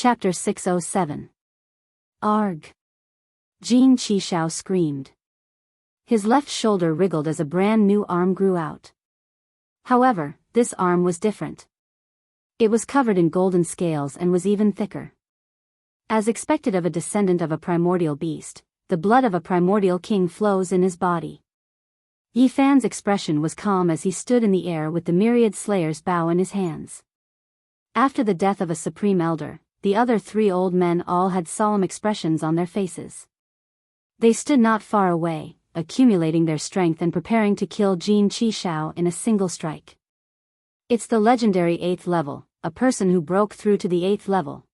Chapter 607. Arg! Jin Qishao screamed. His left shoulder wriggled as a brand new arm grew out. However, this arm was different. It was covered in golden scales and was even thicker. As expected of a descendant of a primordial beast, the blood of a primordial king flows in his body. Yi Fan's expression was calm as he stood in the air with the myriad slayers' bow in his hands. After the death of a supreme elder, the other three old men all had solemn expressions on their faces. They stood not far away, accumulating their strength and preparing to kill Jin Qishao in a single strike. It's the legendary 8th level, a person who broke through to the 8th level.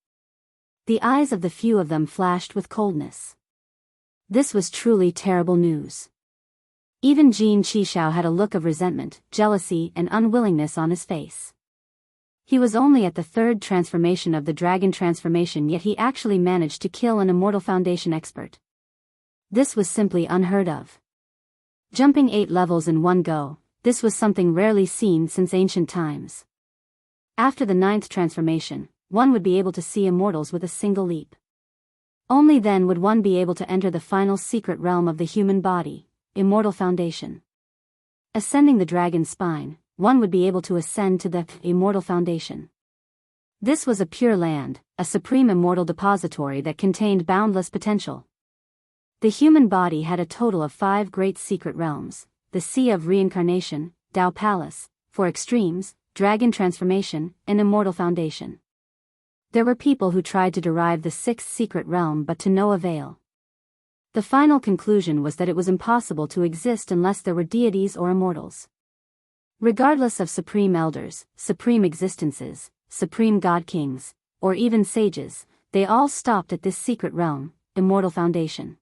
The eyes of the few of them flashed with coldness. This was truly terrible news. Even Jin Qishao had a look of resentment, jealousy and unwillingness on his face. He was only at the 3rd transformation of the dragon transformation, yet he actually managed to kill an Immortal Foundation expert. This was simply unheard of. Jumping 8 levels in one go, this was something rarely seen since ancient times. After the 9th transformation, one would be able to see immortals with a single leap. Only then would one be able to enter the final secret realm of the human body, Immortal Foundation. Ascending the dragon's spine, one would be able to ascend to the Immortal Foundation. This was a pure land, a supreme immortal depository that contained boundless potential. The human body had a total of 5 great secret realms: the Sea of Reincarnation, Tao Palace, 4 Extremes, Dragon Transformation, and Immortal Foundation. There were people who tried to derive the 6th secret realm but to no avail. The final conclusion was that it was impossible to exist unless there were deities or immortals. Regardless of supreme elders, supreme existences, supreme god kings, or even sages, they all stopped at this secret realm, Immortal Foundation.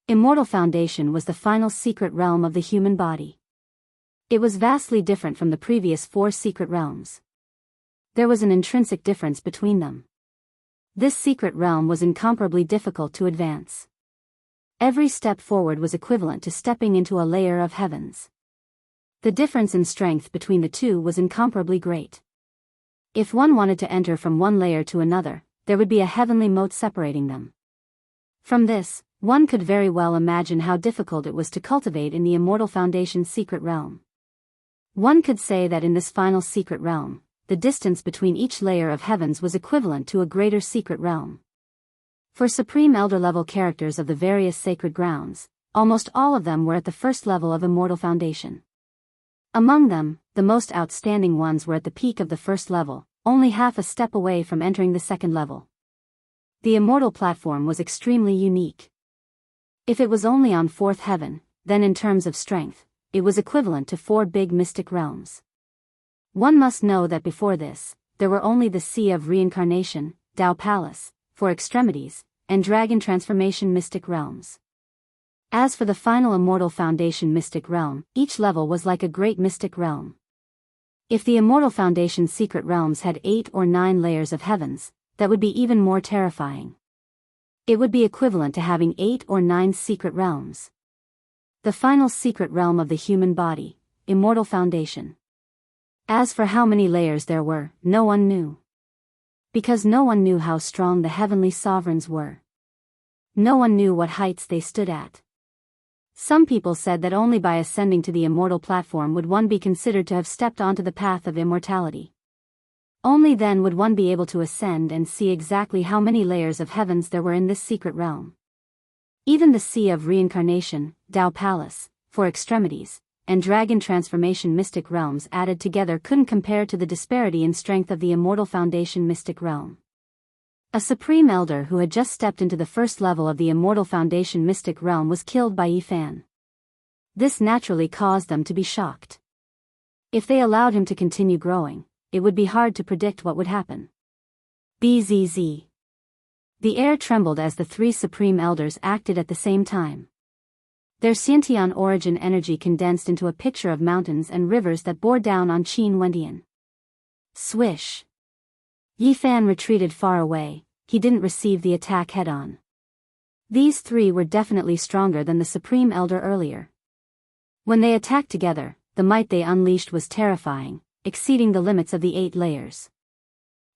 Immortal Foundation was the final secret realm of the human body. It was vastly different from the previous 4 secret realms. There was an intrinsic difference between them. This secret realm was incomparably difficult to advance. Every step forward was equivalent to stepping into a layer of heavens. The difference in strength between the two was incomparably great. If one wanted to enter from one layer to another, there would be a heavenly moat separating them. From this, one could very well imagine how difficult it was to cultivate in the Immortal Foundation's secret realm. One could say that in this final secret realm, the distance between each layer of heavens was equivalent to a greater secret realm. For supreme elder level characters of the various sacred grounds, almost all of them were at the 1st level of Immortal Foundation. Among them, the most outstanding ones were at the peak of the 1st level, only half a step away from entering the 2nd level. The Immortal Platform was extremely unique. If it was only on 4th heaven, then in terms of strength, it was equivalent to 4 big mystic realms. One must know that before this, there were only the Sea of Reincarnation, Tao Palace, 4 Extremities, and Dragon Transformation mystic realms. As for the final Immortal Foundation mystic realm, each level was like a great mystic realm. If the Immortal Foundation secret realms had 8 or 9 layers of heavens, that would be even more terrifying. It would be equivalent to having 8 or 9 secret realms. The final secret realm of the human body, Immortal Foundation. As for how many layers there were, no one knew. Because no one knew how strong the heavenly sovereigns were. No one knew what heights they stood at. Some people said that only by ascending to the Immortal Platform would one be considered to have stepped onto the path of immortality. Only then would one be able to ascend and see exactly how many layers of heavens there were in this secret realm. Even the Sea of Reincarnation, Tao Palace, 4 Extremities, and Dragon Transformation mystic realms added together couldn't compare to the disparity in strength of the Immortal Foundation mystic realm. A supreme elder who had just stepped into the 1st level of the Immortal Foundation mystic realm was killed by Yi Fan. This naturally caused them to be shocked. If they allowed him to continue growing, it would be hard to predict what would happen. Bzz. The air trembled as the 3 supreme elders acted at the same time. Their Xiantian origin energy condensed into a picture of mountains and rivers that bore down on Qin Wendian. Swish. Yi Fan retreated far away, he didn't receive the attack head-on. These 3 were definitely stronger than the Supreme Elder earlier. When they attacked together, the might they unleashed was terrifying, exceeding the limits of the 8 layers.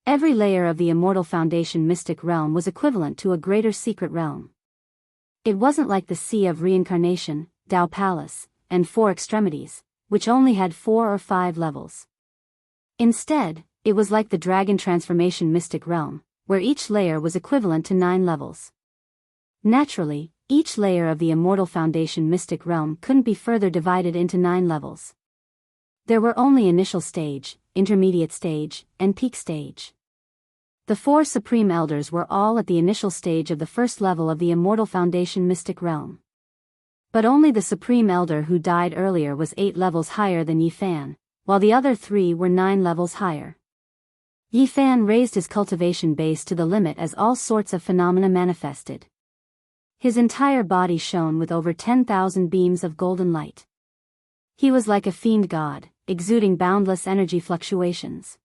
Every layer of the Immortal Foundation mystic realm was equivalent to a greater secret realm. It wasn't like the Sea of Reincarnation, Tao Palace, and Four Extremities, which only had 4 or 5 levels. Instead, it was like the Dragon Transformation mystic realm, where each layer was equivalent to 9 levels. Naturally, each layer of the Immortal Foundation mystic realm couldn't be further divided into 9 levels. There were only initial stage, intermediate stage, and peak stage. The 4 Supreme Elders were all at the initial stage of the first level of the Immortal Foundation mystic realm. But only the Supreme Elder who died earlier was 8 levels higher than Yi Fan, while the other 3 were 9 levels higher. Yi Fan raised his cultivation base to the limit as all sorts of phenomena manifested. His entire body shone with over 10,000 beams of golden light. He was like a fiend god, exuding boundless energy fluctuations.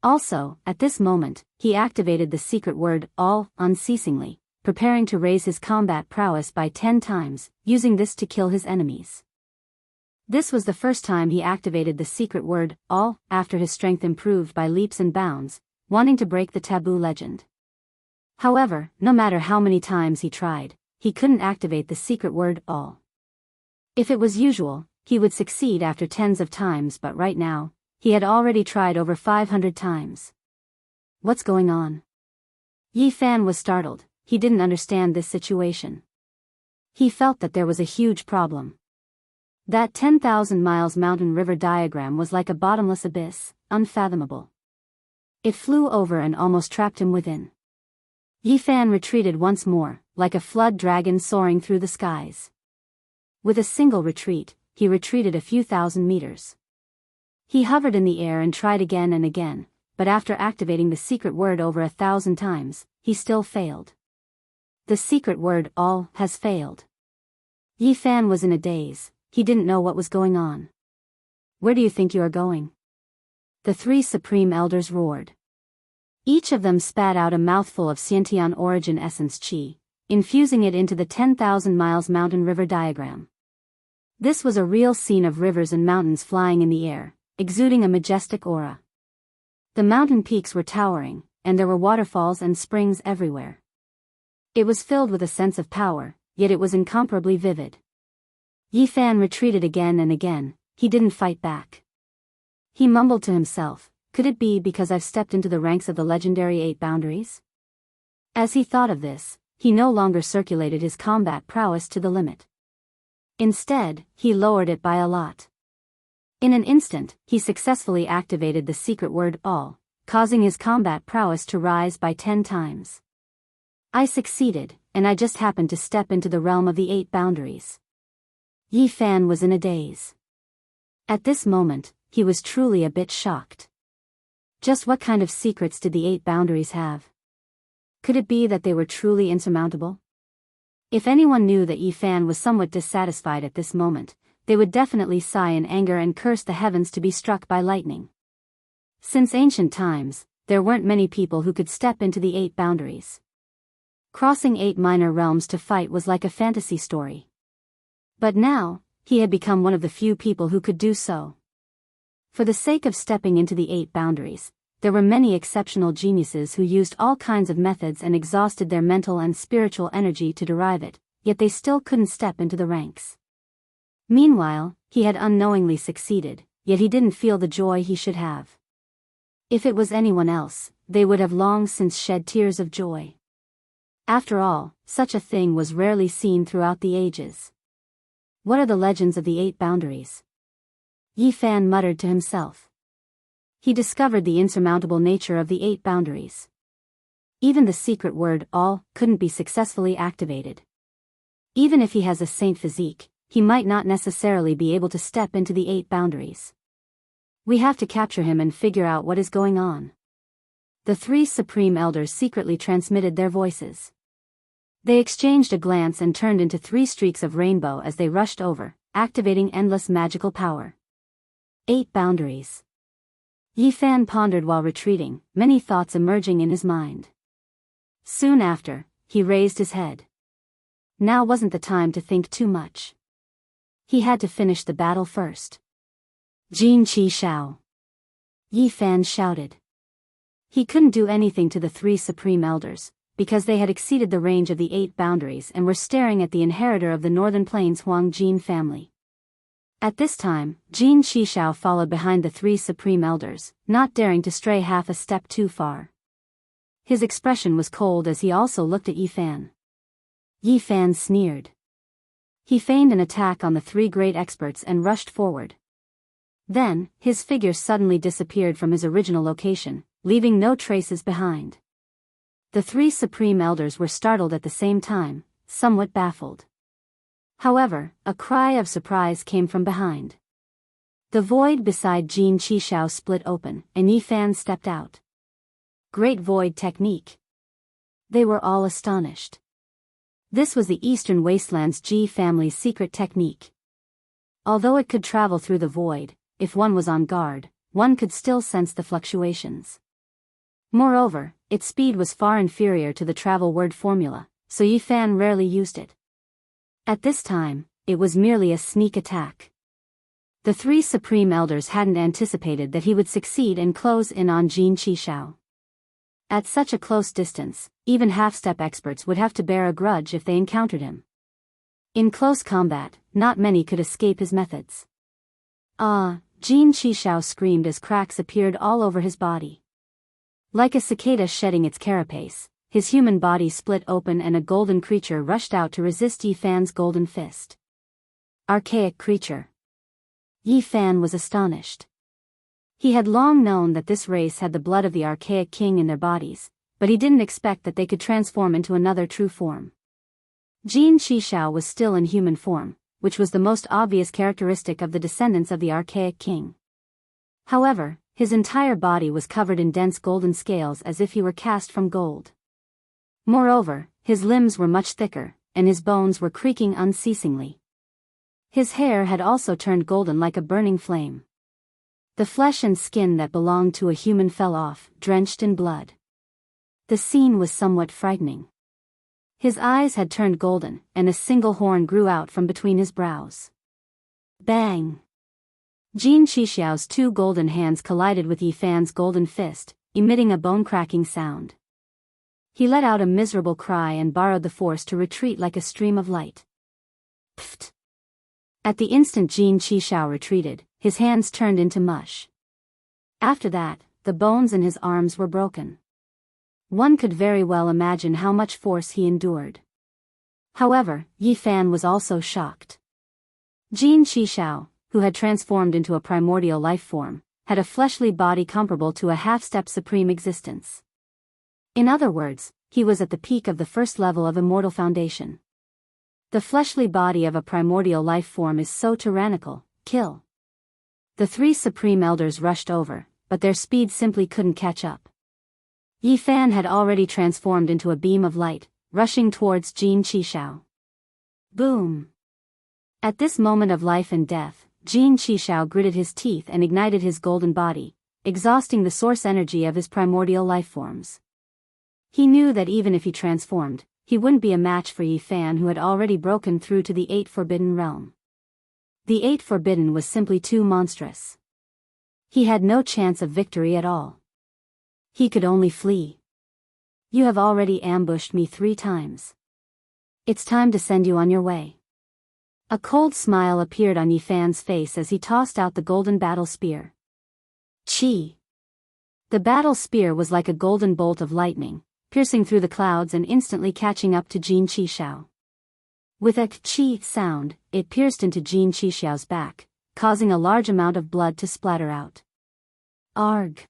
Also, at this moment, he activated the secret word, all, unceasingly, preparing to raise his combat prowess by 10 times, using this to kill his enemies. This was the first time he activated the secret word, all, after his strength improved by leaps and bounds, wanting to break the taboo legend. However, no matter how many times he tried, he couldn't activate the secret word, all. If it was usual, he would succeed after tens of times, but right now, he had already tried over 500 times. What's going on? Yi Fan was startled. He didn't understand this situation. He felt that there was a huge problem. That 10,000 miles mountain river diagram was like a bottomless abyss, unfathomable. It flew over and almost trapped him within. Yi Fan retreated once more, like a flood dragon soaring through the skies. With a single retreat, he retreated a few thousand meters. He hovered in the air and tried again and again, but after activating the secret word over 1,000 times, he still failed. The secret word, all, has failed. Yi Fan was in a daze. He didn't know what was going on. Where do you think you are going? The 3 Supreme Elders roared. Each of them spat out a mouthful of Xiantian origin essence qi, infusing it into the 10,000 miles mountain river diagram. This was a real scene of rivers and mountains flying in the air, exuding a majestic aura. The mountain peaks were towering, and there were waterfalls and springs everywhere. It was filled with a sense of power, yet it was incomparably vivid. Yi Fan retreated again and again. He didn't fight back. He mumbled to himself, could it be because I've stepped into the ranks of the legendary 8 boundaries? As he thought of this, he no longer circulated his combat prowess to the limit. Instead, he lowered it by a lot. In an instant, he successfully activated the secret word, all, causing his combat prowess to rise by 10 times. I succeeded, and I just happened to step into the realm of the 8 boundaries. Yi Fan was in a daze. At this moment, he was truly a bit shocked. Just what kind of secrets did the 8 boundaries have? Could it be that they were truly insurmountable? If anyone knew that Yi Fan was somewhat dissatisfied at this moment, they would definitely sigh in anger and curse the heavens to be struck by lightning. Since ancient times, there weren't many people who could step into the 8 boundaries. Crossing 8 minor realms to fight was like a fantasy story. But now, he had become one of the few people who could do so. For the sake of stepping into the 8 boundaries, there were many exceptional geniuses who used all kinds of methods and exhausted their mental and spiritual energy to derive it, yet they still couldn't step into the ranks. Meanwhile, he had unknowingly succeeded, yet he didn't feel the joy he should have. If it was anyone else, they would have long since shed tears of joy. After all, such a thing was rarely seen throughout the ages. What are the legends of the 8 boundaries? Yi Fan muttered to himself. He discovered the insurmountable nature of the 8 boundaries. Even the secret word, all, couldn't be successfully activated. Even if he has a saint physique, he might not necessarily be able to step into the 8 boundaries. We have to capture him and figure out what is going on. The 3 Supreme Elders secretly transmitted their voices. They exchanged a glance and turned into 3 streaks of rainbow as they rushed over, activating endless magical power. 8 boundaries. Yi Fan pondered while retreating, many thoughts emerging in his mind. Soon after, he raised his head. Now wasn't the time to think too much. He had to finish the battle first. Jin Qi Shao. Yi Fan shouted. He couldn't do anything to the three supreme elders, because they had exceeded the range of the 8 boundaries and were staring at the inheritor of the Northern Plains Huang Jin family. At this time, Jin Qishao followed behind the 3 supreme elders, not daring to stray half a step too far. His expression was cold as he also looked at Yi Fan. Yi Fan sneered. He feigned an attack on the 3 great experts and rushed forward. Then, his figure suddenly disappeared from his original location, leaving no traces behind. The 3 supreme elders were startled at the same time, somewhat baffled. However, a cry of surprise came from behind. The void beside Jin Qishao split open, and Yi Fan stepped out. Great void technique. They were all astonished. This was the Eastern Wastelands Ji family's secret technique. Although it could travel through the void, if one was on guard, one could still sense the fluctuations. Moreover, its speed was far inferior to the travel word formula, so Yi Fan rarely used it. At this time, it was merely a sneak attack. The 3 supreme elders hadn't anticipated that he would succeed and close in on Jin Qishao. At such a close distance, even half-step experts would have to bear a grudge if they encountered him. In close combat, not many could escape his methods. Ah! Jin Qishao screamed as cracks appeared all over his body. Like a cicada shedding its carapace, his human body split open and a golden creature rushed out to resist Yi Fan's golden fist. Archaic creature. Yi Fan was astonished. He had long known that this race had the blood of the archaic king in their bodies, but he didn't expect that they could transform into another true form. Jin Qishao was still in human form, which was the most obvious characteristic of the descendants of the archaic king. However, his entire body was covered in dense golden scales as if he were cast from gold. Moreover, his limbs were much thicker, and his bones were creaking unceasingly. His hair had also turned golden like a burning flame. The flesh and skin that belonged to a human fell off, drenched in blood. The scene was somewhat frightening. His eyes had turned golden, and a single horn grew out from between his brows. Bang! Jin Qishao's 2 golden hands collided with Yi Fan's golden fist, emitting a bone-cracking sound. He let out a miserable cry and borrowed the force to retreat like a stream of light. Pfft! At the instant Jin Qishao retreated, his hands turned into mush. After that, the bones in his arms were broken. One could very well imagine how much force he endured. However, Yi Fan was also shocked. Jin Qishao, who had transformed into a primordial life form, had a fleshly body comparable to a half-step supreme existence. In other words, he was at the peak of the first level of immortal foundation. The fleshly body of a primordial life form is so tyrannical, kill. The 3 supreme elders rushed over, but their speed simply couldn't catch up. Yi Fan had already transformed into a beam of light, rushing towards Jin Qishao. Boom! At this moment of life and death, Jin Qishao gritted his teeth and ignited his golden body, exhausting the source energy of his primordial life forms. He knew that even if he transformed, he wouldn't be a match for Yi Fan, who had already broken through to the 8 Forbidden Realm. The 8 Forbidden was simply too monstrous. He had no chance of victory at all. He could only flee. You have already ambushed me 3 times. It's time to send you on your way. A cold smile appeared on Yi Fan's face as he tossed out the golden battle spear. Chi! The battle spear was like a golden bolt of lightning, piercing through the clouds and instantly catching up to Jin Qishao. With a chi sound, it pierced into Jin Qishao's back, causing a large amount of blood to splatter out. Arg!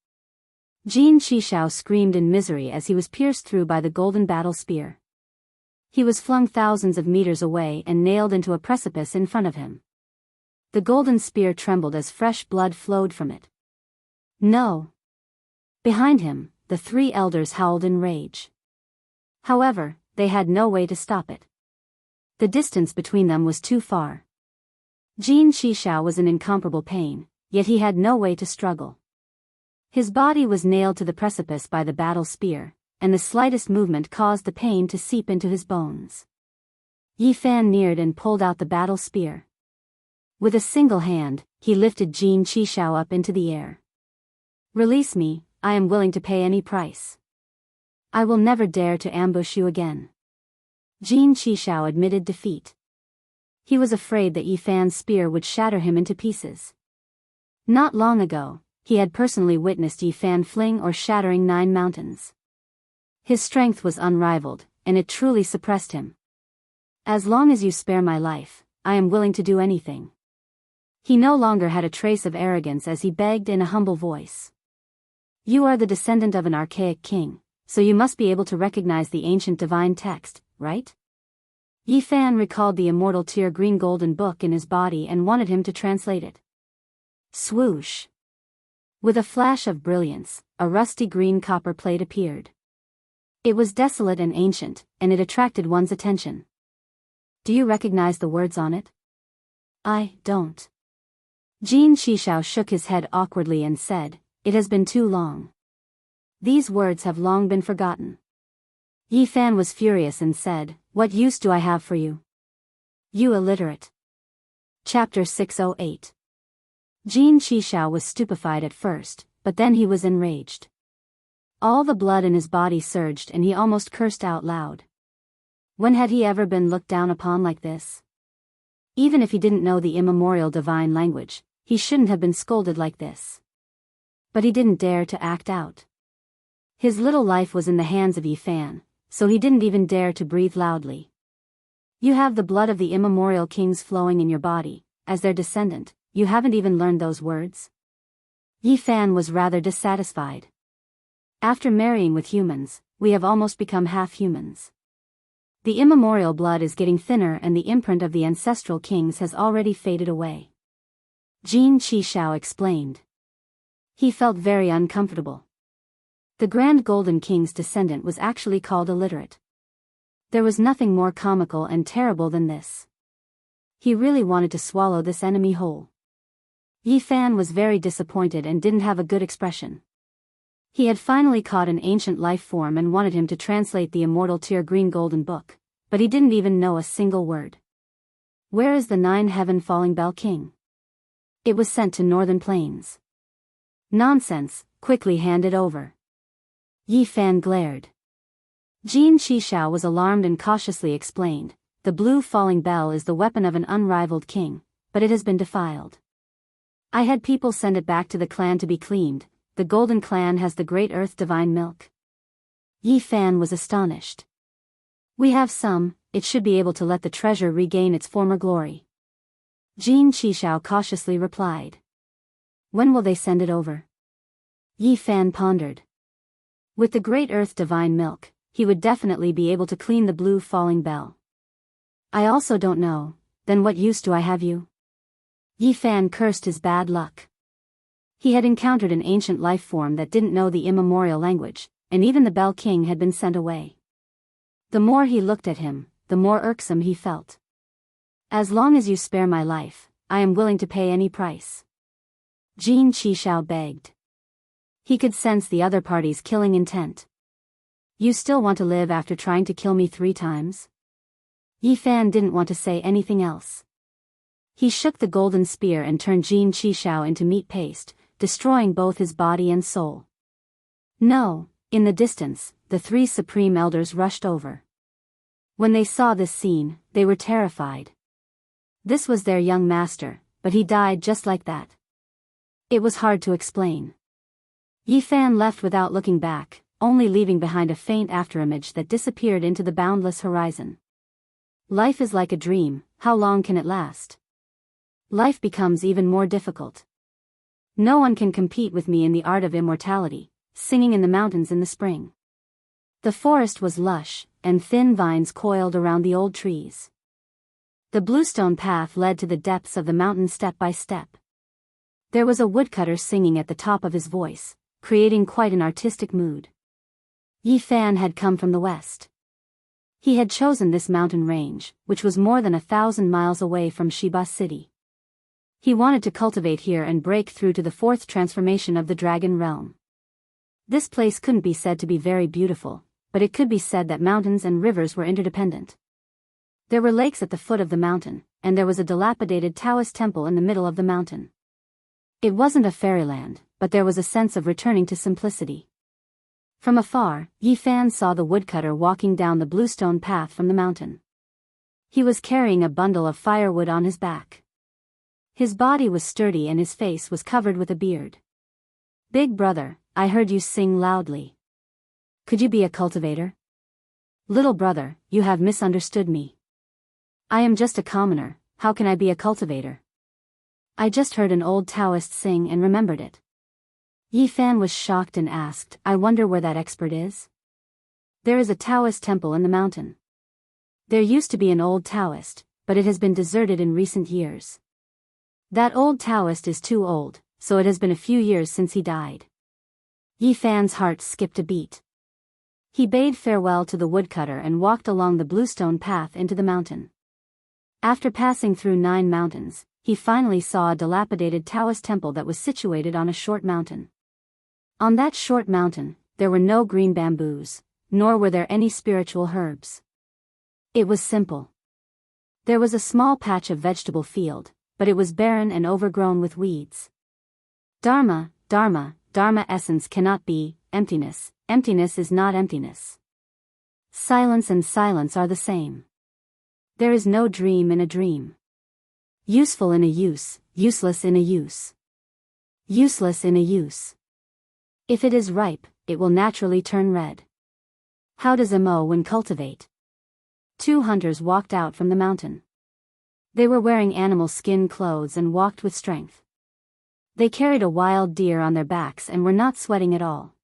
Jin Qishao screamed in misery as he was pierced through by the golden battle spear. He was flung thousands of meters away and nailed into a precipice in front of him. The golden spear trembled as fresh blood flowed from it. No! Behind him, the 3 elders howled in rage. However, they had no way to stop it. The distance between them was too far. Jin Qishao was in incomparable pain, yet he had no way to struggle. His body was nailed to the precipice by the battle spear, and the slightest movement caused the pain to seep into his bones. Yi Fan neared and pulled out the battle spear. With a single hand, he lifted Jin Qishao up into the air. Release me, I am willing to pay any price. I will never dare to ambush you again. Jin Qishao admitted defeat. He was afraid that Yi Fan's spear would shatter him into pieces. Not long ago, he had personally witnessed Yi Fan fling or shattering 9 mountains. His strength was unrivaled, and it truly suppressed him. As long as you spare my life, I am willing to do anything. He no longer had a trace of arrogance as he begged in a humble voice. You are the descendant of an archaic king, so you must be able to recognize the ancient divine text, right? Yi Fan recalled the immortal tear green golden book in his body and wanted him to translate it. Swoosh! With a flash of brilliance, a rusty green copper plate appeared. It was desolate and ancient, and it attracted one's attention. Do you recognize the words on it? I don't. Jin Qishao shook his head awkwardly and said, It has been too long. These words have long been forgotten. Yi Fan was furious and said, What use do I have for you? You illiterate. Chapter 608. Jin Qishao was stupefied at first, but then he was enraged. All the blood in his body surged and he almost cursed out loud. When had he ever been looked down upon like this? Even if he didn't know the immemorial divine language, he shouldn't have been scolded like this. But he didn't dare to act out. His little life was in the hands of Yi Fan, so he didn't even dare to breathe loudly. You have the blood of the immemorial kings flowing in your body. As their descendant, you haven't even learned those words? Yi Fan was rather dissatisfied. After marrying with humans, we have almost become half humans. The immemorial blood is getting thinner and the imprint of the ancestral kings has already faded away. Jin Qishao explained. He felt very uncomfortable. The Grand Golden King's descendant was actually called illiterate. There was nothing more comical and terrible than this. He really wanted to swallow this enemy whole. Yi Fan was very disappointed and didn't have a good expression. He had finally caught an ancient life form and wanted him to translate the immortal tear green golden book, but he didn't even know a single word. Where is the 9 heaven falling bell king? It was sent to Northern Plains. Nonsense, quickly hand it over. Yi Fan glared. Jin Qishao was alarmed and cautiously explained, The blue falling bell is the weapon of an unrivaled king, but it has been defiled. I had people send it back to the clan to be cleaned. The Golden Clan has the great earth divine milk. Yi Fan was astonished. We have some, it should be able to let the treasure regain its former glory. Jin Qishao cautiously replied. When will they send it over? Yi Fan pondered. With the great earth divine milk, he would definitely be able to clean the blue falling bell. I also don't know, then what use do I have you? Yi Fan cursed his bad luck. He had encountered an ancient life form that didn't know the immemorial language, and even the Bell King had been sent away. The more he looked at him, the more irksome he felt. As long as you spare my life, I am willing to pay any price. Jin Qishao begged. He could sense the other party's killing intent. You still want to live after trying to kill me 3 times? Yi Fan didn't want to say anything else. He shook the golden spear and turned Jin Qishao into meat paste, destroying both his body and soul. No, in the distance, the 3 supreme elders rushed over. When they saw this scene, they were terrified. This was their young master, but he died just like that. It was hard to explain. Yi Fan left without looking back, only leaving behind a faint afterimage that disappeared into the boundless horizon. Life is like a dream, how long can it last? Life becomes even more difficult. No one can compete with me in the art of immortality, singing in the mountains in the spring. The forest was lush, and thin vines coiled around the old trees. The bluestone path led to the depths of the mountain step by step. There was a woodcutter singing at the top of his voice, creating quite an artistic mood. Yi Fan had come from the west. He had chosen this mountain range, which was more than 1,000 miles away from Shiba City. He wanted to cultivate here and break through to the 4th transformation of the dragon realm. This place couldn't be said to be very beautiful, but it could be said that mountains and rivers were interdependent. There were lakes at the foot of the mountain, and there was a dilapidated Taoist temple in the middle of the mountain. It wasn't a fairyland, but there was a sense of returning to simplicity. From afar, Yi Fan saw the woodcutter walking down the bluestone path from the mountain. He was carrying a bundle of firewood on his back. His body was sturdy and his face was covered with a beard. "Big brother, I heard you sing loudly. Could you be a cultivator?" "Little brother, you have misunderstood me. I am just a commoner, how can I be a cultivator? I just heard an old Taoist sing and remembered it." Yi Fan was shocked and asked, "I wonder where that expert is?" "There is a Taoist temple in the mountain. There used to be an old Taoist, but it has been deserted in recent years. That old Taoist is too old, so it has been a few years since he died." Yi Fan's heart skipped a beat. He bade farewell to the woodcutter and walked along the bluestone path into the mountain. After passing through 9 mountains, he finally saw a dilapidated Taoist temple that was situated on a short mountain. On that short mountain, there were no green bamboos, nor were there any spiritual herbs. It was simple. There was a small patch of vegetable field, but it was barren and overgrown with weeds. Dharma, Dharma, Dharma essence cannot be emptiness, emptiness is not emptiness. Silence and silence are the same. There is no dream in a dream. Useful in a use, useless in a use. Useless in a use. If it is ripe, it will naturally turn red. How does a Moen cultivate? 2 hunters walked out from the mountain. They were wearing animal skin clothes and walked with strength. They carried a wild deer on their backs and were not sweating at all.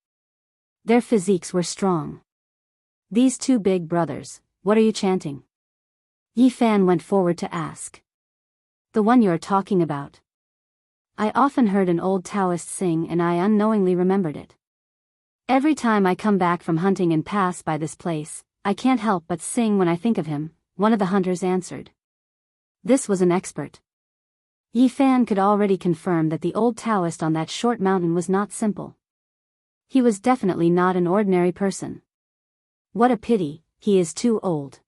Their physiques were strong. "These 2 big brothers, what are you chanting?" Yi Fan went forward to ask. "The one you are talking about. I often heard an old Taoist sing and I unknowingly remembered it. Every time I come back from hunting and pass by this place, I can't help but sing when I think of him," one of the hunters answered. This was an expert. Yi Fan could already confirm that the old Taoist on that short mountain was not simple. He was definitely not an ordinary person. "What a pity, he is too old.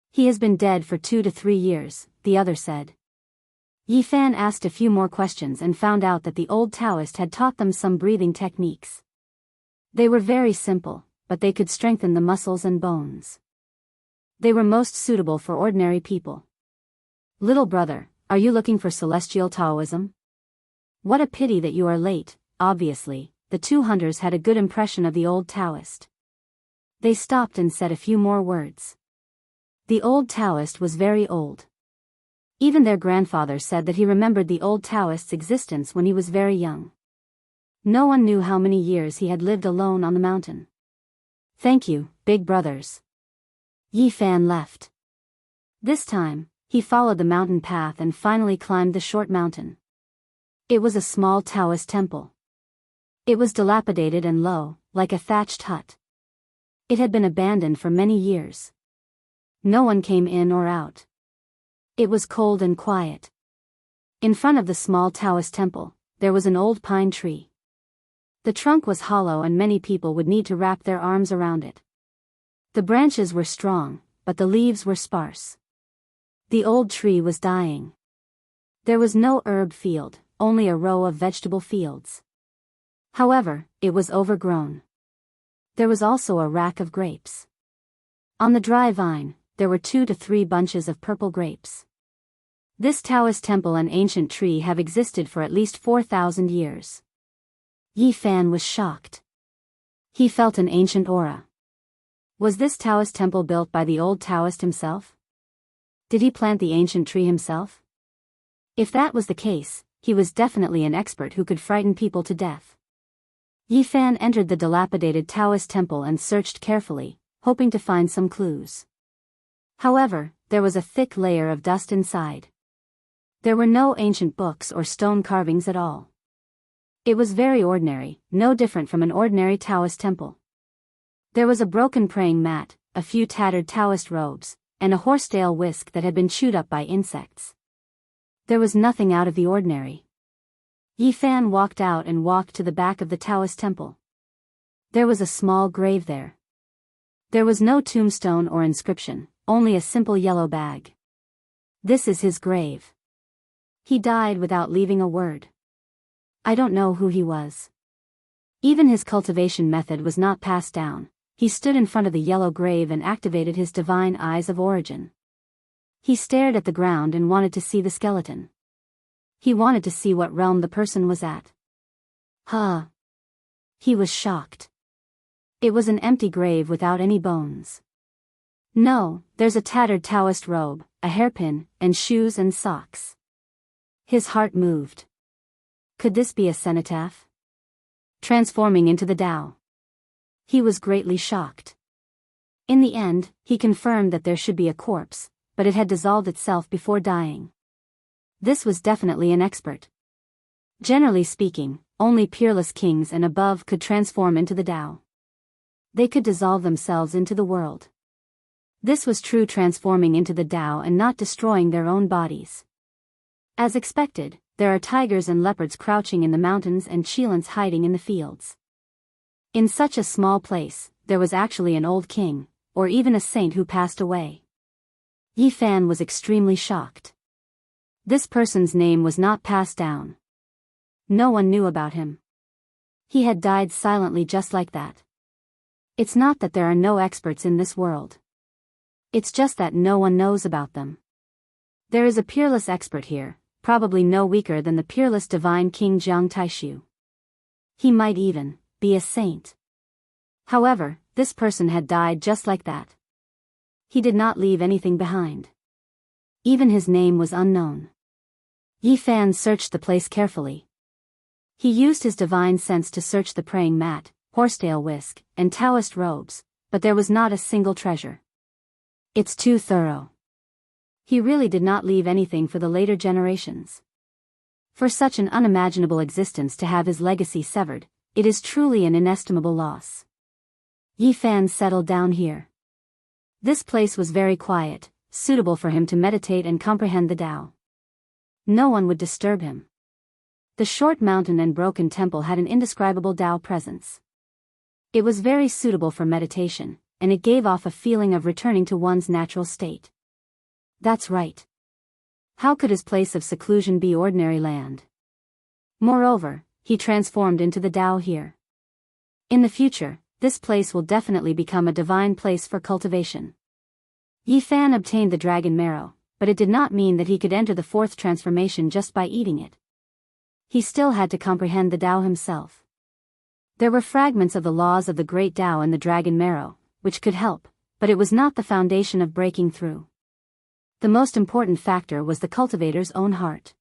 He has been dead for 2 to 3 years, the other said. Yi Fan asked a few more questions and found out that the old Taoist had taught them some breathing techniques. They were very simple, but they could strengthen the muscles and bones. They were most suitable for ordinary people. "Little brother, are you looking for celestial Taoism? What a pity that you are late." Obviously, the 2 hunters had a good impression of the old Taoist. They stopped and said a few more words. The old Taoist was very old. Even their grandfather said that he remembered the old Taoist's existence when he was very young. No one knew how many years he had lived alone on the mountain. "Thank you, big brothers." Yi Fan left. This time, he followed the mountain path and finally climbed the short mountain. It was a small Taoist temple. It was dilapidated and low, like a thatched hut. It had been abandoned for many years. No one came in or out. It was cold and quiet. In front of the small Taoist temple, there was an old pine tree. The trunk was hollow and many people would need to wrap their arms around it. The branches were strong, but the leaves were sparse. The old tree was dying. There was no herb field, only a row of vegetable fields. However, it was overgrown. There was also a rack of grapes. On the dry vine, there were 2 to 3 bunches of purple grapes. This Taoist temple and ancient tree have existed for at least 4,000 years. Yi Fan was shocked. He felt an ancient aura. Was this Taoist temple built by the old Taoist himself? Did he plant the ancient tree himself? If that was the case, he was definitely an expert who could frighten people to death. Yi Fan entered the dilapidated Taoist temple and searched carefully, hoping to find some clues. However, there was a thick layer of dust inside. There were no ancient books or stone carvings at all. It was very ordinary, no different from an ordinary Taoist temple. There was a broken praying mat, a few tattered Taoist robes, and a horsetail whisk that had been chewed up by insects. There was nothing out of the ordinary. Yi Fan walked out and walked to the back of the Taoist temple. There was a small grave there. There was no tombstone or inscription, only a simple yellow bag. "This is his grave. He died without leaving a word." I don't know who he was. Even his cultivation method was not passed down. He stood in front of the yellow grave and activated his divine eyes of origin. He stared at the ground and wanted to see the skeleton. He wanted to see what realm the person was at. Huh. He was shocked. It was an empty grave without any bones. No, there's a tattered Taoist robe, a hairpin, and shoes and socks. His heart moved. Could this be a cenotaph? Transforming into the Tao. He was greatly shocked. In the end, he confirmed that there should be a corpse, but it had dissolved itself before dying. This was definitely an expert. Generally speaking, only peerless kings and above could transform into the Tao. They could dissolve themselves into the world. This was true transforming into the Tao and not destroying their own bodies. As expected, there are tigers and leopards crouching in the mountains and cheetahs hiding in the fields. In such a small place, there was actually an old king, or even a saint who passed away. Yi Fan was extremely shocked. This person's name was not passed down. No one knew about him. He had died silently just like that. It's not that there are no experts in this world. It's just that no one knows about them. There is a peerless expert here, probably no weaker than the peerless divine King Jiang Taishu. He might even be a saint. However, this person had died just like that. He did not leave anything behind. Even his name was unknown. Yi Fan searched the place carefully. He used his divine sense to search the praying mat, horsetail whisk, and Taoist robes, but there was not a single treasure. It's too thorough. He really did not leave anything for the later generations. For such an unimaginable existence to have his legacy severed, it is truly an inestimable loss. Yi Fan settled down here. This place was very quiet, suitable for him to meditate and comprehend the Tao. No one would disturb him. The short mountain and broken temple had an indescribable Tao presence. It was very suitable for meditation, and it gave off a feeling of returning to one's natural state. That's right. How could his place of seclusion be ordinary land? Moreover, he transformed into the Tao here. In the future, this place will definitely become a divine place for cultivation. Yi Fan obtained the dragon marrow, but it did not mean that he could enter the fourth transformation just by eating it. He still had to comprehend the Tao himself. There were fragments of the laws of the great Tao in the dragon marrow, which could help, but it was not the foundation of breaking through. The most important factor was the cultivator's own heart.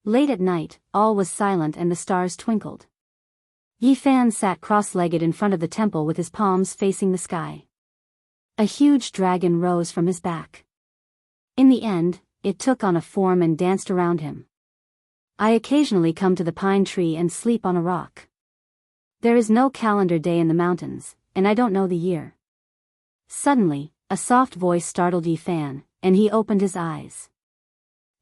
Late at night, all was silent and the stars twinkled. Yi Fan sat cross-legged in front of the temple with his palms facing the sky. A huge dragon rose from his back. In the end, it took on a form and danced around him. I occasionally come to the pine tree and sleep on a rock. There is no calendar day in the mountains, and I don't know the year. Suddenly, a soft voice startled Yi Fan, and he opened his eyes.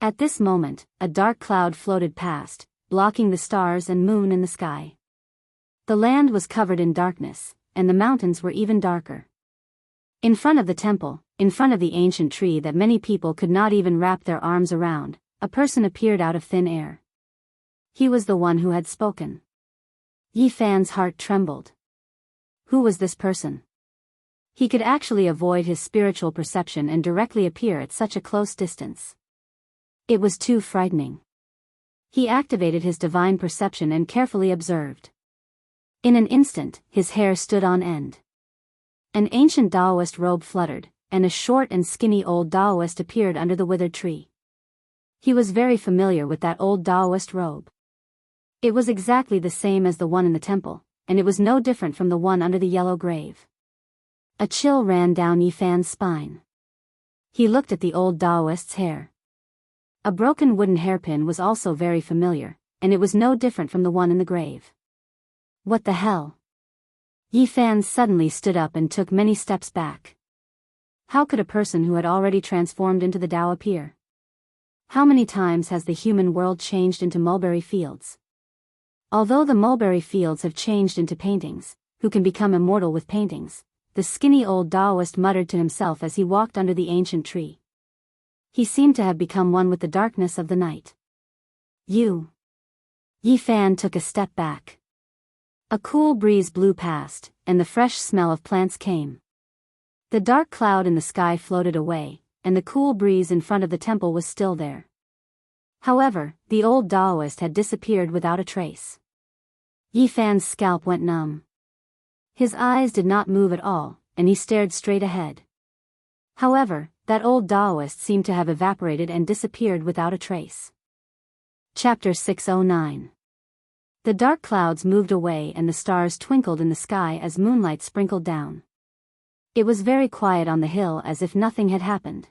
At this moment, a dark cloud floated past, blocking the stars and moon in the sky. The land was covered in darkness, and the mountains were even darker. In front of the temple, in front of the ancient tree that many people could not even wrap their arms around, a person appeared out of thin air. He was the one who had spoken. Yi Fan's heart trembled. Who was this person? He could actually avoid his spiritual perception and directly appear at such a close distance. It was too frightening. He activated his divine perception and carefully observed. In an instant, his hair stood on end. An ancient Taoist robe fluttered, and a short and skinny old Taoist appeared under the withered tree. He was very familiar with that old Taoist robe. It was exactly the same as the one in the temple, and it was no different from the one under the yellow grave. A chill ran down Yi Fan's spine. He looked at the old Taoist's hair. A broken wooden hairpin was also very familiar, and it was no different from the one in the grave. What the hell? Yi Fan suddenly stood up and took many steps back. How could a person who had already transformed into the Tao appear? How many times has the human world changed into mulberry fields? Although the mulberry fields have changed into paintings, who can become immortal with paintings, the skinny old Taoist muttered to himself as he walked under the ancient tree. He seemed to have become one with the darkness of the night. You. Yi Fan took a step back. A cool breeze blew past, and the fresh smell of plants came. The dark cloud in the sky floated away, and the cool breeze in front of the temple was still there. However, the old Taoist had disappeared without a trace. Yi Fan's scalp went numb. His eyes did not move at all, and he stared straight ahead. However, that old Taoist seemed to have evaporated and disappeared without a trace. Chapter 609. The dark clouds moved away and the stars twinkled in the sky as moonlight sprinkled down. It was very quiet on the hill, as if nothing had happened.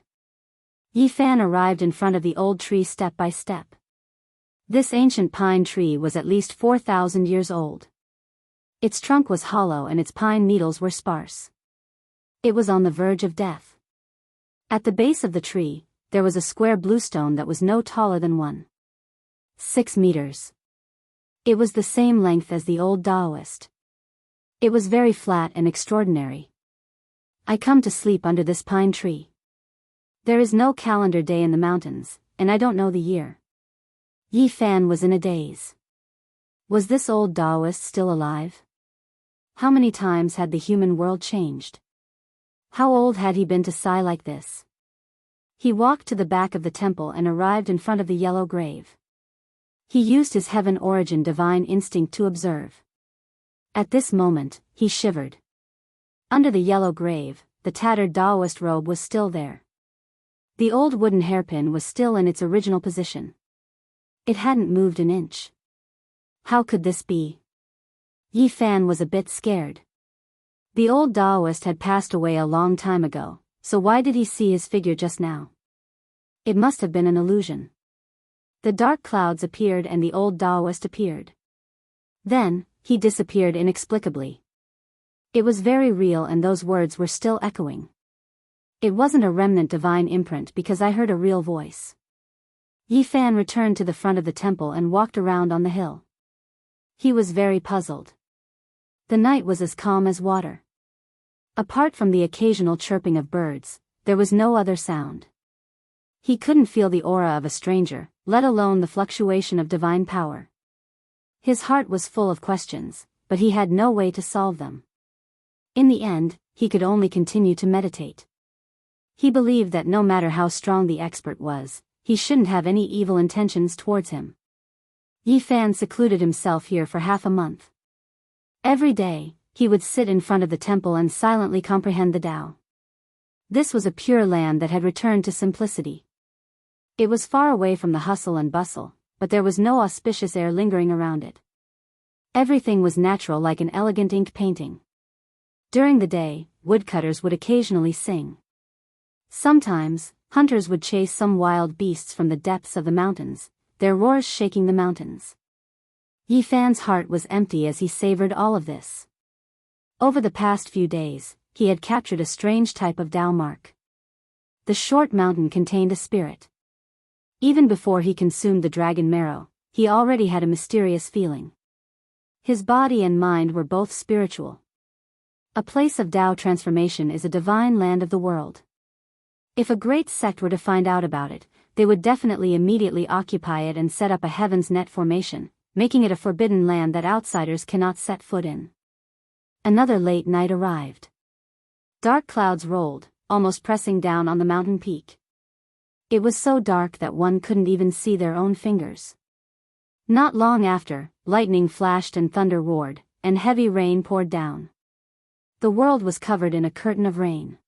Yi Fan arrived in front of the old tree step by step. This ancient pine tree was at least 4,000 years old. Its trunk was hollow and its pine needles were sparse. It was on the verge of death. At the base of the tree, there was a square bluestone that was no taller than 1.6 meters. It was the same length as the old Taoist. It was very flat and extraordinary. I come to sleep under this pine tree. There is no calendar day in the mountains, and I don't know the year. Yi Fan was in a daze. Was this old Taoist still alive? How many times had the human world changed? How old had he been to sigh like this? He walked to the back of the temple and arrived in front of the yellow grave. He used his heaven origin divine instinct to observe. At this moment, he shivered. Under the yellow grave, the tattered Taoist robe was still there. The old wooden hairpin was still in its original position. It hadn't moved an inch. How could this be? Yi Fan was a bit scared. The old Taoist had passed away a long time ago, so why did he see his figure just now? It must have been an illusion. The dark clouds appeared and the old Taoist appeared. Then, he disappeared inexplicably. It was very real, and those words were still echoing. It wasn't a remnant divine imprint because I heard a real voice. Yi Fan returned to the front of the temple and walked around on the hill. He was very puzzled. The night was as calm as water. Apart from the occasional chirping of birds, there was no other sound. He couldn't feel the aura of a stranger, let alone the fluctuation of divine power. His heart was full of questions, but he had no way to solve them. In the end, he could only continue to meditate. He believed that no matter how strong the expert was, he shouldn't have any evil intentions towards him. Yi Fan secluded himself here for half a month. Every day, he would sit in front of the temple and silently comprehend the Tao. This was a pure land that had returned to simplicity. It was far away from the hustle and bustle, but there was no auspicious air lingering around it. Everything was natural, like an elegant ink painting. During the day, woodcutters would occasionally sing. Sometimes, hunters would chase some wild beasts from the depths of the mountains, their roars shaking the mountains. Yi Fan's heart was empty as he savored all of this. Over the past few days, he had captured a strange type of Tao mark. The short mountain contained a spirit. Even before he consumed the dragon marrow, he already had a mysterious feeling. His body and mind were both spiritual. A place of Tao transformation is a divine land of the world. If a great sect were to find out about it, they would definitely immediately occupy it and set up a heaven's net formation, making it a forbidden land that outsiders cannot set foot in. Another late night arrived. Dark clouds rolled, almost pressing down on the mountain peak. It was so dark that one couldn't even see their own fingers. Not long after, lightning flashed and thunder roared, and heavy rain poured down. The world was covered in a curtain of rain.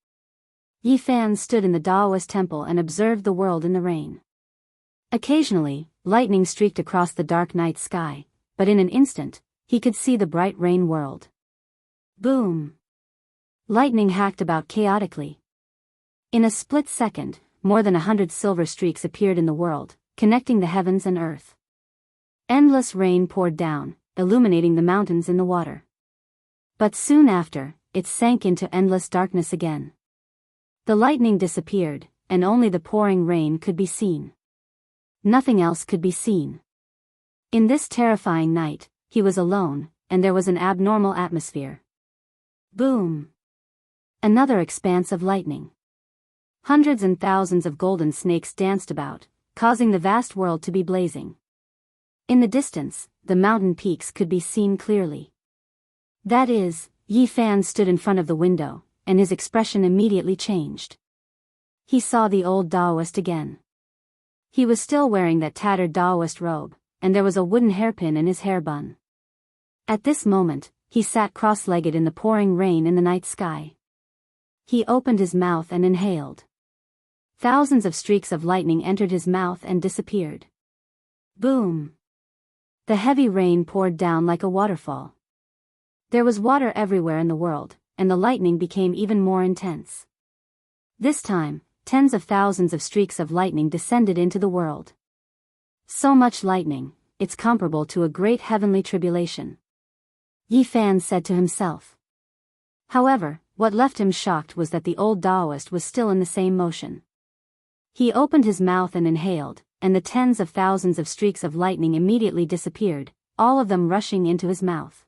Yi Fan stood in the Taoist temple and observed the world in the rain. Occasionally, lightning streaked across the dark night sky, but in an instant, he could see the bright rain world. Boom! Lightning hacked about chaotically. In a split second, more than 100 silver streaks appeared in the world, connecting the heavens and earth. Endless rain poured down, illuminating the mountains in the water. But soon after, it sank into endless darkness again. The lightning disappeared, and only the pouring rain could be seen. Nothing else could be seen. In this terrifying night, he was alone, and there was an abnormal atmosphere. Boom! Another expanse of lightning. Hundreds and thousands of golden snakes danced about, causing the vast world to be blazing. In the distance, the mountain peaks could be seen clearly. That is, Yi Fan stood in front of the window, and his expression immediately changed. He saw the old Taoist again. He was still wearing that tattered Taoist robe, and there was a wooden hairpin in his hair bun. At this moment, he sat cross-legged in the pouring rain in the night sky. He opened his mouth and inhaled. Thousands of streaks of lightning entered his mouth and disappeared. Boom! The heavy rain poured down like a waterfall. There was water everywhere in the world, and the lightning became even more intense. This time, tens of thousands of streaks of lightning descended into the world. So much lightning, it's comparable to a great heavenly tribulation, Yi Fan said to himself. However, what left him shocked was that the old Taoist was still in the same motion. He opened his mouth and inhaled, and the tens of thousands of streaks of lightning immediately disappeared, all of them rushing into his mouth.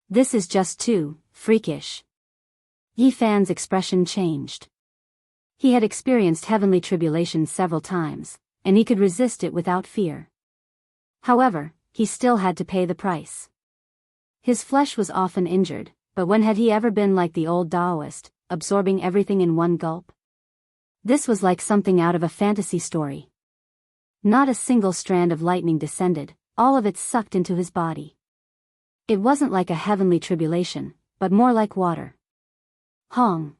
This is just too freakish. Yi Fan's expression changed. He had experienced heavenly tribulation several times, and he could resist it without fear. However, he still had to pay the price. His flesh was often injured, but when had he ever been like the old Taoist, absorbing everything in one gulp? This was like something out of a fantasy story. Not a single strand of lightning descended, all of it sucked into his body. It wasn't like a heavenly tribulation, but more like water. Hong!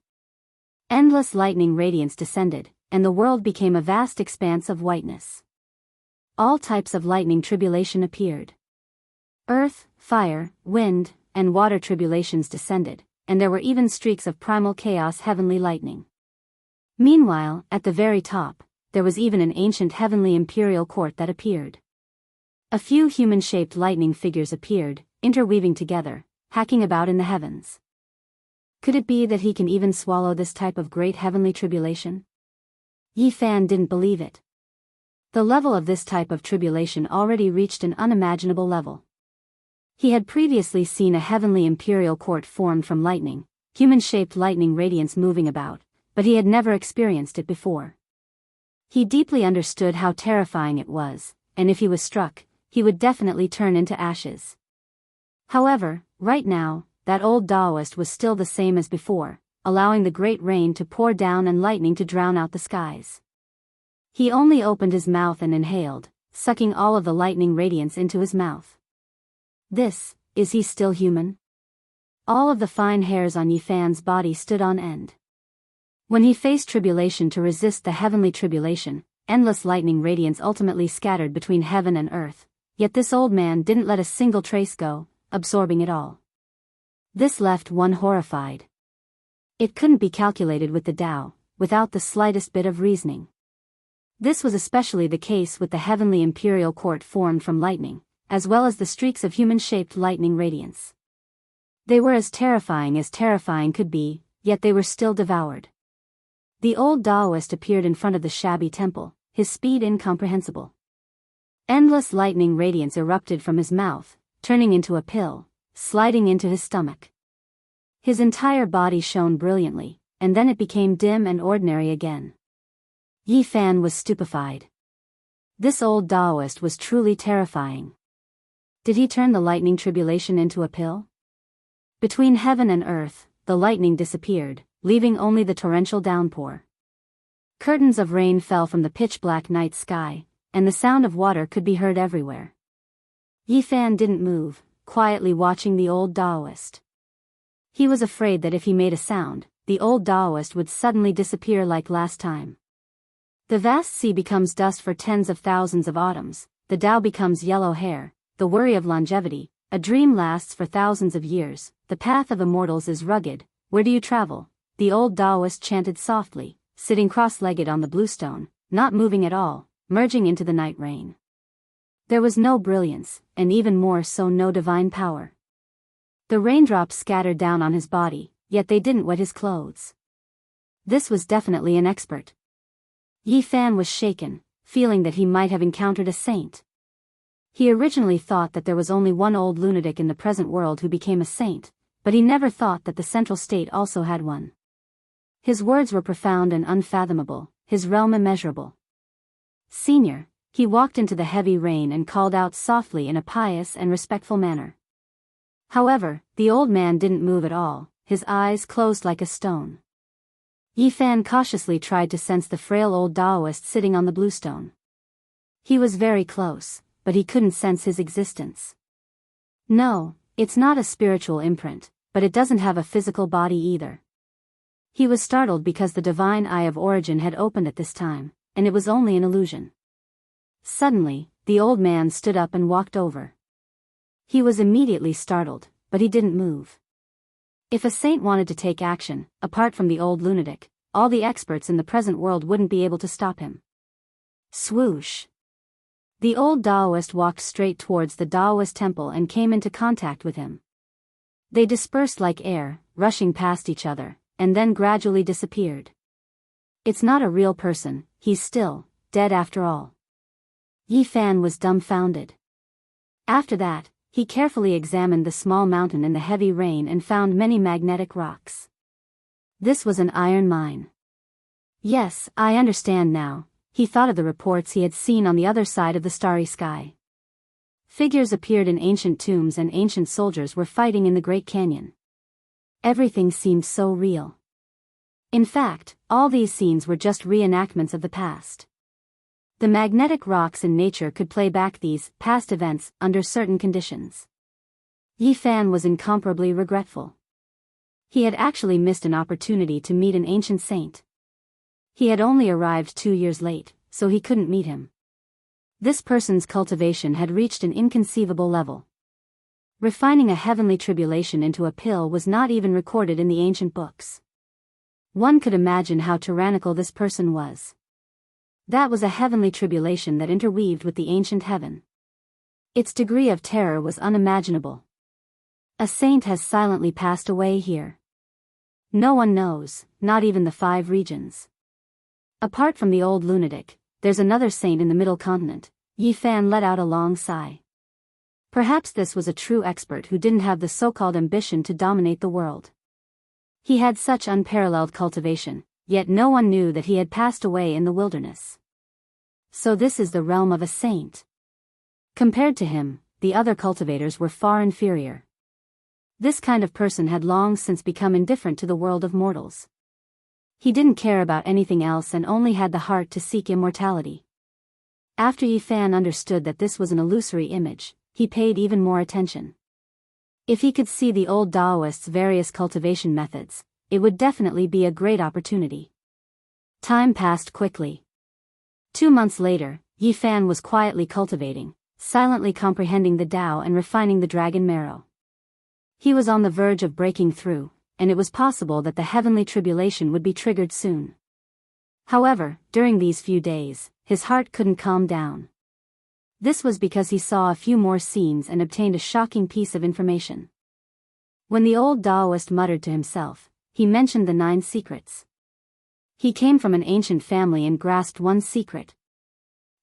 Endless lightning radiance descended, and the world became a vast expanse of whiteness. All types of lightning tribulation appeared. Earth, fire, wind, and water tribulations descended, and there were even streaks of primal chaos heavenly lightning. Meanwhile, at the very top, there was even an ancient heavenly imperial court that appeared. A few human-shaped lightning figures appeared, interweaving together, hacking about in the heavens. Could it be that he can even swallow this type of great heavenly tribulation? Yi Fan didn't believe it. The level of this type of tribulation already reached an unimaginable level. He had previously seen a heavenly imperial court formed from lightning, human-shaped lightning radiance moving about, but he had never experienced it before. He deeply understood how terrifying it was, and if he was struck, he would definitely turn into ashes. However, right now, that old Taoist was still the same as before, allowing the great rain to pour down and lightning to drown out the skies. He only opened his mouth and inhaled, sucking all of the lightning radiance into his mouth. Is he still human? All of the fine hairs on Yi Fan's body stood on end. When he faced tribulation to resist the heavenly tribulation, endless lightning radiance ultimately scattered between heaven and earth, yet this old man didn't let a single trace go, absorbing it all. This left one horrified. It couldn't be calculated with the Tao, without the slightest bit of reasoning. This was especially the case with the heavenly imperial court formed from lightning, as well as the streaks of human-shaped lightning radiance. They were as terrifying could be, yet they were still devoured. The old Taoist appeared in front of the shabby temple, his speed incomprehensible. Endless lightning radiance erupted from his mouth, turning into a pill, sliding into his stomach. His entire body shone brilliantly, and then it became dim and ordinary again. Yi Fan was stupefied. This old Taoist was truly terrifying. Did he turn the lightning tribulation into a pill? Between heaven and earth, the lightning disappeared, leaving only the torrential downpour. Curtains of rain fell from the pitch-black night sky, and the sound of water could be heard everywhere. Yi Fan didn't move, quietly watching the old Taoist. He was afraid that if he made a sound, the old Taoist would suddenly disappear like last time. The vast sea becomes dust for tens of thousands of autumns, the Tao becomes yellow hair, the worry of longevity, a dream lasts for thousands of years, the path of immortals is rugged, where do you travel? The old Taoist chanted softly, sitting cross-legged on the bluestone, not moving at all, merging into the night rain. There was no brilliance, and even more so no divine power. The raindrops scattered down on his body, yet they didn't wet his clothes. This was definitely an expert. Yi Fan was shaken, feeling that he might have encountered a saint. He originally thought that there was only one old lunatic in the present world who became a saint, but he never thought that the central state also had one. His words were profound and unfathomable, his realm immeasurable. Senior, He walked into the heavy rain and called out softly in a pious and respectful manner. However, the old man didn't move at all, his eyes closed like a stone. Yi Fan cautiously tried to sense the frail old Taoist sitting on the bluestone. He was very close, but he couldn't sense his existence. No, it's not a spiritual imprint, but it doesn't have a physical body either. He was startled because the divine eye of origin had opened at this time, and it was only an illusion. Suddenly, the old man stood up and walked over. He was immediately startled, but he didn't move. If a saint wanted to take action, apart from the old lunatic, all the experts in the present world wouldn't be able to stop him. Swoosh! The old Taoist walked straight towards the Taoist temple and came into contact with him. They dispersed like air, rushing past each other, and then gradually disappeared. It's not a real person, he's still dead after all. Yi Fan was dumbfounded. After that, he carefully examined the small mountain in the heavy rain and found many magnetic rocks. This was an iron mine. Yes, I understand now, he thought of the reports he had seen on the other side of the starry sky. Figures appeared in ancient tombs and ancient soldiers were fighting in the Great Canyon. Everything seemed so real. In fact, all these scenes were just reenactments of the past. The magnetic rocks in nature could play back these past events under certain conditions. Yi Fan was incomparably regretful. He had actually missed an opportunity to meet an ancient saint. He had only arrived 2 years late, so he couldn't meet him. This person's cultivation had reached an inconceivable level. Refining a heavenly tribulation into a pill was not even recorded in the ancient books. One could imagine how tyrannical this person was. That was a heavenly tribulation that interweaved with the ancient heaven. Its degree of terror was unimaginable. A saint has silently passed away here. No one knows, not even the 5 regions. Apart from the old lunatic, there's another saint in the middle continent. Yi Fan let out a long sigh. Perhaps this was a true expert who didn't have the so-called ambition to dominate the world. He had such unparalleled cultivation, yet no one knew that he had passed away in the wilderness. So this is the realm of a saint. Compared to him, the other cultivators were far inferior. This kind of person had long since become indifferent to the world of mortals. He didn't care about anything else and only had the heart to seek immortality. After Yi Fan understood that this was an illusory image, he paid even more attention. If he could see the old Taoist's various cultivation methods, it would definitely be a great opportunity. Time passed quickly. 2 months later, Yi Fan was quietly cultivating, silently comprehending the Tao and refining the dragon marrow. He was on the verge of breaking through, and it was possible that the heavenly tribulation would be triggered soon. However, during these few days, his heart couldn't calm down. This was because he saw a few more scenes and obtained a shocking piece of information. When the old Taoist muttered to himself, he mentioned the 9 secrets. He came from an ancient family and grasped one secret.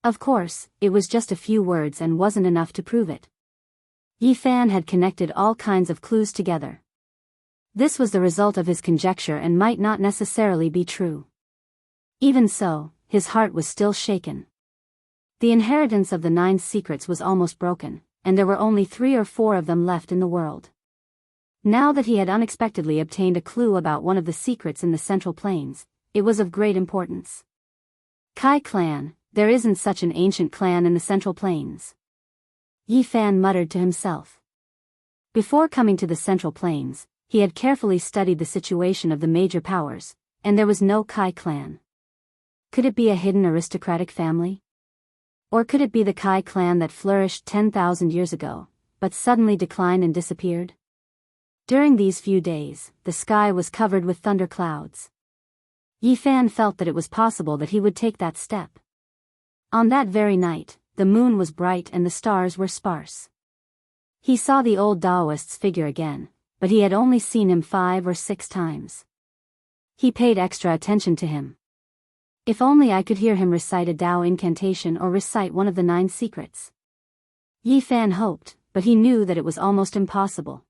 Of course, it was just a few words and wasn't enough to prove it. Yi Fan had connected all kinds of clues together. This was the result of his conjecture and might not necessarily be true. Even so, his heart was still shaken. The inheritance of the 9 secrets was almost broken, and there were only 3 or 4 of them left in the world. Now that he had unexpectedly obtained a clue about one of the secrets in the Central Plains, it was of great importance. Kai clan, there isn't such an ancient clan in the Central Plains. Yi Fan muttered to himself. Before coming to the Central Plains, he had carefully studied the situation of the major powers, and there was no Kai clan. Could it be a hidden aristocratic family? Or could it be the Kai clan that flourished 10,000 years ago, but suddenly declined and disappeared? During these few days, the sky was covered with thunder clouds. Yi Fan felt that it was possible that he would take that step. On that very night, the moon was bright and the stars were sparse. He saw the old Taoist's figure again, but he had only seen him 5 or 6 times. He paid extra attention to him. If only I could hear him recite a Tao incantation or recite one of the 9 secrets. Yi Fan hoped, but he knew that it was almost impossible.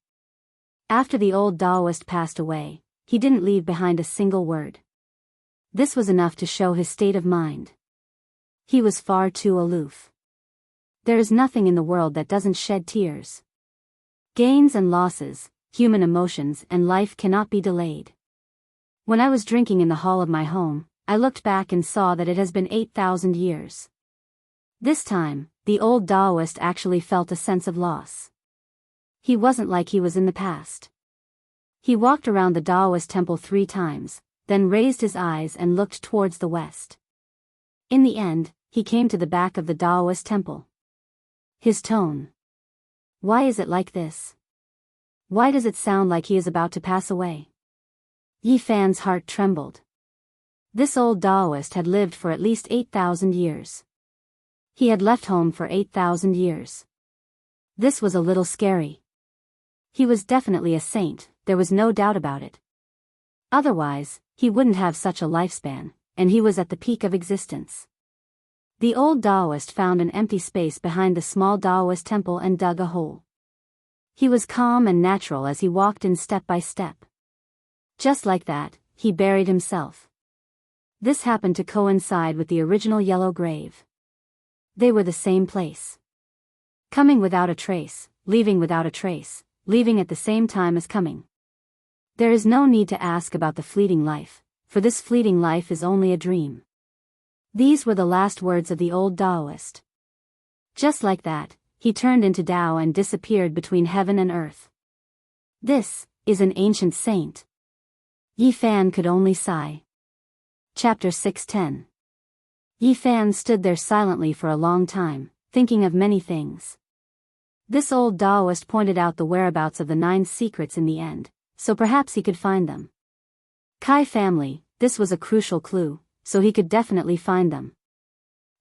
After the old Taoist passed away, he didn't leave behind a single word. This was enough to show his state of mind. He was far too aloof. There is nothing in the world that doesn't shed tears. Gains and losses, human emotions and life cannot be delayed. When I was drinking in the hall of my home, I looked back and saw that it has been 8,000 years. This time, the old Taoist actually felt a sense of loss. He wasn't like he was in the past. He walked around the Taoist temple 3 times, then raised his eyes and looked towards the west. In the end, he came to the back of the Taoist temple. His tone. Why is it like this? Why does it sound like he is about to pass away? Yi Fan's heart trembled. This old Taoist had lived for at least 8,000 years. He had left home for 8,000 years. This was a little scary. He was definitely a saint, there was no doubt about it. Otherwise, he wouldn't have such a lifespan, and he was at the peak of existence. The old Taoist found an empty space behind the small Taoist temple and dug a hole. He was calm and natural as he walked in step by step. Just like that, he buried himself. This happened to coincide with the original yellow grave. They were the same place. Coming without a trace, leaving without a trace, leaving at the same time as coming. There is no need to ask about the fleeting life, for this fleeting life is only a dream. These were the last words of the old Taoist. Just like that, he turned into Tao and disappeared between heaven and earth. This is an ancient saint. Yi Fan could only sigh. Chapter 610. Yi Fan stood there silently for a long time, thinking of many things. This old Taoist pointed out the whereabouts of the 9 secrets in the end, so perhaps he could find them. Kai family, this was a crucial clue, so he could definitely find them.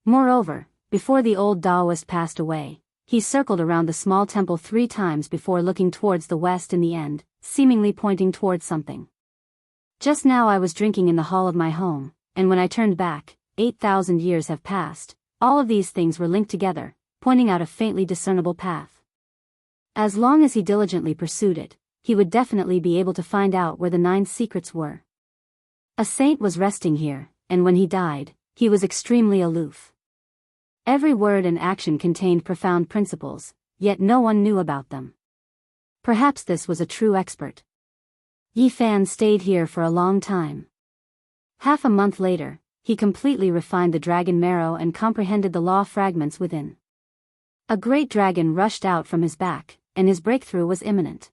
Moreover, before the old Taoist passed away, he circled around the small temple 3 times before looking towards the west in the end, seemingly pointing towards something. Just now I was drinking in the hall of my home, and when I turned back, 8,000 years have passed, all of these things were linked together, pointing out a faintly discernible path. As long as he diligently pursued it, he would definitely be able to find out where the 9 secrets were. A saint was resting here, and when he died, he was extremely aloof. Every word and action contained profound principles, yet no one knew about them. Perhaps this was a true expert. Yi Fan stayed here for a long time. Half a month later, he completely refined the dragon marrow and comprehended the law fragments within. A great dragon rushed out from his back, and his breakthrough was imminent.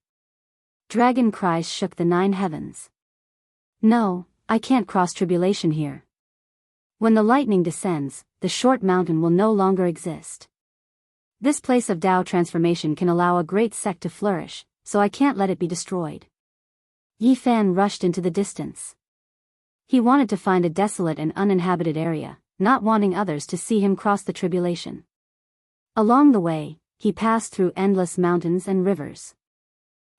Dragon cries shook the 9 heavens. No, I can't cross tribulation here. When the lightning descends, the short mountain will no longer exist. This place of Tao transformation can allow a great sect to flourish, so I can't let it be destroyed. Yi Fan rushed into the distance. He wanted to find a desolate and uninhabited area, not wanting others to see him cross the tribulation. Along the way, he passed through endless mountains and rivers.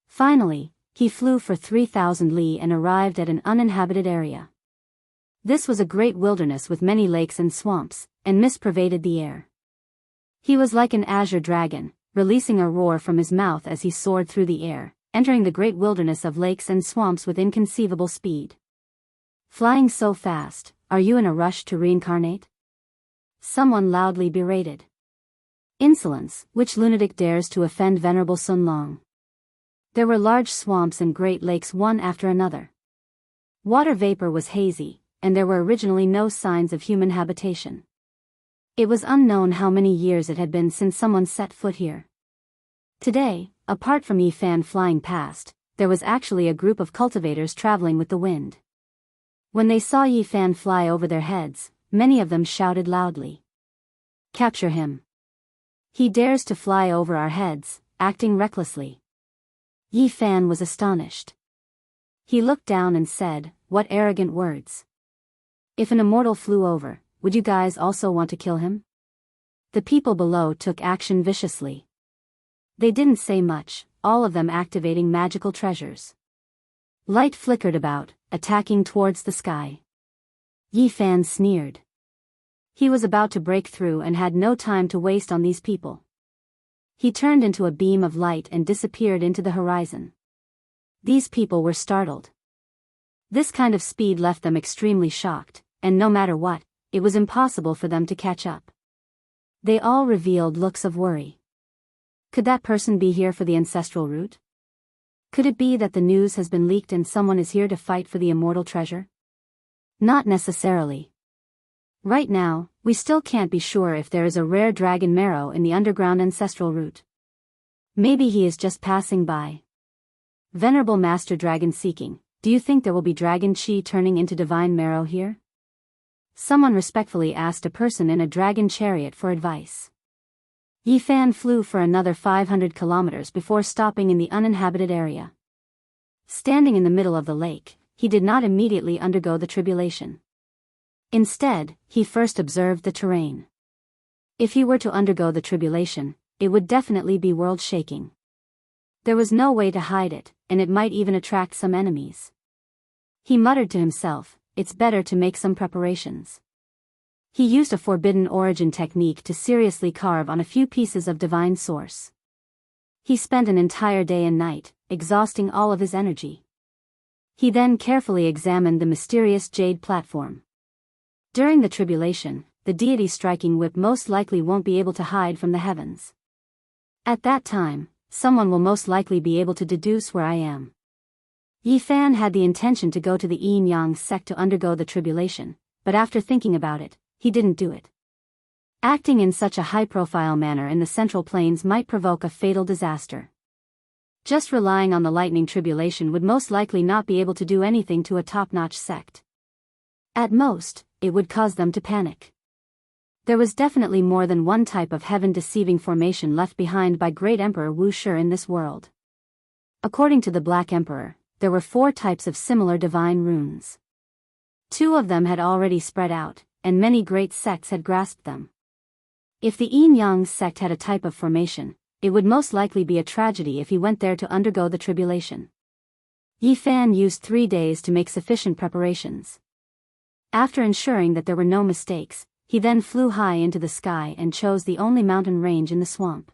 Finally, he flew for 3,000 li and arrived at an uninhabited area. This was a great wilderness with many lakes and swamps, and mist pervaded the air. He was like an azure dragon, releasing a roar from his mouth as he soared through the air, entering the great wilderness of lakes and swamps with inconceivable speed. Flying so fast, are you in a rush to reincarnate? Someone loudly berated. Insolence, which lunatic dares to offend Venerable Sun Long? There were large swamps and great lakes one after another. Water vapor was hazy, and there were originally no signs of human habitation. It was unknown how many years it had been since someone set foot here. Today, apart from Yi Fan flying past, there was actually a group of cultivators traveling with the wind. When they saw Yi Fan fly over their heads, many of them shouted loudly. Capture him. He dares to fly over our heads, acting recklessly. Yi Fan was astonished. He looked down and said, what arrogant words. If an immortal flew over, would you guys also want to kill him? The people below took action viciously. They didn't say much, all of them activating magical treasures. Light flickered about, attacking towards the sky. Yi Fan sneered. He was about to break through and had no time to waste on these people. He turned into a beam of light and disappeared into the horizon. These people were startled. This kind of speed left them extremely shocked, and no matter what, it was impossible for them to catch up. They all revealed looks of worry. Could that person be here for the ancestral root? Could it be that the news has been leaked and someone is here to fight for the immortal treasure? Not necessarily. Right now, we still can't be sure if there is a rare dragon marrow in the underground ancestral root. Maybe he is just passing by. Venerable Master Dragon Seeking, do you think there will be dragon chi turning into divine marrow here? Someone respectfully asked a person in a dragon chariot for advice. Yi Fan flew for another 500 kilometers before stopping in the uninhabited area. Standing in the middle of the lake, he did not immediately undergo the tribulation. Instead, he first observed the terrain. If he were to undergo the tribulation, it would definitely be world-shaking. There was no way to hide it, and it might even attract some enemies. He muttered to himself, it's better to make some preparations. He used a forbidden origin technique to seriously carve on a few pieces of divine source. He spent an entire day and night, exhausting all of his energy. He then carefully examined the mysterious jade platform. During the tribulation, the deity striking whip most likely won't be able to hide from the heavens. At that time, someone will most likely be able to deduce where I am. Yi Fan had the intention to go to the Yin Yang sect to undergo the tribulation, but after thinking about it, he didn't do it. Acting in such a high-profile manner in the Central Plains might provoke a fatal disaster. Just relying on the lightning tribulation would most likely not be able to do anything to a top-notch sect. At most, it would cause them to panic. There was definitely more than one type of heaven-deceiving formation left behind by Great Emperor Wu Shi in this world. According to the Black Emperor, there were 4 types of similar divine runes. 2 of them had already spread out, and many great sects had grasped them. If the Yin Yang sect had a type of formation, it would most likely be a tragedy if he went there to undergo the tribulation. Yi Fan used 3 days to make sufficient preparations. After ensuring that there were no mistakes, he then flew high into the sky and chose the only mountain range in the swamp.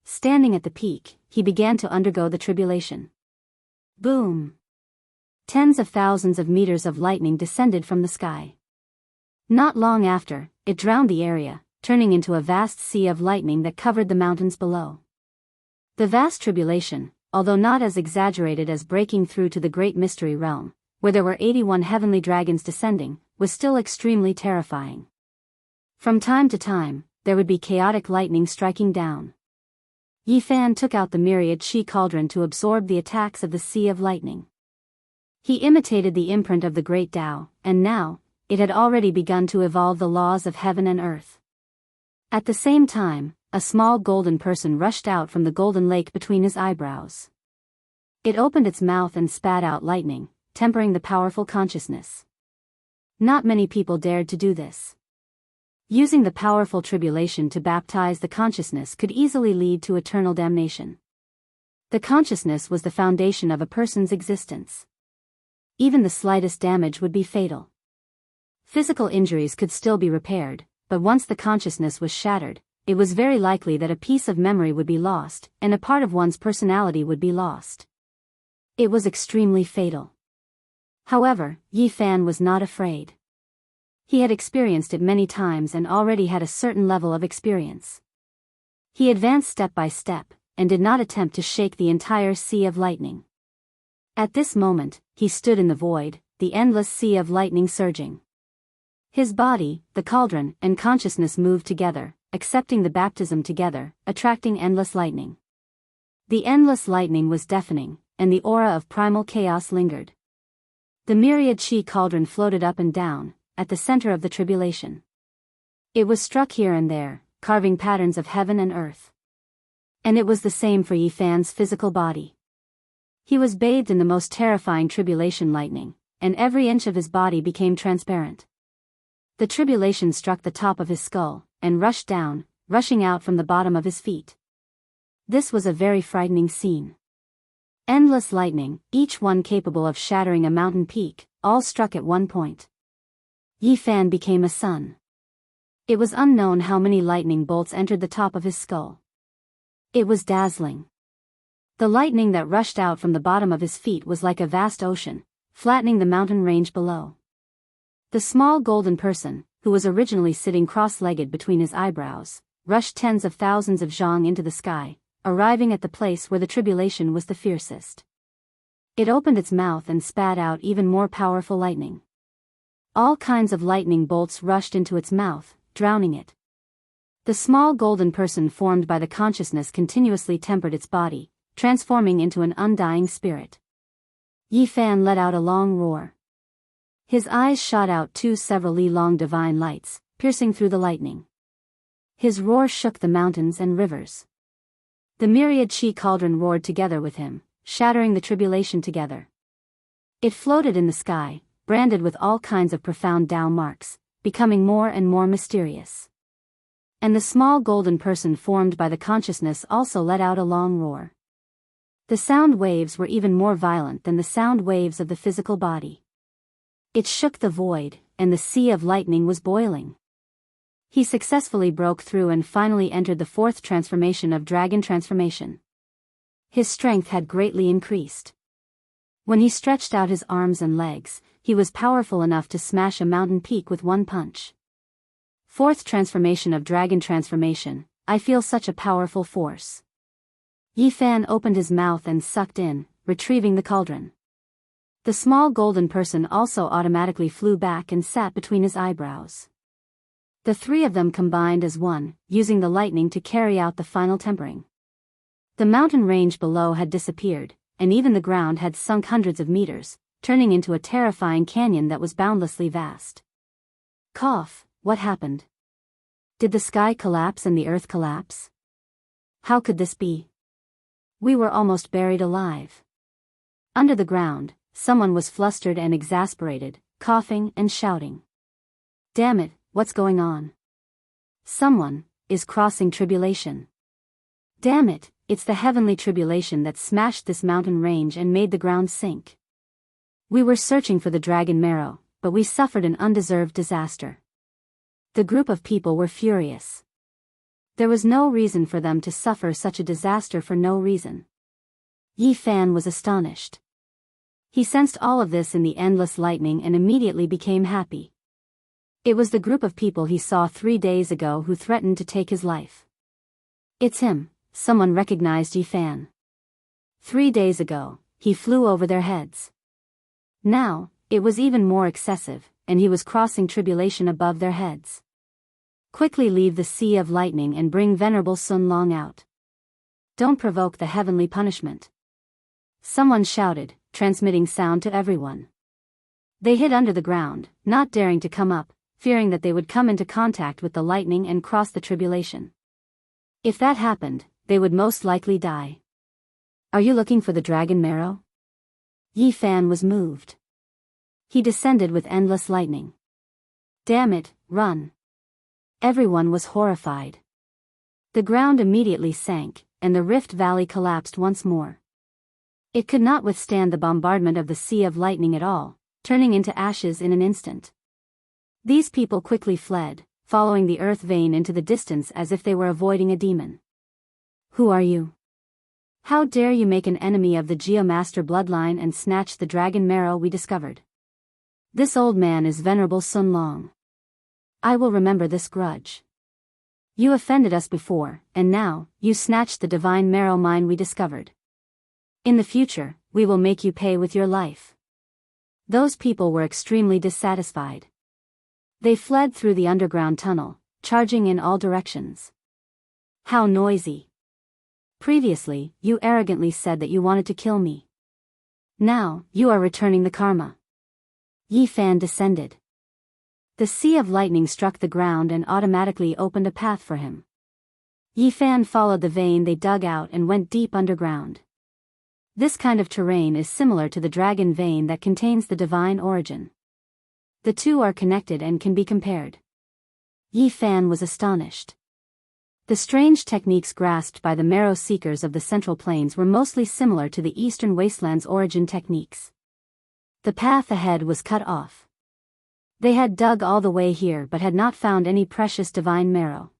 Standing at the peak, he began to undergo the tribulation. Boom! Tens of thousands of meters of lightning descended from the sky. Not long after, it drowned the area, turning into a vast sea of lightning that covered the mountains below. The vast tribulation, although not as exaggerated as breaking through to the great mystery realm, where there were 81 heavenly dragons descending, was still extremely terrifying. From time to time, there would be chaotic lightning striking down. Yi Fan took out the myriad chi cauldron to absorb the attacks of the sea of lightning. He imitated the imprint of the great Tao, and now, it had already begun to evolve the laws of heaven and earth. At the same time, a small golden person rushed out from the golden lake between his eyebrows. It opened its mouth and spat out lightning, tempering the powerful consciousness. Not many people dared to do this. Using the powerful tribulation to baptize the consciousness could easily lead to eternal damnation. The consciousness was the foundation of a person's existence. Even the slightest damage would be fatal. Physical injuries could still be repaired, but once the consciousness was shattered, it was very likely that a piece of memory would be lost, and a part of one's personality would be lost. It was extremely fatal. However, Yi Fan was not afraid. He had experienced it many times and already had a certain level of experience. He advanced step by step, and did not attempt to shake the entire sea of lightning. At this moment, he stood in the void, the endless sea of lightning surging. His body, the cauldron, and consciousness moved together, accepting the baptism together, attracting endless lightning. The endless lightning was deafening, and the aura of primal chaos lingered. The myriad chi cauldron floated up and down, at the center of the tribulation. It was struck here and there, carving patterns of heaven and earth. And it was the same for Yi Fan's physical body. He was bathed in the most terrifying tribulation lightning, and every inch of his body became transparent. The tribulation struck the top of his skull, and rushed down, rushing out from the bottom of his feet. This was a very frightening scene. Endless lightning, each one capable of shattering a mountain peak, all struck at one point. Yi Fan became a sun. It was unknown how many lightning bolts entered the top of his skull. It was dazzling. The lightning that rushed out from the bottom of his feet was like a vast ocean, flattening the mountain range below. The small golden person, who was originally sitting cross-legged between his eyebrows, rushed tens of thousands of zhang into the sky, arriving at the place where the tribulation was the fiercest. It opened its mouth and spat out even more powerful lightning. All kinds of lightning bolts rushed into its mouth, drowning it. The small golden person formed by the consciousness continuously tempered its body, transforming into an undying spirit. Yi Fan let out a long roar. His eyes shot out two several li-long divine lights, piercing through the lightning. His roar shook the mountains and rivers. The myriad chi cauldron roared together with him, shattering the tribulation together. It floated in the sky, branded with all kinds of profound Tao marks, becoming more and more mysterious. And the small golden person formed by the consciousness also let out a long roar. The sound waves were even more violent than the sound waves of the physical body. It shook the void, and the sea of lightning was boiling. He successfully broke through and finally entered the fourth transformation of dragon transformation. His strength had greatly increased. When he stretched out his arms and legs, he was powerful enough to smash a mountain peak with one punch. Fourth transformation of dragon transformation, I feel such a powerful force. Yi Fan opened his mouth and sucked in, retrieving the cauldron. The small golden person also automatically flew back and sat between his eyebrows. The three of them combined as one, using the lightning to carry out the final tempering. The mountain range below had disappeared, and even the ground had sunk hundreds of meters, turning into a terrifying canyon that was boundlessly vast. Cough, what happened? Did the sky collapse and the earth collapse? How could this be? We were almost buried alive. Under the ground, someone was flustered and exasperated, coughing and shouting. Damn it, what's going on? Someone is crossing tribulation. Damn it, it's the heavenly tribulation that smashed this mountain range and made the ground sink. We were searching for the dragon marrow, but we suffered an undeserved disaster. The group of people were furious. There was no reason for them to suffer such a disaster for no reason. Yi Fan was astonished. He sensed all of this in the endless lightning and immediately became happy. It was the group of people he saw 3 days ago who threatened to take his life. It's him, someone recognized Yi Fan. 3 days ago, he flew over their heads. Now, it was even more excessive, and he was crossing tribulation above their heads. Quickly leave the sea of lightning and bring Venerable Sun Long out. Don't provoke the heavenly punishment. Someone shouted, transmitting sound to everyone. They hid under the ground, not daring to come up, fearing that they would come into contact with the lightning and cross the tribulation. If that happened, they would most likely die. Are you looking for the dragon marrow? Yi Fan was moved. He descended with endless lightning. Damn it, run. Everyone was horrified. The ground immediately sank, and the Rift Valley collapsed once more. It could not withstand the bombardment of the sea of lightning at all, turning into ashes in an instant. These people quickly fled, following the earth vein into the distance as if they were avoiding a demon. Who are you? How dare you make an enemy of the Geomaster bloodline and snatch the dragon marrow we discovered? This old man is Venerable Sun Long. I will remember this grudge. You offended us before, and now, you snatched the divine marrow mine we discovered. In the future, we will make you pay with your life. Those people were extremely dissatisfied. They fled through the underground tunnel, charging in all directions. How noisy. Previously, you arrogantly said that you wanted to kill me. Now, you are returning the karma. Yi Fan descended. The sea of lightning struck the ground and automatically opened a path for him. Yi Fan followed the vein they dug out and went deep underground. This kind of terrain is similar to the dragon vein that contains the divine origin. The two are connected and can be compared. Yi Fan was astonished. The strange techniques grasped by the marrow seekers of the Central Plains were mostly similar to the Eastern Wasteland's origin techniques. The path ahead was cut off. They had dug all the way here but had not found any precious divine marrow.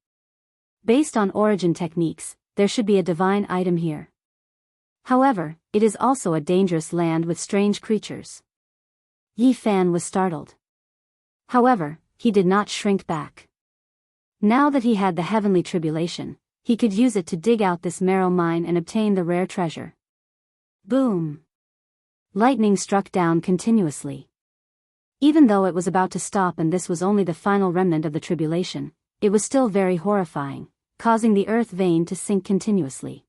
Based on origin techniques, there should be a divine item here. However, it is also a dangerous land with strange creatures. Yi Fan was startled. However, he did not shrink back. Now that he had the heavenly tribulation, he could use it to dig out this marrow mine and obtain the rare treasure. Boom! Lightning struck down continuously. Even though it was about to stop and this was only the final remnant of the tribulation, it was still very horrifying, causing the earth vein to sink continuously.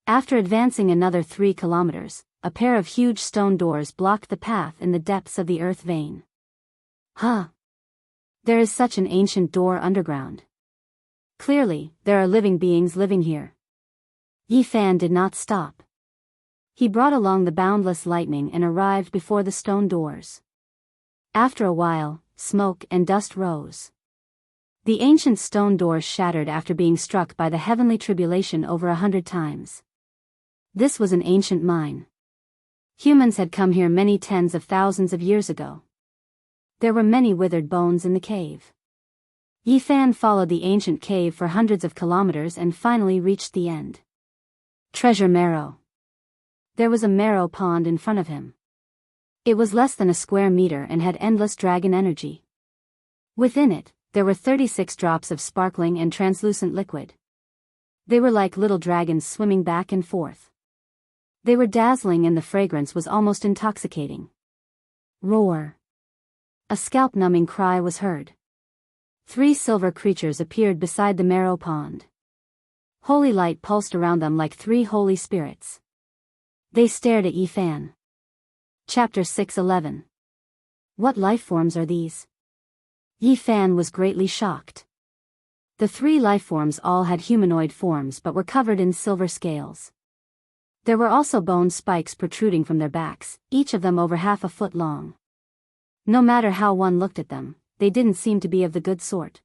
After advancing another 3 kilometers, a pair of huge stone doors blocked the path in the depths of the earth vein. Huh! There is such an ancient door underground. Clearly, there are living beings living here. Yi Fan did not stop. He brought along the boundless lightning and arrived before the stone doors. After a while, smoke and dust rose. The ancient stone doors shattered after being struck by the heavenly tribulation over 100 times. This was an ancient mine. Humans had come here many tens of thousands of years ago. There were many withered bones in the cave. Yi Fan followed the ancient cave for hundreds of kilometers and finally reached the end. Treasure marrow. There was a marrow pond in front of him. It was less than a square meter and had endless dragon energy. Within it, there were 36 drops of sparkling and translucent liquid. They were like little dragons swimming back and forth. They were dazzling and the fragrance was almost intoxicating. Roar! A scalp-numbing cry was heard. 3 silver creatures appeared beside the marrow pond. Holy light pulsed around them like 3 holy spirits. They stared at Yi Fan. Chapter 6:11. What lifeforms are these? Yi Fan was greatly shocked. The 3 lifeforms all had humanoid forms but were covered in silver scales. There were also bone spikes protruding from their backs, each of them over half a foot long. No matter how one looked at them, they didn't seem to be of the good sort.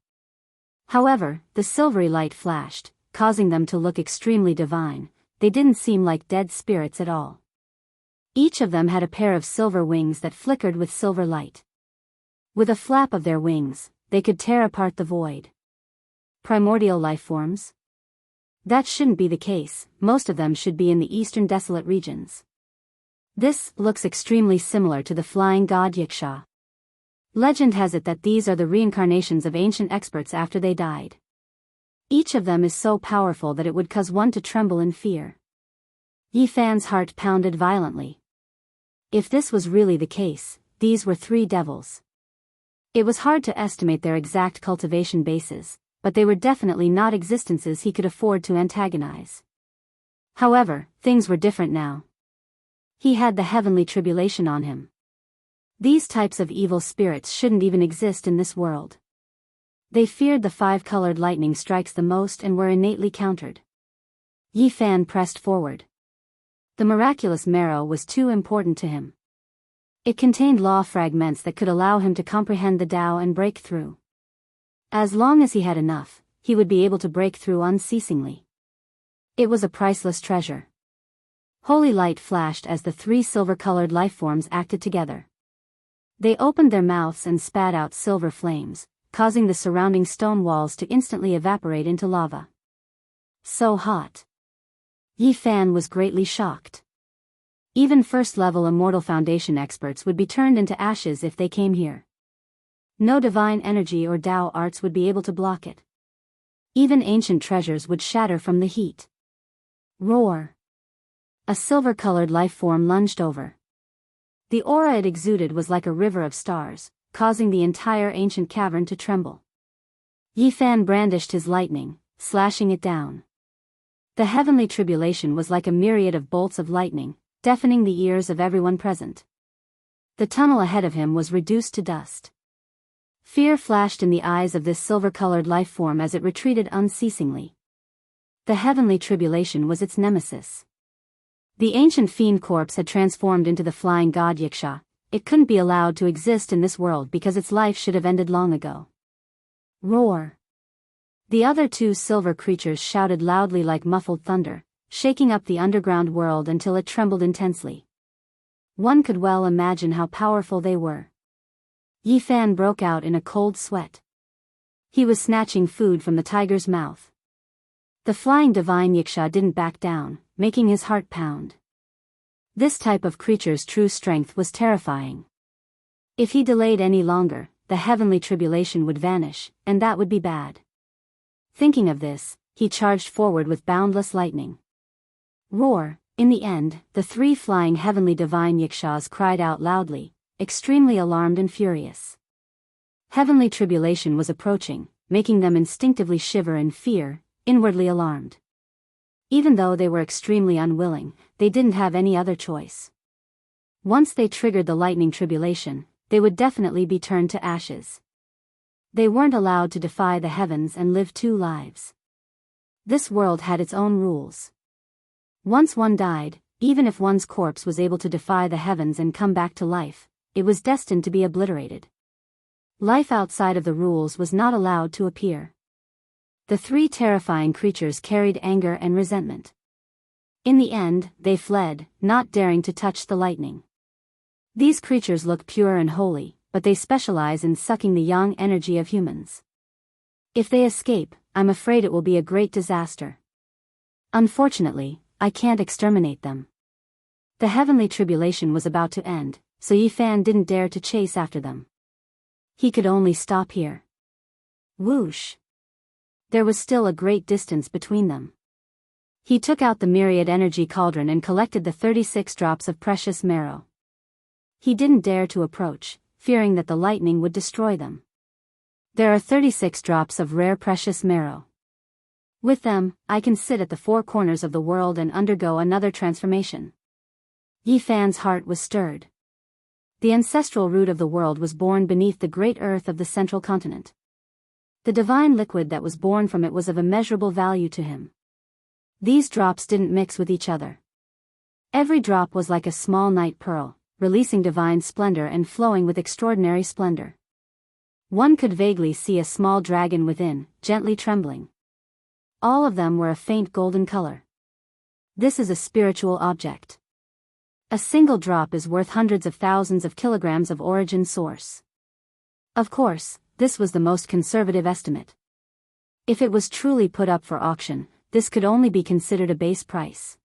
However, the silvery light flashed, causing them to look extremely divine. They didn't seem like dead spirits at all. Each of them had a pair of silver wings that flickered with silver light. With a flap of their wings, they could tear apart the void. Primordial lifeforms? That shouldn't be the case, most of them should be in the eastern desolate regions. This looks extremely similar to the flying god Yaksha. Legend has it that these are the reincarnations of ancient experts after they died. Each of them is so powerful that it would cause one to tremble in fear. Yi Fan's heart pounded violently. If this was really the case, these were 3 devils. It was hard to estimate their exact cultivation bases, but they were definitely not existences he could afford to antagonize. However, things were different now. He had the heavenly tribulation on him. These types of evil spirits shouldn't even exist in this world. They feared the 5-colored lightning strikes the most and were innately countered. Yi Fan pressed forward. The miraculous marrow was too important to him. It contained law fragments that could allow him to comprehend the Tao and break through. As long as he had enough, he would be able to break through unceasingly. It was a priceless treasure. Holy light flashed as the 3 silver-colored lifeforms acted together. They opened their mouths and spat out silver flames, causing the surrounding stone walls to instantly evaporate into lava. So hot. Yi Fan was greatly shocked. Even first-level Immortal Foundation experts would be turned into ashes if they came here. No divine energy or Tao arts would be able to block it. Even ancient treasures would shatter from the heat. Roar! A silver-colored lifeform lunged over. The aura it exuded was like a river of stars, causing the entire ancient cavern to tremble. Yi Fan brandished his lightning, slashing it down. The heavenly tribulation was like a myriad of bolts of lightning, deafening the ears of everyone present. The tunnel ahead of him was reduced to dust. Fear flashed in the eyes of this silver-colored lifeform as it retreated unceasingly. The heavenly tribulation was its nemesis. The ancient fiend corpse had transformed into the flying god Yaksha. It couldn't be allowed to exist in this world because its life should have ended long ago. Roar! The other 2 silver creatures shouted loudly like muffled thunder, shaking up the underground world until it trembled intensely. One could well imagine how powerful they were. Yi Fan broke out in a cold sweat. He was snatching food from the tiger's mouth. The flying divine Yaksha didn't back down, making his heart pound. This type of creature's true strength was terrifying. If he delayed any longer, the heavenly tribulation would vanish, and that would be bad. Thinking of this, he charged forward with boundless lightning. Roar! In the end, the three flying heavenly divine yakshas cried out loudly, extremely alarmed and furious. Heavenly tribulation was approaching, making them instinctively shiver in fear, inwardly alarmed. Even though they were extremely unwilling, they didn't have any other choice. Once they triggered the lightning tribulation, they would definitely be turned to ashes. They weren't allowed to defy the heavens and live two lives. This world had its own rules. Once one died, even if one's corpse was able to defy the heavens and come back to life, it was destined to be obliterated. Life outside of the rules was not allowed to appear. The three terrifying creatures carried anger and resentment. In the end, they fled, not daring to touch the lightning. These creatures look pure and holy, but they specialize in sucking the yang energy of humans. If they escape, I'm afraid it will be a great disaster. Unfortunately, I can't exterminate them. The heavenly tribulation was about to end, so Yifan didn't dare to chase after them. He could only stop here. Whoosh! There was still a great distance between them. He took out the myriad energy cauldron and collected the 36 drops of precious marrow. He didn't dare to approach, fearing that the lightning would destroy them. There are 36 drops of rare precious marrow. With them, I can sit at the four corners of the world and undergo another transformation. Yifan's heart was stirred. The ancestral root of the world was born beneath the great earth of the central continent. The divine liquid that was born from it was of immeasurable value to him. These drops didn't mix with each other. Every drop was like a small night pearl, releasing divine splendor and flowing with extraordinary splendor. One could vaguely see a small dragon within, gently trembling. All of them were a faint golden color. This is a spiritual object. A single drop is worth hundreds of thousands of kilograms of origin source. Of course, this was the most conservative estimate. If it was truly put up for auction, this could only be considered a base price.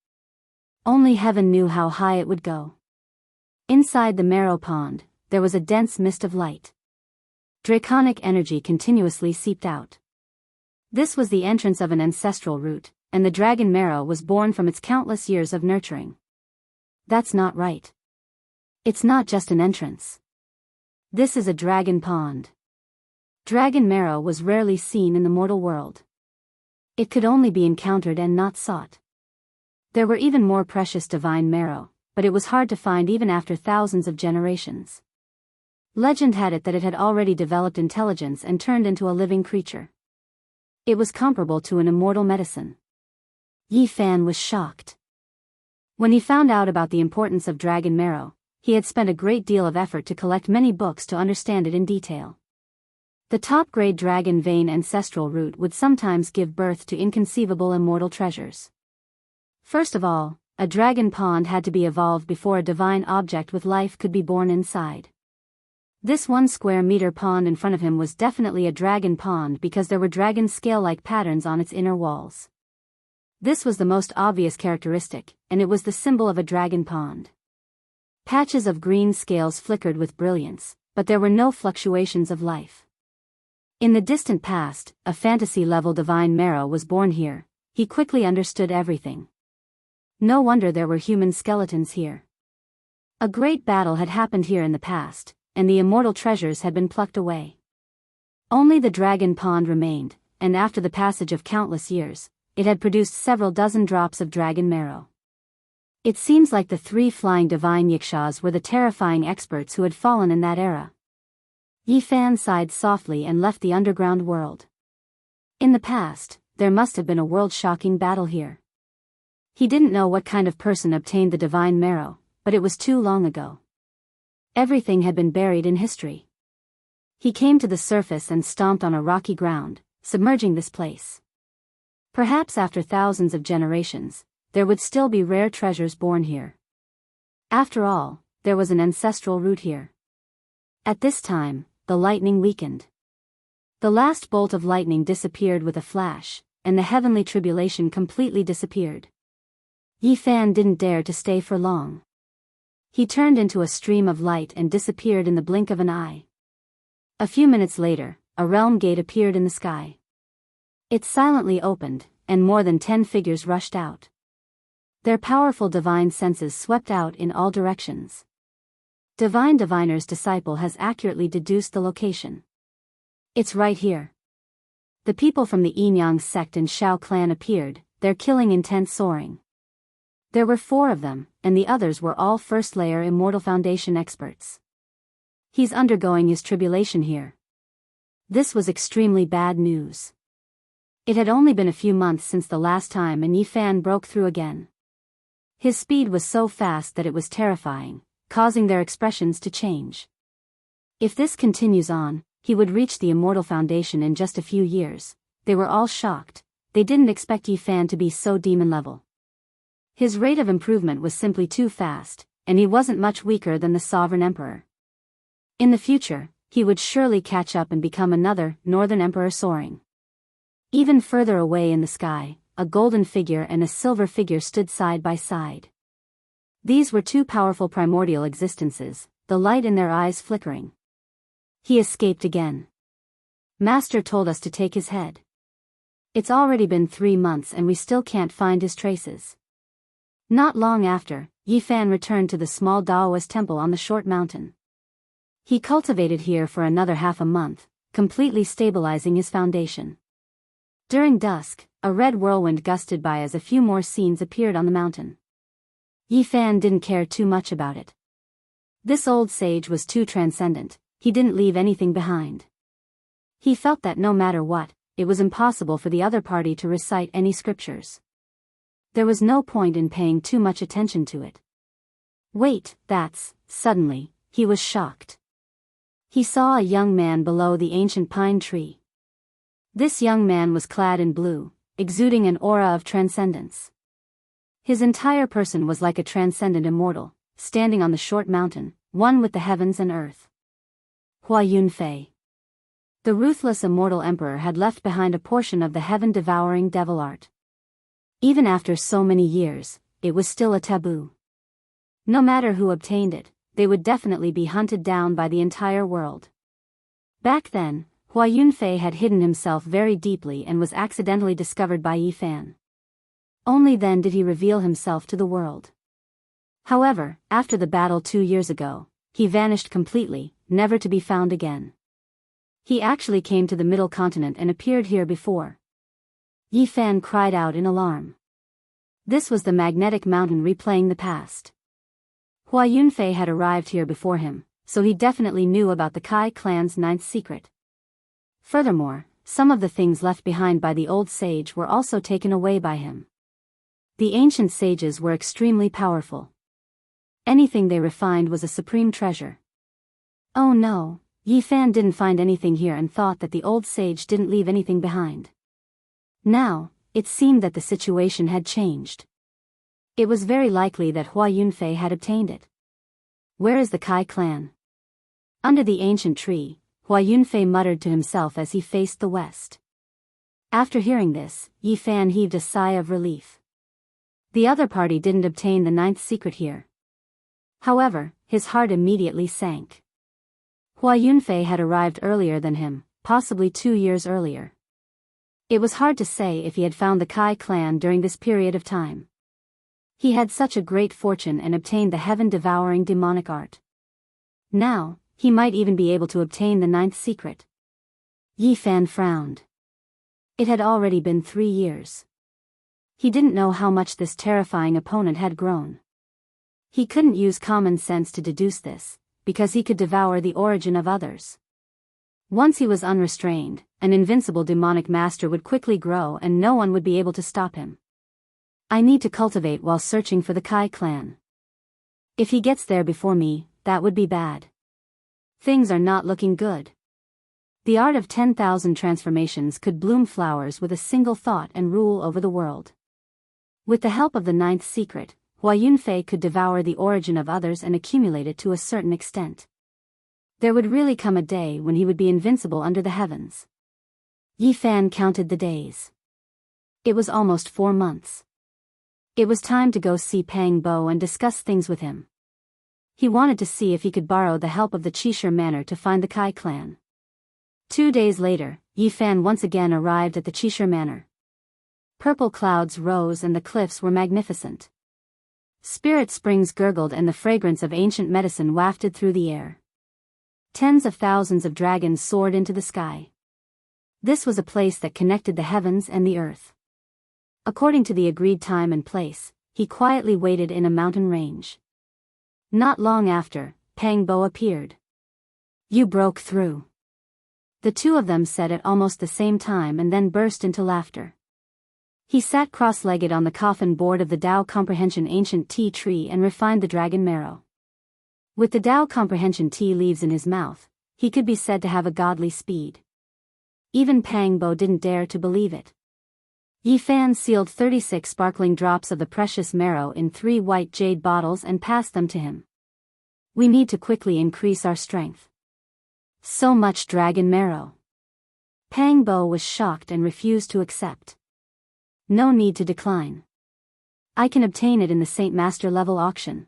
Only heaven knew how high it would go. Inside the marrow pond, there was a dense mist of light. Draconic energy continuously seeped out. This was the entrance of an ancestral root, and the dragon marrow was born from its countless years of nurturing. That's not right. It's not just an entrance. This is a dragon pond. Dragon marrow was rarely seen in the mortal world. It could only be encountered and not sought. There were even more precious divine marrow, but it was hard to find even after thousands of generations. Legend had it that it had already developed intelligence and turned into a living creature. It was comparable to an immortal medicine. Yifan was shocked. When he found out about the importance of dragon marrow, he had spent a great deal of effort to collect many books to understand it in detail. The top-grade dragon vein ancestral root would sometimes give birth to inconceivable immortal treasures. First of all, a dragon pond had to be evolved before a divine object with life could be born inside. This 1 square meter pond in front of him was definitely a dragon pond because there were dragon scale-like patterns on its inner walls. This was the most obvious characteristic, and it was the symbol of a dragon pond. Patches of green scales flickered with brilliance, but there were no fluctuations of life. In the distant past, a fantasy-level divine marrow was born here. He quickly understood everything. No wonder there were human skeletons here. A great battle had happened here in the past, and the immortal treasures had been plucked away. Only the dragon pond remained, and after the passage of countless years, it had produced several dozen drops of dragon marrow. It seems like the 3 flying divine yakshas were the terrifying experts who had fallen in that era. Yifan sighed softly and left the underground world. In the past, there must have been a world-shocking battle here. He didn't know what kind of person obtained the divine marrow, but it was too long ago. Everything had been buried in history. He came to the surface and stomped on a rocky ground, submerging this place. Perhaps after thousands of generations, there would still be rare treasures born here. After all, there was an ancestral root here. At this time, the lightning weakened. The last bolt of lightning disappeared with a flash, and the heavenly tribulation completely disappeared. Yifan didn't dare to stay for long. He turned into a stream of light and disappeared in the blink of an eye. A few minutes later, a realm gate appeared in the sky. It silently opened, and more than 10 figures rushed out. Their powerful divine senses swept out in all directions. Divine Diviner's disciple has accurately deduced the location. It's right here. The people from the Enyang sect and Shao clan appeared, their killing intent soaring. There were 4 of them, and the others were all first-layer Immortal Foundation experts. He's undergoing his tribulation here. This was extremely bad news. It had only been a few months since the last time and Yi Fan broke through again. His speed was so fast that it was terrifying, causing their expressions to change. If this continues on, he would reach the Immortal Foundation in just a few years. They were all shocked. They didn't expect Yi Fan to be so demon level. His rate of improvement was simply too fast, and he wasn't much weaker than the Sovereign Emperor. In the future, he would surely catch up and become another Northern Emperor soaring. Even further away in the sky, a golden figure and a silver figure stood side by side. These were 2 powerful primordial existences, the light in their eyes flickering. He escaped again. Master told us to take his head. It's already been 3 months and we still can't find his traces. Not long after, Yi Fan returned to the small Daoist temple on the short mountain. He cultivated here for another half a month, completely stabilizing his foundation. During dusk, a red whirlwind gusted by as a few more scenes appeared on the mountain. Yi Fan didn't care too much about it. This old sage was too transcendent, he didn't leave anything behind. He felt that no matter what, it was impossible for the other party to recite any scriptures. There was no point in paying too much attention to it. Wait, suddenly, he was shocked. He saw a young man below the ancient pine tree. This young man was clad in blue, exuding an aura of transcendence. His entire person was like a transcendent immortal, standing on the short mountain, one with the heavens and earth. Hua Yunfei. The ruthless immortal emperor had left behind a portion of the heaven-devouring devil art. Even after so many years, it was still a taboo. No matter who obtained it, they would definitely be hunted down by the entire world. Back then, Hua Yunfei had hidden himself very deeply and was accidentally discovered by Yi Fan. Only then did he reveal himself to the world. However, after the battle 2 years ago, he vanished completely, never to be found again. He actually came to the Middle Continent and appeared here before. Yi Fan cried out in alarm. This was the magnetic mountain replaying the past. Hua Yunfei had arrived here before him, so he definitely knew about the Kai clan's 9th secret. Furthermore, some of the things left behind by the old sage were also taken away by him. The ancient sages were extremely powerful. Anything they refined was a supreme treasure. Oh no, Yi Fan didn't find anything here and thought that the old sage didn't leave anything behind. Now, it seemed that the situation had changed. It was very likely that Hua Yunfei had obtained it. Where is the Kai clan? Under the ancient tree, Hua Yunfei muttered to himself as he faced the west. After hearing this, Yi Fan heaved a sigh of relief. The other party didn't obtain the 9th secret here. However, his heart immediately sank. Hua Yunfei had arrived earlier than him, possibly 2 years earlier. It was hard to say if he had found the Kai clan during this period of time. He had such a great fortune and obtained the heaven-devouring demonic art. Now, he might even be able to obtain the 9th secret. Yi Fan frowned. It had already been 3 years. He didn't know how much this terrifying opponent had grown. He couldn't use common sense to deduce this, because he could devour the origin of others. Once he was unrestrained, an invincible demonic master would quickly grow and no one would be able to stop him. I need to cultivate while searching for the Kai clan. If he gets there before me, that would be bad. Things are not looking good. The art of 10,000 transformations could bloom flowers with a single thought and rule over the world. With the help of the 9th secret, Hua Yunfei could devour the origin of others and accumulate it to a certain extent. There would really come a day when he would be invincible under the heavens. Yi Fan counted the days. It was almost 4 months. It was time to go see Pang Bo and discuss things with him. He wanted to see if he could borrow the help of the Qishir Manor to find the Kai clan. 2 days later, Yi Fan once again arrived at the Qishir Manor. Purple clouds rose and the cliffs were magnificent. Spirit springs gurgled and the fragrance of ancient medicine wafted through the air. Tens of thousands of dragons soared into the sky. This was a place that connected the heavens and the earth. According to the agreed time and place, he quietly waited in a mountain range. Not long after, Pang Bo appeared. "You broke through." The two of them said at almost the same time and then burst into laughter. He sat cross-legged on the coffin board of the Tao Comprehension ancient tea tree and refined the dragon marrow. With the Tao Comprehension tea leaves in his mouth, he could be said to have a godly speed. Even Pang Bo didn't dare to believe it. Yi Fan sealed 36 sparkling drops of the precious marrow in 3 white jade bottles and passed them to him. "We need to quickly increase our strength." "So much dragon marrow." Pang Bo was shocked and refused to accept. "No need to decline. I can obtain it in the Saint Master level auction.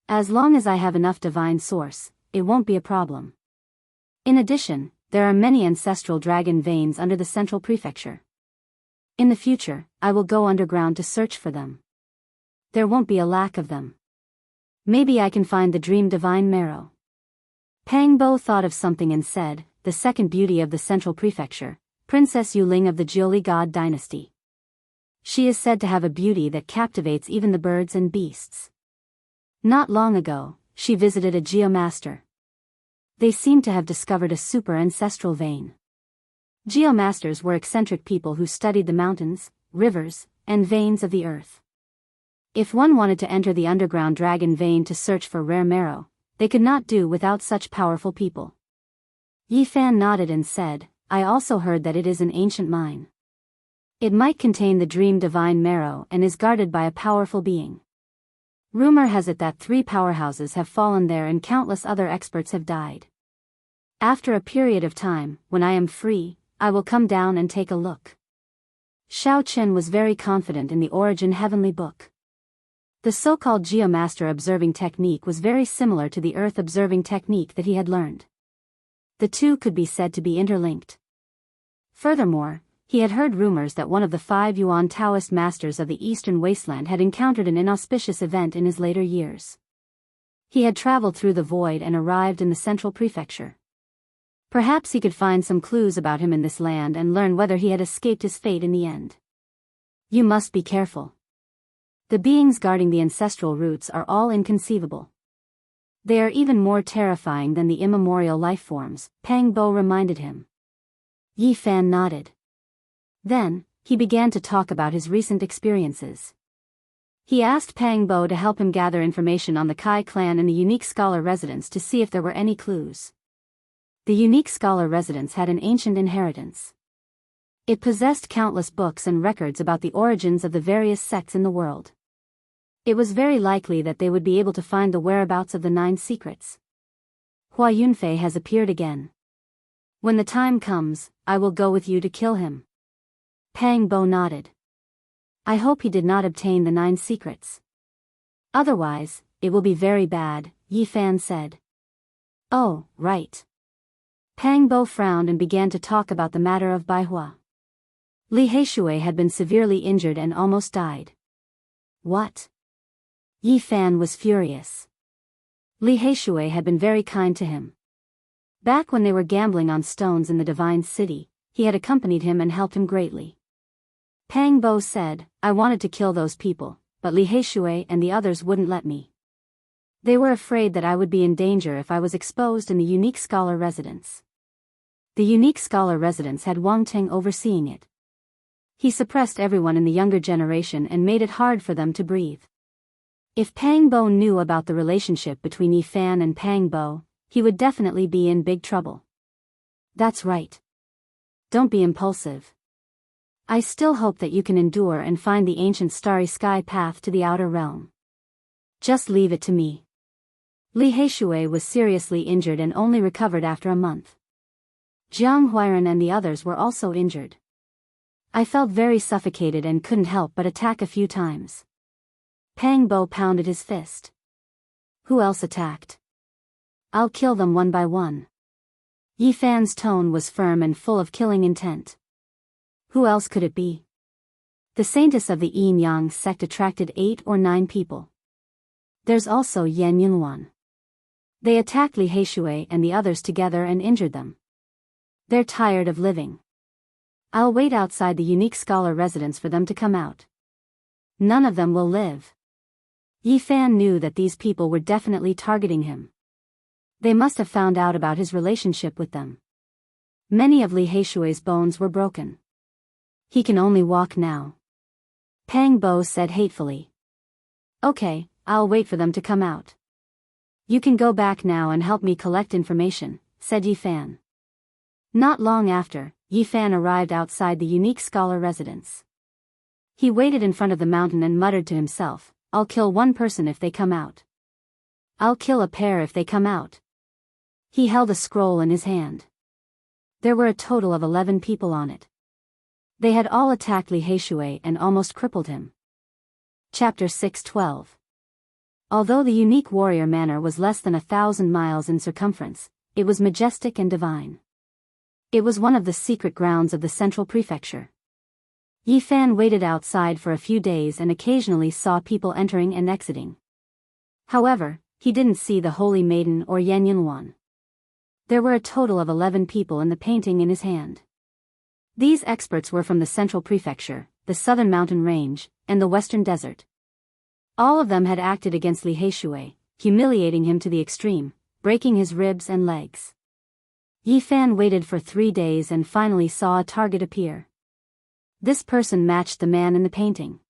As long as I have enough divine source, it won't be a problem. In addition, there are many ancestral dragon veins under the central prefecture. In the future, I will go underground to search for them. There won't be a lack of them. Maybe I can find the dream divine marrow." Pang Bo thought of something and said, "The second beauty of the central prefecture, Princess Yuling of the Jiuli God dynasty. She is said to have a beauty that captivates even the birds and beasts. Not long ago, she visited a geomaster. They seem to have discovered a super ancestral vein." Geomasters were eccentric people who studied the mountains, rivers, and veins of the earth. If one wanted to enter the underground dragon vein to search for rare marrow, they could not do without such powerful people. Yi Fan nodded and said, "I also heard that it is an ancient mine. It might contain the dream divine marrow and is guarded by a powerful being. Rumor has it that 3 powerhouses have fallen there and countless other experts have died. After a period of time, when I am free, I will come down and take a look." Xiao Qin was very confident in the Origin Heavenly Book. The so-called geomaster observing technique was very similar to the earth observing technique that he had learned. The two could be said to be interlinked. Furthermore, he had heard rumors that one of the 5 Yuan Taoist masters of the Eastern Wasteland had encountered an inauspicious event in his later years. He had traveled through the void and arrived in the central prefecture. Perhaps he could find some clues about him in this land and learn whether he had escaped his fate in the end. "You must be careful. The beings guarding the ancestral roots are all inconceivable. They are even more terrifying than the immemorial life forms," Pang Bo reminded him. Yi Fan nodded. Then, he began to talk about his recent experiences. He asked Pang Bo to help him gather information on the Kai clan and the unique scholar residence to see if there were any clues. The unique scholar residence had an ancient inheritance. It possessed countless books and records about the origins of the various sects in the world. It was very likely that they would be able to find the whereabouts of the 9 secrets. "Hua Yunfei has appeared again. When the time comes, I will go with you to kill him." Pang Bo nodded. "I hope he did not obtain the 9 secrets. Otherwise, it will be very bad," Yi Fan said. "Oh, right." Pang Bo frowned and began to talk about the matter of Bai Hua. Li Heishui had been severely injured and almost died. "What?" Yi Fan was furious. Li Heishui had been very kind to him. Back when they were gambling on stones in the Divine City, he had accompanied him and helped him greatly. Pang Bo said, "I wanted to kill those people, but Li Heishui and the others wouldn't let me. They were afraid that I would be in danger if I was exposed in the unique scholar residence." The unique scholar residence had Wang Teng overseeing it. He suppressed everyone in the younger generation and made it hard for them to breathe. If Pang Bo knew about the relationship between Yi Fan and Pang Bo, he would definitely be in big trouble. "That's right. Don't be impulsive. I still hope that you can endure and find the ancient starry sky path to the outer realm. Just leave it to me." Li Heishui was seriously injured and only recovered after a month. Jiang Huiran and the others were also injured. I felt very suffocated and couldn't help but attack a few times. Pang Bo pounded his fist. "Who else attacked? I'll kill them one by one." Yi Fan's tone was firm and full of killing intent. Who else could it be? The saintess of the Yin Yang sect attracted 8 or 9 people. There's also Yan Yunwan. They attacked Li Heishui and the others together and injured them. They're tired of living. I'll wait outside the unique scholar residence for them to come out. None of them will live. Yi Fan knew that these people were definitely targeting him. They must have found out about his relationship with them. Many of Li Heishui's bones were broken. He can only walk now. Pang Bo said hatefully. Okay, I'll wait for them to come out. You can go back now and help me collect information, said Yi Fan. Not long after, Yi Fan arrived outside the unique scholar residence. He waited in front of the mountain and muttered to himself, I'll kill one person if they come out. I'll kill a pair if they come out. He held a scroll in his hand. There were a total of 11 people on it. They had all attacked Li Heishui and almost crippled him. Chapter 6:12. Although the unique warrior manor was less than 1,000 miles in circumference, it was majestic and divine. It was one of the secret grounds of the central prefecture. Yi Fan waited outside for a few days and occasionally saw people entering and exiting. However, he didn't see the Holy Maiden or Yan Yunwan. There were a total of 11 people in the painting in his hand. These experts were from the central prefecture, the southern mountain range, and the western desert. All of them had acted against Li Heishui, humiliating him to the extreme, breaking his ribs and legs. Yi Fan waited for 3 days and finally saw a target appear. This person matched the man in the painting.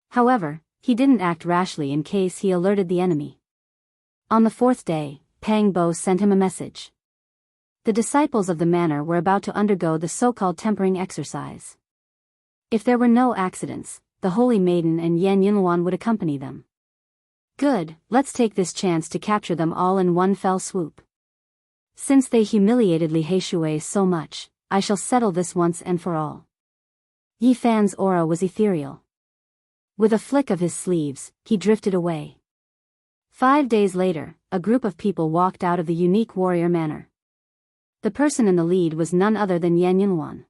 However, he didn't act rashly in case he alerted the enemy. On the 4th day, Pang Bo sent him a message. The disciples of the manor were about to undergo the so-called tempering exercise. If there were no accidents, the Holy Maiden and Yan Yunwan would accompany them. Good, let's take this chance to capture them all in one fell swoop. Since they humiliated Li Heishui so much, I shall settle this once and for all. Yi Fan's aura was ethereal. With a flick of his sleeves, he drifted away. 5 days later, a group of people walked out of the unique warrior manor. The person in the lead was none other than Yan Yunwan.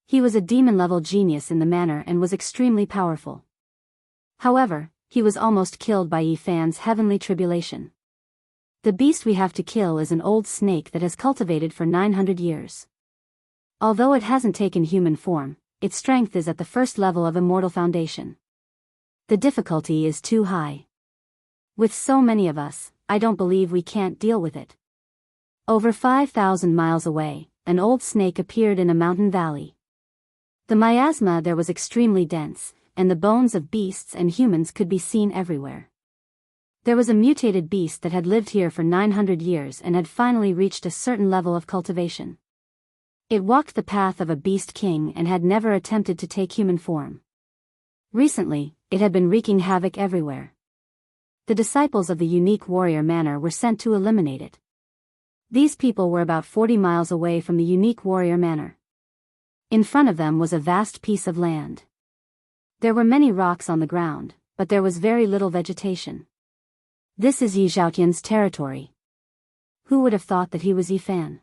He was a demon-level genius in the manor and was extremely powerful. However, he was almost killed by Yi Fan's heavenly tribulation. The beast we have to kill is an old snake that has cultivated for 900 years. Although it hasn't taken human form, its strength is at the first level of immortal foundation. The difficulty is too high. With so many of us, I don't believe we can't deal with it. Over 5,000 miles away, an old snake appeared in a mountain valley. The miasma there was extremely dense, and the bones of beasts and humans could be seen everywhere. There was a mutated beast that had lived here for 900 years and had finally reached a certain level of cultivation. It walked the path of a beast king and had never attempted to take human form. Recently, it had been wreaking havoc everywhere. The disciples of the unique warrior manor were sent to eliminate it. These people were about 40 miles away from the unique warrior manor. In front of them was a vast piece of land. There were many rocks on the ground, but there was very little vegetation. This is Yi Zhaotian's territory. Who would have thought that he was Yi Fan?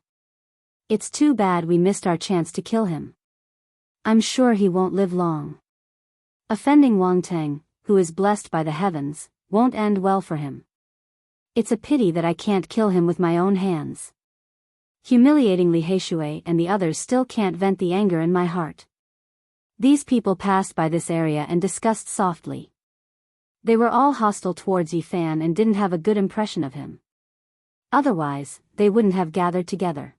It's too bad we missed our chance to kill him. I'm sure he won't live long. Offending Wang Teng, who is blessed by the heavens, won't end well for him. It's a pity that I can't kill him with my own hands. Humiliating Li Heishui and the others still can't vent the anger in my heart. These people passed by this area and discussed softly. They were all hostile towards Yi Fan and didn't have a good impression of him. Otherwise, they wouldn't have gathered together.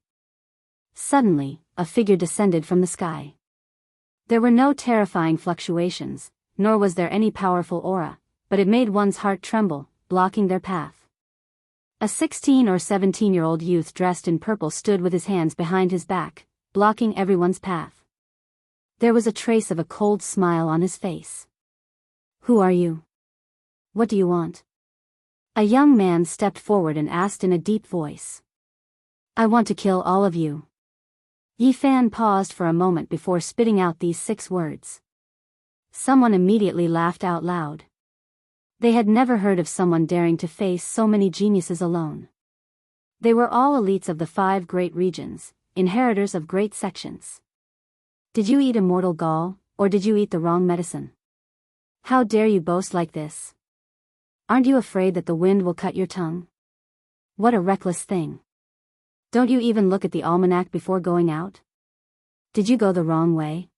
Suddenly, a figure descended from the sky. There were no terrifying fluctuations, nor was there any powerful aura, but it made one's heart tremble, blocking their path. A 16 or 17-year-old youth dressed in purple stood with his hands behind his back, blocking everyone's path. There was a trace of a cold smile on his face. Who are you? What do you want? A young man stepped forward and asked in a deep voice. I want to kill all of you. Yi Fan paused for a moment before spitting out these 6 words. Someone immediately laughed out loud. They had never heard of someone daring to face so many geniuses alone. They were all elites of the 5 great regions, inheritors of great sections. Did you eat immortal gall, or did you eat the wrong medicine? How dare you boast like this? Aren't you afraid that the wind will cut your tongue? What a reckless thing. Don't you even look at the almanac before going out? Did you go the wrong way?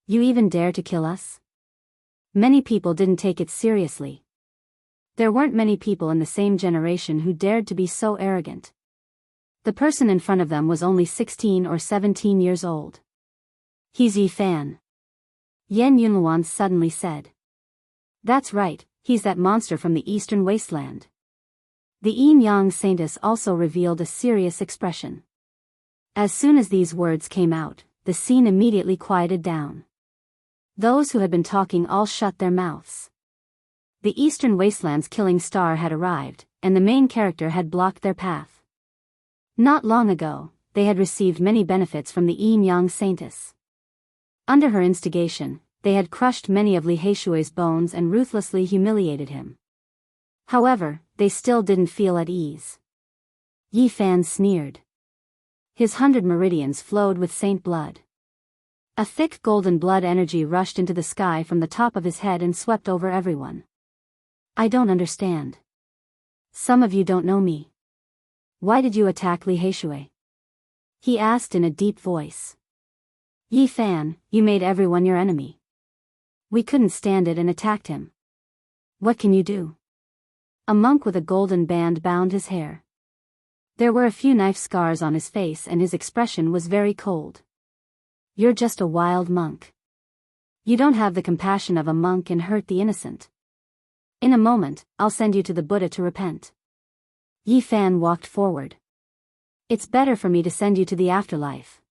You even dare to kill us? Many people didn't take it seriously. There weren't many people in the same generation who dared to be so arrogant. The person in front of them was only 16 or 17 years old. He's Yi Fan. Yan Yunluan suddenly said. That's right, he's that monster from the eastern wasteland. The Yin-Yang Saintess also revealed a serious expression. As soon as these words came out, the scene immediately quieted down. Those who had been talking all shut their mouths. The Eastern Wasteland's killing star had arrived, and the main character had blocked their path. Not long ago, they had received many benefits from the Yin-Yang Saintess. Under her instigation, they had crushed many of Li Heishui's bones and ruthlessly humiliated him. However, they still didn't feel at ease. Yi Fan sneered. His 100 meridians flowed with saint blood. A thick golden blood energy rushed into the sky from the top of his head and swept over everyone. I don't understand. Some of you don't know me. Why did you attack Li Heishui? He asked in a deep voice. Yi Fan, you made everyone your enemy. We couldn't stand it and attacked him. What can you do? A monk with a golden band bound his hair. There were a few knife scars on his face and his expression was very cold. You're just a wild monk. You don't have the compassion of a monk and hurt the innocent. In a moment, I'll send you to the Buddha to repent. Yi Fan walked forward. It's better for me to send you to the afterlife.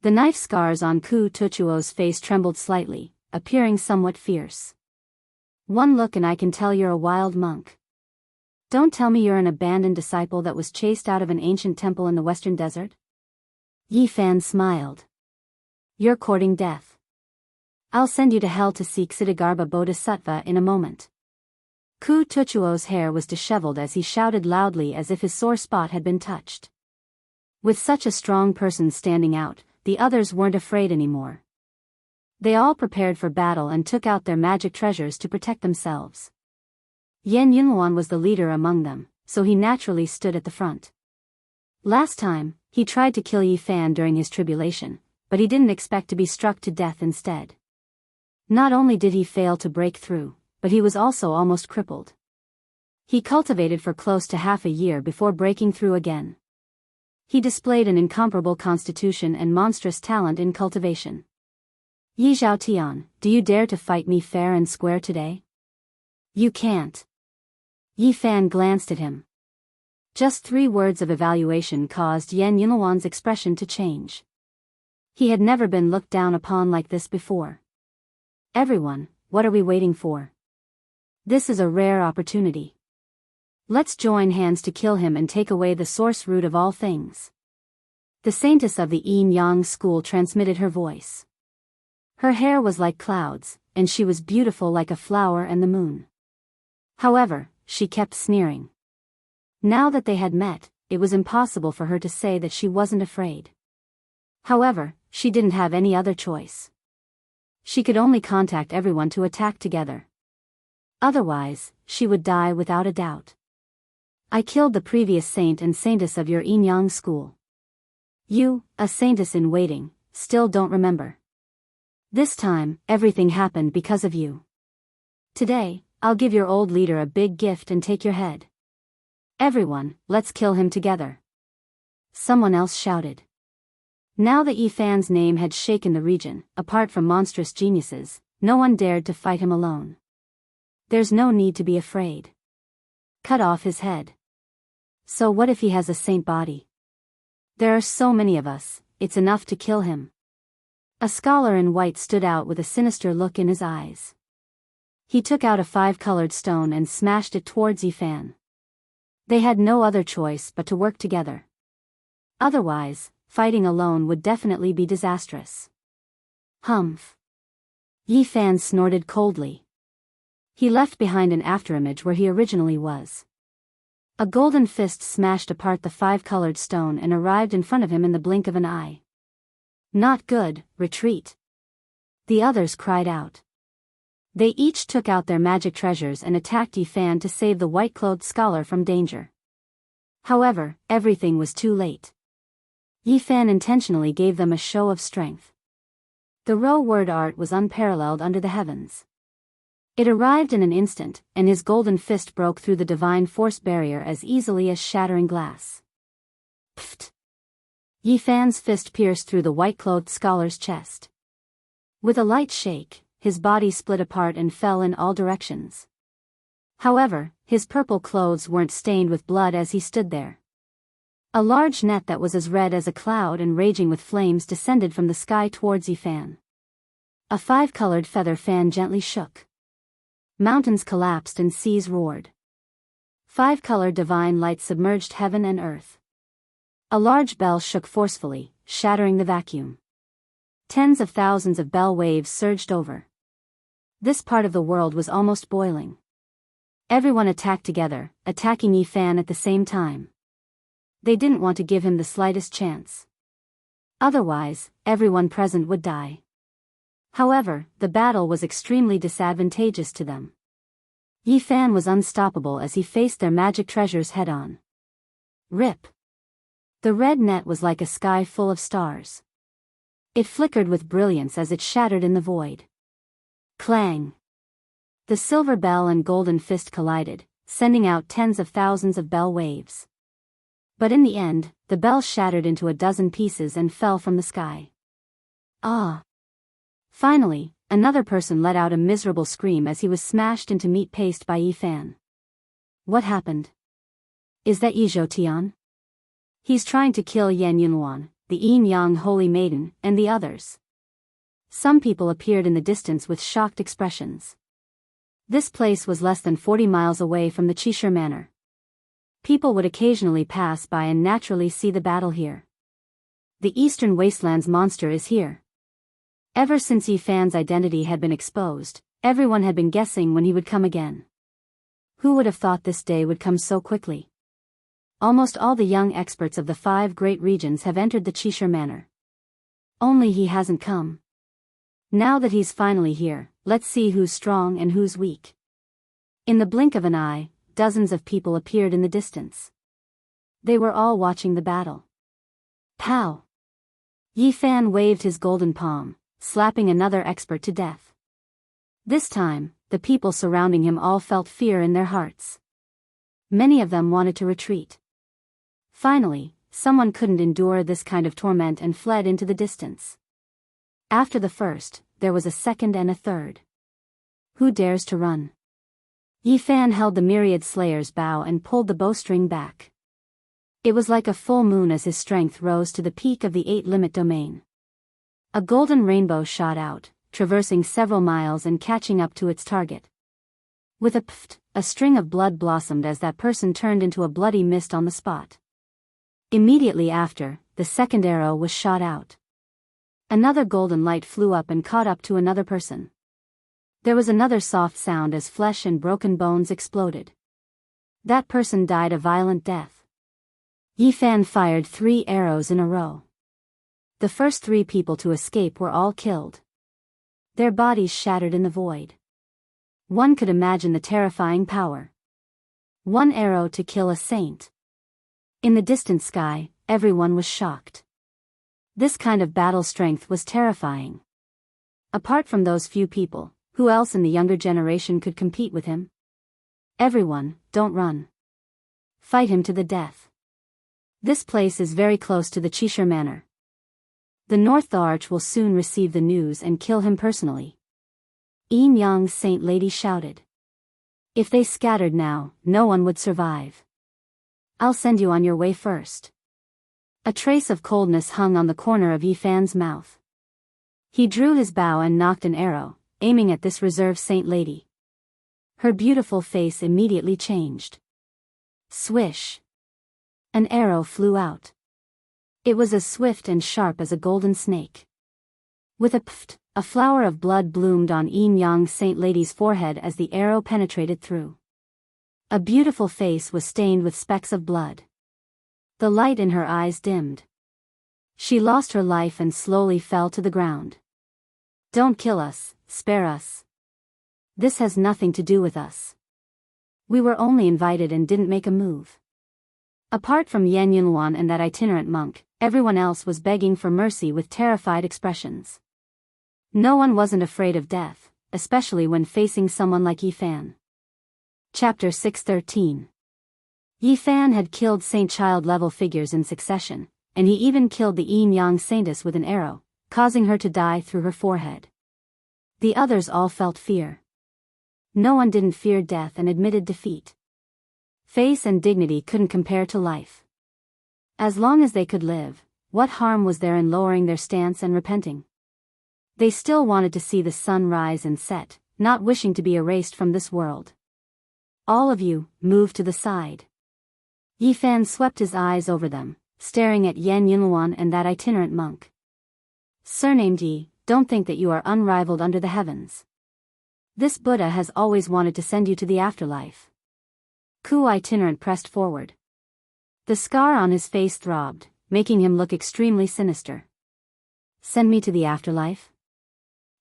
The knife scars on Ku Tuchuo's face trembled slightly, appearing somewhat fierce. One look and I can tell you're a wild monk. Don't tell me you're an abandoned disciple that was chased out of an ancient temple in the western desert? Yi Fan smiled. You're courting death. I'll send you to hell to seek Siddhagarbha Bodhisattva in a moment. Ku Tuchuo's hair was disheveled as he shouted loudly as if his sore spot had been touched. With such a strong person standing out, the others weren't afraid anymore. They all prepared for battle and took out their magic treasures to protect themselves. Yan Yunluan was the leader among them, so he naturally stood at the front. Last time, he tried to kill Yi Fan during his tribulation, but he didn't expect to be struck to death instead. Not only did he fail to break through, but he was also almost crippled. He cultivated for close to half a year before breaking through again. He displayed an incomparable constitution and monstrous talent in cultivation. Yi Zhaotian, do you dare to fight me fair and square today? You can't. Yi Fan glanced at him. Just 3 words of evaluation caused Yan Yunluan's expression to change. He had never been looked down upon like this before. Everyone, what are we waiting for? This is a rare opportunity. Let's join hands to kill him and take away the source root of all things. The saintess of the Yin-Yang school transmitted her voice. Her hair was like clouds, and she was beautiful like a flower and the moon. However, she kept sneering. Now that they had met, it was impossible for her to say that she wasn't afraid. However, she didn't have any other choice. She could only contact everyone to attack together. Otherwise, she would die without a doubt. I killed the previous saint and saintess of your Yin-Yang school. You, a saintess in waiting, still don't remember. This time, everything happened because of you. Today, I'll give your old leader a big gift and take your head. Everyone, let's kill him together. Someone else shouted. Now that Yi Fan's name had shaken the region, apart from monstrous geniuses, no one dared to fight him alone. There's no need to be afraid. Cut off his head. So what if he has a saint body? There are so many of us, it's enough to kill him. A scholar in white stood out with a sinister look in his eyes. He took out a 5-colored stone and smashed it towards Yi Fan. They had no other choice but to work together. Otherwise, fighting alone would definitely be disastrous. Humph. Yi Fan snorted coldly. He left behind an afterimage where he originally was. A golden fist smashed apart the 5-colored stone and arrived in front of him in the blink of an eye. Not good, retreat. The others cried out. They each took out their magic treasures and attacked Yifan to save the white-clothed scholar from danger. However, everything was too late. Yifan intentionally gave them a show of strength. The row word art was unparalleled under the heavens. It arrived in an instant, and his golden fist broke through the divine force barrier as easily as shattering glass. Pfft! Yifan's fist pierced through the white-clothed scholar's chest. With a light shake, his body split apart and fell in all directions. However, his purple clothes weren't stained with blood as he stood there. A large net that was as red as a cloud and raging with flames descended from the sky towards Yifan. A 5-colored feather fan gently shook. Mountains collapsed and seas roared. 5-colored divine light submerged heaven and earth. A large bell shook forcefully, shattering the vacuum. Tens of thousands of bell waves surged over. This part of the world was almost boiling. Everyone attacked together, attacking Yifan at the same time. They didn't want to give him the slightest chance. Otherwise, everyone present would die. However, the battle was extremely disadvantageous to them. Yifan was unstoppable as he faced their magic treasures head-on. Rip! The red net was like a sky full of stars. It flickered with brilliance as it shattered in the void. Clang! The silver bell and golden fist collided, sending out tens of thousands of bell waves. But in the end, the bell shattered into a dozen pieces and fell from the sky. Ah! Finally, another person let out a miserable scream as he was smashed into meat paste by Yifan. What happened? Is that Yi Zhoutian? He's trying to kill Yan Yunluan, the Yin Yang Holy Maiden, and the others. Some people appeared in the distance with shocked expressions. This place was less than 40 miles away from the Qishir Manor. People would occasionally pass by and naturally see the battle here. The Eastern Wastelands monster is here. Ever since Yifan's identity had been exposed, everyone had been guessing when he would come again. Who would have thought this day would come so quickly? Almost all the young experts of the 5 great regions have entered the Qishir Manor. Only he hasn't come. Now that he's finally here, let's see who's strong and who's weak. In the blink of an eye, dozens of people appeared in the distance. They were all watching the battle. Pow! Yifan waved his golden palm, slapping another expert to death. This time, the people surrounding him all felt fear in their hearts. Many of them wanted to retreat. Finally, someone couldn't endure this kind of torment and fled into the distance. After the first, there was a second and a third. Who dares to run? Yifan held the myriad slayer's bow and pulled the bowstring back. It was like a full moon as his strength rose to the peak of the 8-limit domain. A golden rainbow shot out, traversing several miles and catching up to its target. With a pft, a string of blood blossomed as that person turned into a bloody mist on the spot. Immediately after, the second arrow was shot out. Another golden light flew up and caught up to another person. There was another soft sound as flesh and broken bones exploded. That person died a violent death. Yifan fired 3 arrows in a row. The first 3 people to escape were all killed. Their bodies shattered in the void. One could imagine the terrifying power. 1 arrow to kill a saint. In the distant sky, everyone was shocked. This kind of battle strength was terrifying. Apart from those few people, who else in the younger generation could compete with him? Everyone, don't run. Fight him to the death. This place is very close to the Qishir Manor. The North Arch will soon receive the news and kill him personally. Yin Yang Saint Lady shouted. If they scattered now, no one would survive. I'll send you on your way first. A trace of coldness hung on the corner of Yifan's mouth. He drew his bow and knocked an arrow, aiming at this reserve saint lady. Her beautiful face immediately changed. Swish! An arrow flew out. It was as swift and sharp as a golden snake. With a pft, a flower of blood bloomed on Yin Yang Saint Lady's forehead as the arrow penetrated through. A beautiful face was stained with specks of blood. The light in her eyes dimmed. She lost her life and slowly fell to the ground. Don't kill us, spare us. This has nothing to do with us. We were only invited and didn't make a move. Apart from Yan Yunluan and that itinerant monk, everyone else was begging for mercy with terrified expressions. No one wasn't afraid of death, especially when facing someone like Yi Fan. Chapter 613. Yi Fan had killed Saint Child-level figures in succession, and he even killed the Yin Yang Saintess with an arrow, causing her to die through her forehead. The others all felt fear. No one didn't fear death and admitted defeat. Face and dignity couldn't compare to life. As long as they could live, what harm was there in lowering their stance and repenting? They still wanted to see the sun rise and set, not wishing to be erased from this world. All of you, move to the side. Yi Fan swept his eyes over them, staring at Yan Yunluan and that itinerant monk. Surnamed Yi, don't think that you are unrivaled under the heavens. This Buddha has always wanted to send you to the afterlife. Ku itinerant pressed forward. The scar on his face throbbed, making him look extremely sinister. Send me to the afterlife?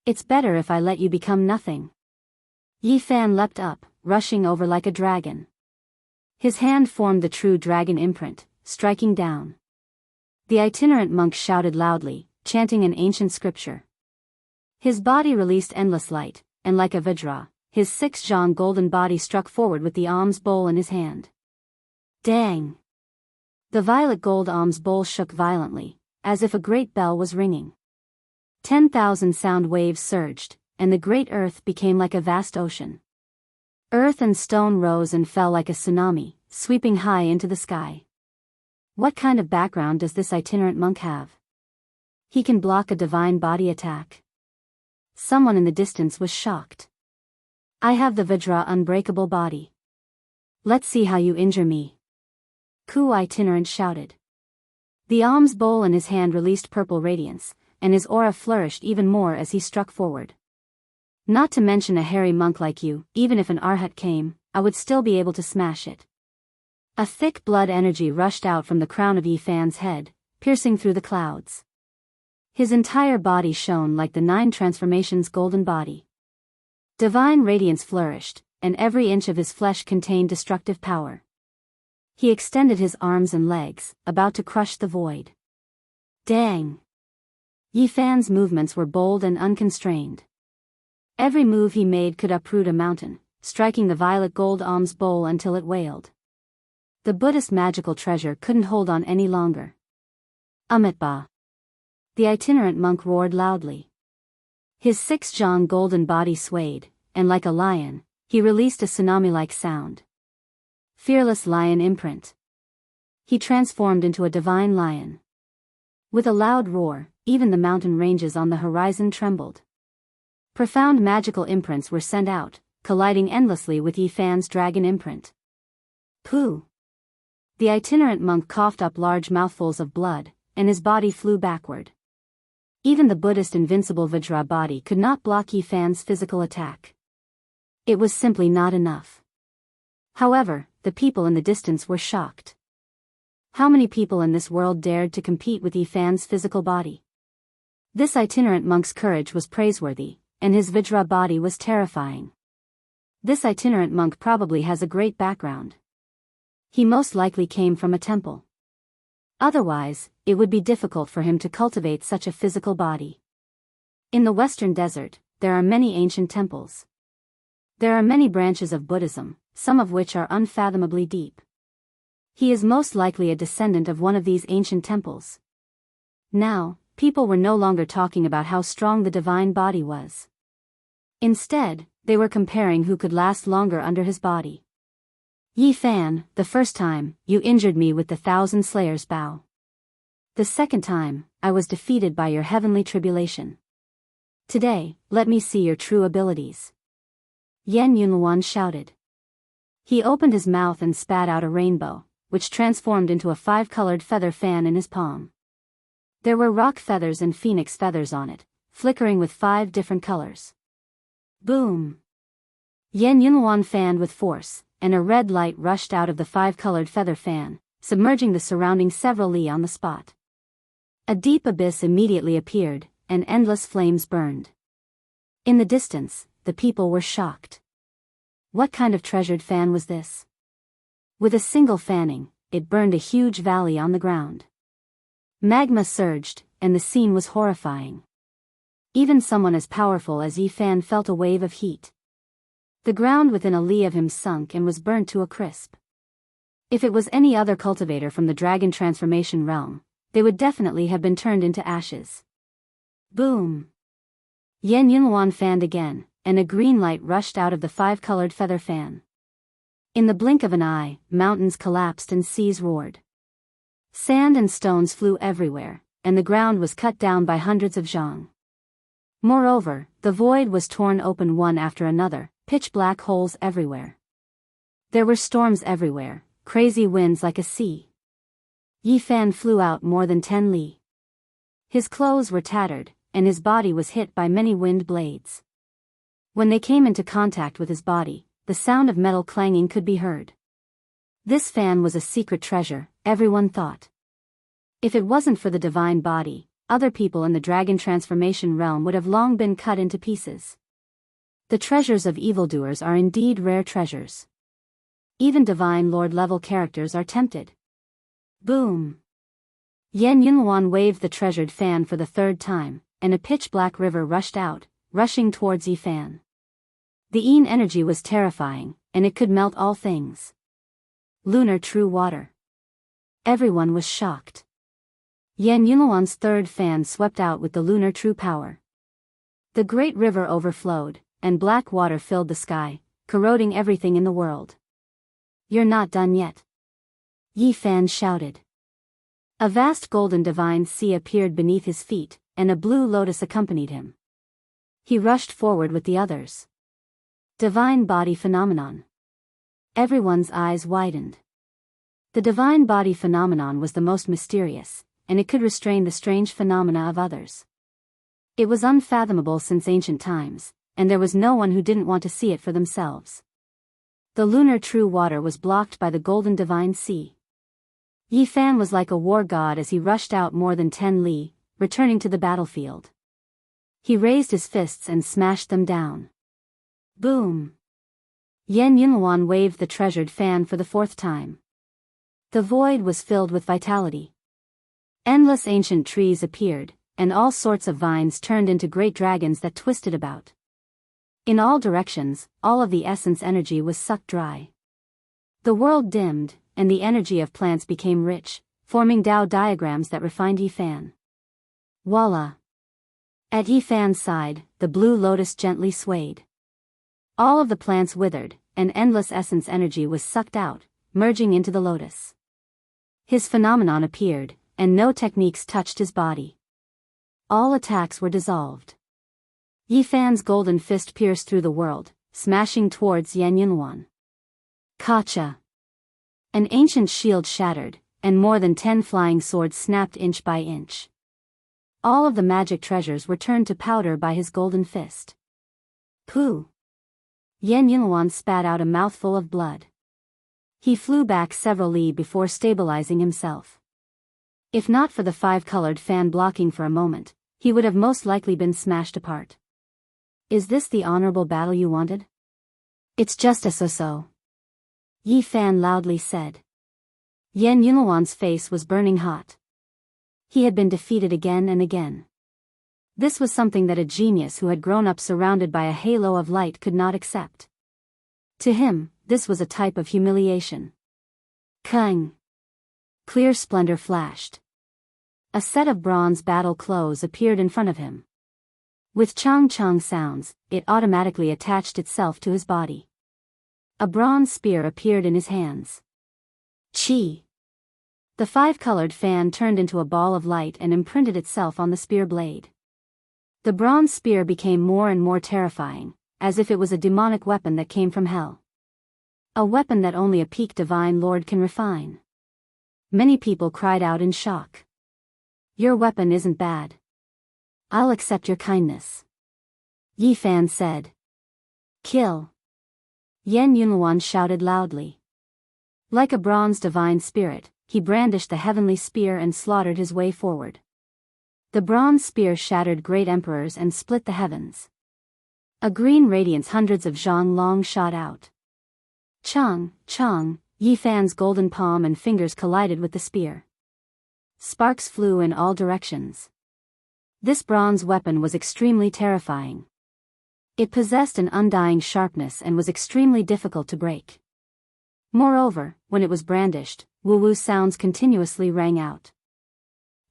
It's better if I let you become nothing. Yi Fan leapt up, rushing over like a dragon. His hand formed the true dragon imprint, striking down. The itinerant monk shouted loudly, chanting an ancient scripture. His body released endless light, and like a Vajra, his six-jong golden body struck forward with the alms bowl in his hand. Dang! The violet gold alms bowl shook violently, as if a great bell was ringing. 10,000 sound waves surged, and the great earth became like a vast ocean. Earth and stone rose and fell like a tsunami, sweeping high into the sky. What kind of background does this itinerant monk have? He can block a divine body attack. Someone in the distance was shocked. I have the Vajra unbreakable body. Let's see how you injure me. Ku itinerant shouted. The alms bowl in his hand released purple radiance, and his aura flourished even more as he struck forward. Not to mention a hairy monk like you, even if an Arhat came, I would still be able to smash it. A thick blood energy rushed out from the crown of Yi Fan's head, piercing through the clouds. His entire body shone like the 9 transformations' golden body. Divine radiance flourished, and every inch of his flesh contained destructive power. He extended his arms and legs, about to crush the void. Dang! Yi Fan's movements were bold and unconstrained. Every move he made could uproot a mountain, striking the violet gold alms bowl until it wailed. The Buddhist magical treasure couldn't hold on any longer. Amitba! The itinerant monk roared loudly. His six-jong golden body swayed, and like a lion, he released a tsunami-like sound. Fearless lion imprint. He transformed into a divine lion. With a loud roar, even the mountain ranges on the horizon trembled. Profound magical imprints were sent out, colliding endlessly with Yi Fan's dragon imprint. Pooh! The itinerant monk coughed up large mouthfuls of blood, and his body flew backward. Even the Buddhist invincible Vajra body could not block Yi Fan's physical attack. It was simply not enough. However, the people in the distance were shocked. How many people in this world dared to compete with Yi Fan's physical body? This itinerant monk's courage was praiseworthy, and his Vajra body was terrifying. This itinerant monk probably has a great background. He most likely came from a temple. Otherwise, it would be difficult for him to cultivate such a physical body. In the Western Desert, there are many ancient temples. There are many branches of Buddhism, some of which are unfathomably deep. He is most likely a descendant of one of these ancient temples. Now, people were no longer talking about how strong the divine body was. Instead, they were comparing who could last longer under his body. Yi Fan, the first time, you injured me with the 1,000 Slayers' bow. The second time, I was defeated by your heavenly tribulation. Today, let me see your true abilities. Yan Yunluan shouted. He opened his mouth and spat out a rainbow, which transformed into a 5-colored feather fan in his palm. There were rock feathers and phoenix feathers on it, flickering with 5 different colors. Boom! Yan Yunluan fanned with force, and a red light rushed out of the five-colored feather fan, submerging the surrounding several li on the spot. A deep abyss immediately appeared, and endless flames burned. In the distance, the people were shocked. What kind of treasured fan was this? With a single fanning, it burned a huge valley on the ground. Magma surged, and the scene was horrifying. Even someone as powerful as Yi Fan felt a wave of heat. The ground within a li of him sunk and was burnt to a crisp. If it was any other cultivator from the dragon transformation realm, they would definitely have been turned into ashes. Boom! Yan Yunluan fanned again, and a green light rushed out of the five-colored feather fan. In the blink of an eye, mountains collapsed and seas roared. Sand and stones flew everywhere, and the ground was cut down by hundreds of zhang. Moreover, the void was torn open one after another, pitch-black holes everywhere. There were storms everywhere, crazy winds like a sea. Yi Fan flew out more than 10 li. His clothes were tattered, and his body was hit by many wind blades. When they came into contact with his body, the sound of metal clanging could be heard. This fan was a secret treasure, everyone thought. If it wasn't for the divine body, other people in the dragon transformation realm would have long been cut into pieces. The treasures of evildoers are indeed rare treasures. Even divine lord-level characters are tempted. Boom! Yan Yunluan waved the treasured fan for the third time, and a pitch-black river rushed out, rushing towards Yi Fan. The Yin energy was terrifying, and it could melt all things. Lunar true water. Everyone was shocked. Yan Yunluan's third fan swept out with the lunar true power. The great river overflowed, and black water filled the sky, corroding everything in the world. You're not done yet. Yi Fan shouted. A vast golden divine sea appeared beneath his feet, and a blue lotus accompanied him. He rushed forward with the others. Divine body phenomenon. Everyone's eyes widened. The divine body phenomenon was the most mysterious, and it could restrain the strange phenomena of others. It was unfathomable since ancient times, and there was no one who didn't want to see it for themselves. The lunar true water was blocked by the golden divine sea. Yi Fan was like a war god as he rushed out more than 10 li, returning to the battlefield. He raised his fists and smashed them down. Boom! Yan Yunluan waved the treasured fan for the fourth time. The void was filled with vitality. Endless ancient trees appeared, and all sorts of vines turned into great dragons that twisted about. In all directions, all of the essence energy was sucked dry. The world dimmed, and the energy of plants became rich, forming Tao diagrams that refined Yi Fan. Voila! At Yi Fan's side, the blue lotus gently swayed. All of the plants withered, and endless essence energy was sucked out, merging into the lotus. His phenomenon appeared, and no techniques touched his body. All attacks were dissolved. Yi Fan's golden fist pierced through the world, smashing towards Yan Yunluan. Kacha! An ancient shield shattered, and more than 10 flying swords snapped inch by inch. All of the magic treasures were turned to powder by his golden fist. Pooh! Yan Yunluan spat out a mouthful of blood. He flew back several li before stabilizing himself. If not for the five-colored fan blocking for a moment, he would have most likely been smashed apart. Is this the honorable battle you wanted? It's just a so-so. Yi Fan loudly said. Yan Yunluan's face was burning hot. He had been defeated again and again. This was something that a genius who had grown up surrounded by a halo of light could not accept. To him, this was a type of humiliation. Kang! Clear splendor flashed. A set of bronze battle clothes appeared in front of him. With chong-chong sounds, it automatically attached itself to his body. A bronze spear appeared in his hands. Chi! The five-colored fan turned into a ball of light and imprinted itself on the spear blade. The bronze spear became more and more terrifying, as if it was a demonic weapon that came from hell. A weapon that only a peak divine lord can refine. Many people cried out in shock. Your weapon isn't bad. I'll accept your kindness. Yi Fan said. Kill. Yan Yunluan shouted loudly. Like a bronze divine spirit, he brandished the heavenly spear and slaughtered his way forward. The bronze spear shattered great emperors and split the heavens. A green radiance hundreds of zhang long shot out. Chang, Chang, Yi Fan's golden palm and fingers collided with the spear. Sparks flew in all directions. This bronze weapon was extremely terrifying. It possessed an undying sharpness and was extremely difficult to break. Moreover, when it was brandished, woo-woo sounds continuously rang out.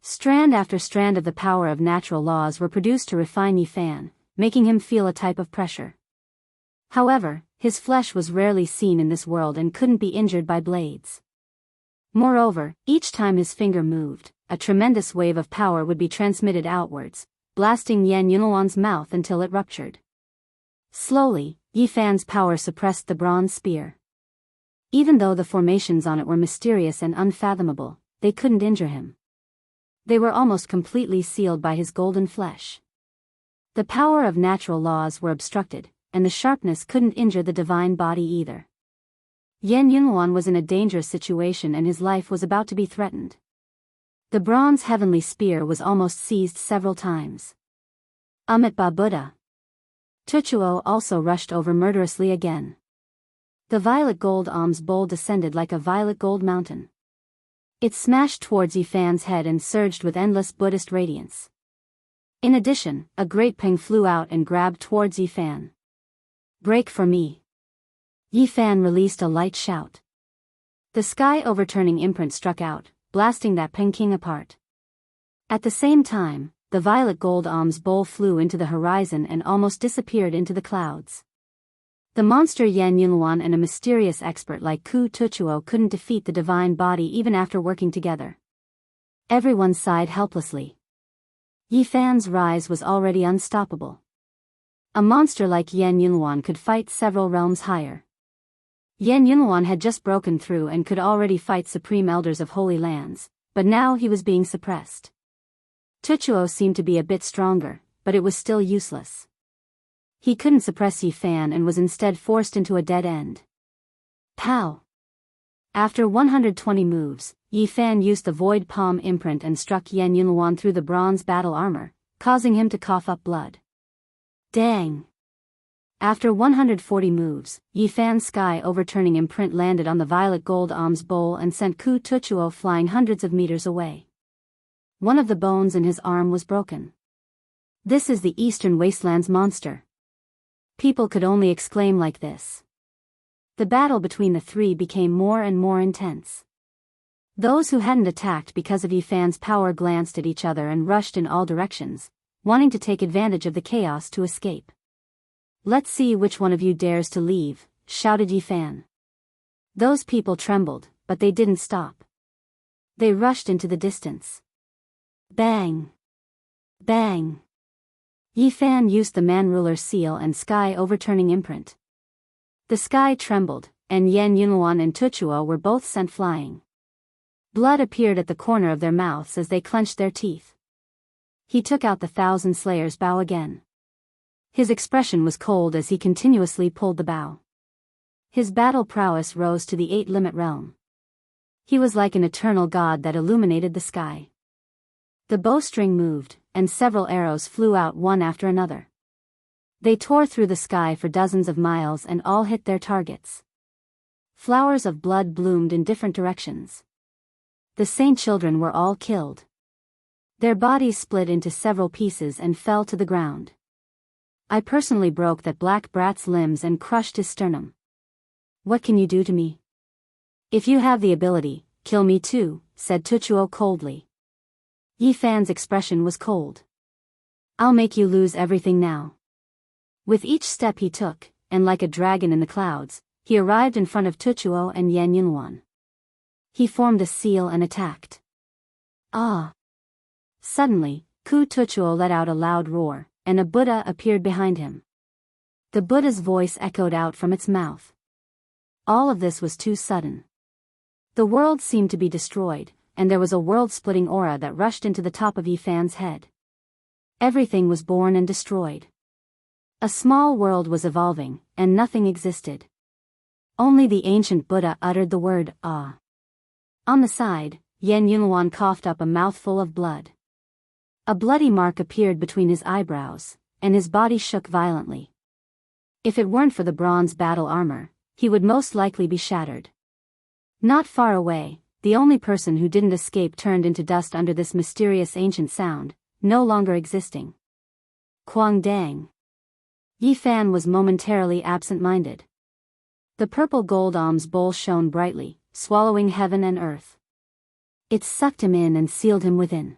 Strand after strand of the power of natural laws were produced to refine Yi Fan, making him feel a type of pressure. However, his flesh was rarely seen in this world and couldn't be injured by blades. Moreover, each time his finger moved, a tremendous wave of power would be transmitted outwards, blasting Yan Yunluan's mouth until it ruptured. Slowly, Yi Fan's power suppressed the bronze spear. Even though the formations on it were mysterious and unfathomable, they couldn't injure him. They were almost completely sealed by his golden flesh. The power of natural laws were obstructed, and the sharpness couldn't injure the divine body either. Yan Yunluan was in a dangerous situation and his life was about to be threatened. The bronze heavenly spear was almost seized several times. Amitabha Buddha. Tuchuo also rushed over murderously again. The violet gold alms bowl descended like a violet gold mountain. It smashed towards Yi Fan's head and surged with endless Buddhist radiance. In addition, a great ping flew out and grabbed towards Yi Fan. Break for me. Yi Fan released a light shout. The sky overturning imprint struck out, blasting that ping king apart. At the same time, the violet gold alms bowl flew into the horizon and almost disappeared into the clouds. The monster Yan Yunluan and a mysterious expert like Ku Tuchuo couldn't defeat the divine body even after working together. Everyone sighed helplessly. Yi Fan's rise was already unstoppable. A monster like Yan Yunluan could fight several realms higher. Yan Yunluan had just broken through and could already fight supreme elders of holy lands, but now he was being suppressed. Tuchuo seemed to be a bit stronger, but it was still useless. He couldn't suppress Yi Fan and was instead forced into a dead end. Pow! After 120 moves, Yi Fan used the void palm imprint and struck Yan Yunluan through the bronze battle armor, causing him to cough up blood. Dang! After 140 moves, Yi Fan's sky overturning imprint landed on the violet gold alms bowl and sent Ku Tuchuo flying hundreds of meters away. One of the bones in his arm was broken. This is the Eastern Wastelands monster. People could only exclaim like this. The battle between the three became more and more intense. Those who hadn't attacked because of Yi Fan's power glanced at each other and rushed in all directions, wanting to take advantage of the chaos to escape. Let's see which one of you dares to leave, shouted Yi Fan. Those people trembled, but they didn't stop. They rushed into the distance. Bang! Bang! Yi Fan used the man-ruler seal and sky overturning imprint. The sky trembled, and Yan Yunluan and Tuchuo were both sent flying. Blood appeared at the corner of their mouths as they clenched their teeth. He took out the Thousand Slayers bow again. His expression was cold as he continuously pulled the bow. His battle prowess rose to the 8-limit realm. He was like an eternal god that illuminated the sky. The bowstring moved, and several arrows flew out one after another. They tore through the sky for dozens of miles and all hit their targets. Flowers of blood bloomed in different directions. The saint children were all killed. Their bodies split into several pieces and fell to the ground. I personally broke that black brat's limbs and crushed his sternum. What can you do to me? If you have the ability, kill me too, said Tuchuo coldly. Yi Fan's expression was cold. I'll make you lose everything now. With each step he took, and like a dragon in the clouds, he arrived in front of Tuchuo and Yan Yunluan. He formed a seal and attacked. Ah! Suddenly, Ku Tuchuo let out a loud roar, and a Buddha appeared behind him. The Buddha's voice echoed out from its mouth. All of this was too sudden. The world seemed to be destroyed, and there was a world-splitting aura that rushed into the top of Yi Fan's head. Everything was born and destroyed. A small world was evolving, and nothing existed. Only the ancient Buddha uttered the word, ah. On the side, Yan Yunluan coughed up a mouthful of blood. A bloody mark appeared between his eyebrows, and his body shook violently. If it weren't for the bronze battle armor, he would most likely be shattered. Not far away, the only person who didn't escape turned into dust under this mysterious ancient sound, no longer existing. Quang Dang. Yi Fan was momentarily absent-minded. The purple gold alms bowl shone brightly, swallowing heaven and earth. It sucked him in and sealed him within.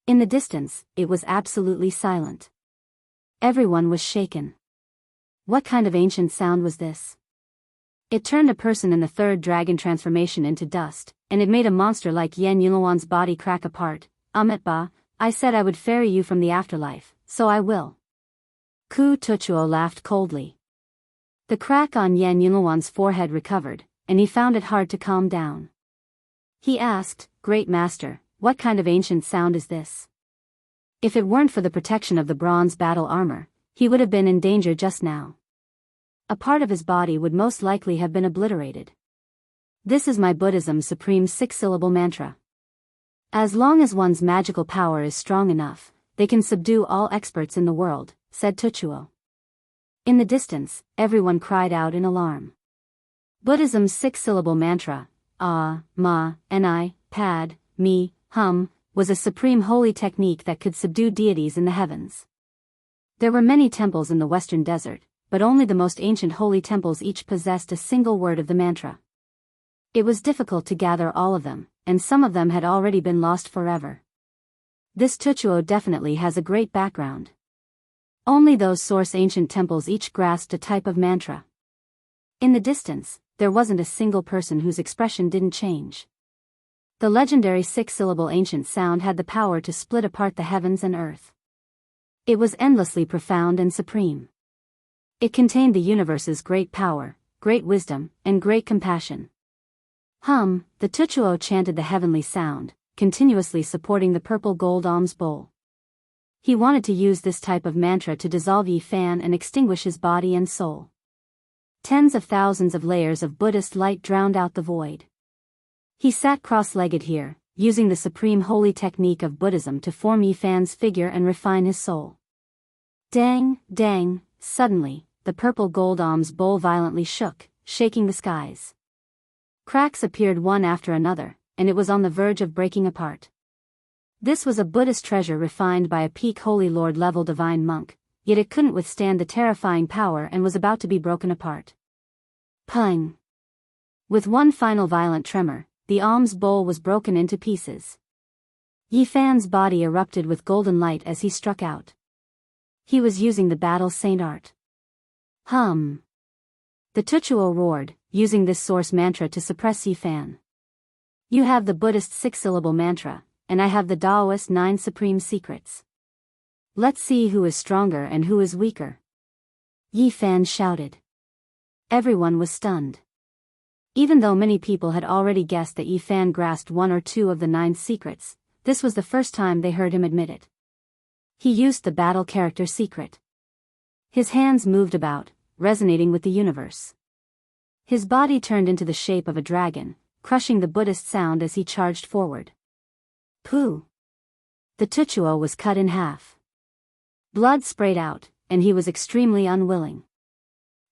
In the distance, it was absolutely silent. Everyone was shaken. What kind of ancient sound was this? It turned a person in the third dragon transformation into dust, and it made a monster like Yan Yunluan's body crack apart. Amitba, I said I would ferry you from the afterlife, so I will. Ku Tuchuo laughed coldly. The crack on Yan Yunluan's forehead recovered, and he found it hard to calm down. He asked, Great Master, what kind of ancient sound is this? If it weren't for the protection of the bronze battle armor, he would have been in danger just now. A part of his body would most likely have been obliterated. This is my Buddhism's supreme six-syllable mantra. As long as one's magical power is strong enough, they can subdue all experts in the world, said Tuchuo. In the distance, everyone cried out in alarm. Buddhism's six-syllable mantra, Ah, Ma, Ni, Pad, Mi, Hum, was a supreme holy technique that could subdue deities in the heavens. There were many temples in the western desert, but only the most ancient holy temples each possessed a single word of the mantra. It was difficult to gather all of them, and some of them had already been lost forever. This Tuchuo definitely has a great background. Only those source ancient temples each grasped a type of mantra. In the distance, there wasn't a single person whose expression didn't change. The legendary six-syllable ancient sound had the power to split apart the heavens and earth. It was endlessly profound and supreme. It contained the universe's great power, great wisdom, and great compassion. Hum, the Tuchuo chanted the heavenly sound, continuously supporting the purple gold alms bowl. He wanted to use this type of mantra to dissolve Yi Fan and extinguish his body and soul. Tens of thousands of layers of Buddhist light drowned out the void. He sat cross-legged here, using the supreme holy technique of Buddhism to form Yi Fan's figure and refine his soul. Dang, dang, suddenly, the purple gold alms bowl violently shook, shaking the skies. Cracks appeared one after another, and it was on the verge of breaking apart. This was a Buddhist treasure refined by a peak Holy Lord level divine monk, yet it couldn't withstand the terrifying power and was about to be broken apart. Pung! With one final violent tremor, the alms bowl was broken into pieces. Yi Fan's body erupted with golden light as he struck out. He was using the battle saint art. Hum! The Tuchuo roared, using this source mantra to suppress Yi Fan. You have the Buddhist six-syllable mantra, and I have the Taoist 9 supreme secrets. Let's see who is stronger and who is weaker. Yi Fan shouted. Everyone was stunned. Even though many people had already guessed that Yi Fan grasped one or two of the 9 secrets, this was the first time they heard him admit it. He used the battle character secret. His hands moved about, resonating with the universe. His body turned into the shape of a dragon, crushing the Buddhist sound as he charged forward. Pooh! The Tuchuo was cut in half. Blood sprayed out, and he was extremely unwilling.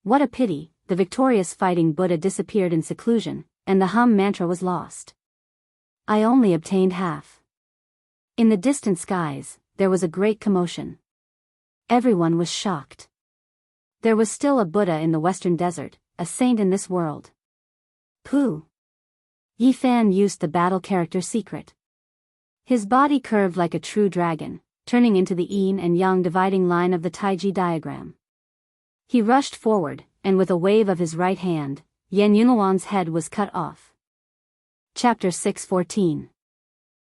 What a pity, the victorious fighting Buddha disappeared in seclusion, and the hum mantra was lost. I only obtained half. In the distant skies, there was a great commotion. Everyone was shocked. There was still a Buddha in the western desert, a saint in this world. Pooh! Yi Fan used the battle character secret. His body curved like a true dragon, turning into the yin and yang dividing line of the Taiji diagram. He rushed forward, and with a wave of his right hand, Yan Yunluan's head was cut off. Chapter 614.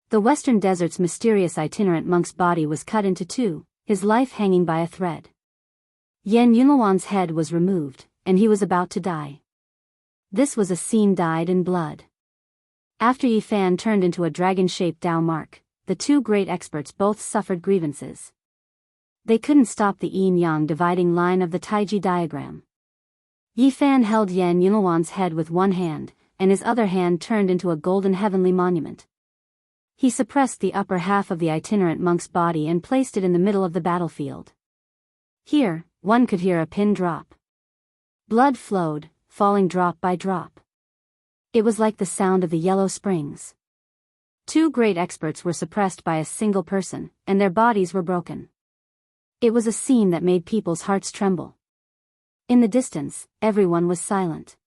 The western desert's mysterious itinerant monk's body was cut into two, his life hanging by a thread. Yan Yunluan's head was removed, and he was about to die. This was a scene dyed in blood. After Yi Fan turned into a dragon-shaped Dao mark, the two great experts both suffered grievances. They couldn't stop the yin-yang dividing line of the Taiji diagram. Yifan held Yan Yunluan's head with one hand, and his other hand turned into a golden heavenly monument. He suppressed the upper half of the itinerant monk's body and placed it in the middle of the battlefield. Here, one could hear a pin drop. Blood flowed, falling drop by drop. It was like the sound of the yellow springs. Two great experts were suppressed by a single person, and their bodies were broken. It was a scene that made people's hearts tremble. In the distance, everyone was silent.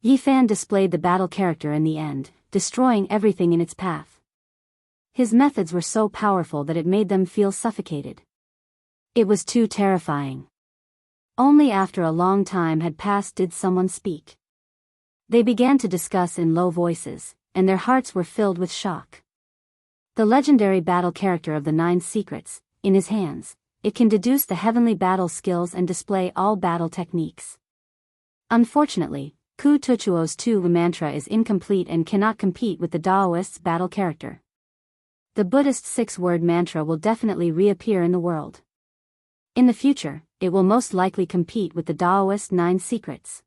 Yifan displayed the battle character in the end, destroying everything in its path. His methods were so powerful that it made them feel suffocated. It was too terrifying. Only after a long time had passed did someone speak. They began to discuss in low voices, and their hearts were filled with shock. The legendary battle character of the 9 secrets, in his hands, it can deduce the heavenly battle skills and display all battle techniques. Unfortunately, Ku Tuchuo's 2 mantra is incomplete and cannot compete with the Taoist's battle character. The Buddhist 6-word mantra will definitely reappear in the world. In the future, it will most likely compete with the Taoist 9 secrets.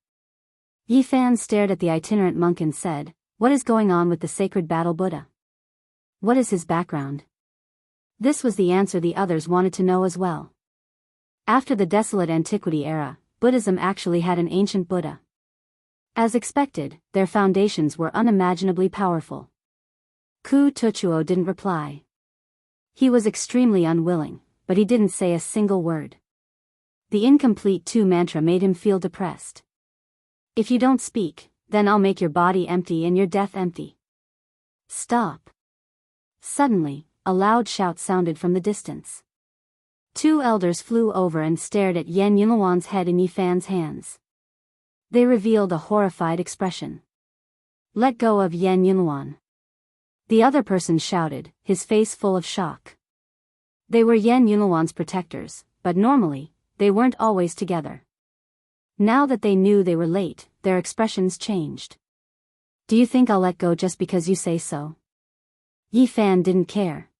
Yifan stared at the itinerant monk and said, "What is going on with the sacred battle Buddha? What is his background?" This was the answer the others wanted to know as well. After the desolate antiquity era, Buddhism actually had an ancient Buddha. As expected, their foundations were unimaginably powerful. Ku Tuchuo didn't reply. He was extremely unwilling, but he didn't say a single word. The incomplete 2 mantra made him feel depressed. "If you don't speak, then I'll make your body empty and your death empty. Stop." Suddenly, a loud shout sounded from the distance. 2 elders flew over and stared at Yan Yunluan's head in Yifan's hands. They revealed a horrified expression. "Let go of Yan Yunluan." The other person shouted, his face full of shock. They were Yan Yunluan's protectors, but normally, they weren't always together. Now that they knew they were late, their expressions changed. "Do you think I'll let go just because you say so?" Yifan didn't care.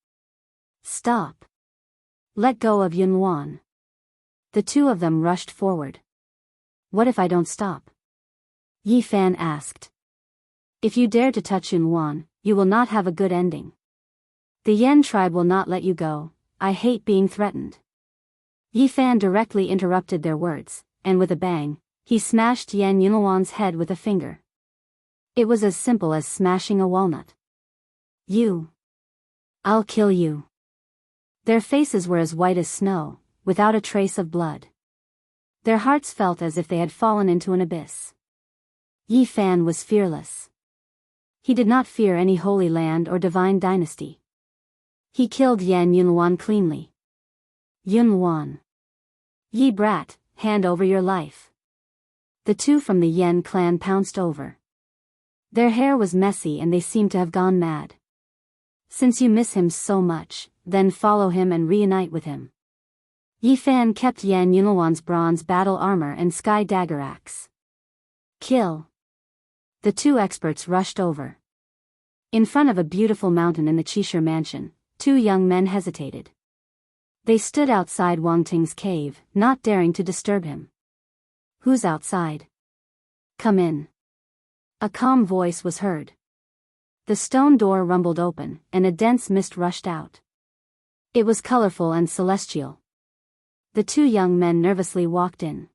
"Stop. Let go of Yunluan." The 2 of them rushed forward. "What if I don't stop?" Yifan asked. "If you dare to touch Yunluan, you will not have a good ending. The Yan tribe will not let you go. I hate being threatened." Yifan directly interrupted their words, and with a bang, he smashed Yan Yunluan's head with a finger. It was as simple as smashing a walnut. "You. I'll kill you." Their faces were as white as snow, without a trace of blood. Their hearts felt as if they had fallen into an abyss. Yifan was fearless. He did not fear any holy land or divine dynasty. He killed Yan Yunluan cleanly. "Yunluan. Ye brat, hand over your life." The 2 from the Yan clan pounced over. Their hair was messy and they seemed to have gone mad. "Since you miss him so much, then follow him and reunite with him." Yifan kept Yan Yunluan's bronze battle armor and sky dagger axe. "Kill." The 2 experts rushed over. In front of a beautiful mountain in the Qishir mansion, 2 young men hesitated. They stood outside Wang Ting's cave, not daring to disturb him. "Who's outside? Come in." A calm voice was heard. The stone door rumbled open, and a dense mist rushed out. It was colorful and celestial. The 2 young men nervously walked in.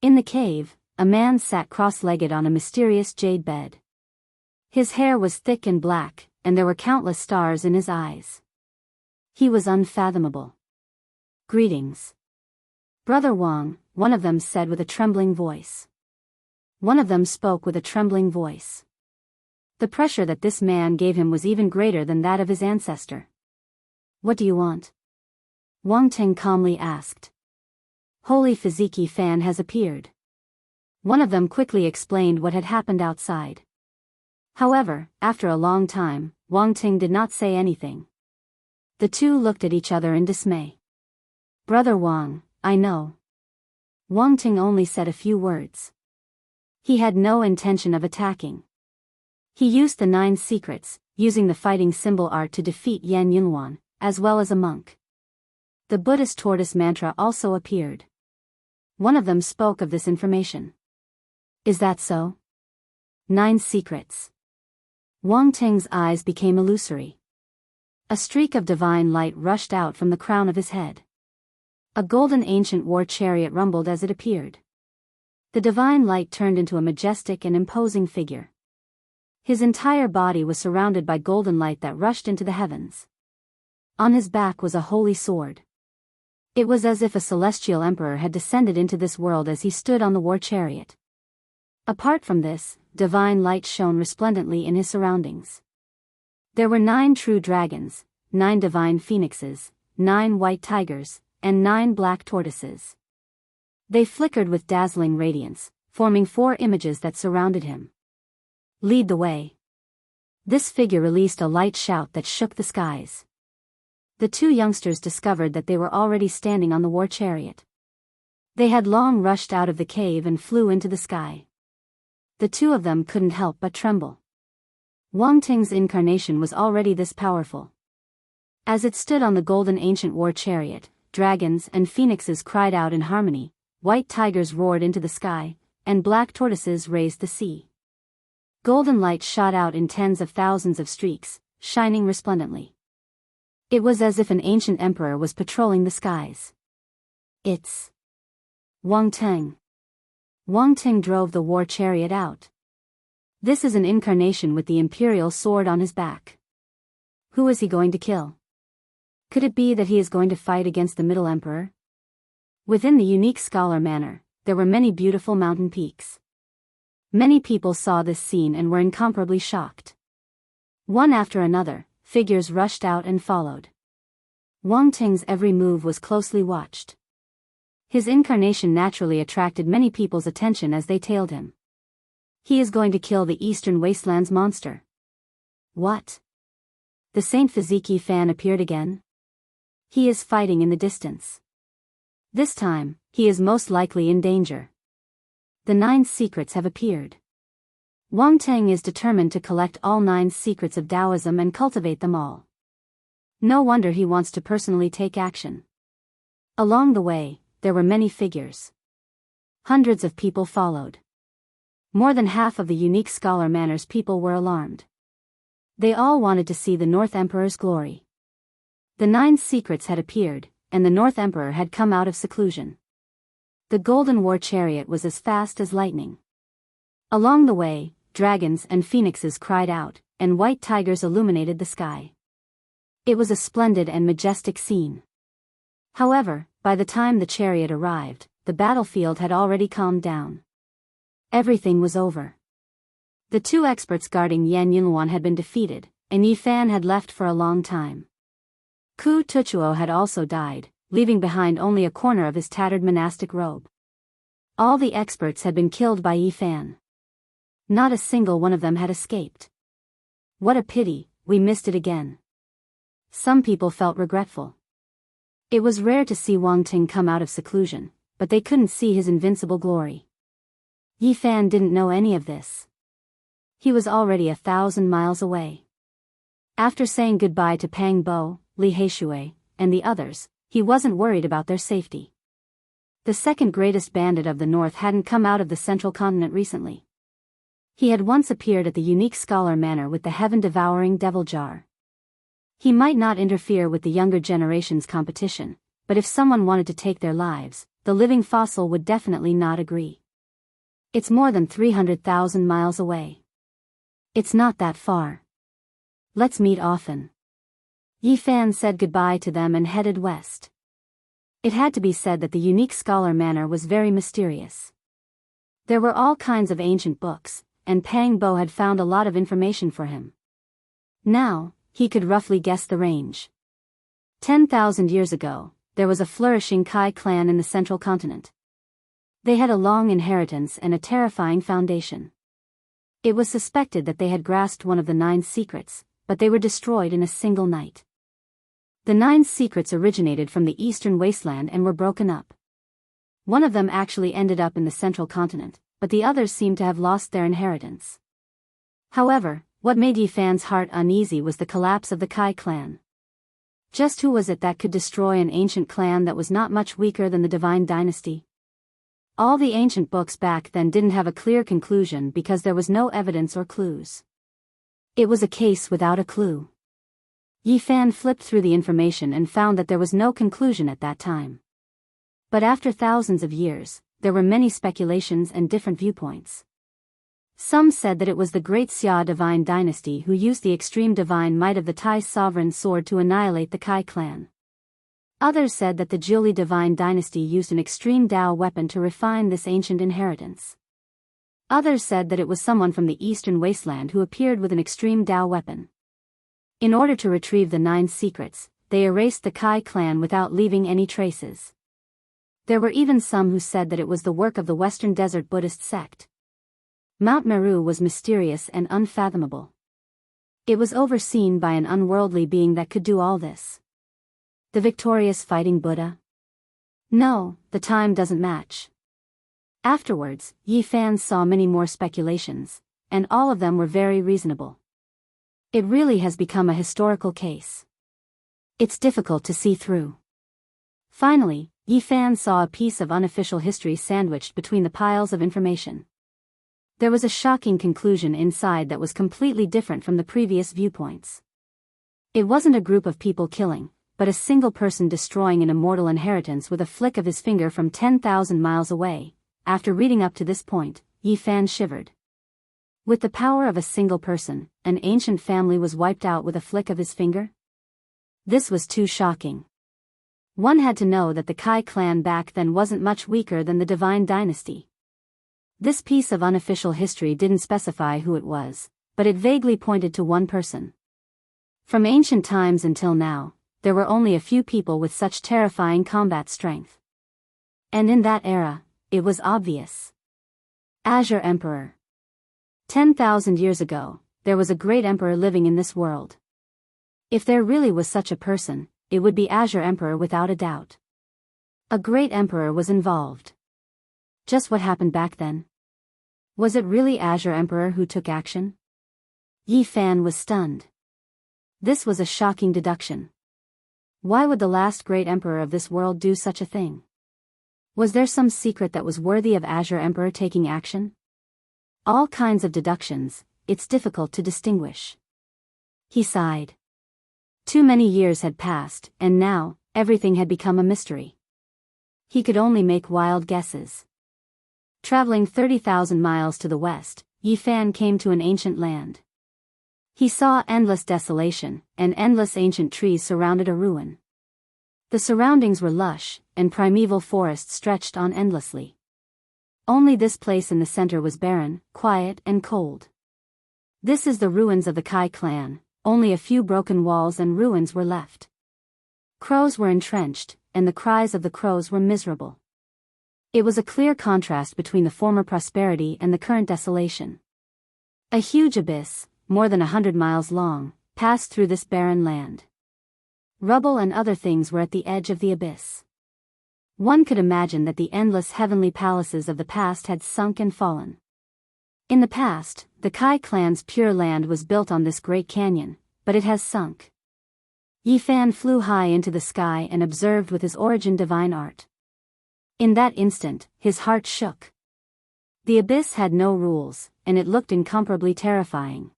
In the cave, a man sat cross-legged on a mysterious jade bed. His hair was thick and black, and there were countless stars in his eyes. He was unfathomable. "Greetings. Brother Wang," one of them said with a trembling voice. One of them spoke with a trembling voice. The pressure that this man gave him was even greater than that of his ancestor. "What do you want?" Wang Ting calmly asked. "Holy Fiziki Fan has appeared." One of them quickly explained what had happened outside. However, after a long time, Wang Ting did not say anything. The 2 looked at each other in dismay. "Brother Wang, I know." Wang Ting only said a few words. He had no intention of attacking. He used the 9 secrets, using the fighting symbol art to defeat Yan Yunluan, as well as a monk. The Buddhist tortoise mantra also appeared. One of them spoke of this information. Is that so? 9 secrets. Wang Ting's eyes became illusory. A streak of divine light rushed out from the crown of his head. A golden ancient war chariot rumbled as it appeared. The divine light turned into a majestic and imposing figure. His entire body was surrounded by golden light that rushed into the heavens. On his back was a holy sword. It was as if a celestial emperor had descended into this world as he stood on the war chariot. Apart from this, divine light shone resplendently in his surroundings. There were 9 true dragons, 9 divine phoenixes, 9 white tigers, and 9 black tortoises. They flickered with dazzling radiance, forming 4 images that surrounded him. Lead the way. This figure released a light shout that shook the skies. The 2 youngsters discovered that they were already standing on the war chariot. They had long rushed out of the cave and flew into the sky. The 2 of them couldn't help but tremble. Wang Ting's incarnation was already this powerful. As it stood on the golden ancient war chariot, dragons and phoenixes cried out in harmony, white tigers roared into the sky, and black tortoises raised the sea. Golden light shot out in tens of thousands of streaks, shining resplendently. It was as if an ancient emperor was patrolling the skies. It's Wang Ting. Wang Ting drove the war chariot out. This is an incarnation with the imperial sword on his back. Who is he going to kill? Could it be that he is going to fight against the Middle Emperor? Within the unique scholar manor, there were many beautiful mountain peaks. Many people saw this scene and were incomparably shocked. One after another, figures rushed out and followed. Wang Ting's every move was closely watched. His incarnation naturally attracted many people's attention as they tailed him. He is going to kill the Eastern Wastelands monster. What? The Saint Fiziki fan appeared again? He is fighting in the distance. This time, he is most likely in danger. The 9 secrets have appeared. Wang Ting is determined to collect all 9 secrets of Taoism and cultivate them all. No wonder he wants to personally take action. Along the way, there were many figures. Hundreds of people followed. More than half of the unique scholar manor's people were alarmed. They all wanted to see the North Emperor's glory. The 9 secrets had appeared, and the North Emperor had come out of seclusion. The golden war chariot was as fast as lightning. Along the way, dragons and phoenixes cried out, and white tigers illuminated the sky. It was a splendid and majestic scene. However, by the time the chariot arrived, the battlefield had already calmed down. Everything was over. The 2 experts guarding Yan Yinluan had been defeated, and Yi Fan had left for a long time. Ku Tuchuo had also died, leaving behind only a corner of his tattered monastic robe. All the experts had been killed by Yi Fan. Not a single one of them had escaped. What a pity, we missed it again. Some people felt regretful. It was rare to see Wang Ting come out of seclusion, but they couldn't see his invincible glory. Yi Fan didn't know any of this. He was already 1,000 miles away. After saying goodbye to Pang Bo, Li Heishui, and the others, he wasn't worried about their safety. The second greatest bandit of the north hadn't come out of the central continent recently. He had once appeared at the unique scholar manor with the heaven-devouring devil jar. He might not interfere with the younger generation's competition, but if someone wanted to take their lives, the living fossil would definitely not agree. It's more than 300,000 miles away. It's not that far. Let's meet often. Yi Fan said goodbye to them and headed west. It had to be said that the unique scholar manor was very mysterious. There were all kinds of ancient books, and Pang Bo had found a lot of information for him. Now, he could roughly guess the range. 10,000 years ago, there was a flourishing Kai clan in the central continent. They had a long inheritance and a terrifying foundation. It was suspected that they had grasped one of the 9 secrets, but they were destroyed in a single night. The 9 secrets originated from the eastern wasteland and were broken up. One of them actually ended up in the central continent, but the others seemed to have lost their inheritance. However, what made Yi Fan's heart uneasy was the collapse of the Kai clan. Just who was it that could destroy an ancient clan that was not much weaker than the divine dynasty? All the ancient books back then didn't have a clear conclusion because there was no evidence or clues. It was a case without a clue. Yi Fan flipped through the information and found that there was no conclusion at that time. But after thousands of years, there were many speculations and different viewpoints. Some said that it was the great Xia divine dynasty who used the extreme divine might of the Tai sovereign sword to annihilate the Kai clan. Others said that the Jiuli divine dynasty used an extreme Dao weapon to refine this ancient inheritance. Others said that it was someone from the eastern wasteland who appeared with an extreme Dao weapon. In order to retrieve the 9 secrets, they erased the Kai clan without leaving any traces. There were even some who said that it was the work of the Western Desert Buddhist sect. Mount Meru was mysterious and unfathomable. It was overseen by an unworldly being that could do all this. The victorious fighting Buddha? No, the time doesn't match. Afterwards, Yi Fan saw many more speculations, and all of them were very reasonable. It really has become a historical case. It's difficult to see through. Finally, Yi Fan saw a piece of unofficial history sandwiched between the piles of information. There was a shocking conclusion inside that was completely different from the previous viewpoints. It wasn't a group of people killing, but a single person destroying an immortal inheritance with a flick of his finger from 10,000 miles away. After reading up to this point, Yi Fan shivered. With the power of a single person, an ancient family was wiped out with a flick of his finger? This was too shocking. One had to know that the Kai clan back then wasn't much weaker than the divine dynasty. This piece of unofficial history didn't specify who it was, but it vaguely pointed to one person. From ancient times until now, there were only a few people with such terrifying combat strength. And in that era, it was obvious. Azure Emperor. 10,000 years ago, there was a great emperor living in this world. If there really was such a person, it would be Azure Emperor without a doubt. A great emperor was involved. Just what happened back then? Was it really Azure Emperor who took action? Yi Fan was stunned. This was a shocking deduction. Why would the last great emperor of this world do such a thing? Was there some secret that was worthy of Azure Emperor taking action? All kinds of deductions, it's difficult to distinguish. He sighed. Too many years had passed, and now, everything had become a mystery. He could only make wild guesses. Traveling 30,000 miles to the west, Yi Fan came to an ancient land. He saw endless desolation, and endless ancient trees surrounded a ruin. The surroundings were lush, and primeval forests stretched on endlessly. Only this place in the center was barren, quiet, and cold. This is the ruins of the Kai clan. Only a few broken walls and ruins were left. Crows were entrenched, and the cries of the crows were miserable. It was a clear contrast between the former prosperity and the current desolation. A huge abyss, more than 100 miles long, passed through this barren land. Rubble and other things were at the edge of the abyss. One could imagine that the endless heavenly palaces of the past had sunk and fallen. In the past, the Kai clan's pure land was built on this great canyon, but it has sunk. Yi Fan flew high into the sky and observed with his origin divine art. In that instant, his heart shook. The abyss had no rules, and it looked incomparably terrifying.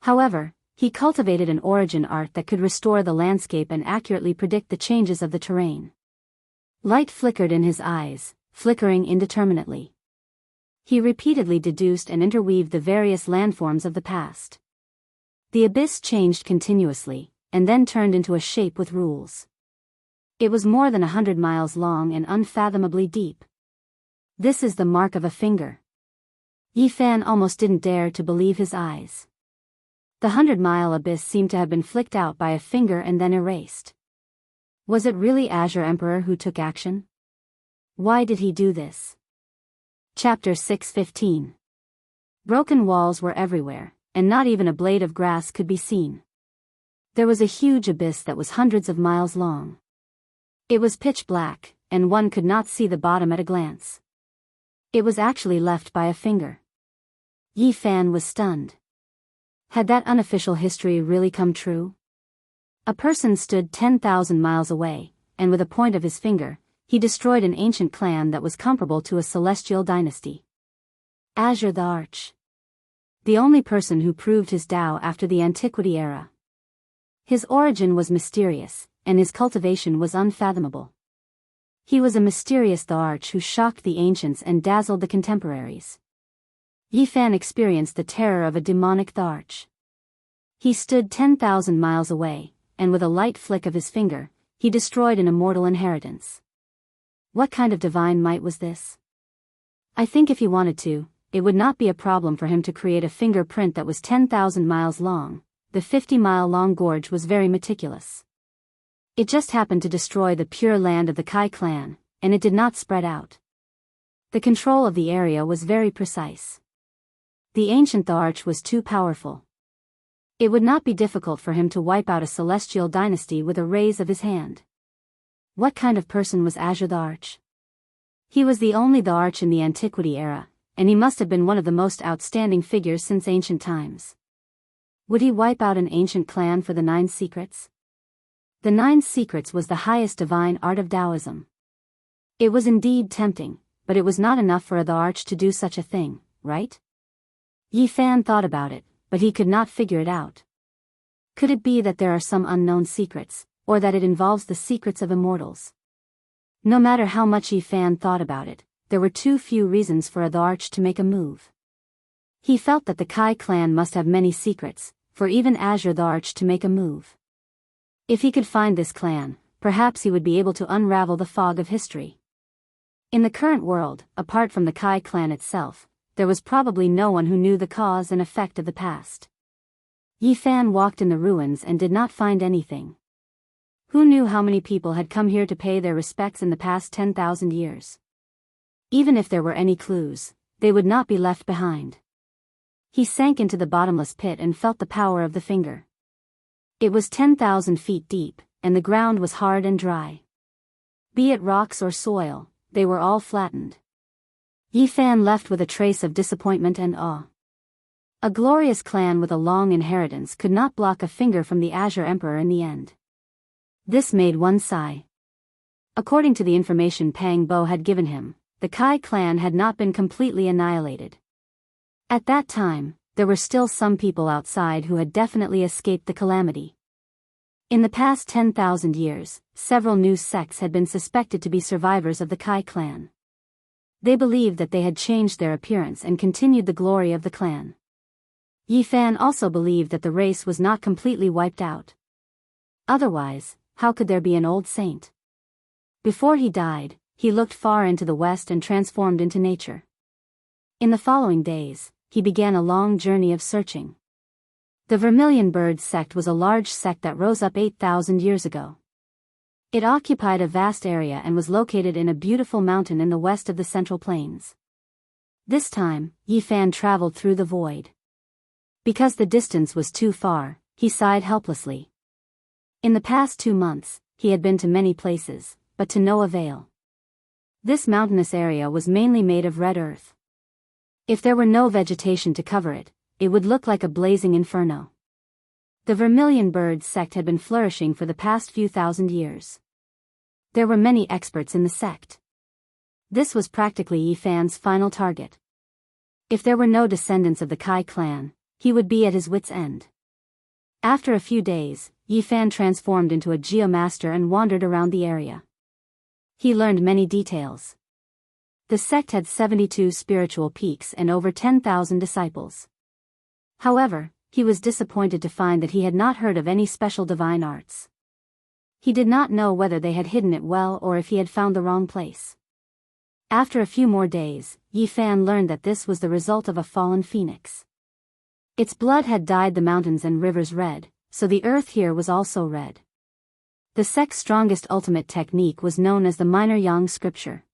However, he cultivated an origin art that could restore the landscape and accurately predict the changes of the terrain. Light flickered in his eyes, flickering indeterminately. He repeatedly deduced and interweaved the various landforms of the past. The abyss changed continuously, and then turned into a shape with rules. It was more than 100 miles long and unfathomably deep. This is the mark of a finger. Yi Fan almost didn't dare to believe his eyes. The 100-mile abyss seemed to have been flicked out by a finger and then erased. Was it really Azure Emperor who took action? Why did he do this? Chapter 6:15. Broken walls were everywhere, and not even a blade of grass could be seen. There was a huge abyss that was hundreds of miles long. It was pitch black, and one could not see the bottom at a glance. It was actually left by a finger. Yi Fan was stunned. Had that unofficial history really come true? A person stood 10,000 miles away, and with a point of his finger, he destroyed an ancient clan that was comparable to a celestial dynasty. Azure the Arch. The only person who proved his Tao after the Antiquity era. His origin was mysterious, and his cultivation was unfathomable. He was a mysterious the Arch who shocked the ancients and dazzled the contemporaries. Yifan experienced the terror of a demonic the Arch. He stood 10,000 miles away, and with a light flick of his finger, he destroyed an immortal inheritance. What kind of divine might was this? I think if he wanted to, it would not be a problem for him to create a fingerprint that was 10,000 miles long. The 50-mile-long gorge was very meticulous. It just happened to destroy the pure land of the Kai clan, and it did not spread out. The control of the area was very precise. The ancient the Arch was too powerful. It would not be difficult for him to wipe out a celestial dynasty with a raise of his hand. What kind of person was Azure the Arch? He was the only the Arch in the Antiquity era, and he must have been one of the most outstanding figures since ancient times. Would he wipe out an ancient clan for the 9 secrets? The 9 secrets was the highest divine art of Taoism. It was indeed tempting, but it was not enough for the Arch to do such a thing, right? Yifan thought about it, but he could not figure it out. Could it be that there are some unknown secrets, or that it involves the secrets of immortals? No matter how much Yifan thought about it, there were too few reasons for the Arch to make a move. He felt that the Kai clan must have many secrets, for even Azure the Arch to make a move. If he could find this clan, perhaps he would be able to unravel the fog of history. In the current world, apart from the Kai clan itself, there was probably no one who knew the cause and effect of the past. Yifan walked in the ruins and did not find anything. Who knew how many people had come here to pay their respects in the past 10,000 years? Even if there were any clues, they would not be left behind. He sank into the bottomless pit and felt the power of the finger. It was 10,000 feet deep, and the ground was hard and dry. Be it rocks or soil, they were all flattened. Yifan left with a trace of disappointment and awe. A glorious clan with a long inheritance could not block a finger from the Azure Emperor in the end. This made one sigh. According to the information Pang Bo had given him, the Kai clan had not been completely annihilated. At that time, there were still some people outside who had definitely escaped the calamity. In the past 10,000 years, several new sects had been suspected to be survivors of the Kai clan. They believed that they had changed their appearance and continued the glory of the clan. Yifan also believed that the race was not completely wiped out. Otherwise, how could there be an old saint? Before he died, he looked far into the west and transformed into nature. In the following days, he began a long journey of searching. The Vermilion Bird sect was a large sect that rose up 8,000 years ago. It occupied a vast area and was located in a beautiful mountain in the west of the Central Plains. This time, Yifan traveled through the void. Because the distance was too far, he sighed helplessly. In the past 2 months, he had been to many places, but to no avail. This mountainous area was mainly made of red earth. If there were no vegetation to cover it, it would look like a blazing inferno. The Vermilion Bird sect had been flourishing for the past few thousand years. There were many experts in the sect. This was practically Yifan's final target. If there were no descendants of the Kai clan, he would be at his wits' end. After a few days, Yifan transformed into a geomaster and wandered around the area. He learned many details. The sect had 72 spiritual peaks and over 10,000 disciples. However, he was disappointed to find that he had not heard of any special divine arts. He did not know whether they had hidden it well or if he had found the wrong place. After a few more days, Yifan learned that this was the result of a fallen phoenix. Its blood had dyed the mountains and rivers red, so the earth here was also red. The sect's strongest ultimate technique was known as the Minor Yang scripture.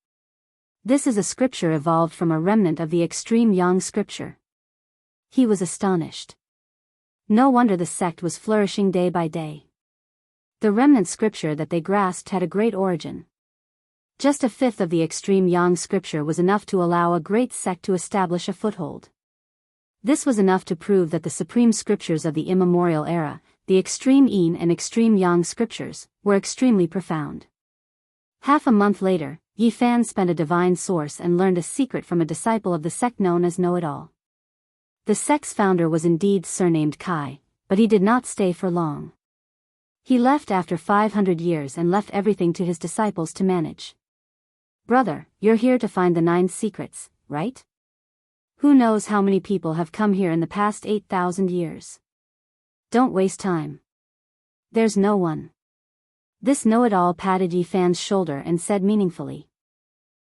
This is a scripture evolved from a remnant of the extreme Yang scripture. He was astonished. No wonder the sect was flourishing day by day. The remnant scripture that they grasped had a great origin. Just a fifth of the extreme Yang scripture was enough to allow a great sect to establish a foothold. This was enough to prove that the supreme scriptures of the immemorial era, the extreme Yin and extreme Yang scriptures, were extremely profound. Half a month later, Yi Fan spent a divine source and learned a secret from a disciple of the sect known as Know-It-All. The sect's founder was indeed surnamed Kai, but he did not stay for long. He left after 500 years and left everything to his disciples to manage. Brother, you're here to find the 9 secrets, right? Who knows how many people have come here in the past 8,000 years? Don't waste time. There's no one. This know-it-all patted Yi Fan's shoulder and said meaningfully.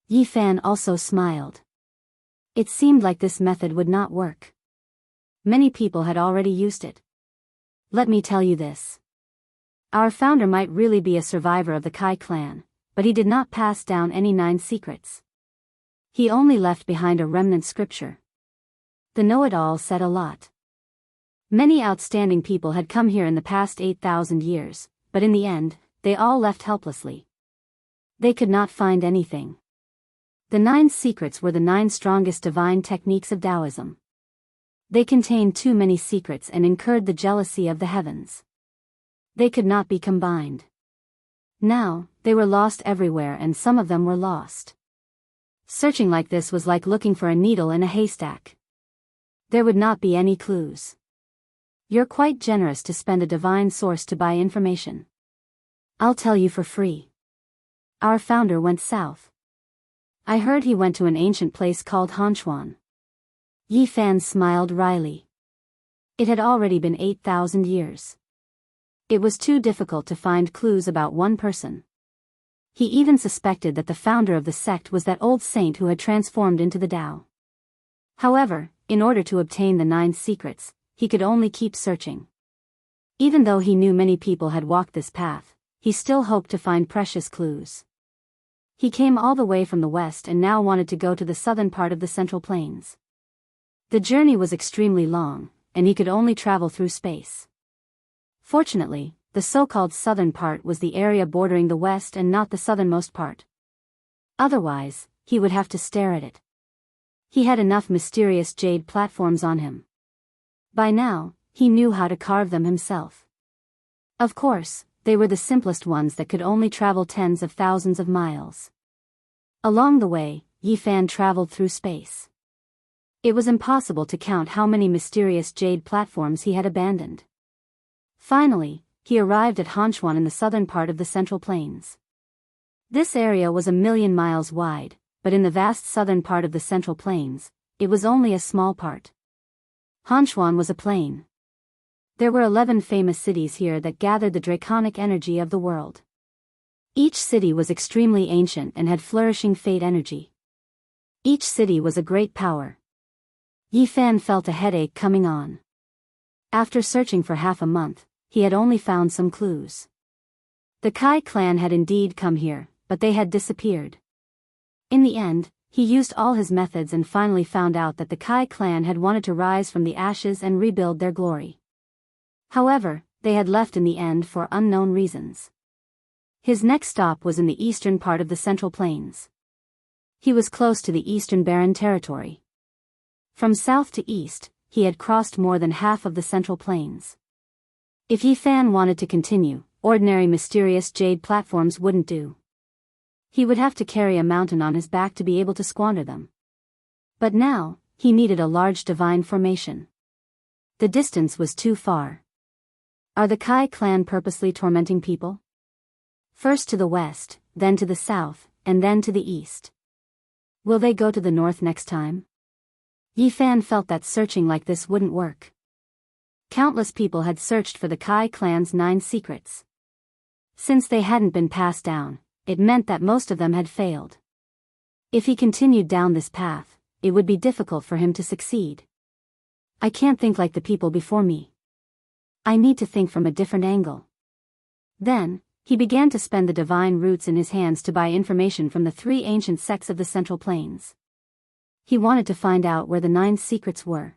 Yi Fan also smiled. It seemed like this method would not work. Many people had already used it. Let me tell you this. Our founder might really be a survivor of the Kai clan, but he did not pass down any 9 secrets. He only left behind a remnant scripture. The know-it-all said a lot. Many outstanding people had come here in the past 8,000 years, but in the end, they all left helplessly. They could not find anything. The 9 secrets were the 9 strongest divine techniques of Taoism. They contained too many secrets and incurred the jealousy of the heavens. They could not be combined. Now, they were lost everywhere and some of them were lost. Searching like this was like looking for a needle in a haystack. There would not be any clues. You're quite generous to spend a divine source to buy information. I'll tell you for free. Our founder went south. I heard he went to an ancient place called Hanchuan. Yi Fan smiled wryly. It had already been 8,000 years. It was too difficult to find clues about one person. He even suspected that the founder of the sect was that old saint who had transformed into the Tao. However, in order to obtain the 9 secrets, he could only keep searching. Even though he knew many people had walked this path, he still hoped to find precious clues. He came all the way from the west and now wanted to go to the southern part of the Central Plains. The journey was extremely long, and he could only travel through space. Fortunately, the so-called southern part was the area bordering the west and not the southernmost part. Otherwise, he would have to stare at it. He had enough mysterious jade platforms on him. By now, he knew how to carve them himself. Of course, they were the simplest ones that could only travel tens of thousands of miles. Along the way, Yi Fan traveled through space. It was impossible to count how many mysterious jade platforms he had abandoned. Finally, he arrived at Hanchuan in the southern part of the Central Plains. This area was 1,000,000 miles wide, but in the vast southern part of the Central Plains, it was only a small part. Hanchuan was a plain. There were 11 famous cities here that gathered the draconic energy of the world. Each city was extremely ancient and had flourishing fate energy. Each city was a great power. Yi Fan felt a headache coming on. After searching for half a month, he had only found some clues. The Kai clan had indeed come here, but they had disappeared. In the end, he used all his methods and finally found out that the Kai clan had wanted to rise from the ashes and rebuild their glory. However, they had left in the end for unknown reasons. His next stop was in the eastern part of the Central Plains. He was close to the eastern barren territory. From south to east, he had crossed more than half of the Central Plains. If Yi Fan wanted to continue, ordinary mysterious jade platforms wouldn't do. He would have to carry a mountain on his back to be able to squander them. But now, he needed a large divine formation. The distance was too far. Are the Kai clan purposely tormenting people? First to the west, then to the south, and then to the east. Will they go to the north next time? Yi Fan felt that searching like this wouldn't work. Countless people had searched for the Kai clan's 9 secrets. Since they hadn't been passed down, it meant that most of them had failed. If he continued down this path, it would be difficult for him to succeed. I can't think like the people before me. I need to think from a different angle. Then, he began to spend the divine roots in his hands to buy information from the 3 ancient sects of the Central Plains. He wanted to find out where the 9 secrets were.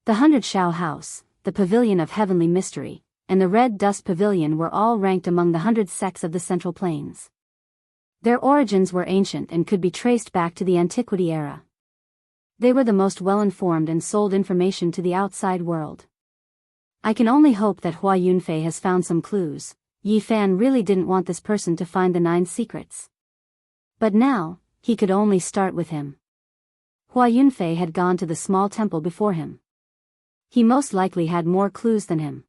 The 100 Shao House, the Pavilion of Heavenly Mystery, and the Red Dust Pavilion were all ranked among the 100 sects of the Central Plains. Their origins were ancient and could be traced back to the Antiquity era. They were the most well-informed and sold information to the outside world. I can only hope that Hua Yunfei has found some clues, Yi Fan really didn't want this person to find the 9 secrets. But now, he could only start with him. Hua Yunfei had gone to the small temple before him. He most likely had more clues than him.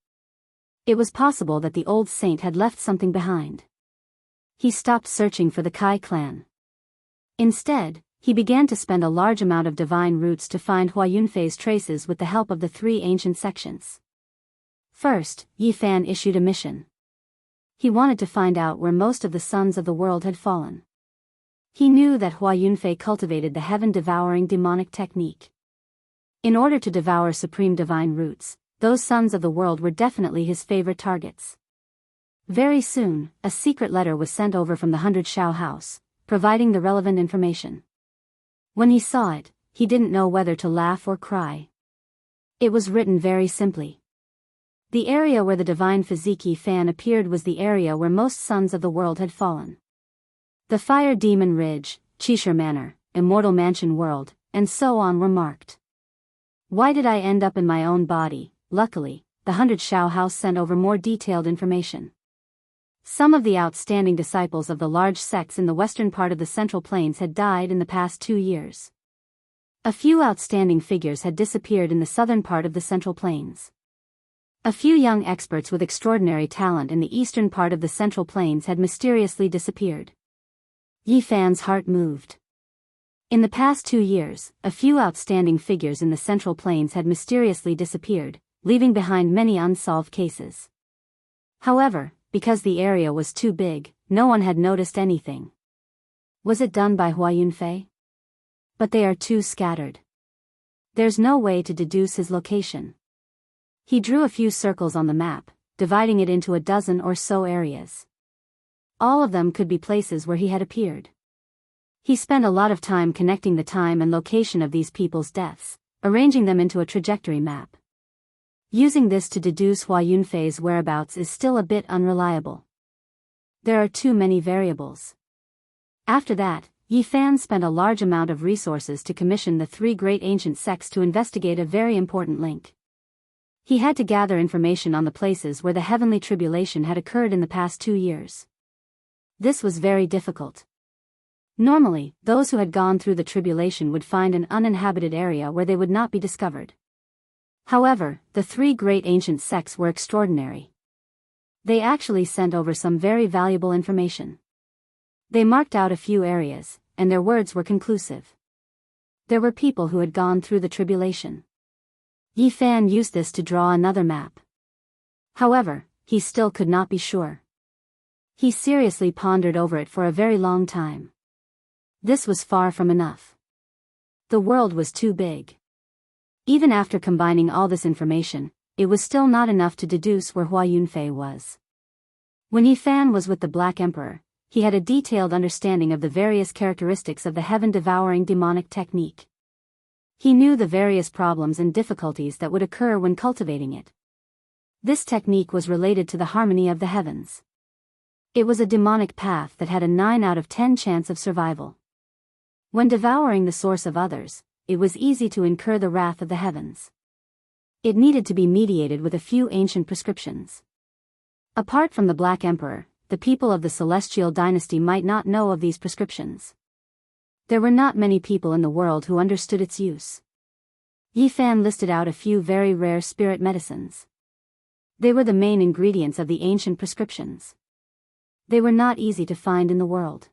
It was possible that the old saint had left something behind. He stopped searching for the Kai clan. Instead, he began to spend a large amount of divine roots to find Hua Yunfei's traces with the help of the 3 ancient sections. First, Yi Fan issued a mission. He wanted to find out where most of the sons of the world had fallen. He knew that Hua Yunfei cultivated the heaven-devouring demonic technique. In order to devour supreme divine roots, those sons of the world were definitely his favorite targets. Very soon, a secret letter was sent over from the 100 Shao house, providing the relevant information. When he saw it, he didn't know whether to laugh or cry. It was written very simply. The area where the divine physique Yi Fan appeared was the area where most sons of the world had fallen. The Fire Demon Ridge, Qishir Manor, Immortal Mansion World, and so on were marked. Why did I end up in my own body? Luckily, the 100 Shao house sent over more detailed information. Some of the outstanding disciples of the large sects in the western part of the Central Plains had died in the past 2 years. A few outstanding figures had disappeared in the southern part of the Central Plains. A few young experts with extraordinary talent in the eastern part of the Central Plains had mysteriously disappeared. Yi Fan's heart moved. In the past 2 years, a few outstanding figures in the Central Plains had mysteriously disappeared, leaving behind many unsolved cases. However, because the area was too big, no one had noticed anything. Was it done by Hua Yunfei? But they are too scattered. There's no way to deduce his location. He drew a few circles on the map, dividing it into a dozen or so areas. All of them could be places where he had appeared. He spent a lot of time connecting the time and location of these people's deaths, arranging them into a trajectory map. Using this to deduce Hua Yunfei's whereabouts is still a bit unreliable. There are too many variables. After that, Yi Fan spent a large amount of resources to commission the 3 great ancient sects to investigate a very important link. He had to gather information on the places where the heavenly tribulation had occurred in the past 2 years. This was very difficult. Normally, those who had gone through the tribulation would find an uninhabited area where they would not be discovered. However, the 3 great ancient sects were extraordinary. They actually sent over some very valuable information. They marked out a few areas, and their words were conclusive. There were people who had gone through the tribulation. Yi Fan used this to draw another map. However, he still could not be sure. He seriously pondered over it for a very long time. This was far from enough. The world was too big. Even after combining all this information, it was still not enough to deduce where Hua Yunfei was. When Yi Fan was with the Black Emperor, he had a detailed understanding of the various characteristics of the heaven-devouring demonic technique. He knew the various problems and difficulties that would occur when cultivating it. This technique was related to the harmony of the heavens. It was a demonic path that had a 9 out of 10 chance of survival. When devouring the source of others, it was easy to incur the wrath of the heavens. It needed to be mediated with a few ancient prescriptions. Apart from the Black Emperor, the people of the Celestial Dynasty might not know of these prescriptions. There were not many people in the world who understood its use. Yi Fan listed out a few very rare spirit medicines. They were the main ingredients of the ancient prescriptions. They were not easy to find in the world.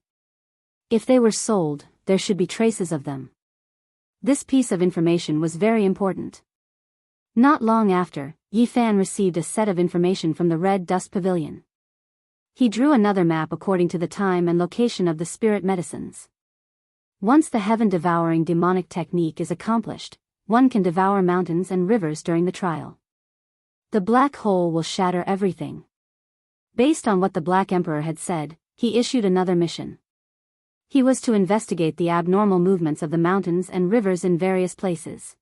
If they were sold, there should be traces of them. This piece of information was very important. Not long after, Yi Fan received a set of information from the Red Dust Pavilion. He drew another map according to the time and location of the spirit medicines. Once the heaven-devouring demonic technique is accomplished, one can devour mountains and rivers during the trial. The black hole will shatter everything. Based on what the Black Emperor had said, he issued another mission. He was to investigate the abnormal movements of the mountains and rivers in various places.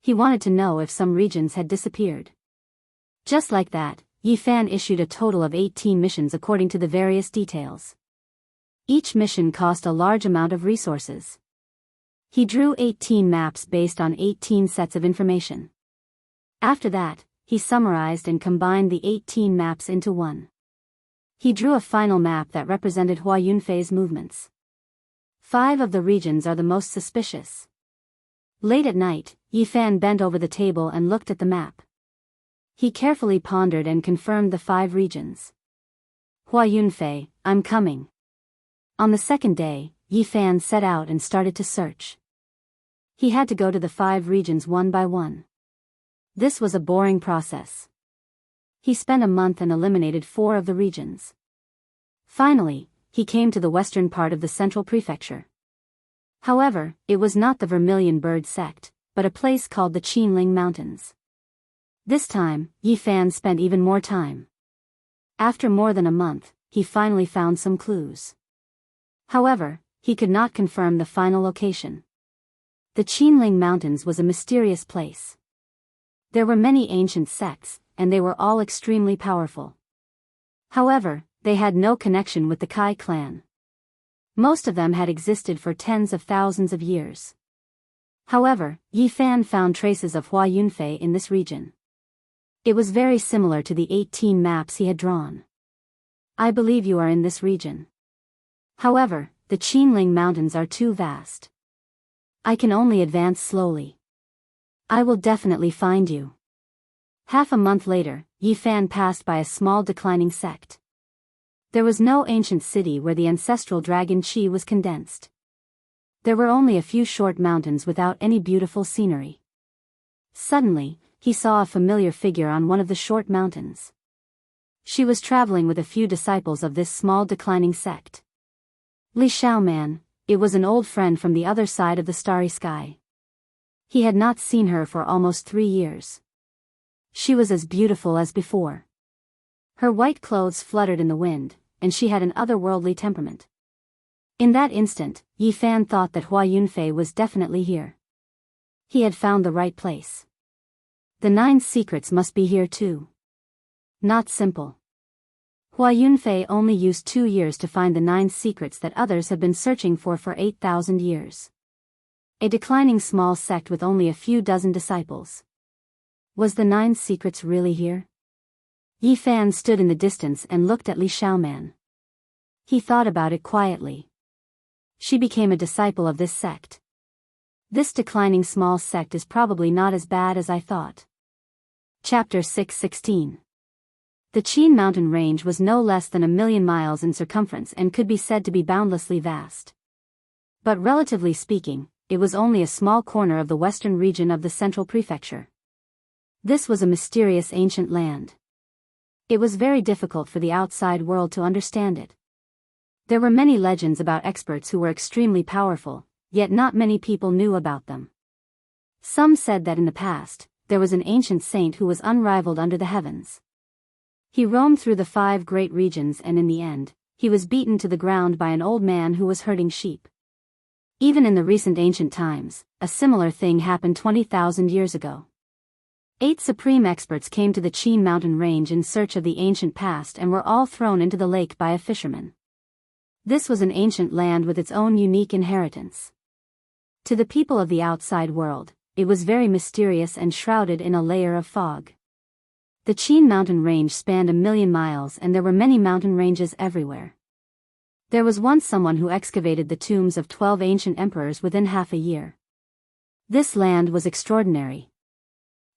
He wanted to know if some regions had disappeared. Just like that, Yi Fan issued a total of 18 missions according to the various details. Each mission cost a large amount of resources. He drew 18 maps based on 18 sets of information. After that, he summarized and combined the 18 maps into one. He drew a final map that represented Hua Yunfei's movements. 5 of the regions are the most suspicious. Late at night, Yi Fan bent over the table and looked at the map. He carefully pondered and confirmed the 5 regions. Hua Yunfei, I'm coming. On the second day, Yi Fan set out and started to search. He had to go to the 5 regions one by one. This was a boring process. He spent a month and eliminated 4 of the regions. Finally, he came to the western part of the central prefecture. However, it was not the Vermilion Bird sect, but a place called the Qinling Mountains. This time, Yi Fan spent even more time. After more than a month, he finally found some clues. However, he could not confirm the final location. The Qinling Mountains was a mysterious place. There were many ancient sects, and they were all extremely powerful. However, they had no connection with the Kai clan. Most of them had existed for tens of thousands of years. However, Yi Fan found traces of Hua Yunfei in this region. It was very similar to the 18 maps he had drawn. I believe you are in this region. However, the Qinling Mountains are too vast. I can only advance slowly. I will definitely find you. Half a month later, Yi Fan passed by a small declining sect. There was no ancient city where the ancestral dragon Qi was condensed. There were only a few short mountains without any beautiful scenery. Suddenly, he saw a familiar figure on one of the short mountains. She was traveling with a few disciples of this small declining sect. Li Xiaoman, it was an old friend from the other side of the starry sky. He had not seen her for almost 3 years. She was as beautiful as before. Her white clothes fluttered in the wind, and she had an otherworldly temperament. In that instant, Yi Fan thought that Hua Yunfei was definitely here. He had found the right place. The 9 secrets must be here too. Not simple. Hua Yunfei only used 2 years to find the 9 secrets that others have been searching for 8,000 years. A declining small sect with only a few dozen disciples. Was the 9 secrets really here? Yi Fan stood in the distance and looked at Li Xiaoman. He thought about it quietly. She became a disciple of this sect. This declining small sect is probably not as bad as I thought. Chapter 6:16. The Qin mountain range was no less than 1,000,000 miles in circumference and could be said to be boundlessly vast. But relatively speaking, it was only a small corner of the western region of the central prefecture. This was a mysterious ancient land. It was very difficult for the outside world to understand it. There were many legends about experts who were extremely powerful, yet not many people knew about them. Some said that in the past, there was an ancient saint who was unrivaled under the heavens. He roamed through the 5 great regions and in the end, he was beaten to the ground by an old man who was herding sheep. Even in the recent ancient times, a similar thing happened 20,000 years ago. 8 supreme experts came to the Qin mountain range in search of the ancient past and were all thrown into the lake by a fisherman. This was an ancient land with its own unique inheritance. To the people of the outside world, it was very mysterious and shrouded in a layer of fog. The Qin mountain range spanned 1,000,000 miles and there were many mountain ranges everywhere. There was once someone who excavated the tombs of 12 ancient emperors within half a year. This land was extraordinary.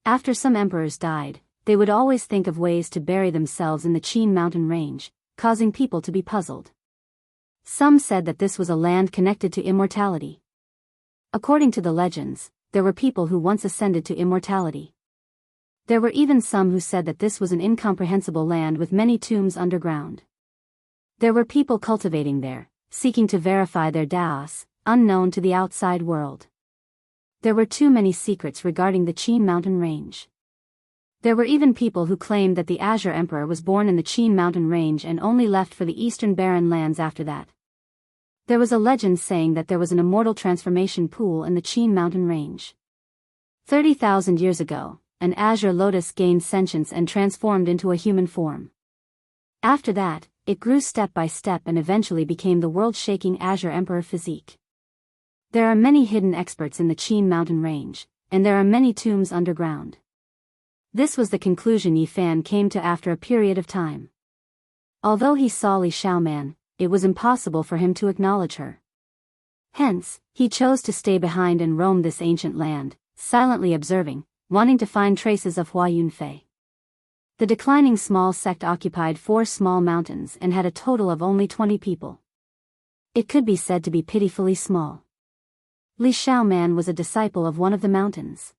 After some emperors died, they would always think of ways to bury themselves in the Qin mountain range, causing people to be puzzled. Some said that this was a land connected to immortality. According to the legends, there were people who once ascended to immortality. There were even some who said that this was an incomprehensible land with many tombs underground. There were people cultivating there, seeking to verify their daos, unknown to the outside world. There were too many secrets regarding the Qin mountain range. There were even people who claimed that the Azure Emperor was born in the Qin mountain range and only left for the eastern barren lands after that. There was a legend saying that there was an immortal transformation pool in the Qin mountain range. 30,000 years ago, an azure lotus gained sentience and transformed into a human form. After that, it grew step by step and eventually became the world-shaking Azure Emperor physique. There are many hidden experts in the Qin mountain range, and there are many tombs underground. This was the conclusion Yi Fan came to after a period of time. Although he saw Li Xiaoman, it was impossible for him to acknowledge her. Hence, he chose to stay behind and roam this ancient land, silently observing, wanting to find traces of Hua Yunfei. The declining small sect occupied 4 small mountains and had a total of only 20 people. It could be said to be pitifully small. Li Xiaoman was a disciple of one of the mountains.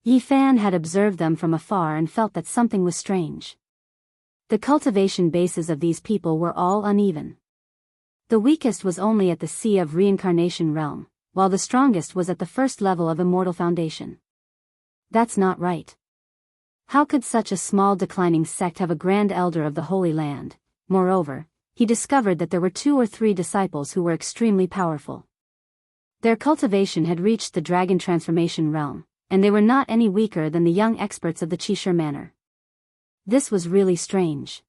Yi Fan had observed them from afar and felt that something was strange. The cultivation bases of these people were all uneven. The weakest was only at the Sea of Reincarnation realm, while the strongest was at the first level of Immortal Foundation. That's not right. How could such a small declining sect have a grand elder of the Holy Land? Moreover, he discovered that there were 2 or 3 disciples who were extremely powerful. Their cultivation had reached the Dragon Transformation realm, and they were not any weaker than the young experts of the Qishir Manor. This was really strange.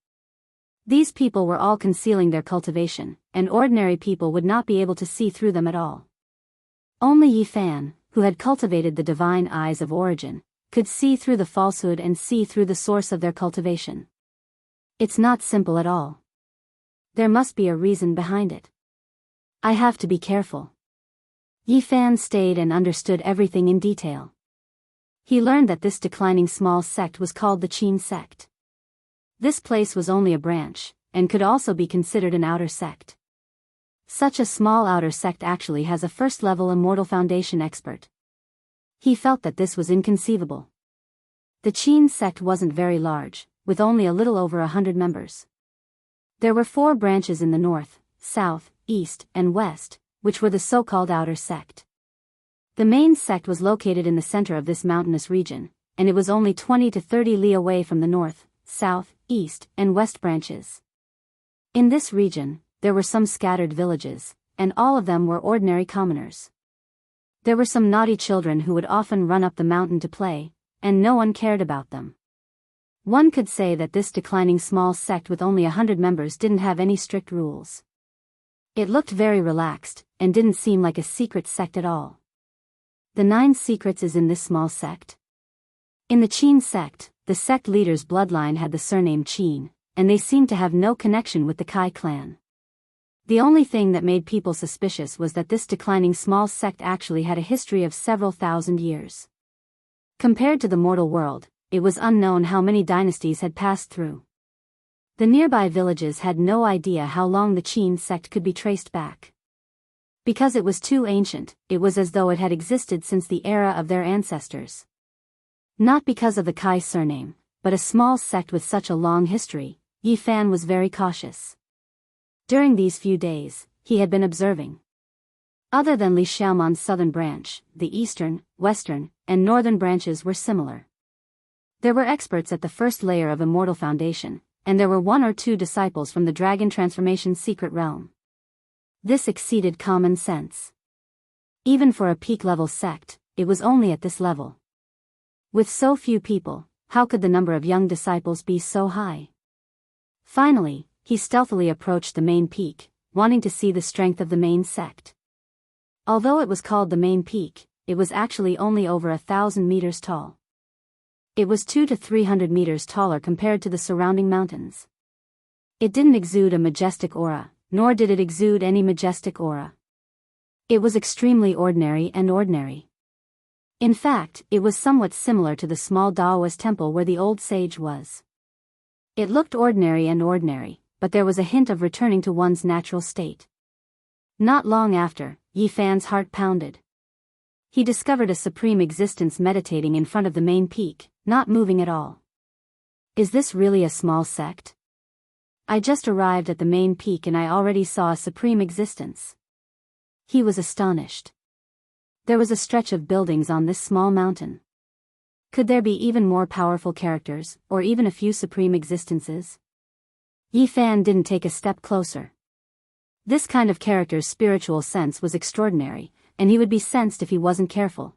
These people were all concealing their cultivation, and ordinary people would not be able to see through them at all. Only Yi Fan, who had cultivated the divine eyes of origin, could see through the falsehood and see through the source of their cultivation. It's not simple at all. There must be a reason behind it. I have to be careful. Yi Fan stayed and understood everything in detail. He learned that this declining small sect was called the Qin sect. This place was only a branch, and could also be considered an outer sect. Such a small outer sect actually has a first-level Immortal Foundation expert. He felt that this was inconceivable. The Qin sect wasn't very large, with only a little over 100 members. There were 4 branches in the north, south, east, and west, which were the so-called outer sect. The main sect was located in the center of this mountainous region, and it was only 20 to 30 li away from the north, south, east, and west branches. In this region, there were some scattered villages, and all of them were ordinary commoners. There were some naughty children who would often run up the mountain to play, and no one cared about them. One could say that this declining small sect with only 100 members didn't have any strict rules. It looked very relaxed, and didn't seem like a secret sect at all. The 9 secrets is in this small sect. In the Qin sect, the sect leader's bloodline had the surname Qin, and they seemed to have no connection with the Kai clan. The only thing that made people suspicious was that this declining small sect actually had a history of several thousand years. Compared to the mortal world, it was unknown how many dynasties had passed through. The nearby villages had no idea how long the Qin sect could be traced back. Because it was too ancient, it was as though it had existed since the era of their ancestors. Not because of the Kai surname, but a small sect with such a long history, Yi Fan was very cautious. During these few days, he had been observing. Other than Li Xiaoman's southern branch, the eastern, western, and northern branches were similar. There were experts at the first layer of Immortal Foundation, and there were 1 or 2 disciples from the Dragon Transformation secret realm. This exceeded common sense. Even for a peak-level sect, it was only at this level. With so few people, how could the number of young disciples be so high? Finally, he stealthily approached the main peak, wanting to see the strength of the main sect. Although it was called the main peak, it was actually only over 1,000 meters tall. It was 200 to 300 meters taller compared to the surrounding mountains. It didn't exude a majestic aura, nor did it exude any majestic aura. It was extremely ordinary and ordinary. In fact, it was somewhat similar to the small Taoist temple where the old sage was. It looked ordinary and ordinary, but there was a hint of returning to one's natural state. Not long after, Yi Fan's heart pounded. He discovered a supreme existence meditating in front of the main peak, not moving at all. Is this really a small sect? I just arrived at the main peak and I already saw a supreme existence. He was astonished. There was a stretch of buildings on this small mountain. Could there be even more powerful characters, or even a few supreme existences? Yi Fan didn't take a step closer. This kind of character's spiritual sense was extraordinary, and he would be sensed if he wasn't careful.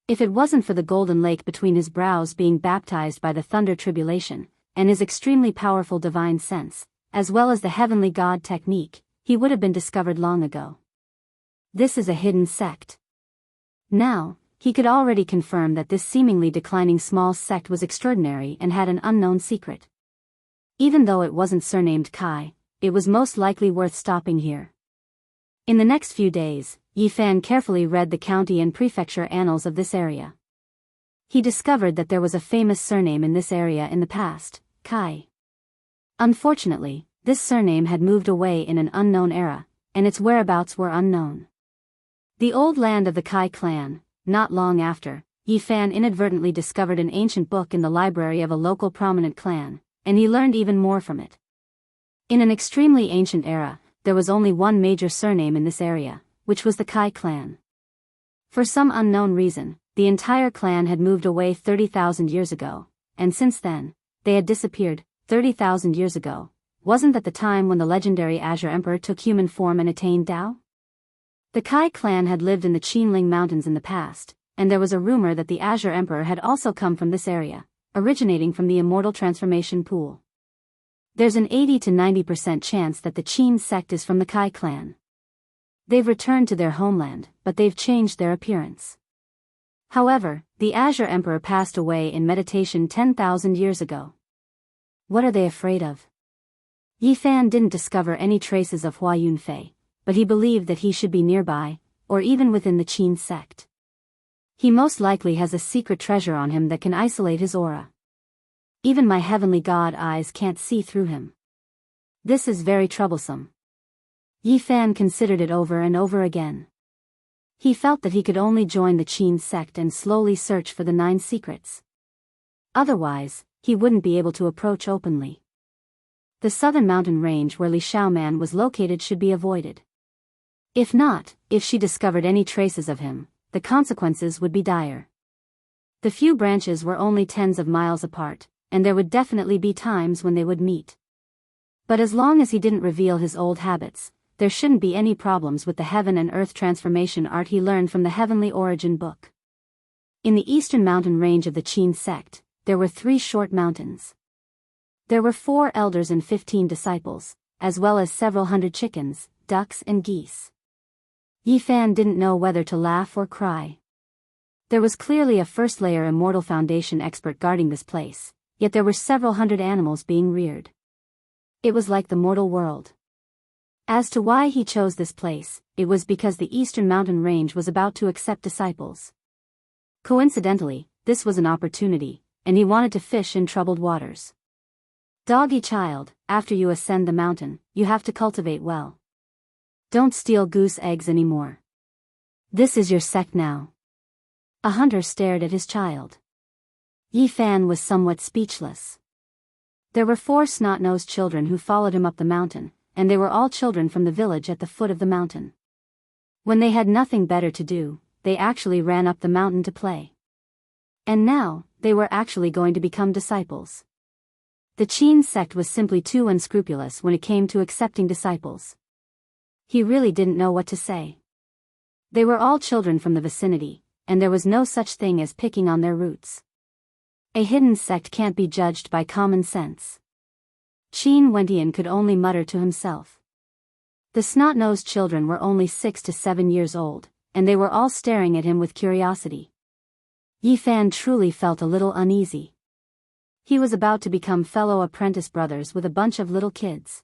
If it wasn't for the golden lake between his brows being baptized by the thunder tribulation, and his extremely powerful divine sense, as well as the heavenly god technique, he would have been discovered long ago. This is a hidden sect. Now, he could already confirm that this seemingly declining small sect was extraordinary and had an unknown secret. Even though it wasn't surnamed Kai, it was most likely worth stopping here. In the next few days, Yi Fan carefully read the county and prefecture annals of this area. He discovered that there was a famous surname in this area in the past, Kai. Unfortunately, this surname had moved away in an unknown era, and its whereabouts were unknown. The old land of the Kai clan. Not long after, Yi Fan inadvertently discovered an ancient book in the library of a local prominent clan, and he learned even more from it. In an extremely ancient era, there was only one major surname in this area, which was the Kai clan. For some unknown reason, the entire clan had moved away 30,000 years ago, and since then, they had disappeared. 30,000 years ago, wasn't that the time when the legendary Azure Emperor took human form and attained Tao? The Kai clan had lived in the Qinling Mountains in the past, and there was a rumor that the Azure Emperor had also come from this area, originating from the Immortal Transformation Pool. There's an 80 to 90% chance that the Qin sect is from the Kai clan. They've returned to their homeland, but they've changed their appearance. However, the Azure Emperor passed away in meditation 10,000 years ago. What are they afraid of? Yi Fan didn't discover any traces of Hua Yunfei, but he believed that he should be nearby, or even within the Qin sect. He most likely has a secret treasure on him that can isolate his aura. Even my heavenly god eyes can't see through him. This is very troublesome. Yi Fan considered it over and over again. He felt that he could only join the Qin sect and slowly search for the 9 secrets. Otherwise, he wouldn't be able to approach openly. The southern mountain range where Li Xiaoman was located should be avoided. If not, if she discovered any traces of him, the consequences would be dire. The few branches were only tens of miles apart, and there would definitely be times when they would meet. But as long as he didn't reveal his old habits, there shouldn't be any problems with the heaven and earth transformation art he learned from the Heavenly Origin book. In the eastern mountain range of the Qin sect, there were 3 short mountains. There were 4 elders and 15 disciples, as well as several hundred chickens, ducks and geese. Yi Fan didn't know whether to laugh or cry. There was clearly a first-layer immortal foundation expert guarding this place, yet there were several hundred animals being reared. It was like the mortal world. As to why he chose this place, it was because the eastern mountain range was about to accept disciples. Coincidentally, this was an opportunity, and he wanted to fish in troubled waters. Doggy child, after you ascend the mountain, you have to cultivate well. Don't steal goose eggs anymore. This is your sect now. A hunter stared at his child. Yi Fan was somewhat speechless. There were 4 snot-nosed children who followed him up the mountain, and they were all children from the village at the foot of the mountain. When they had nothing better to do, they actually ran up the mountain to play. And now, they were actually going to become disciples. The Qin sect was simply too unscrupulous when it came to accepting disciples. He really didn't know what to say. They were all children from the vicinity, and there was no such thing as picking on their roots. A hidden sect can't be judged by common sense. Qin Wentian could only mutter to himself. The snot-nosed children were only 6 to 7 years old, and they were all staring at him with curiosity. Yi Fan truly felt a little uneasy. He was about to become fellow apprentice brothers with a bunch of little kids.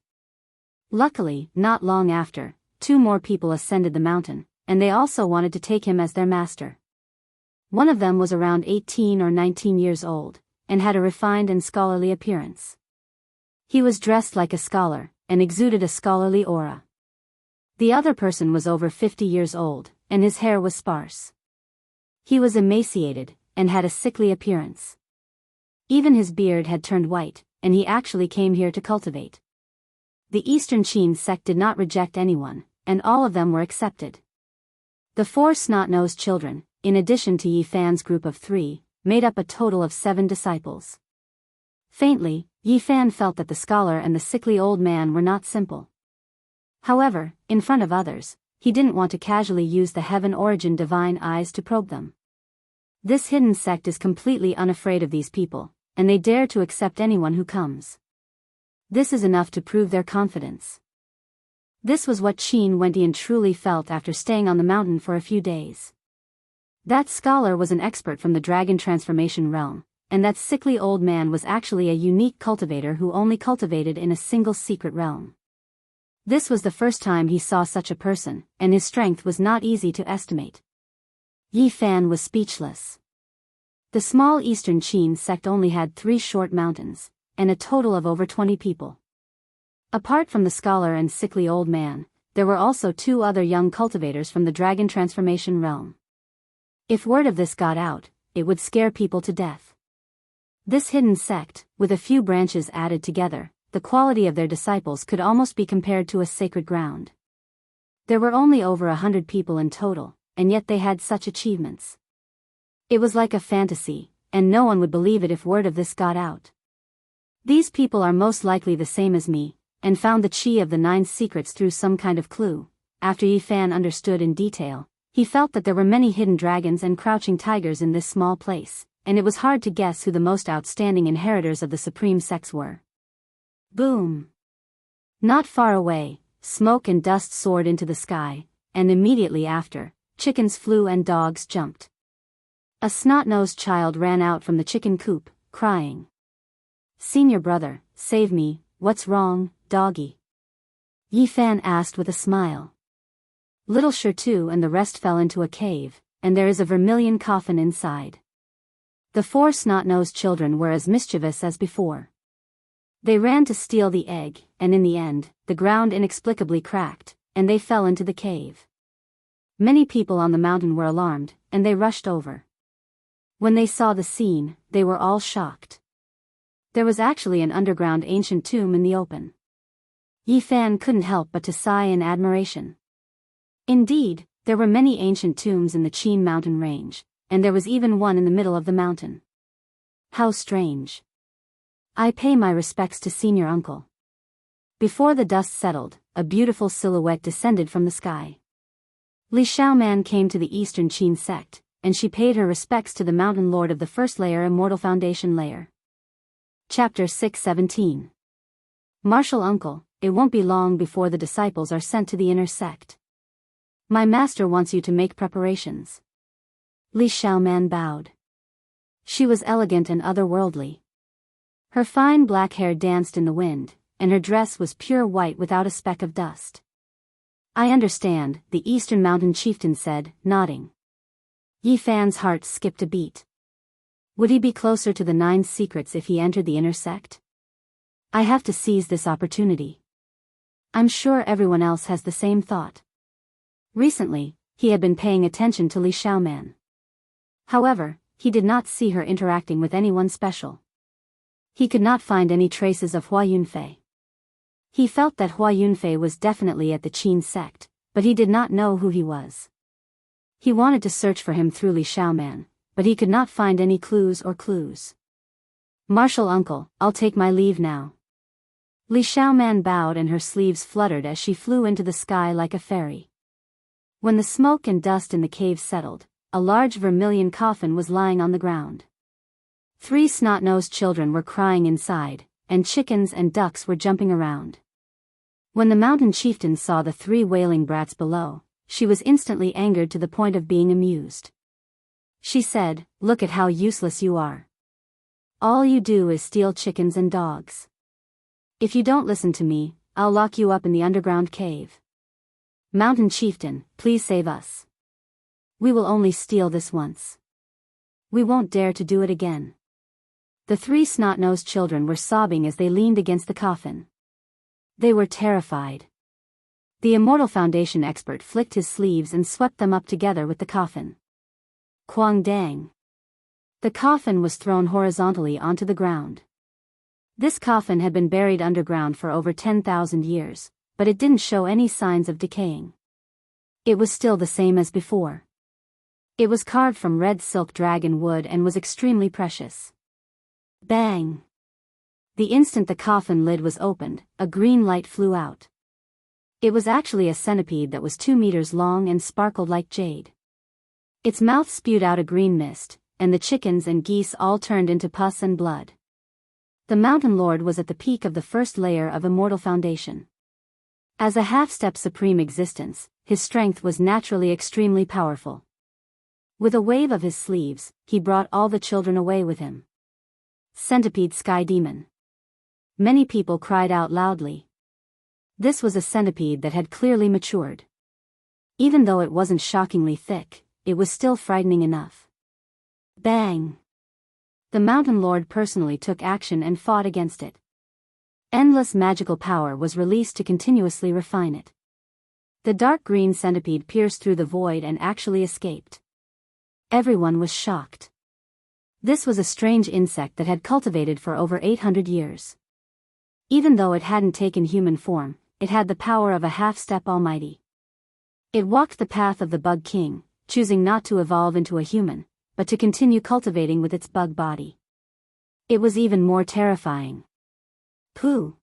Luckily, not long after, 2 more people ascended the mountain, and they also wanted to take him as their master. One of them was around 18 or 19 years old, and had a refined and scholarly appearance. He was dressed like a scholar, and exuded a scholarly aura. The other person was over 50 years old, and his hair was sparse. He was emaciated, and had a sickly appearance. Even his beard had turned white, and he actually came here to cultivate. The Eastern Qin sect did not reject anyone, and all of them were accepted. The 4 snot-nosed children, in addition to Yi Fan's group of 3, made up a total of 7 disciples. Faintly, Yi Fan felt that the scholar and the sickly old man were not simple. However, in front of others, he didn't want to casually use the Heaven Origin divine eyes to probe them. This hidden sect is completely unafraid of these people, and they dare to accept anyone who comes. This is enough to prove their confidence. This was what Qin Wentian truly felt after staying on the mountain for a few days. That scholar was an expert from the dragon transformation realm, and that sickly old man was actually a unique cultivator who only cultivated in a single secret realm. This was the first time he saw such a person, and his strength was not easy to estimate. Yi Fan was speechless. The small Eastern Qin sect only had 3 short mountains, and a total of over 20 people. Apart from the scholar and sickly old man, there were also 2 other young cultivators from the dragon transformation realm. If word of this got out, it would scare people to death. This hidden sect, with a few branches added together, the quality of their disciples could almost be compared to a sacred ground. There were only over 100 people in total, and yet they had such achievements. It was like a fantasy, and no one would believe it if word of this got out. These people are most likely the same as me, and found the chi of the 9 secrets through some kind of clue. After Yi Fan understood in detail, he felt that there were many hidden dragons and crouching tigers in this small place, and it was hard to guess who the most outstanding inheritors of the supreme sects were. Boom! Not far away, smoke and dust soared into the sky, and immediately after, chickens flew and dogs jumped. A snot-nosed child ran out from the chicken coop, crying, "Senior brother, save me, what's wrong, doggy?" Yi Fan asked with a smile. Little Shrouded and the rest fell into a cave, and there is a vermilion coffin inside. The 4 snot-nosed children were as mischievous as before. They ran to steal the egg, and in the end, the ground inexplicably cracked, and they fell into the cave. Many people on the mountain were alarmed, and they rushed over. When they saw the scene, they were all shocked. There was actually an underground ancient tomb in the open. Yi Fan couldn't help but to sigh in admiration. Indeed, there were many ancient tombs in the Qin mountain range, and there was even one in the middle of the mountain. How strange. I pay my respects to senior uncle. Before the dust settled, a beautiful silhouette descended from the sky. Li Xiaoman came to the Eastern Qin sect, and she paid her respects to the mountain lord of the first layer Immortal Foundation layer. Chapter 617. Martial uncle, it won't be long before the disciples are sent to the inner sect. My master wants you to make preparations. Li Xiaoman bowed. She was elegant and otherworldly. Her fine black hair danced in the wind, and her dress was pure white without a speck of dust. I understand, the Eastern Mountain chieftain said, nodding. Yi Fan's heart skipped a beat. Would he be closer to the 9 secrets if he entered the inner sect? I have to seize this opportunity. I'm sure everyone else has the same thought. Recently, he had been paying attention to Li Xiaoman. However, he did not see her interacting with anyone special. He could not find any traces of Hua Yunfei. He felt that Hua Yunfei was definitely at the Qin sect, but he did not know who he was. He wanted to search for him through Li Xiaoman, but he could not find any clues. Martial uncle, I'll take my leave now. Li Xiaoman bowed and her sleeves fluttered as she flew into the sky like a fairy. When the smoke and dust in the cave settled, a large vermilion coffin was lying on the ground. 3 snot-nosed children were crying inside, and chickens and ducks were jumping around. When the mountain chieftain saw the 3 wailing brats below, she was instantly angered to the point of being amused. She said, "Look at how useless you are. All you do is steal chickens and dogs. If you don't listen to me, I'll lock you up in the underground cave. Mountain chieftain, please save us. We will only steal this once. We won't dare to do it again." The 3 snot-nosed children were sobbing as they leaned against the coffin. They were terrified. The Immortal Foundation expert flicked his sleeves and swept them up together with the coffin. Quang dang. The coffin was thrown horizontally onto the ground. This coffin had been buried underground for over 10,000 years, but it didn't show any signs of decaying. It was still the same as before. It was carved from red silk dragon wood and was extremely precious. Bang! The instant the coffin lid was opened, a green light flew out. It was actually a centipede that was 2 meters long and sparkled like jade. Its mouth spewed out a green mist, and the chickens and geese all turned into pus and blood. The mountain lord was at the peak of the first layer of Immortal Foundation. As a half-step supreme existence, his strength was naturally extremely powerful. With a wave of his sleeves, he brought all the children away with him. Centipede Sky Demon. Many people cried out loudly. This was a centipede that had clearly matured. Even though it wasn't shockingly thick, it was still frightening enough. Bang! The Mountain Lord personally took action and fought against it. Endless magical power was released to continuously refine it. The dark green centipede pierced through the void and actually escaped. Everyone was shocked. This was a strange insect that had cultivated for over 800 years. Even though it hadn't taken human form, it had the power of a half-step almighty. It walked the path of the Bug King, choosing not to evolve into a human, but to continue cultivating with its bug body. It was even more terrifying. Pooh!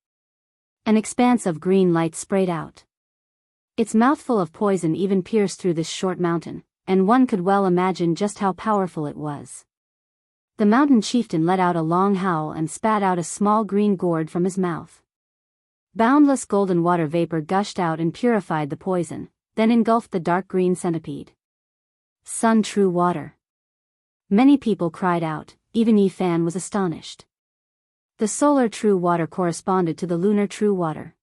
An expanse of green light sprayed out. Its mouthful of poison even pierced through this short mountain, and one could well imagine just how powerful it was. The mountain chieftain let out a long howl and spat out a small green gourd from his mouth. Boundless golden water vapor gushed out and purified the poison, then engulfed the dark green centipede. Sun True Water. Many people cried out, even Yi Fan was astonished. The solar true water corresponded to the lunar true water.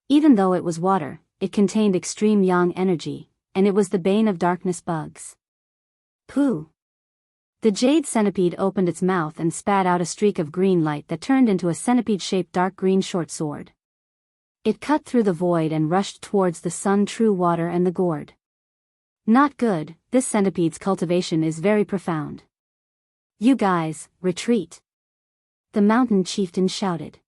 Even though it was water, it contained extreme yang energy, and it was the bane of darkness bugs. Pooh! The jade centipede opened its mouth and spat out a streak of green light that turned into a centipede-shaped dark green short sword. It cut through the void and rushed towards the sun true water and the gourd. Not good, this centipede's cultivation is very profound. You guys, retreat! The mountain chieftain shouted.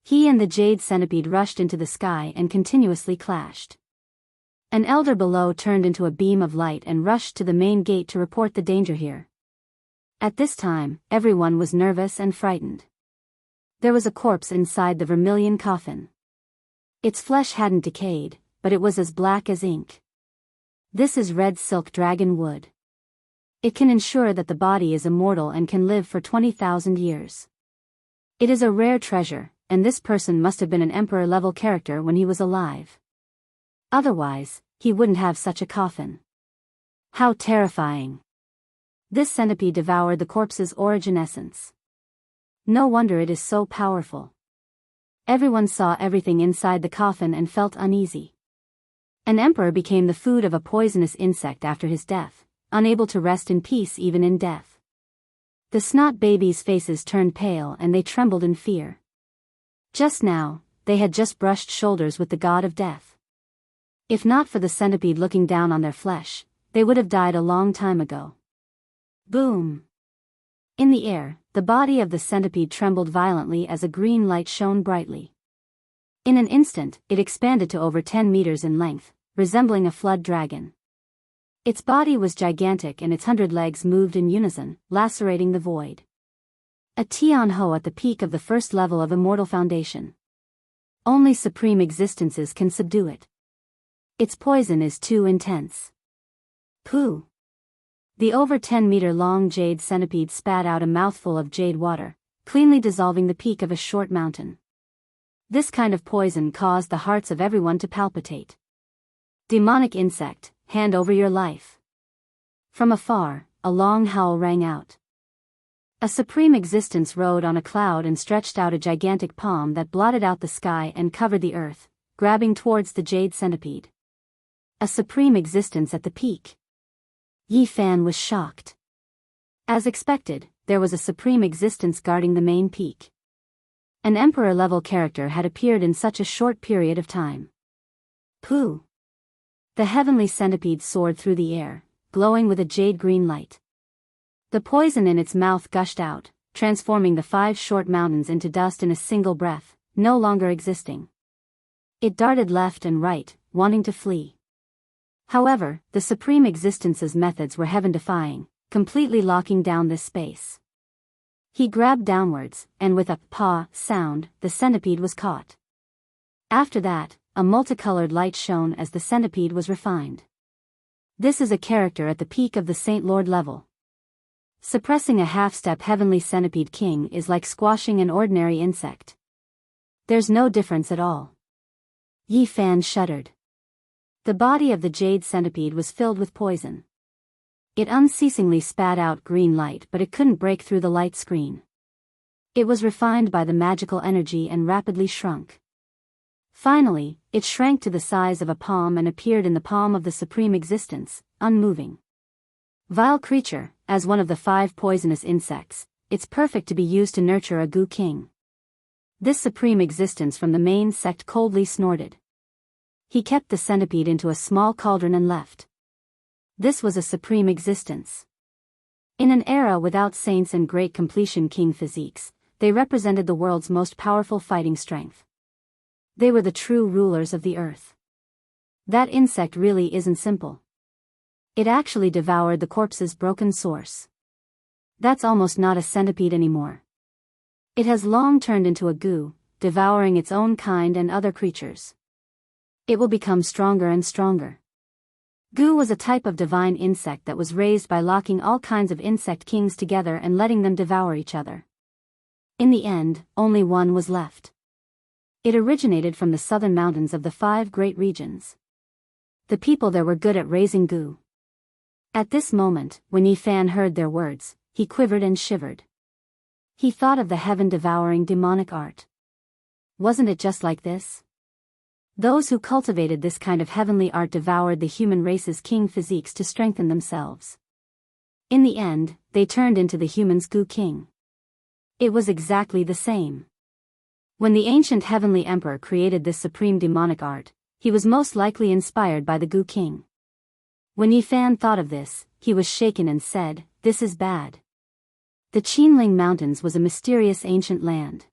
He and the jade centipede rushed into the sky and continuously clashed. An elder below turned into a beam of light and rushed to the main gate to report the danger here. At this time, everyone was nervous and frightened. There was a corpse inside the vermilion coffin. Its flesh hadn't decayed, but it was as black as ink. This is red silk dragon wood. It can ensure that the body is immortal and can live for 20,000 years. It is a rare treasure, and this person must have been an emperor-level character when he was alive. Otherwise, he wouldn't have such a coffin. How terrifying! This centipede devoured the corpse's origin essence. No wonder it is so powerful. Everyone saw everything inside the coffin and felt uneasy. An emperor became the food of a poisonous insect after his death, unable to rest in peace even in death. The snot babies' faces turned pale and they trembled in fear. Just now, they had just brushed shoulders with the god of death. If not for the centipede looking down on their flesh, they would have died a long time ago. Boom! In the air, the body of the centipede trembled violently as a green light shone brightly. In an instant, it expanded to over 10 meters in length, resembling a flood dragon. Its body was gigantic and its 100 legs moved in unison, lacerating the void. A Tian-Ho at the peak of the first level of Immortal Foundation. Only supreme existences can subdue it. Its poison is too intense. Pooh! The over 10-meter-long jade centipede spat out a mouthful of jade water, cleanly dissolving the peak of a short mountain. This kind of poison caused the hearts of everyone to palpitate. Demonic insect, hand over your life. From afar, a long howl rang out. A supreme existence rode on a cloud and stretched out a gigantic palm that blotted out the sky and covered the earth, grabbing towards the jade centipede. A supreme existence at the peak. Yi Fan was shocked. As expected, there was a supreme existence guarding the main peak. An emperor-level character had appeared in such a short period of time. Pooh! The heavenly centipede soared through the air, glowing with a jade-green light. The poison in its mouth gushed out, transforming the 5 short mountains into dust in a single breath, no longer existing. It darted left and right, wanting to flee. However, the Supreme Existence's methods were heaven-defying, completely locking down this space. He grabbed downwards, and with a paw sound, the centipede was caught. After that, a multicolored light shone as the centipede was refined. This is a character at the peak of the Saint Lord level. Suppressing a half-step heavenly centipede king is like squashing an ordinary insect. There's no difference at all. Yi Fan shuddered. The body of the jade centipede was filled with poison. It unceasingly spat out green light, but it couldn't break through the light screen. It was refined by the magical energy and rapidly shrunk. Finally, it shrank to the size of a palm and appeared in the palm of the Supreme Existence, unmoving. Vile creature, as one of the 5 poisonous insects, it's perfect to be used to nurture a goo king. This Supreme Existence from the main sect coldly snorted. He kept the centipede into a small cauldron and left. This was a Supreme Existence. In an era without saints and great completion king physiques, they represented the world's most powerful fighting strength. They were the true rulers of the earth. That insect really isn't simple. It actually devoured the corpse's broken source. That's almost not a centipede anymore. It has long turned into a goo, devouring its own kind and other creatures. It will become stronger and stronger. Goo was a type of divine insect that was raised by locking all kinds of insect kings together and letting them devour each other. In the end, only one was left. It originated from the southern mountains of the 5 great regions. The people there were good at raising goo. At this moment, when Yi Fan heard their words, he quivered and shivered. He thought of the heaven-devouring demonic art. Wasn't it just like this? Those who cultivated this kind of heavenly art devoured the human race's king physiques to strengthen themselves. In the end, they turned into the human's goo king. It was exactly the same. When the ancient heavenly emperor created this supreme demonic art, he was most likely inspired by the goo king. When Yi Fan thought of this, he was shaken and said, "This is bad." The Qinling Mountains was a mysterious ancient land.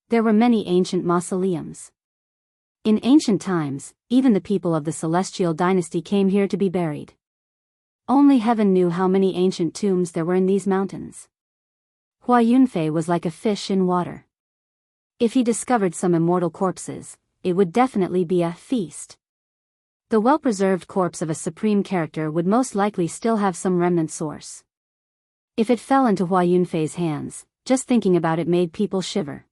There were many ancient mausoleums. In ancient times, even the people of the Celestial Dynasty came here to be buried. Only heaven knew how many ancient tombs there were in these mountains. Hua Yunfei was like a fish in water. If he discovered some immortal corpses, it would definitely be a feast. The well-preserved corpse of a supreme character would most likely still have some remnant source. If it fell into Hua Yunfei's hands, just thinking about it made people shiver.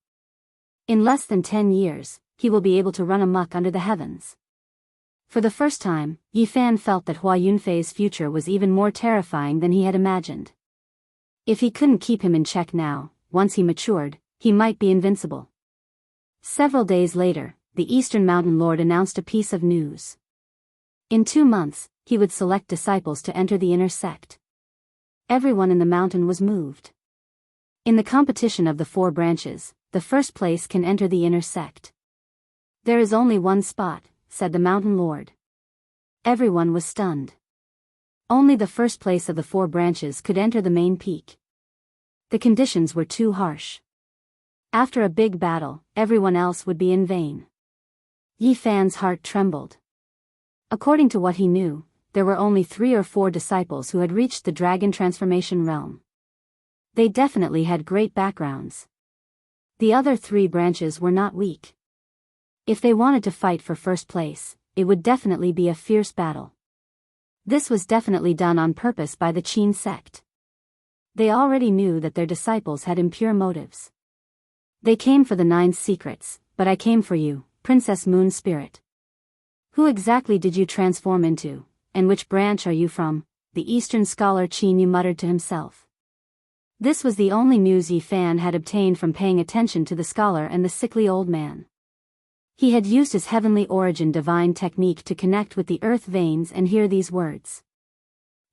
In less than 10 years, he will be able to run amok under the heavens. For the first time, Yi Fan felt that Hua Yunfei's future was even more terrifying than he had imagined. If he couldn't keep him in check now, once he matured, he might be invincible. Several days later, the Eastern Mountain Lord announced a piece of news. In 2 months, he would select disciples to enter the inner sect. Everyone in the mountain was moved. In the competition of the 4 branches, the first place can enter the inner sect. "There is only one spot," said the Mountain Lord. Everyone was stunned. Only the first place of the 4 branches could enter the main peak. The conditions were too harsh. After a big battle, everyone else would be in vain. Yi Fan's heart trembled. According to what he knew, there were only 3 or 4 disciples who had reached the dragon transformation realm. They definitely had great backgrounds. The other 3 branches were not weak. If they wanted to fight for first place, it would definitely be a fierce battle. This was definitely done on purpose by the Qin sect. They already knew that their disciples had impure motives. "They came for the 9 secrets, but I came for you, Princess Moon Spirit. Who exactly did you transform into, and which branch are you from?" the Eastern scholar Qin Yu muttered to himself. This was the only news Yi Fan had obtained from paying attention to the scholar and the sickly old man. He had used his heavenly origin divine technique to connect with the earth veins and hear these words.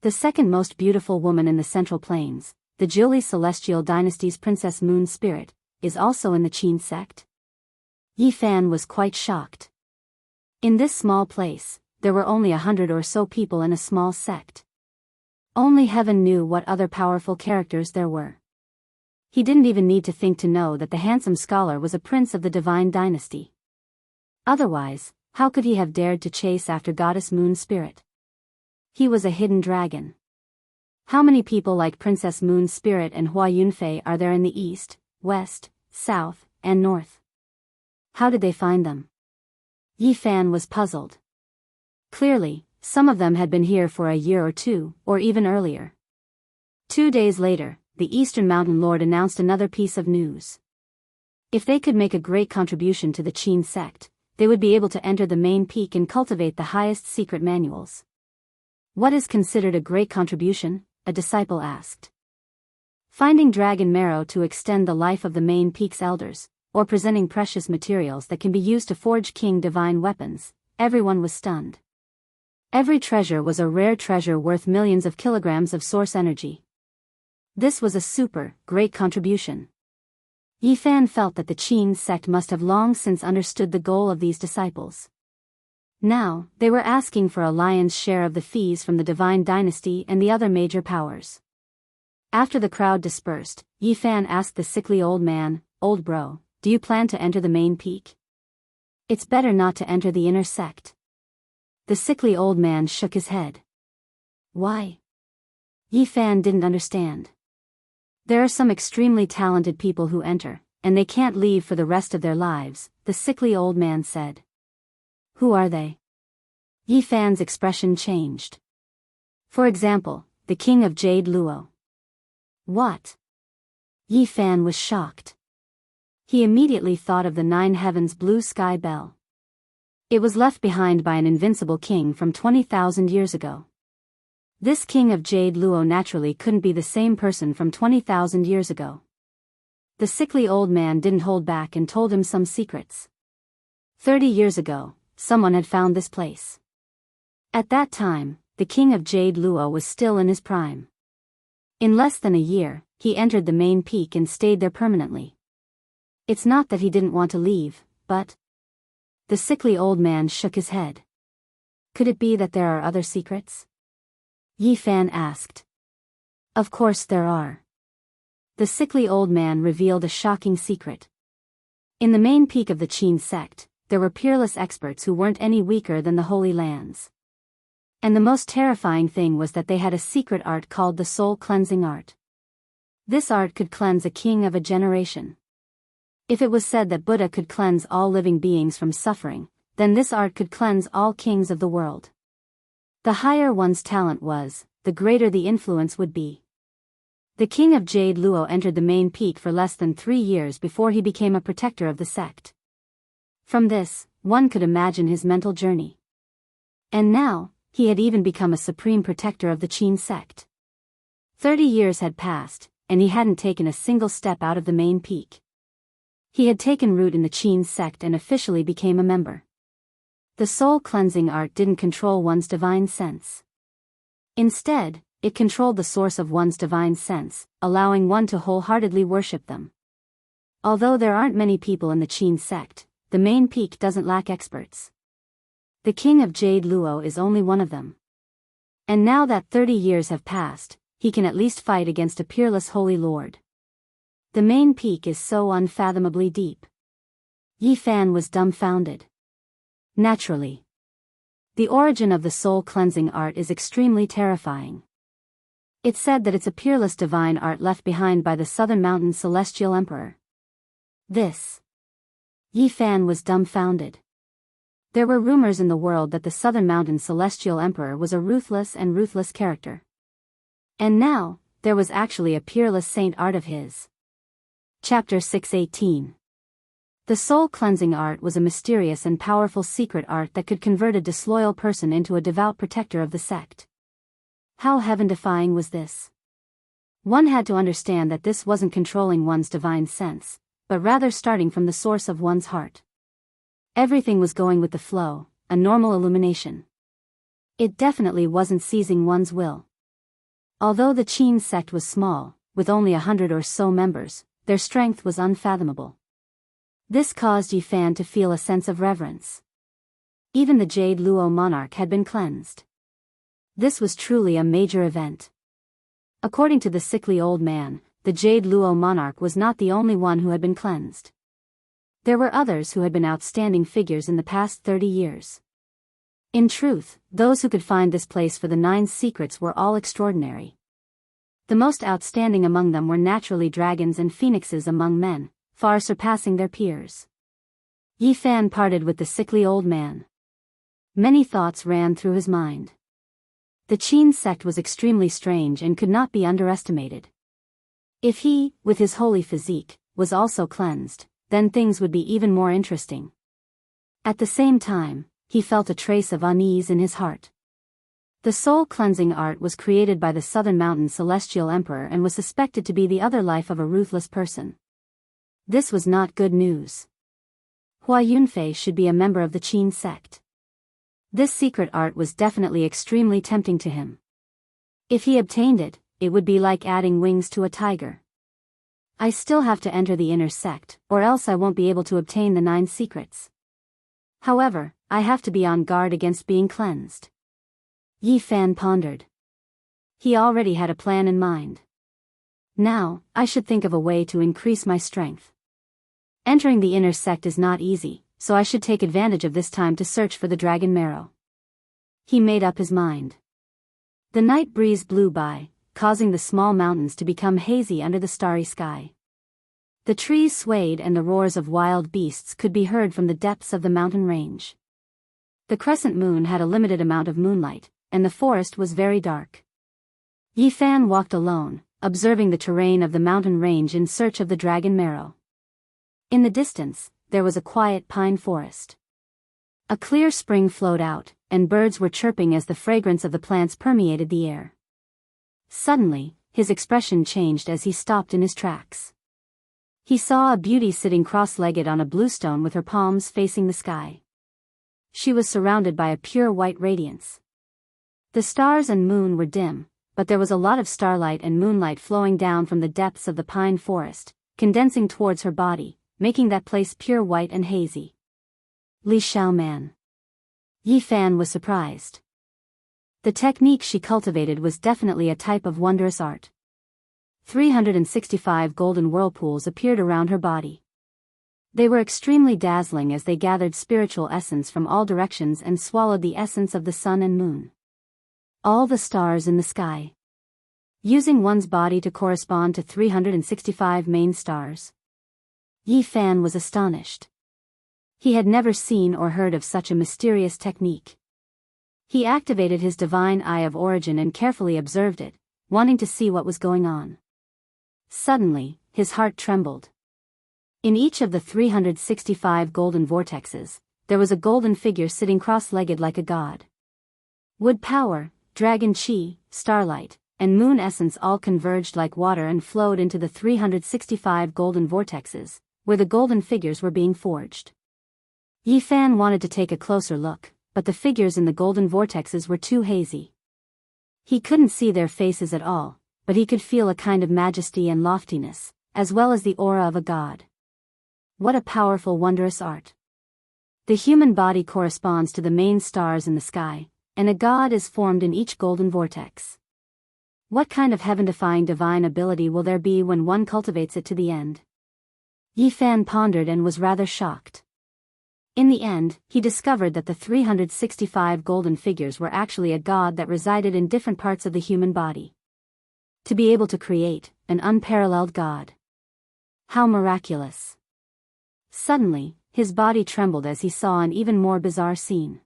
The second most beautiful woman in the Central Plains, the Jiuli Celestial Dynasty's Princess Moon Spirit, is also in the Qin sect? Yi Fan was quite shocked. In this small place, there were only 100 or so people in a small sect. Only heaven knew what other powerful characters there were. He didn't even need to think to know that the handsome scholar was a prince of the divine dynasty. Otherwise, how could he have dared to chase after Goddess Moon Spirit? He was a hidden dragon. How many people like Princess Moon Spirit and Hua Yunfei are there in the east, west, south, and north? How did they find them? Yi Fan was puzzled. Clearly, some of them had been here for a year or 2, or even earlier. 2 days later, the Eastern Mountain Lord announced another piece of news. If they could make a great contribution to the Qin sect, they would be able to enter the main peak and cultivate the highest secret manuals. "What is considered a great contribution?" a disciple asked. Finding dragon marrow to extend the life of the main peak's elders, or presenting precious materials that can be used to forge king divine weapons, everyone was stunned. Every treasure was a rare treasure worth millions of kilograms of source energy. This was a super, great contribution. Yifan felt that the Qin sect must have long since understood the goal of these disciples. Now, they were asking for a lion's share of the fees from the divine dynasty and the other major powers. After the crowd dispersed, Yifan asked the sickly old man, "Old bro, do you plan to enter the main peak? It's better not to enter the inner sect." The sickly old man shook his head. Why? Yifan didn't understand. There are some extremely talented people who enter, and they can't leave for the rest of their lives, the sickly old man said. Who are they? Yifan's expression changed. For example, the king of Jade Luo. What? Yifan was shocked. He immediately thought of the Nine Heavens blue sky bell. It was left behind by an invincible king from 20,000 years ago. This king of Jade Luo naturally couldn't be the same person from 20,000 years ago. The sickly old man didn't hold back and told him some secrets. 30 years ago, someone had found this place. At that time, the king of Jade Luo was still in his prime. In less than a year, he entered the main peak and stayed there permanently. It's not that he didn't want to leave, but... The sickly old man shook his head. Could it be that there are other secrets? Yifan asked. Of course there are. The sickly old man revealed a shocking secret. In the main peak of the Qin sect, there were peerless experts who weren't any weaker than the Holy Lands. And the most terrifying thing was that they had a secret art called the soul cleansing art. This art could cleanse a king of a generation. If it was said that Buddha could cleanse all living beings from suffering, then this art could cleanse all kings of the world. The higher one's talent was, the greater the influence would be. The king of Jade Luo entered the main peak for less than 3 years before he became a protector of the sect. From this, one could imagine his mental journey. And now, he had even become a supreme protector of the Qin sect. 30 years had passed, and he hadn't taken a single step out of the main peak. He had taken root in the Qin sect and officially became a member. The soul cleansing art didn't control one's divine sense. Instead, it controlled the source of one's divine sense, allowing one to wholeheartedly worship them. Although there aren't many people in the Qin sect, the main peak doesn't lack experts. The king of Jade Luo is only one of them. And now that 30 years have passed, he can at least fight against a peerless holy lord. The main peak is so unfathomably deep. Yifan was dumbfounded. Naturally. The origin of the soul cleansing art is extremely terrifying. It's said that it's a peerless divine art left behind by the Southern Mountain Celestial Emperor. This. Yifan was dumbfounded. There were rumors in the world that the Southern Mountain Celestial Emperor was a ruthless character. And now, there was actually a peerless saint art of his. Chapter 618. The soul cleansing art was a mysterious and powerful secret art that could convert a disloyal person into a devout protector of the sect. How heaven-defying was this? One had to understand that this wasn't controlling one's divine sense, but rather starting from the source of one's heart. Everything was going with the flow, a normal illumination. It definitely wasn't seizing one's will. Although the Qin sect was small, with only 100 or so members, their strength was unfathomable. This caused Yifan to feel a sense of reverence. Even the Jade Luo monarch had been cleansed. This was truly a major event. According to the sickly old man, the Jade Luo monarch was not the only one who had been cleansed. There were others who had been outstanding figures in the past 30 years. In truth, those who could find this place for the 9 secrets were all extraordinary. The most outstanding among them were naturally dragons and phoenixes among men, far surpassing their peers. Yifan parted with the sickly old man. Many thoughts ran through his mind. The Qin sect was extremely strange and could not be underestimated. If he, with his holy physique, was also cleansed, then things would be even more interesting. At the same time, he felt a trace of unease in his heart. The soul-cleansing art was created by the Southern Mountain Celestial Emperor and was suspected to be the other life of a ruthless person. This was not good news. Hua Yunfei should be a member of the Qin sect. This secret art was definitely extremely tempting to him. If he obtained it, it would be like adding wings to a tiger. I still have to enter the inner sect, or else I won't be able to obtain the 9 secrets. However, I have to be on guard against being cleansed. Yi Fan pondered. He already had a plan in mind. Now, I should think of a way to increase my strength. Entering the inner sect is not easy, so I should take advantage of this time to search for the dragon marrow. He made up his mind. The night breeze blew by, causing the small mountains to become hazy under the starry sky. The trees swayed and the roars of wild beasts could be heard from the depths of the mountain range. The crescent moon had a limited amount of moonlight, and the forest was very dark. Yi Fan walked alone, observing the terrain of the mountain range in search of the dragon marrow. In the distance, there was a quiet pine forest. A clear spring flowed out, and birds were chirping as the fragrance of the plants permeated the air. Suddenly, his expression changed as he stopped in his tracks. He saw a beauty sitting cross-legged on a blue stone with her palms facing the sky. She was surrounded by a pure white radiance. The stars and moon were dim, but there was a lot of starlight and moonlight flowing down from the depths of the pine forest, condensing towards her body, making that place pure white and hazy. Li Xiaoman. Yi Fan was surprised. The technique she cultivated was definitely a type of wondrous art. 365 golden whirlpools appeared around her body. They were extremely dazzling as they gathered spiritual essence from all directions and swallowed the essence of the sun and moon. All the stars in the sky. Using one's body to correspond to 365 main stars. Yi Fan was astonished. He had never seen or heard of such a mysterious technique. He activated his divine eye of origin and carefully observed it, wanting to see what was going on. Suddenly, his heart trembled. In each of the 365 golden vortexes, there was a golden figure sitting cross-legged like a god. Wood power, dragon chi, starlight, and moon essence all converged like water and flowed into the 365 golden vortexes, where the golden figures were being forged. Yi Fan wanted to take a closer look, but the figures in the golden vortexes were too hazy. He couldn't see their faces at all, but he could feel a kind of majesty and loftiness, as well as the aura of a god. What a powerful wondrous art. The human body corresponds to the main stars in the sky, and a god is formed in each golden vortex. What kind of heaven-defying divine ability will there be when one cultivates it to the end? Yi Fan pondered and was rather shocked. In the end, he discovered that the 365 golden figures were actually a god that resided in different parts of the human body. To be able to create an unparalleled god. How miraculous. Suddenly, his body trembled as he saw an even more bizarre scene.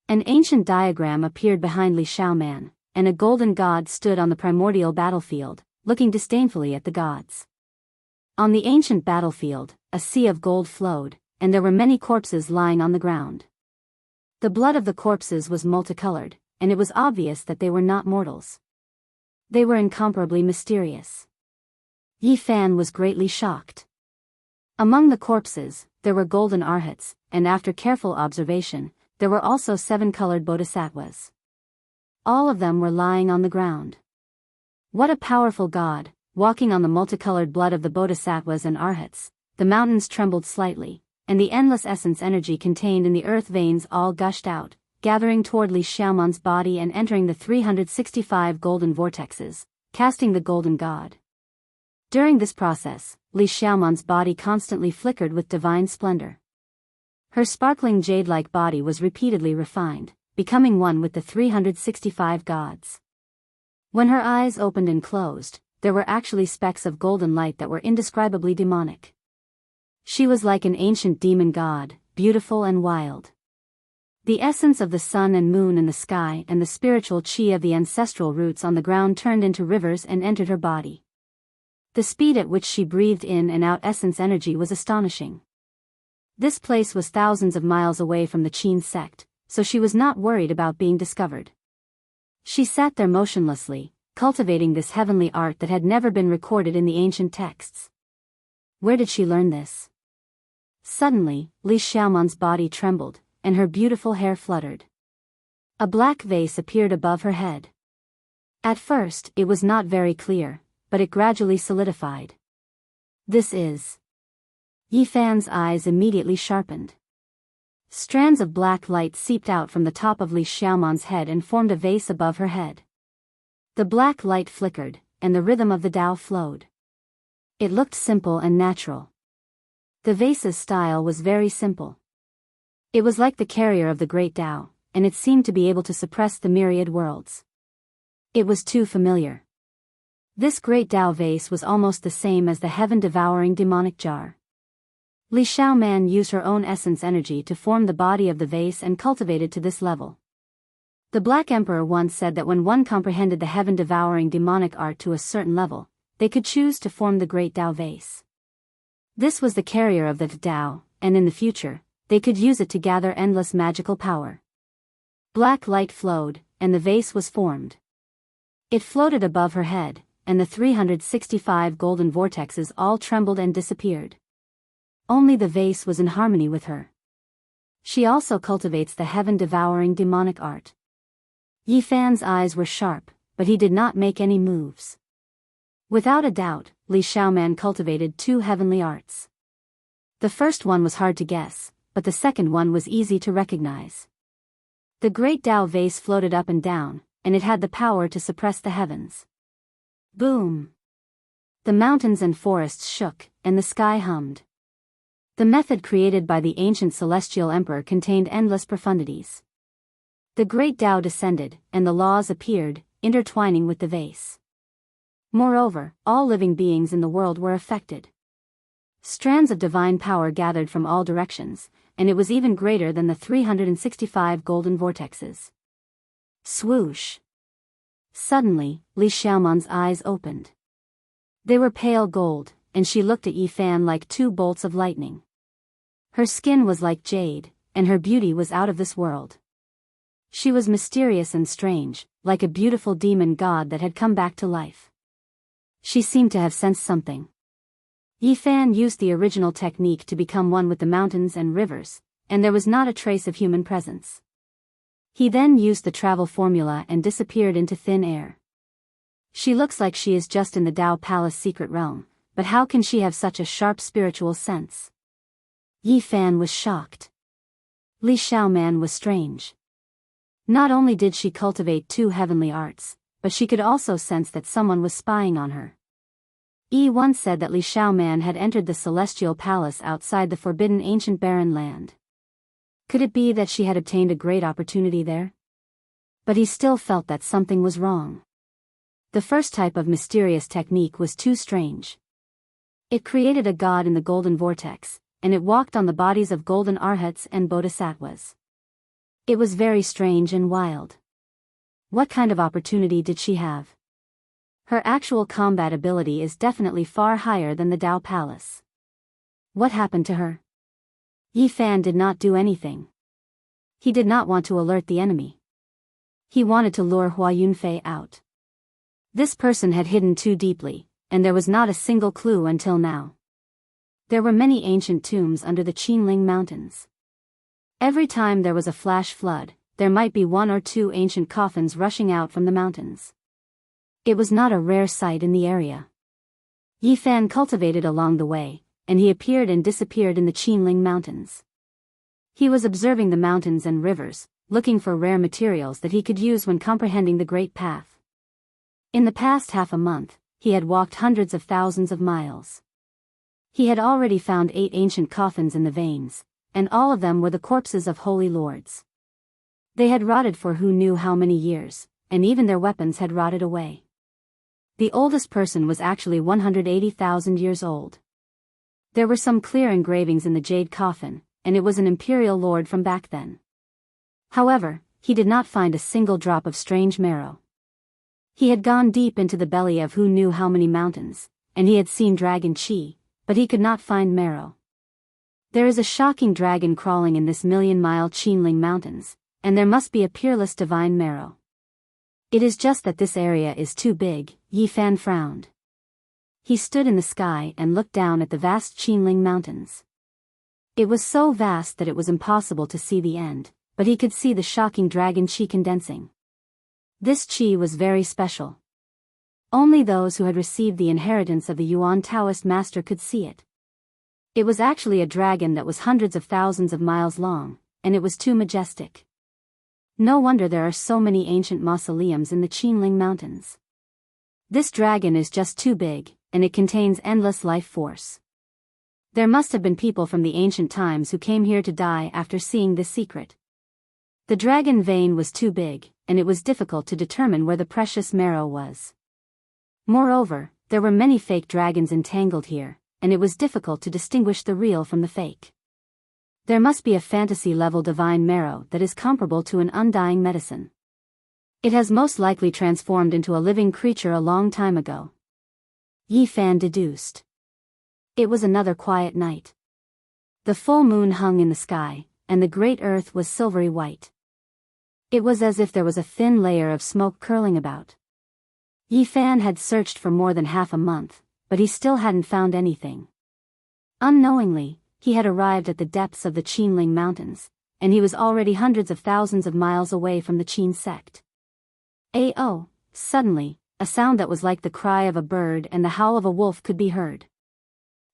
An ancient diagram appeared behind Li Xiaoman, and a golden god stood on the primordial battlefield, looking disdainfully at the gods. On the ancient battlefield, a sea of gold flowed, and there were many corpses lying on the ground. The blood of the corpses was multicolored, and it was obvious that they were not mortals. They were incomparably mysterious. Yi Fan was greatly shocked. Among the corpses, there were golden arhats, and after careful observation, there were also 7 colored bodhisattvas. All of them were lying on the ground. What a powerful god, walking on the multicolored blood of the bodhisattvas and arhats. The mountains trembled slightly, and the endless essence energy contained in the earth veins all gushed out, gathering toward Li Xiaoman's body and entering the 365 golden vortexes, casting the golden god. During this process, Li Xiaoman's body constantly flickered with divine splendor. Her sparkling jade-like body was repeatedly refined, becoming one with the 365 gods. When her eyes opened and closed, there were actually specks of golden light that were indescribably demonic. She was like an ancient demon god, beautiful and wild. The essence of the sun and moon in the sky and the spiritual chi of the ancestral roots on the ground turned into rivers and entered her body. The speed at which she breathed in and out essence energy was astonishing. This place was thousands of miles away from the Qin sect, so she was not worried about being discovered. She sat there motionlessly, cultivating this heavenly art that had never been recorded in the ancient texts. Where did she learn this? Suddenly, Li Xiaoman's body trembled, and her beautiful hair fluttered. A black vase appeared above her head. At first, it was not very clear, but it gradually solidified. This is... Yi Fan's eyes immediately sharpened. Strands of black light seeped out from the top of Li Xiaoman's head and formed a vase above her head. The black light flickered, and the rhythm of the Tao flowed. It looked simple and natural. The vase's style was very simple. It was like the carrier of the great Tao, and it seemed to be able to suppress the myriad worlds. It was too familiar. This great Tao vase was almost the same as the heaven-devouring demonic jar. Li Xiaoman used her own essence energy to form the body of the vase and cultivate it to this level. The Black Emperor once said that when one comprehended the heaven-devouring demonic art to a certain level, they could choose to form the great Tao vase. This was the carrier of the Tao, and in the future, they could use it to gather endless magical power. Black light flowed, and the vase was formed. It floated above her head, and the 365 golden vortexes all trembled and disappeared. Only the vase was in harmony with her. She also cultivates the heaven-devouring demonic art. Yi Fan's eyes were sharp, but he did not make any moves. Without a doubt, Li Xiaoman cultivated two heavenly arts. The first one was hard to guess, but the second one was easy to recognize. The great Tao vase floated up and down, and it had the power to suppress the heavens. Boom! The mountains and forests shook, and the sky hummed. The method created by the ancient celestial emperor contained endless profundities. The great Tao descended, and the laws appeared, intertwining with the vase. Moreover, all living beings in the world were affected. Strands of divine power gathered from all directions, and it was even greater than the 365 golden vortexes. Swoosh! Suddenly, Li Xiaoman's eyes opened. They were pale gold, and she looked at Yi Fan like two bolts of lightning. Her skin was like jade, and her beauty was out of this world. She was mysterious and strange, like a beautiful demon god that had come back to life. She seemed to have sensed something. Yi Fan used the original technique to become one with the mountains and rivers, and there was not a trace of human presence. He then used the travel formula and disappeared into thin air. She looks like she is just in the Tao Palace secret realm, but how can she have such a sharp spiritual sense? Yi Fan was shocked. Li Xiaoman was strange. Not only did she cultivate two heavenly arts, but she could also sense that someone was spying on her. Yi once said that Li Xiaoman had entered the celestial palace outside the forbidden ancient barren land. Could it be that she had obtained a great opportunity there? But he still felt that something was wrong. The first type of mysterious technique was too strange. It created a god in the golden vortex, and it walked on the bodies of golden arhats and bodhisattvas. It was very strange and wild. What kind of opportunity did she have? Her actual combat ability is definitely far higher than the Tao Palace. What happened to her? Yi Fan did not do anything. He did not want to alert the enemy. He wanted to lure Hua Yunfei out. This person had hidden too deeply, and there was not a single clue until now. There were many ancient tombs under the Qinling Mountains. Every time there was a flash flood, there might be one or two ancient coffins rushing out from the mountains. It was not a rare sight in the area. Yi Fan cultivated along the way, and he appeared and disappeared in the Qinling Mountains. He was observing the mountains and rivers, looking for rare materials that he could use when comprehending the Great Path. In the past half a month, he had walked hundreds of thousands of miles. He had already found 8 ancient coffins in the veins, and all of them were the corpses of holy lords. They had rotted for who knew how many years, and even their weapons had rotted away. The oldest person was actually 180,000 years old. There were some clear engravings in the jade coffin, and it was an imperial lord from back then. However, he did not find a single drop of strange marrow. He had gone deep into the belly of who knew how many mountains, and he had seen dragon chi, but he could not find marrow. There is a shocking dragon crawling in this million-mile Qinling Mountains, and there must be a peerless divine marrow. It is just that this area is too big, Yi Fan frowned. He stood in the sky and looked down at the vast Qinling Mountains. It was so vast that it was impossible to see the end, but he could see the shocking dragon qi condensing. This qi was very special. Only those who had received the inheritance of the Yuan Taoist master could see it. It was actually a dragon that was hundreds of thousands of miles long, and it was too majestic. No wonder there are so many ancient mausoleums in the Qinling Mountains. This dragon is just too big, and it contains endless life force. There must have been people from the ancient times who came here to die after seeing this secret. The dragon vein was too big, and it was difficult to determine where the precious marrow was. Moreover, there were many fake dragons entangled here, and it was difficult to distinguish the real from the fake. There must be a fantasy-level divine marrow that is comparable to an undying medicine. It has most likely transformed into a living creature a long time ago. Yi Fan deduced. It was another quiet night. The full moon hung in the sky, and the great earth was silvery white. It was as if there was a thin layer of smoke curling about. Yi Fan had searched for more than half a month, but he still hadn't found anything. Unknowingly, he had arrived at the depths of the Qinling Mountains, and he was already hundreds of thousands of miles away from the Qin sect. Oh, suddenly, a sound that was like the cry of a bird and the howl of a wolf could be heard.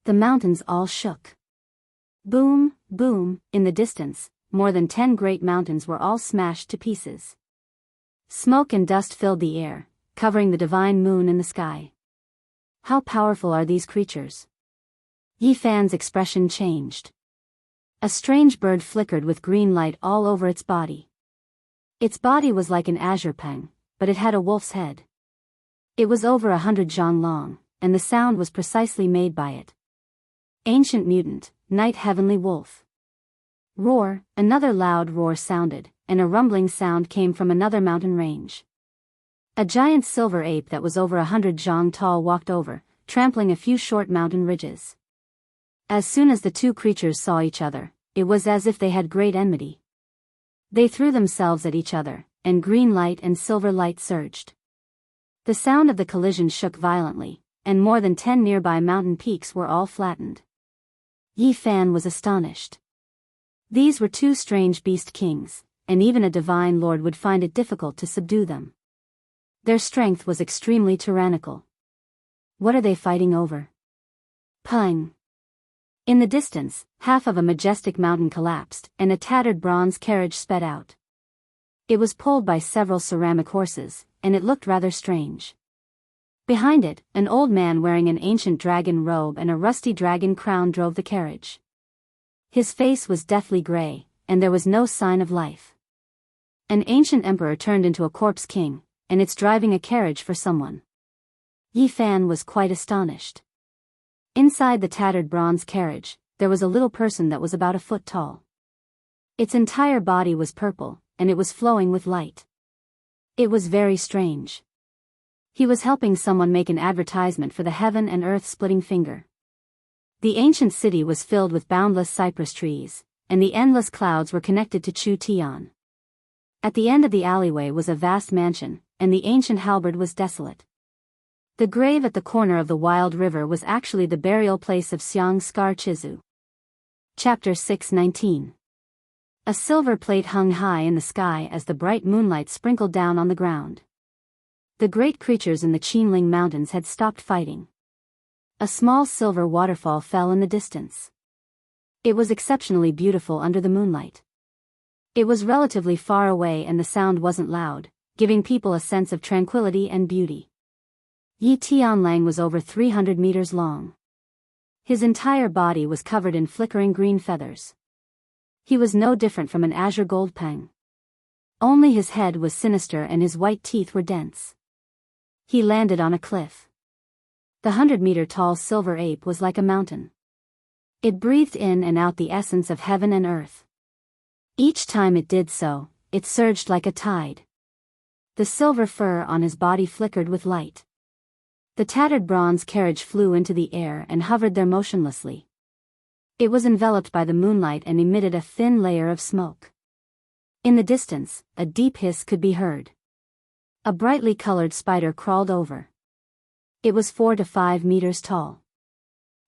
The mountains all shook. Boom, boom, in the distance, more than 10 great mountains were all smashed to pieces. Smoke and dust filled the air, covering the divine moon in the sky. How powerful are these creatures? Yi Fan's expression changed. A strange bird flickered with green light all over its body. Its body was like an azure peng, but it had a wolf's head. It was over 100 zhang long, and the sound was precisely made by it. Ancient mutant, night heavenly wolf. Roar, another loud roar sounded, and a rumbling sound came from another mountain range. A giant silver ape that was over 100 zhang tall walked over, trampling a few short mountain ridges. As soon as the two creatures saw each other, it was as if they had great enmity. They threw themselves at each other, and green light and silver light surged. The sound of the collision shook violently, and more than 10 nearby mountain peaks were all flattened. Yi Fan was astonished. These were two strange beast kings, and even a divine lord would find it difficult to subdue them. Their strength was extremely tyrannical. What are they fighting over? Pung! In the distance, half of a majestic mountain collapsed, and a tattered bronze carriage sped out. It was pulled by several ceramic horses, and it looked rather strange. Behind it, an old man wearing an ancient dragon robe and a rusty dragon crown drove the carriage. His face was deathly gray, and there was no sign of life. An ancient emperor turned into a corpse king, and it's driving a carriage for someone. Yi Fan was quite astonished. Inside the tattered bronze carriage, there was a little person that was about a foot tall. Its entire body was purple, and it was flowing with light. It was very strange. He was helping someone make an advertisement for the heaven and earth splitting finger. The ancient city was filled with boundless cypress trees, and the endless clouds were connected to Chu Tian. At the end of the alleyway was a vast mansion, and the ancient halberd was desolate. The grave at the corner of the wild river was actually the burial place of Xiang Scar Chizu. Chapter 6:19. A silver plate hung high in the sky as the bright moonlight sprinkled down on the ground. The great creatures in the Qinling Mountains had stopped fighting. A small silver waterfall fell in the distance. It was exceptionally beautiful under the moonlight. It was relatively far away and the sound wasn't loud, giving people a sense of tranquility and beauty. Yi Tianlang was over 300 meters long. His entire body was covered in flickering green feathers. He was no different from an azure gold peng. Only his head was sinister and his white teeth were dense. He landed on a cliff. The 100-meter-tall silver ape was like a mountain. It breathed in and out the essence of heaven and earth. Each time it did so, it surged like a tide. The silver fur on his body flickered with light. The tattered bronze carriage flew into the air and hovered there motionlessly. It was enveloped by the moonlight and emitted a thin layer of smoke. In the distance, a deep hiss could be heard. A brightly colored spider crawled over. It was 4 to 5 meters tall.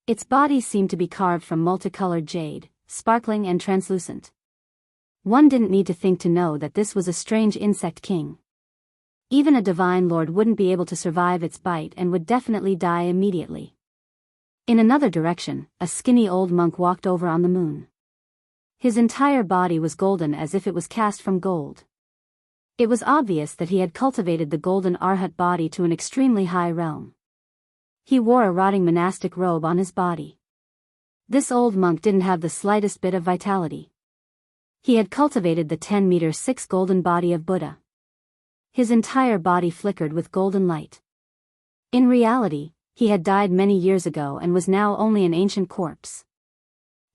Its body seemed to be carved from multicolored jade, sparkling and translucent. One didn't need to think to know that this was a strange insect king. Even a divine lord wouldn't be able to survive its bite and would definitely die immediately. In another direction, a skinny old monk walked over on the moon. His entire body was golden as if it was cast from gold. It was obvious that he had cultivated the golden Arhat body to an extremely high realm. He wore a rotting monastic robe on his body. This old monk didn't have the slightest bit of vitality. He had cultivated the 10-meter-6 golden body of Buddha. His entire body flickered with golden light. In reality, he had died many years ago and was now only an ancient corpse.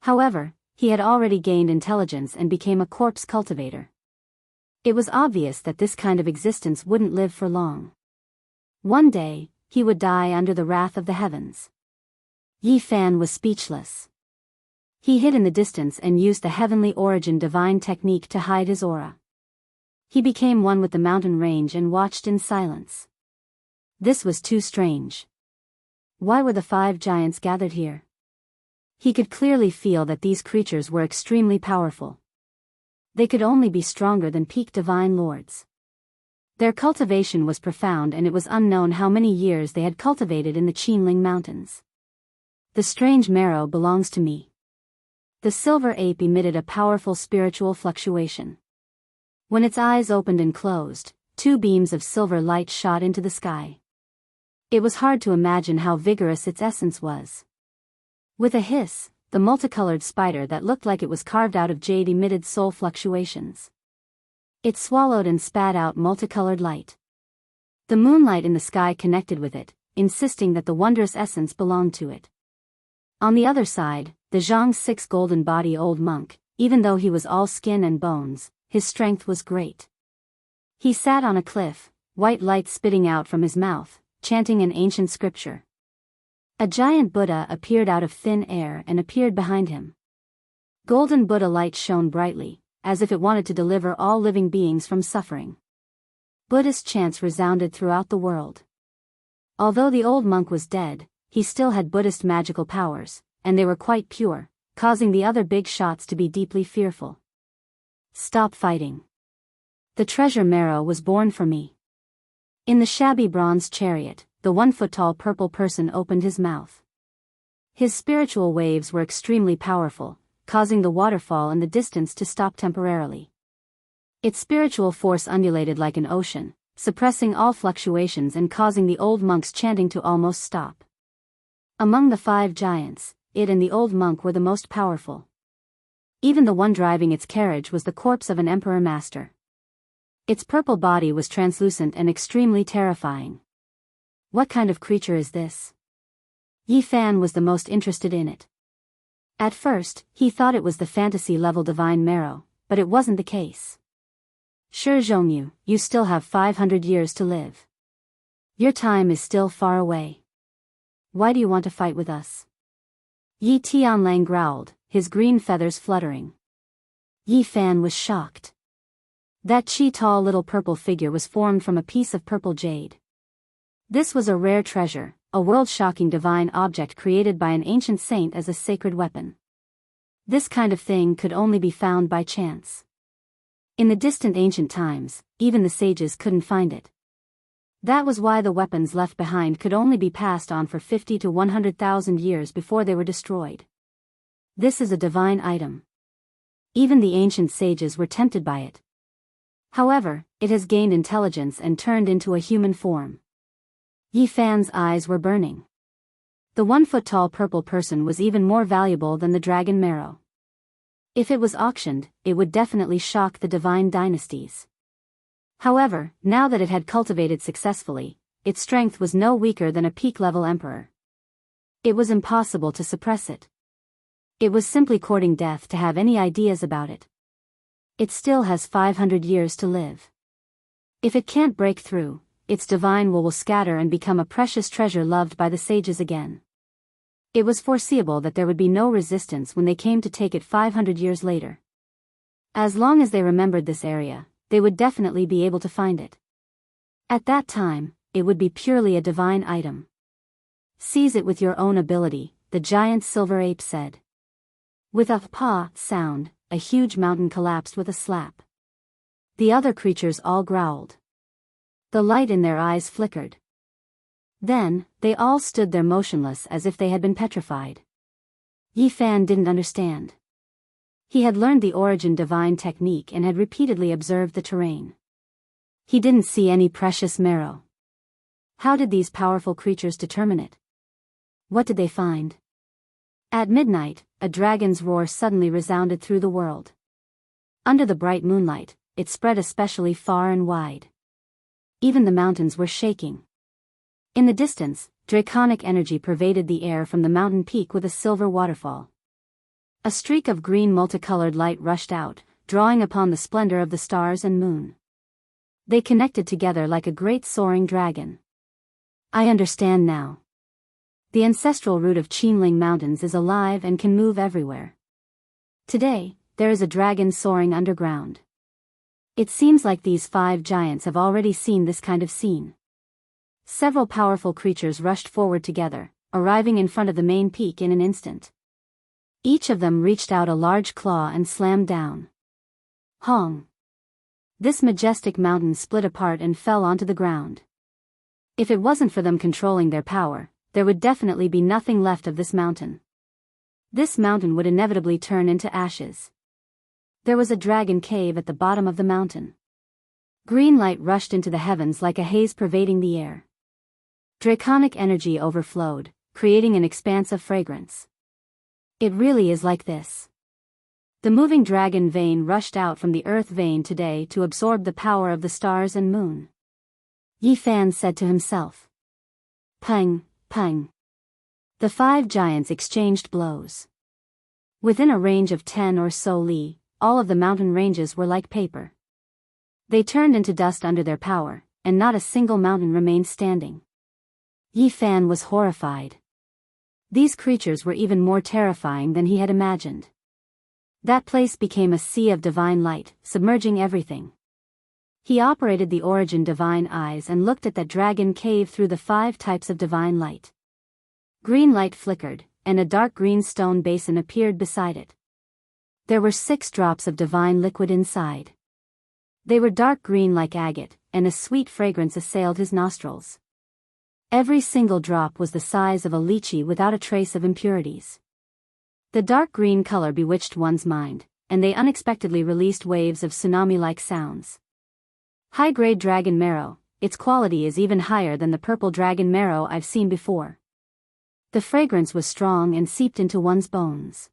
However, he had already gained intelligence and became a corpse cultivator. It was obvious that this kind of existence wouldn't live for long. One day, he would die under the wrath of the heavens. Yi Fan was speechless. He hid in the distance and used the heavenly origin divine technique to hide his aura. He became one with the mountain range and watched in silence. This was too strange. Why were the 5 giants gathered here? He could clearly feel that these creatures were extremely powerful. They could only be stronger than peak divine lords. Their cultivation was profound and it was unknown how many years they had cultivated in the Qinling Mountains. The strange marrow belongs to me. The silver ape emitted a powerful spiritual fluctuation. When its eyes opened and closed, 2 beams of silver light shot into the sky. It was hard to imagine how vigorous its essence was. With a hiss, the multicolored spider that looked like it was carved out of jade emitted soul fluctuations. It swallowed and spat out multicolored light. The moonlight in the sky connected with it, insisting that the wondrous essence belonged to it. On the other side, the Zhang's 6 golden body old monk, even though he was all skin and bones, his strength was great. He sat on a cliff, white light spitting out from his mouth, chanting an ancient scripture. A giant Buddha appeared out of thin air and appeared behind him. Golden Buddha light shone brightly, as if it wanted to deliver all living beings from suffering. Buddhist chants resounded throughout the world. Although the old monk was dead, he still had Buddhist magical powers, and they were quite pure, causing the other big shots to be deeply fearful. Stop fighting. The treasure marrow was born for me. In the shabby bronze chariot, the 1-foot-tall purple person opened his mouth. His spiritual waves were extremely powerful, causing the waterfall in the distance to stop temporarily. Its spiritual force undulated like an ocean, suppressing all fluctuations and causing the old monk's chanting to almost stop. Among the 5 giants, it and the old monk were the most powerful. Even the one driving its carriage was the corpse of an emperor master. Its purple body was translucent and extremely terrifying. What kind of creature is this? Yi Fan was the most interested in it. At first, he thought it was the fantasy-level divine marrow, but it wasn't the case. Shi Zhongyu, you still have 500 years to live. Your time is still far away. Why do you want to fight with us? Yi Tianlang growled, his green feathers fluttering. Yi Fan was shocked. That tall little purple figure was formed from a piece of purple jade. This was a rare treasure, a world-shocking divine object created by an ancient saint as a sacred weapon. This kind of thing could only be found by chance. In the distant ancient times, even the sages couldn't find it. That was why the weapons left behind could only be passed on for 50 to 100,000 years before they were destroyed. This is a divine item. Even the ancient sages were tempted by it. However, it has gained intelligence and turned into a human form. Yi Fan's eyes were burning. The 1-foot-tall purple person was even more valuable than the dragon marrow. If it was auctioned, it would definitely shock the divine dynasties. However, now that it had cultivated successfully, its strength was no weaker than a peak-level emperor. It was impossible to suppress it. It was simply courting death to have any ideas about it. It still has 500 years to live. If it can't break through, its divine will scatter and become a precious treasure loved by the sages again. It was foreseeable that there would be no resistance when they came to take it 500 years later. As long as they remembered this area, they would definitely be able to find it. At that time, it would be purely a divine item. Seize it with your own ability, the giant silver ape said. With a paw sound, a huge mountain collapsed with a slap. The other creatures all growled. The light in their eyes flickered. Then, they all stood there motionless as if they had been petrified. Yi Fan didn't understand. He had learned the origin divine technique and had repeatedly observed the terrain. He didn't see any precious marrow. How did these powerful creatures determine it? What did they find? At midnight, a dragon's roar suddenly resounded through the world. Under the bright moonlight, it spread especially far and wide. Even the mountains were shaking. In the distance, draconic energy pervaded the air from the mountain peak with a silver waterfall. A streak of green multicolored light rushed out, drawing upon the splendor of the stars and moon. They connected together like a great soaring dragon. I understand now. The ancestral root of Qinling Mountains is alive and can move everywhere. Today, there is a dragon soaring underground. It seems like these 5 giants have already seen this kind of scene. Several powerful creatures rushed forward together, arriving in front of the main peak in an instant. Each of them reached out a large claw and slammed down. Hong! This majestic mountain split apart and fell onto the ground. If it wasn't for them controlling their power, there would definitely be nothing left of this mountain. This mountain would inevitably turn into ashes. There was a dragon cave at the bottom of the mountain. Green light rushed into the heavens like a haze pervading the air. Draconic energy overflowed, creating an expanse of fragrance. It really is like this. The moving dragon vein rushed out from the earth vein today to absorb the power of the stars and moon. Yi Fan said to himself. Pang, pang. The 5 giants exchanged blows. Within a range of 10 or so li, all of the mountain ranges were like paper. They turned into dust under their power, and not a single mountain remained standing. Yi Fan was horrified. These creatures were even more terrifying than he had imagined. That place became a sea of divine light, submerging everything. He operated the origin divine eyes and looked at that dragon cave through the 5 types of divine light. Green light flickered, and a dark green stone basin appeared beside it. There were 6 drops of divine liquid inside. They were dark green like agate, and a sweet fragrance assailed his nostrils. Every single drop was the size of a lychee without a trace of impurities. The dark green color bewitched one's mind, and they unexpectedly released waves of tsunami-like sounds. High-grade dragon marrow, its quality is even higher than the purple dragon marrow I've seen before. The fragrance was strong and seeped into one's bones.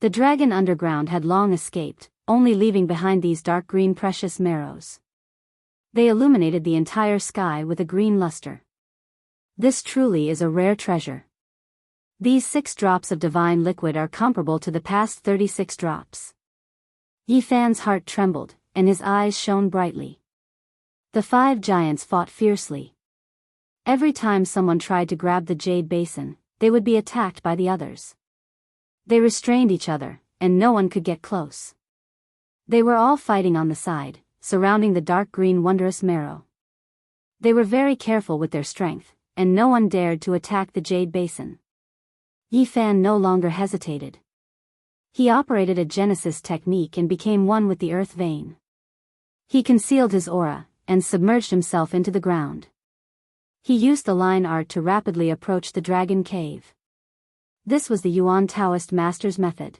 The dragon underground had long escaped, only leaving behind these dark green precious marrows. They illuminated the entire sky with a green luster. This truly is a rare treasure. These 6 drops of divine liquid are comparable to the past 36 drops. Yi Fan's heart trembled, and his eyes shone brightly. The 5 giants fought fiercely. Every time someone tried to grab the jade basin, they would be attacked by the others. They restrained each other, and no one could get close. They were all fighting on the side, surrounding the dark green wondrous marrow. They were very careful with their strength, and no one dared to attack the jade basin. Yi Fan no longer hesitated. He operated a genesis technique and became one with the earth vein. He concealed his aura, and submerged himself into the ground. He used the line art to rapidly approach the dragon cave. This was the Yuan Taoist master's method.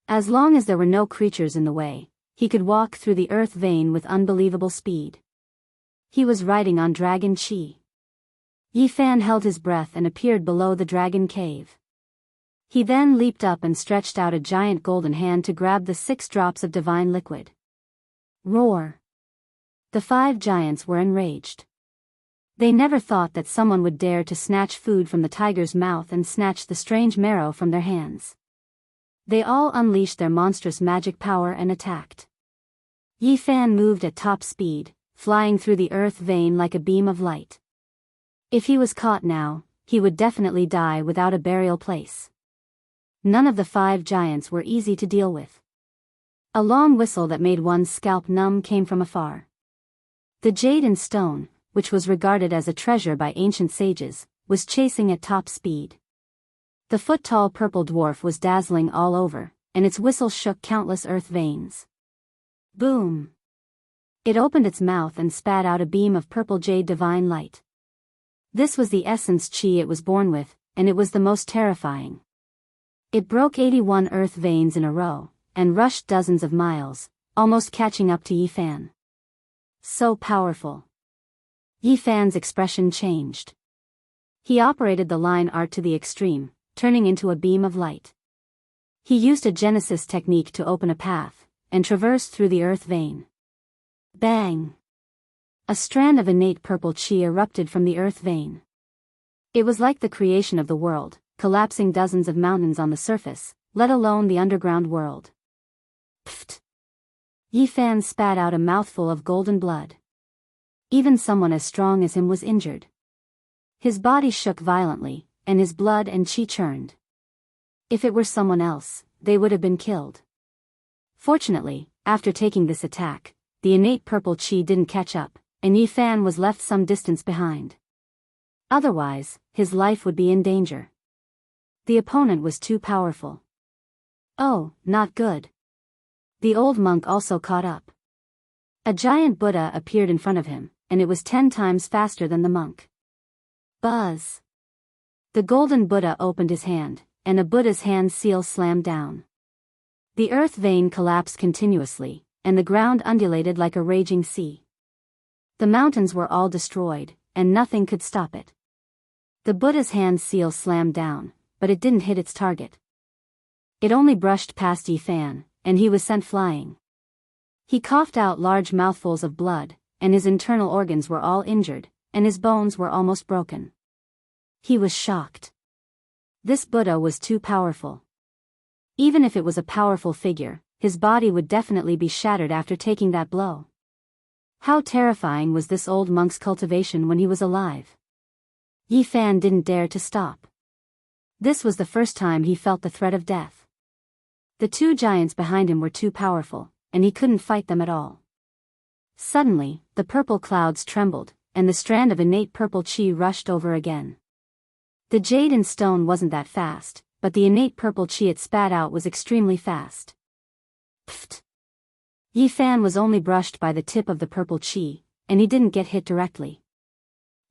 As long as there were no creatures in the way, he could walk through the earth vein with unbelievable speed. He was riding on dragon chi. Yi Fan held his breath and appeared below the dragon cave. He then leaped up and stretched out a giant golden hand to grab the 6 drops of divine liquid. Roar! The 5 giants were enraged. They never thought that someone would dare to snatch food from the tiger's mouth and snatch the strange marrow from their hands. They all unleashed their monstrous magic power and attacked. Yi Fan moved at top speed, flying through the earth vein like a beam of light. If he was caught now, he would definitely die without a burial place. None of the 5 giants were easy to deal with. A long whistle that made one's scalp numb came from afar. The jade and stone, which was regarded as a treasure by ancient sages, was chasing at top speed. The foot-tall purple dwarf was dazzling all over, and its whistle shook countless earth veins. Boom! It opened its mouth and spat out a beam of purple jade divine light. This was the essence chi it was born with, and it was the most terrifying. It broke 81 earth veins in a row, and rushed dozens of miles, almost catching up to Yi Fan. So powerful. Yi Fan's expression changed. He operated the line art to the extreme, turning into a beam of light. He used a Genesis technique to open a path, and traversed through the earth vein. Bang! A strand of innate purple chi erupted from the earth vein. It was like the creation of the world, collapsing dozens of mountains on the surface, let alone the underground world. Pfft! Yi Fan spat out a mouthful of golden blood. Even someone as strong as him was injured. His body shook violently, and his blood and chi churned. If it were someone else, they would have been killed. Fortunately, after taking this attack, the innate purple chi didn't catch up, and Yi Fan was left some distance behind. Otherwise, his life would be in danger. The opponent was too powerful. Oh, not good. The old monk also caught up. A giant Buddha appeared in front of him, and it was 10 times faster than the monk. Buzz! The golden Buddha opened his hand, and a Buddha's hand seal slammed down. The earth vein collapsed continuously, and the ground undulated like a raging sea. The mountains were all destroyed, and nothing could stop it. The Buddha's hand seal slammed down, but it didn't hit its target. It only brushed past Yi Fan, and he was sent flying. He coughed out large mouthfuls of blood, and his internal organs were all injured, and his bones were almost broken. He was shocked. This Buddha was too powerful. Even if it was a powerful figure, his body would definitely be shattered after taking that blow. How terrifying was this old monk's cultivation when he was alive? Yi Fan didn't dare to stop. This was the first time he felt the threat of death. The two giants behind him were too powerful, and he couldn't fight them at all. Suddenly, the purple clouds trembled, and the strand of innate purple chi rushed over again. The jade and stone wasn't that fast, but the innate purple chi it spat out was extremely fast. Pfft! Yi Fan was only brushed by the tip of the purple chi, and he didn't get hit directly.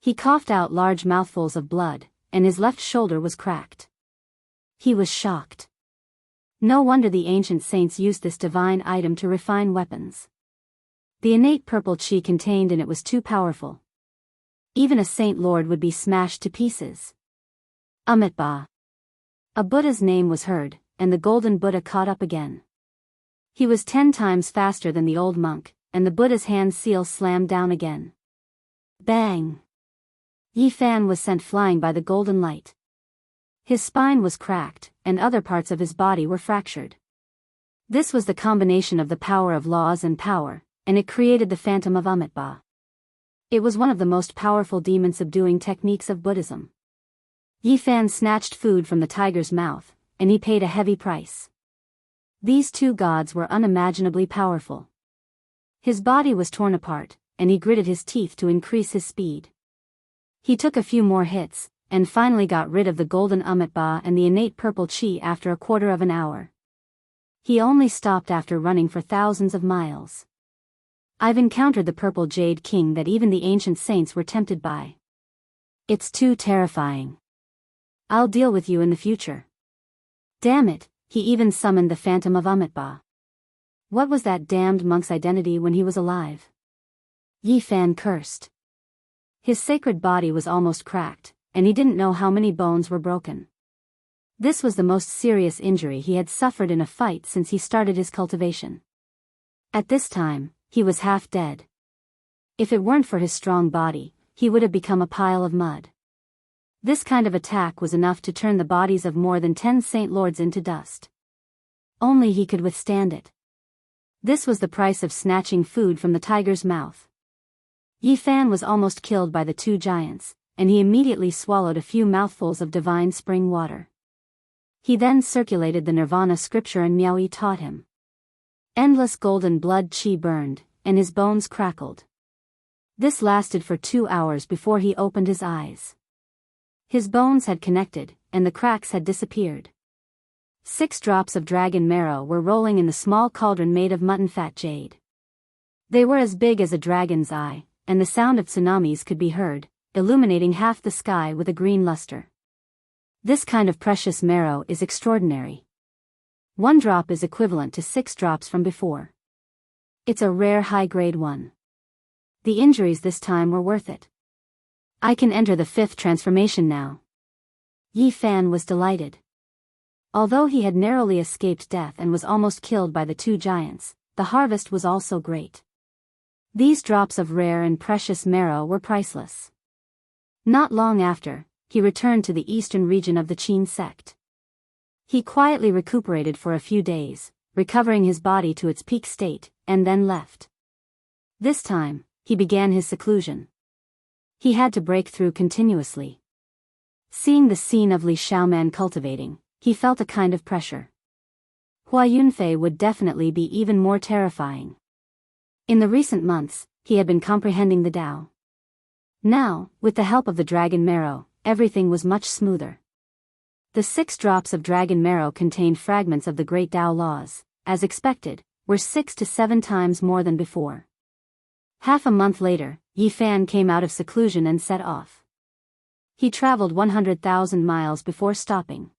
He coughed out large mouthfuls of blood, and his left shoulder was cracked. He was shocked. No wonder the ancient saints used this divine item to refine weapons. The innate purple chi contained in it was too powerful. Even a saint lord would be smashed to pieces. Amitabha. A Buddha's name was heard, and the golden Buddha caught up again. He was 10 times faster than the old monk, and the Buddha's hand seal slammed down again. Bang! Yi Fan was sent flying by the golden light. His spine was cracked, and other parts of his body were fractured. This was the combination of the power of laws and power, and it created the Phantom of Amitabha. It was one of the most powerful demon-subduing techniques of Buddhism. Yi Fan snatched food from the tiger's mouth, and he paid a heavy price. These two gods were unimaginably powerful. His body was torn apart, and he gritted his teeth to increase his speed. He took a few more hits, and finally got rid of the golden Amitabha and the innate purple chi after a quarter of an hour. He only stopped after running for thousands of miles. I've encountered the purple jade king that even the ancient saints were tempted by. It's too terrifying. I'll deal with you in the future. Damn it, he even summoned the Phantom of Amitabha. What was that damned monk's identity when he was alive? Yi Fan cursed. His sacred body was almost cracked, and he didn't know how many bones were broken. This was the most serious injury he had suffered in a fight since he started his cultivation. At this time, he was half dead. If it weren't for his strong body, he would have become a pile of mud. This kind of attack was enough to turn the bodies of more than 10 saint lords into dust. Only he could withstand it. This was the price of snatching food from the tiger's mouth. Yi Fan was almost killed by the two giants, and he immediately swallowed a few mouthfuls of divine spring water. He then circulated the Nirvana scripture and Miao Yi taught him. Endless golden blood chi burned, and his bones crackled. This lasted for 2 hours before he opened his eyes. His bones had connected, and the cracks had disappeared. 6 drops of dragon marrow were rolling in the small cauldron made of mutton fat jade. They were as big as a dragon's eye, and the sound of tsunamis could be heard, illuminating half the sky with a green luster. This kind of precious marrow is extraordinary. 1 drop is equivalent to 6 drops from before. It's a rare high-grade one. The injuries this time were worth it. I can enter the 5th transformation now. Yi Fan was delighted. Although he had narrowly escaped death and was almost killed by the 2 giants, the harvest was also great. These drops of rare and precious marrow were priceless. Not long after, he returned to the eastern region of the Qin sect. He quietly recuperated for a few days, recovering his body to its peak state, and then left. This time, he began his seclusion. He had to break through continuously. Seeing the scene of Li Xiaoman cultivating, he felt a kind of pressure. Hua Yunfei would definitely be even more terrifying. In the recent months, he had been comprehending the Tao. Now, with the help of the dragon marrow, everything was much smoother. The 6 drops of dragon marrow contained fragments of the great Tao laws, as expected, were 6 to 7 times more than before. Half a month later, Yi Fan came out of seclusion and set off. He traveled 100,000 miles before stopping.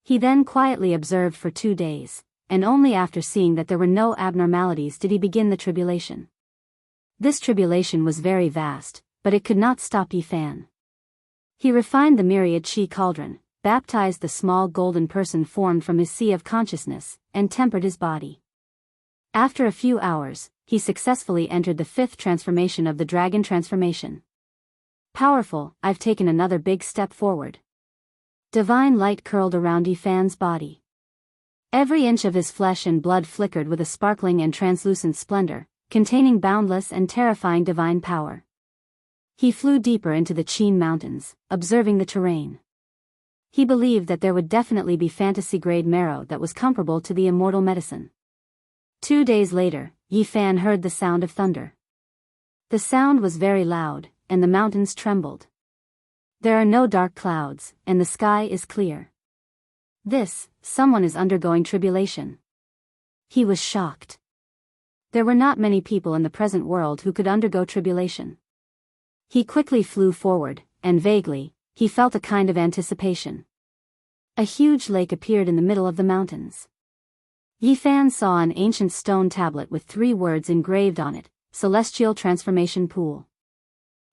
He then quietly observed for 2 days, and only after seeing that there were no abnormalities did he begin the tribulation. This tribulation was very vast, but it could not stop Yi Fan. He refined the myriad Qi cauldron, baptized the small golden person formed from his sea of consciousness, and tempered his body. After a few hours, he successfully entered the 5th transformation of the dragon transformation. Powerful, I've taken another big step forward. Divine light curled around Yi Fan's body. Every inch of his flesh and blood flickered with a sparkling and translucent splendor, containing boundless and terrifying divine power. He flew deeper into the Qin mountains, observing the terrain. He believed that there would definitely be fantasy-grade marrow that was comparable to the immortal medicine. 2 days later, Yi Fan heard the sound of thunder. The sound was very loud, and the mountains trembled. There are no dark clouds, and the sky is clear. Someone is undergoing tribulation. He was shocked. There were not many people in the present world who could undergo tribulation. He quickly flew forward, and vaguely, he felt a kind of anticipation. A huge lake appeared in the middle of the mountains. Yi Fan saw an ancient stone tablet with 3 words engraved on it, Celestial Transformation Pool.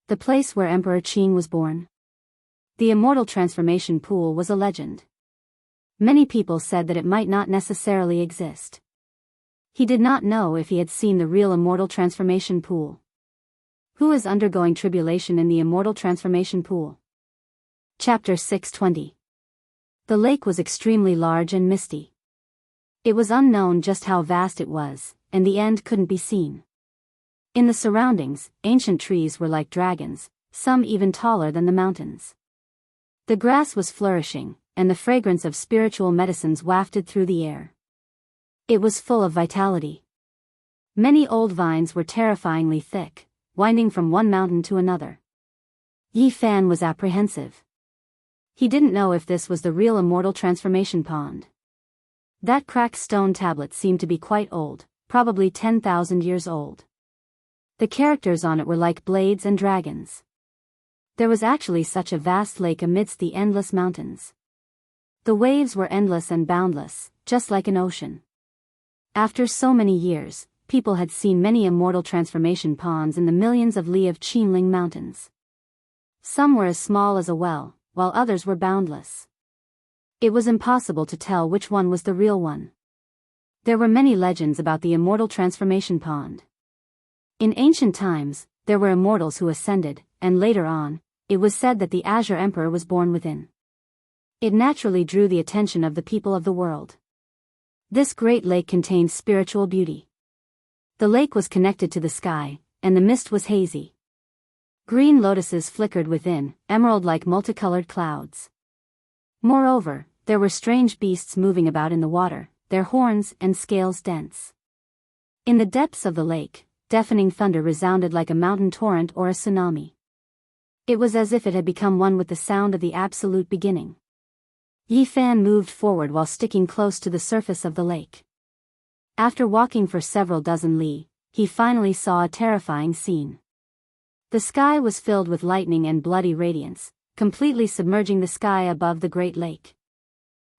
The place where Emperor Qin was born. The immortal transformation pool was a legend. Many people said that it might not necessarily exist. He did not know if he had seen the real immortal transformation pool. Who is undergoing tribulation in the immortal transformation pool? Chapter 620. The lake was extremely large and misty. It was unknown just how vast it was, and the end couldn't be seen. In the surroundings, ancient trees were like dragons, some even taller than the mountains. The grass was flourishing, and the fragrance of spiritual medicines wafted through the air. It was full of vitality. Many old vines were terrifyingly thick, winding from one mountain to another. Yi Fan was apprehensive. He didn't know if this was the real immortal transformation pond. That cracked stone tablet seemed to be quite old, probably 10,000 years old. The characters on it were like blades and dragons. There was actually such a vast lake amidst the endless mountains. The waves were endless and boundless, just like an ocean. After so many years, people had seen many immortal transformation ponds in the millions of li of Qinling mountains. Some were as small as a well, while others were boundless. It was impossible to tell which one was the real one. There were many legends about the immortal transformation pond. In ancient times, there were immortals who ascended, and later on, it was said that the Azure Emperor was born within. It naturally drew the attention of the people of the world. This great lake contained spiritual beauty. The lake was connected to the sky, and the mist was hazy. Green lotuses flickered within, emerald-like multicolored clouds. Moreover, there were strange beasts moving about in the water, their horns and scales dense. In the depths of the lake, deafening thunder resounded like a mountain torrent or a tsunami. It was as if it had become one with the sound of the absolute beginning. Yi Fan moved forward while sticking close to the surface of the lake. After walking for several dozen li, he finally saw a terrifying scene. The sky was filled with lightning and bloody radiance, completely submerging the sky above the Great Lake.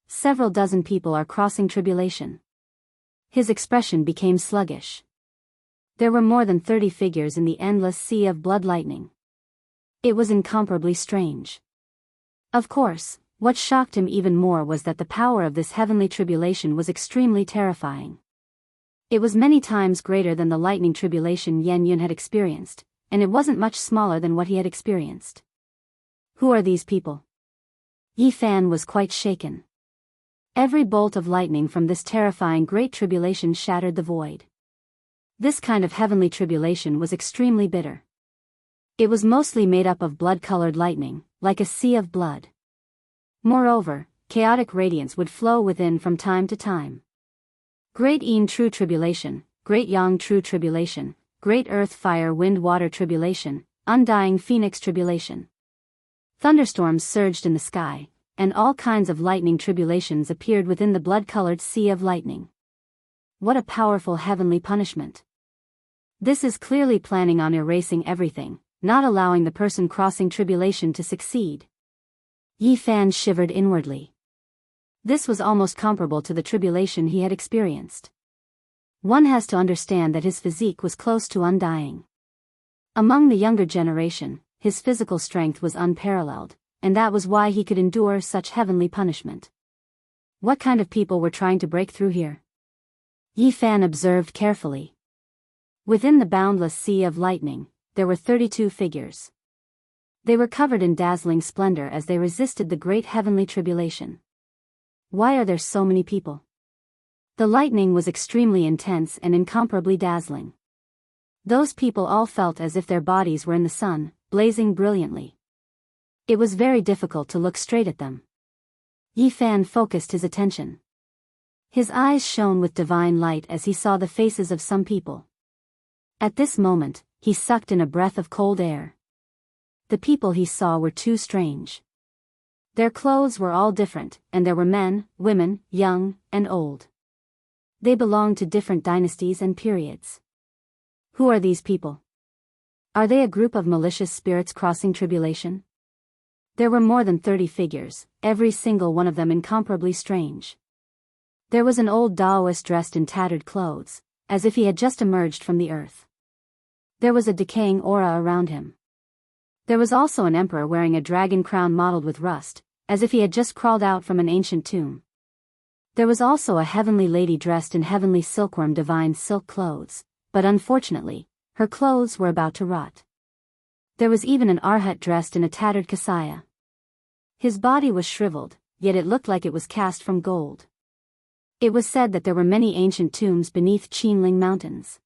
Several dozen people are crossing tribulation. His expression became sluggish. There were more than 30 figures in the endless sea of blood lightning. It was incomparably strange. Of course, what shocked him even more was that the power of this heavenly tribulation was extremely terrifying. It was many times greater than the lightning tribulation Yen Yun had experienced, and it wasn't much smaller than what he had experienced. Who are these people? Yi Fan was quite shaken. Every bolt of lightning from this terrifying great tribulation shattered the void. This kind of heavenly tribulation was extremely bitter. It was mostly made up of blood-colored lightning, like a sea of blood. Moreover, chaotic radiance would flow within from time to time. Great Een True Tribulation, Great Yang True Tribulation, Great Earth Fire Wind Water Tribulation, Undying Phoenix Tribulation. Thunderstorms surged in the sky, and all kinds of lightning tribulations appeared within the blood-colored sea of lightning. What a powerful heavenly punishment. This is clearly planning on erasing everything, not allowing the person crossing tribulation to succeed. Yi Fan shivered inwardly. This was almost comparable to the tribulation he had experienced. One has to understand that his physique was close to undying. Among the younger generation, his physical strength was unparalleled, and that was why he could endure such heavenly punishment. What kind of people were trying to break through here? Yi Fan observed carefully. Within the boundless sea of lightning, there were 32 figures. They were covered in dazzling splendor as they resisted the great heavenly tribulation. Why are there so many people? The lightning was extremely intense and incomparably dazzling. Those people all felt as if their bodies were in the sun, blazing brilliantly. It was very difficult to look straight at them. Yi Fan focused his attention. His eyes shone with divine light as he saw the faces of some people. At this moment, he sucked in a breath of cold air. The people he saw were too strange. Their clothes were all different, and there were men, women, young, and old. They belonged to different dynasties and periods. Who are these people? Are they a group of malicious spirits crossing tribulation? There were more than 30 figures, every single one of them incomparably strange. There was an old Taoist dressed in tattered clothes, as if he had just emerged from the earth. There was a decaying aura around him. There was also an emperor wearing a dragon crown mottled with rust, as if he had just crawled out from an ancient tomb. There was also a heavenly lady dressed in heavenly silkworm divine silk clothes, but unfortunately, her clothes were about to rot. There was even an arhat dressed in a tattered kasaya. His body was shriveled, yet it looked like it was cast from gold. It was said that there were many ancient tombs beneath Qinling Mountains.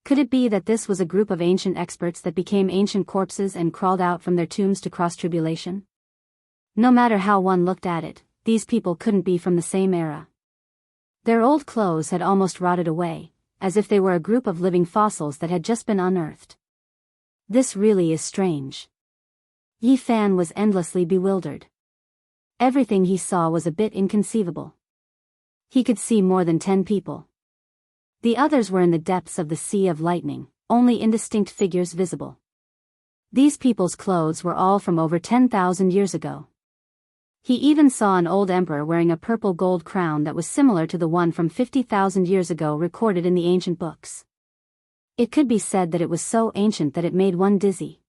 Could it be that this was a group of ancient experts that became ancient corpses and crawled out from their tombs to cross tribulation? No matter how one looked at it, these people couldn't be from the same era. Their old clothes had almost rotted away, as if they were a group of living fossils that had just been unearthed. This really is strange. Yi Fan was endlessly bewildered. Everything he saw was a bit inconceivable. He could see more than 10 people. The others were in the depths of the sea of lightning, only indistinct figures visible. These people's clothes were all from over 10,000 years ago. He even saw an old emperor wearing a purple gold crown that was similar to the one from 50,000 years ago recorded in the ancient books. It could be said that it was so ancient that it made one dizzy.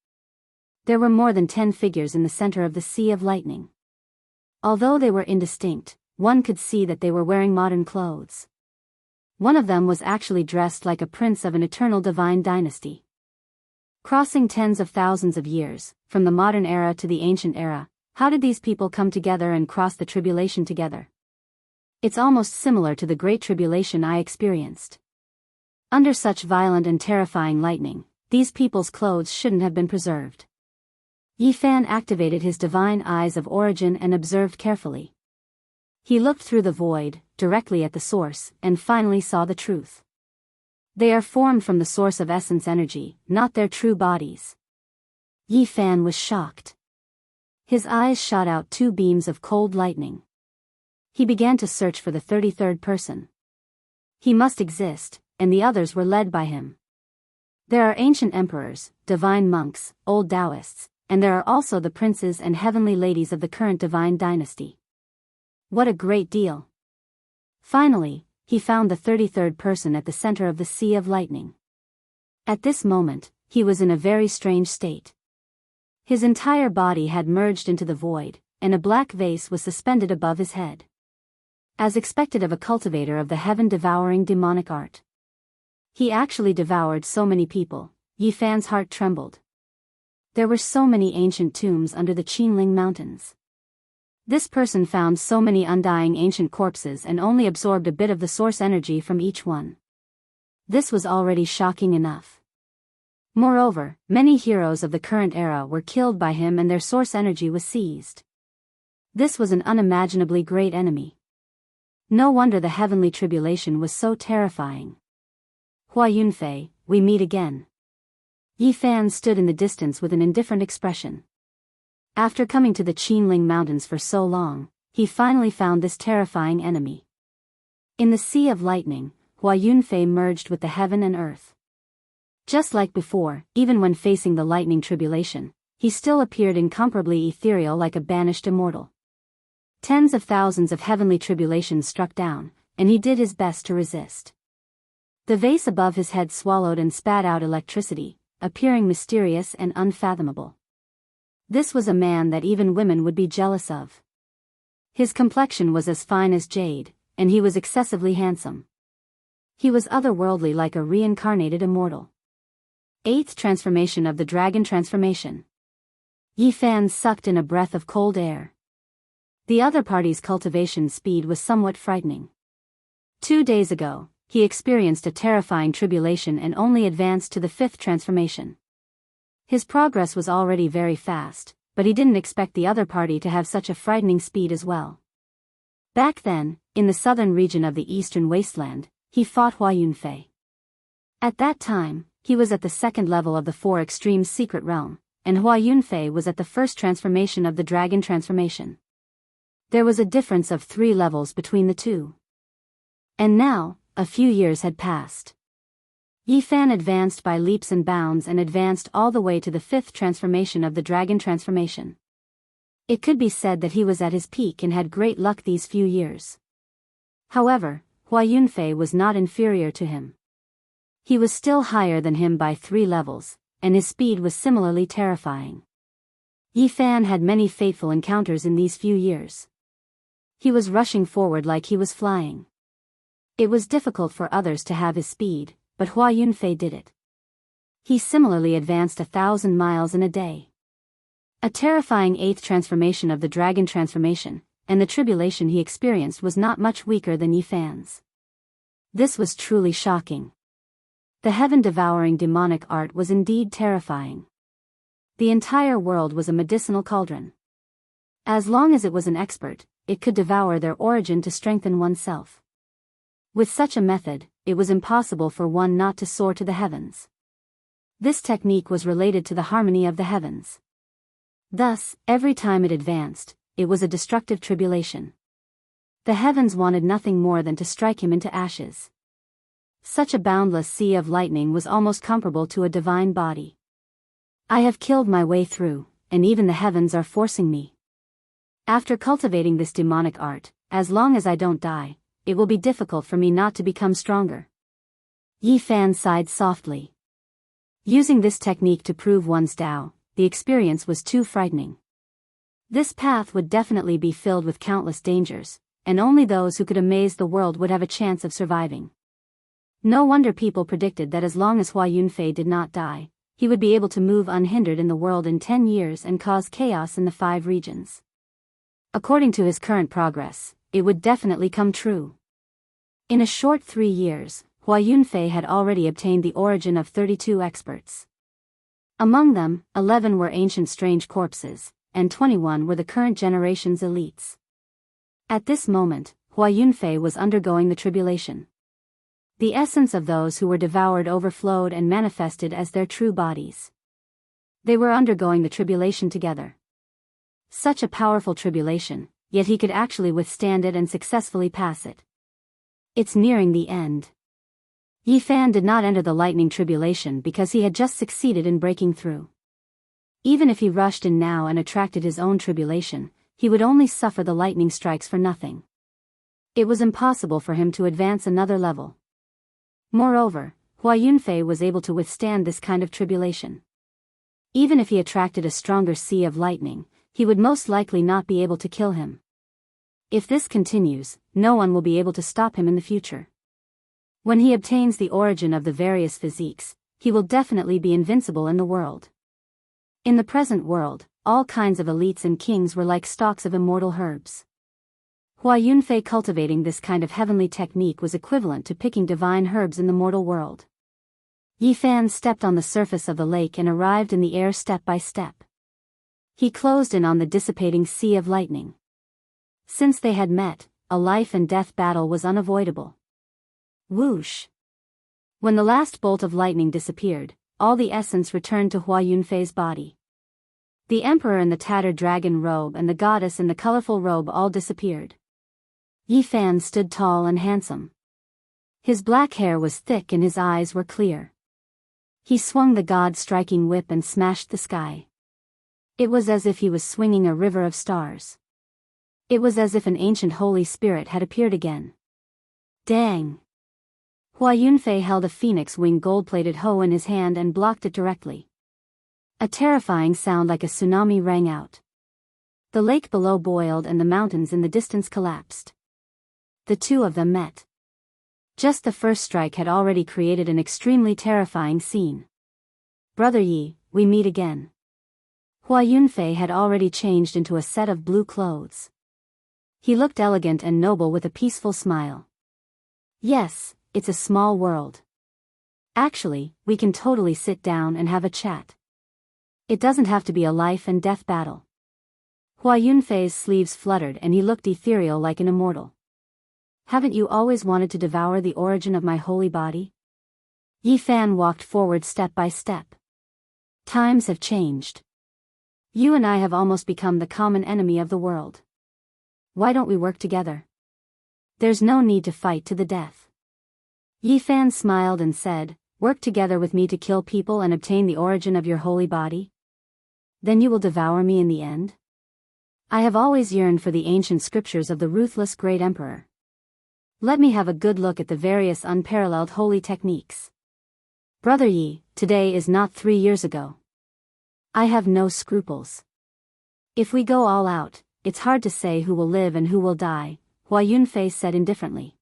There were more than 10 figures in the center of the sea of lightning. Although they were indistinct, one could see that they were wearing modern clothes. One of them was actually dressed like a prince of an eternal divine dynasty. Crossing tens of thousands of years, from the modern era to the ancient era, how did these people come together and cross the tribulation together? It's almost similar to the Great Tribulation I experienced. Under such violent and terrifying lightning, these people's clothes shouldn't have been preserved. Yi Fan activated his divine eyes of origin and observed carefully. He looked through the void, directly at the source, and finally saw the truth. They are formed from the source of essence energy, not their true bodies. Yi Fan was shocked. His eyes shot out two beams of cold lightning. He began to search for the 33rd person. He must exist, and the others were led by him. There are ancient emperors, divine monks, old Taoists, and there are also the princes and heavenly ladies of the current divine dynasty. What a great deal! Finally, he found the 33rd person at the center of the Sea of Lightning. At this moment, he was in a very strange state. His entire body had merged into the void, and a black vase was suspended above his head. As expected of a cultivator of the heaven-devouring demonic art. He actually devoured so many people, Yi Fan's heart trembled. There were so many ancient tombs under the Qinling Mountains. This person found so many undying ancient corpses and only absorbed a bit of the source energy from each one. This was already shocking enough. Moreover, many heroes of the current era were killed by him and their source energy was seized. This was an unimaginably great enemy. No wonder the heavenly tribulation was so terrifying. Hua Yunfei, we meet again. Yi Fan stood in the distance with an indifferent expression. After coming to the Qinling Mountains for so long, he finally found this terrifying enemy. In the Sea of Lightning, Hua Yunfei merged with the heaven and earth. Just like before, even when facing the lightning tribulation, he still appeared incomparably ethereal like a banished immortal. Tens of thousands of heavenly tribulations struck down, and he did his best to resist. The vase above his head swallowed and spat out electricity, appearing mysterious and unfathomable. This was a man that even women would be jealous of. His complexion was as fine as jade, and he was excessively handsome. He was otherworldly like a reincarnated immortal. 8th transformation of the dragon transformation. Yi Fan sucked in a breath of cold air. The other party's cultivation speed was somewhat frightening. 2 days ago, he experienced a terrifying tribulation and only advanced to the 5th transformation. His progress was already very fast, but he didn't expect the other party to have such a frightening speed as well. Back then, in the southern region of the eastern wasteland, he fought Hua Yunfei. At that time, he was at the 2nd level of the 4 extremes secret realm, and Hua Yunfei was at the 1st transformation of the dragon transformation. There was a difference of 3 levels between the two. And now, a few years had passed. Yi Fan advanced by leaps and bounds and advanced all the way to the 5th transformation of the dragon transformation. It could be said that he was at his peak and had great luck these few years. However, Hua Yunfei was not inferior to him. He was still higher than him by 3 levels, and his speed was similarly terrifying. Yi Fan had many fateful encounters in these few years. He was rushing forward like he was flying. It was difficult for others to have his speed, but Hua Yunfei did it. He similarly advanced 1,000 miles in a day. A terrifying 8th transformation of the dragon transformation, and the tribulation he experienced was not much weaker than Yi Fan's. This was truly shocking. The heaven-devouring demonic art was indeed terrifying. The entire world was a medicinal cauldron. As long as it was an expert, it could devour their origin to strengthen oneself. With such a method, it was impossible for one not to soar to the heavens. This technique was related to the harmony of the heavens. Thus, every time it advanced, it was a destructive tribulation. The heavens wanted nothing more than to strike him into ashes. Such a boundless sea of lightning was almost comparable to a divine body. I have killed my way through, and even the heavens are forcing me. After cultivating this demonic art, as long as I don't die, it will be difficult for me not to become stronger. Yi Fan sighed softly. Using this technique to prove one's Tao, the experience was too frightening. This path would definitely be filled with countless dangers, and only those who could amaze the world would have a chance of surviving. No wonder people predicted that as long as Hua Yunfei did not die, he would be able to move unhindered in the world in 10 years and cause chaos in the 5 regions. According to his current progress, it would definitely come true. In a short 3 years, Hua Yunfei had already obtained the origin of 32 experts. Among them, 11 were ancient strange corpses, and 21 were the current generation's elites. At this moment, Hua Yunfei was undergoing the tribulation. The essence of those who were devoured overflowed and manifested as their true bodies. They were undergoing the tribulation together. Such a powerful tribulation, yet he could actually withstand it and successfully pass it. It's nearing the end. Yi Fan did not enter the lightning tribulation because he had just succeeded in breaking through. Even if he rushed in now and attracted his own tribulation, he would only suffer the lightning strikes for nothing. It was impossible for him to advance another level. Moreover, Hua Yunfei was able to withstand this kind of tribulation. Even if he attracted a stronger sea of lightning, he would most likely not be able to kill him. If this continues, no one will be able to stop him in the future. When he obtains the origin of the various physiques, he will definitely be invincible in the world. In the present world, all kinds of elites and kings were like stalks of immortal herbs. Hua Yunfei cultivating this kind of heavenly technique was equivalent to picking divine herbs in the mortal world. Yi Fan stepped on the surface of the lake and arrived in the air step by step. He closed in on the dissipating sea of lightning. Since they had met, a life and death battle was unavoidable. Whoosh! When the last bolt of lightning disappeared, all the essence returned to Hua Yunfei's body. The emperor in the tattered dragon robe and the goddess in the colorful robe all disappeared. Yi Fan stood tall and handsome. His black hair was thick and his eyes were clear. He swung the god-striking whip and smashed the sky. It was as if he was swinging a river of stars. It was as if an ancient holy spirit had appeared again. Dang! Hua Yunfei held a phoenix wing gold-plated hoe in his hand and blocked it directly. A terrifying sound like a tsunami rang out. The lake below boiled and the mountains in the distance collapsed. The two of them met. Just the first strike had already created an extremely terrifying scene. Brother Yi, we meet again. Hua Yunfei had already changed into a set of blue clothes. He looked elegant and noble with a peaceful smile. Yes, it's a small world. Actually, we can totally sit down and have a chat. It doesn't have to be a life and death battle. Hua Yunfei's sleeves fluttered and he looked ethereal like an immortal. Haven't you always wanted to devour the origin of my holy body? Yi Fan walked forward step by step. Times have changed. You and I have almost become the common enemy of the world. Why don't we work together? There's no need to fight to the death. Yi Fan smiled and said, work together with me to kill people and obtain the origin of your holy body? Then you will devour me in the end? I have always yearned for the ancient scriptures of the ruthless great emperor. Let me have a good look at the various unparalleled holy techniques. Brother Yi, today is not 3 years ago. I have no scruples. If we go all out, it's hard to say who will live and who will die, Hua Yunfei said indifferently.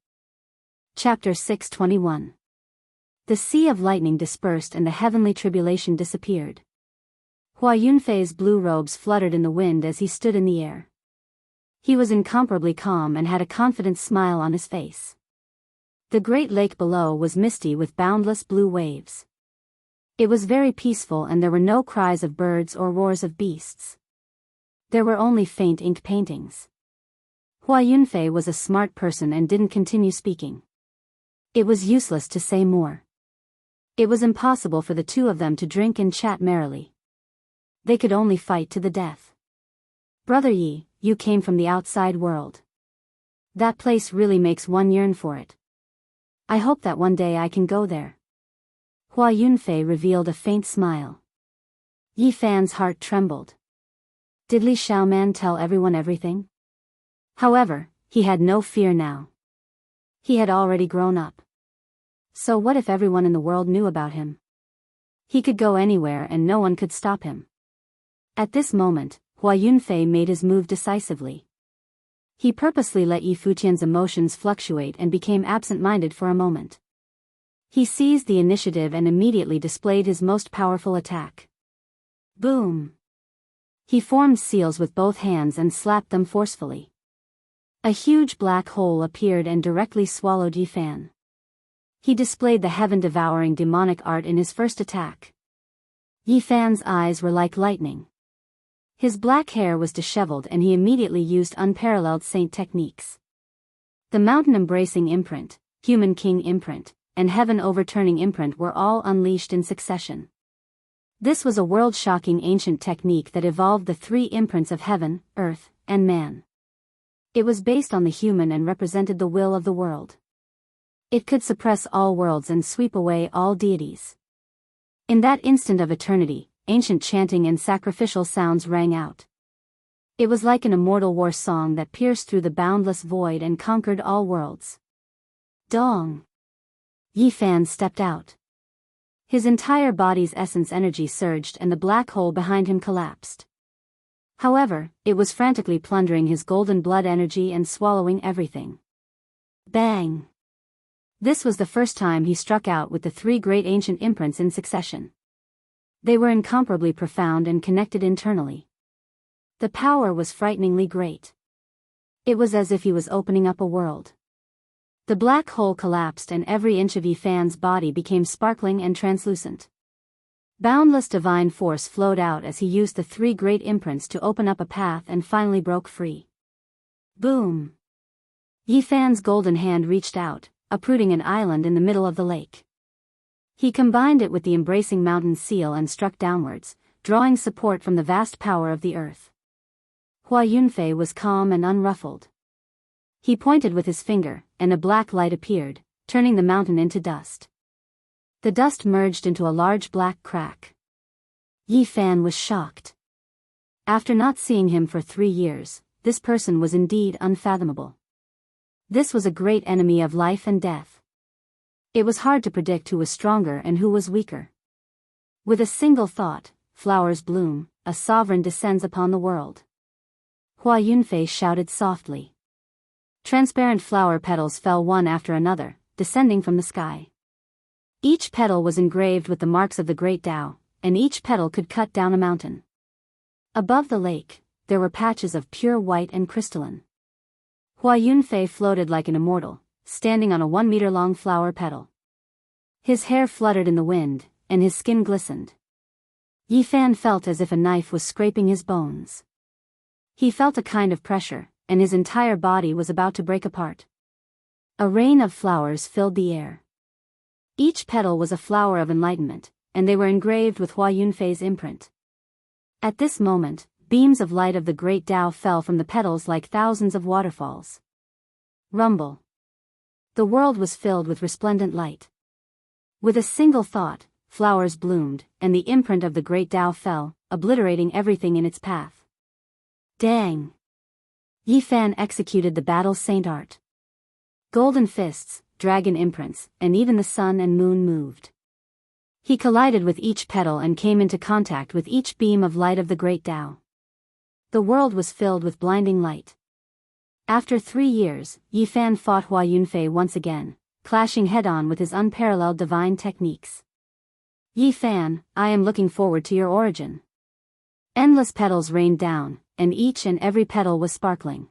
Chapter 621. The sea of lightning dispersed and the heavenly tribulation disappeared. Hua Yunfei's blue robes fluttered in the wind as he stood in the air. He was incomparably calm and had a confident smile on his face. The great lake below was misty with boundless blue waves. It was very peaceful and there were no cries of birds or roars of beasts. There were only faint ink paintings. Hua Yunfei was a smart person and didn't continue speaking. It was useless to say more. It was impossible for the two of them to drink and chat merrily. They could only fight to the death. Brother Yi, you came from the outside world. That place really makes one yearn for it. I hope that one day I can go there. Hua Yunfei revealed a faint smile. Yi Fan's heart trembled. Did Li Xiaoman tell everyone everything? However, he had no fear now. He had already grown up. So what if everyone in the world knew about him? He could go anywhere and no one could stop him. At this moment, Hua Yunfei made his move decisively. He purposely let Yi Futian's emotions fluctuate and became absent-minded for a moment. He seized the initiative and immediately displayed his most powerful attack. Boom! He formed seals with both hands and slapped them forcefully. A huge black hole appeared and directly swallowed Yi Fan. He displayed the heaven-devouring demonic art in his first attack. Yi Fan's eyes were like lightning. His black hair was disheveled and he immediately used unparalleled saint techniques. The mountain-embracing imprint, human king imprint, and heaven overturning imprint were all unleashed in succession. This was a world-shocking ancient technique that evolved the three imprints of heaven, earth, and man. It was based on the human and represented the will of the world. It could suppress all worlds and sweep away all deities. In that instant of eternity, ancient chanting and sacrificial sounds rang out. It was like an immortal war song that pierced through the boundless void and conquered all worlds. Dong! Yi Fan stepped out. His entire body's essence energy surged and the black hole behind him collapsed. However, it was frantically plundering his golden blood energy and swallowing everything. Bang! This was the first time he struck out with the three great ancient imprints in succession. They were incomparably profound and connected internally. The power was frighteningly great. It was as if he was opening up a world. The black hole collapsed and every inch of Yi Fan's body became sparkling and translucent. Boundless divine force flowed out as he used the three great imprints to open up a path and finally broke free. Boom! Yi Fan's golden hand reached out, uprooting an island in the middle of the lake. He combined it with the embracing mountain seal and struck downwards, drawing support from the vast power of the earth. Hua Yunfei was calm and unruffled. He pointed with his finger, and a black light appeared, turning the mountain into dust. The dust merged into a large black crack. Yi Fan was shocked. After not seeing him for 3 years, this person was indeed unfathomable. This was a great enemy of life and death. It was hard to predict who was stronger and who was weaker. With a single thought, flowers bloom, a sovereign descends upon the world. Hua Yunfei shouted softly. Transparent flower petals fell one after another, descending from the sky. Each petal was engraved with the marks of the great Tao, and each petal could cut down a mountain. Above the lake, there were patches of pure white and crystalline. Hua Yunfei floated like an immortal, standing on a 1-meter-long flower petal. His hair fluttered in the wind, and his skin glistened. Yi Fan felt as if a knife was scraping his bones. He felt a kind of pressure, and his entire body was about to break apart. A rain of flowers filled the air. Each petal was a flower of enlightenment, and they were engraved with Hua Yunfei's imprint. At this moment, beams of light of the great Tao fell from the petals like thousands of waterfalls. Rumble. The world was filled with resplendent light. With a single thought, flowers bloomed, and the imprint of the great Tao fell, obliterating everything in its path. Dang! Yi Fan executed the battle saint art. Golden fists, dragon imprints, and even the sun and moon moved. He collided with each petal and came into contact with each beam of light of the great Tao. The world was filled with blinding light. After 3 years, Yi Fan fought Hua Yunfei once again, clashing head-on with his unparalleled divine techniques. Yi Fan, I am looking forward to your origin. Endless petals rained down, and each and every petal was sparkling.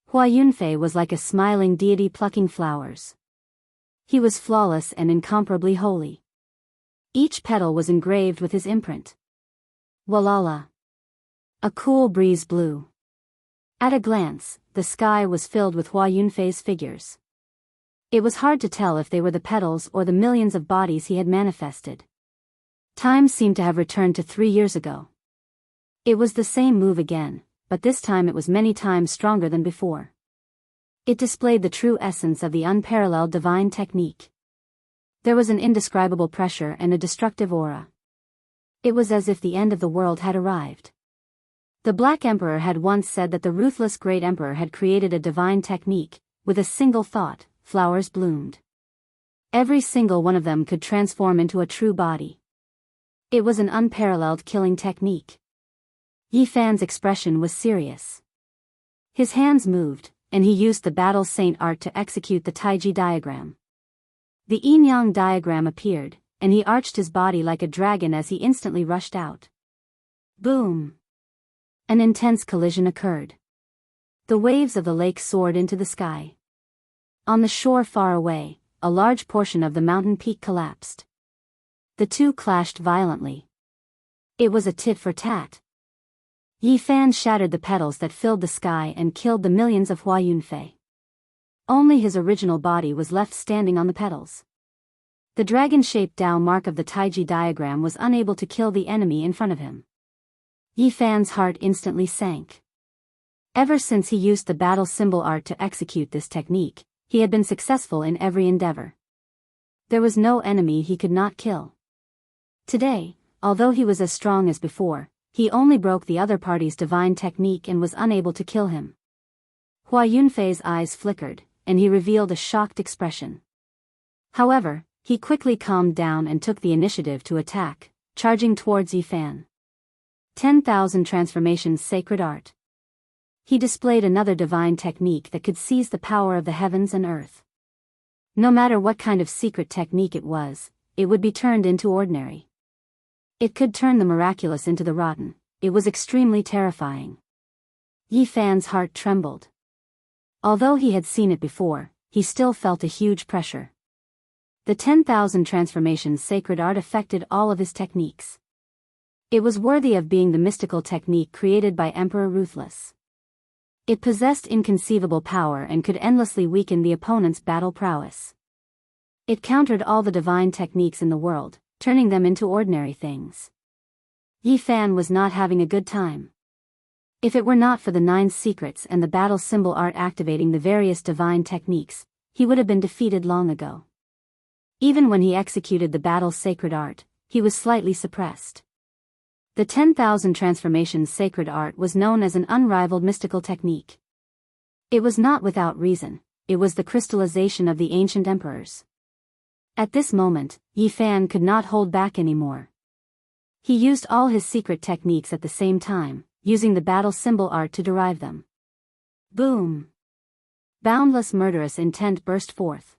Hua Yunfei was like a smiling deity plucking flowers. He was flawless and incomparably holy. Each petal was engraved with his imprint. Walala. A cool breeze blew. At a glance, the sky was filled with Hua Yunfei's figures. It was hard to tell if they were the petals or the millions of bodies he had manifested. Time seemed to have returned to 3 years ago. It was the same move again, but this time it was many times stronger than before. It displayed the true essence of the unparalleled divine technique. There was an indescribable pressure and a destructive aura. It was as if the end of the world had arrived. The Black Emperor had once said that the ruthless Great Emperor had created a divine technique. With a single thought, flowers bloomed. Every single one of them could transform into a true body. It was an unparalleled killing technique. Yi Fan's expression was serious. His hands moved, and he used the battle saint art to execute the Taiji diagram. The yin-yang diagram appeared, and he arched his body like a dragon as he instantly rushed out. Boom! An intense collision occurred. The waves of the lake soared into the sky. On the shore far away, a large portion of the mountain peak collapsed. The two clashed violently. It was a tit for tat. Yi Fan shattered the petals that filled the sky and killed the millions of Hua Yunfei. Only his original body was left standing on the petals. The dragon-shaped Dao mark of the Taiji diagram was unable to kill the enemy in front of him. Yi Fan's heart instantly sank. Ever since he used the battle symbol art to execute this technique, he had been successful in every endeavor. There was no enemy he could not kill. Today, although he was as strong as before, he only broke the other party's divine technique and was unable to kill him. Hua Yunfei's eyes flickered, and he revealed a shocked expression. However, he quickly calmed down and took the initiative to attack, charging towards Yi Fan. 10,000 Transformations Sacred Art. He displayed another divine technique that could seize the power of the heavens and earth. No matter what kind of secret technique it was, it would be turned into ordinary. It could turn the miraculous into the rotten. It was extremely terrifying. Yi Fan's heart trembled. Although he had seen it before, he still felt a huge pressure. The 10,000 Transformations Sacred Art affected all of his techniques. It was worthy of being the mystical technique created by Emperor Ruthless. It possessed inconceivable power and could endlessly weaken the opponent's battle prowess. It countered all the divine techniques in the world, turning them into ordinary things. Yi Fan was not having a good time. If it were not for the 9 secrets and the battle symbol art activating the various divine techniques, he would have been defeated long ago. Even when he executed the battle sacred art, he was slightly suppressed. The 10,000 Transformations Sacred Art was known as an unrivaled mystical technique. It was not without reason, it was the crystallization of the ancient emperors. At this moment, Yi Fan could not hold back anymore. He used all his secret techniques at the same time, using the battle symbol art to derive them. Boom! Boundless murderous intent burst forth.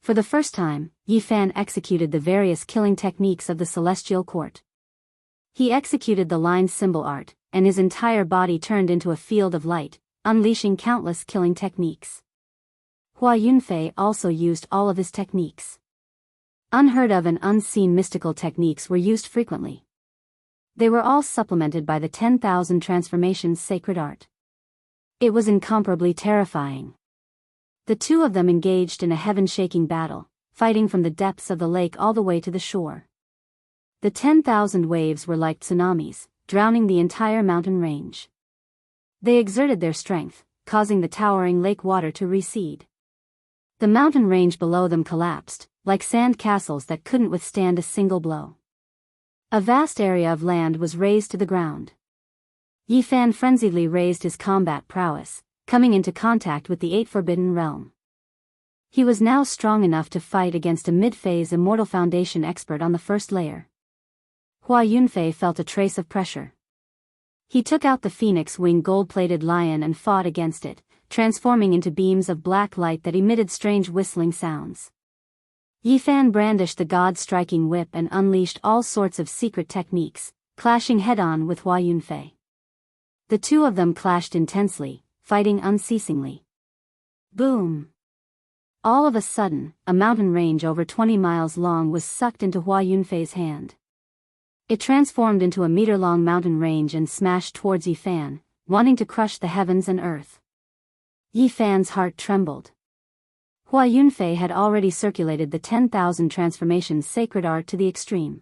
For the first time, Yi Fan executed the various killing techniques of the celestial court. He executed the line symbol art, and his entire body turned into a field of light, unleashing countless killing techniques. Hua Yunfei also used all of his techniques. Unheard of and unseen mystical techniques were used frequently. They were all supplemented by the 10,000 Transformations Sacred Art. It was incomparably terrifying. The two of them engaged in a heaven-shaking battle, fighting from the depths of the lake all the way to the shore. The 10,000 waves were like tsunamis, drowning the entire mountain range. They exerted their strength, causing the towering lake water to recede. The mountain range below them collapsed, like sand castles that couldn't withstand a single blow. A vast area of land was razed to the ground. Yi Fan frenziedly raised his combat prowess, coming into contact with the 8 Forbidden Realm. He was now strong enough to fight against a mid-phase Immortal Foundation expert on the first layer. Hua Yunfei felt a trace of pressure. He took out the phoenix wing gold-plated lion and fought against it, transforming into beams of black light that emitted strange whistling sounds. Yi Fan brandished the god-striking whip and unleashed all sorts of secret techniques, clashing head-on with Hua Yunfei. The two of them clashed intensely, fighting unceasingly. Boom! All of a sudden, a mountain range over 20 miles long was sucked into Hua Yunfei's hand. It transformed into a meter-long mountain range and smashed towards Yi Fan, wanting to crush the heavens and earth. Yi Fan's heart trembled. Hua Yunfei had already circulated the 10,000 Transformations Sacred Art to the extreme.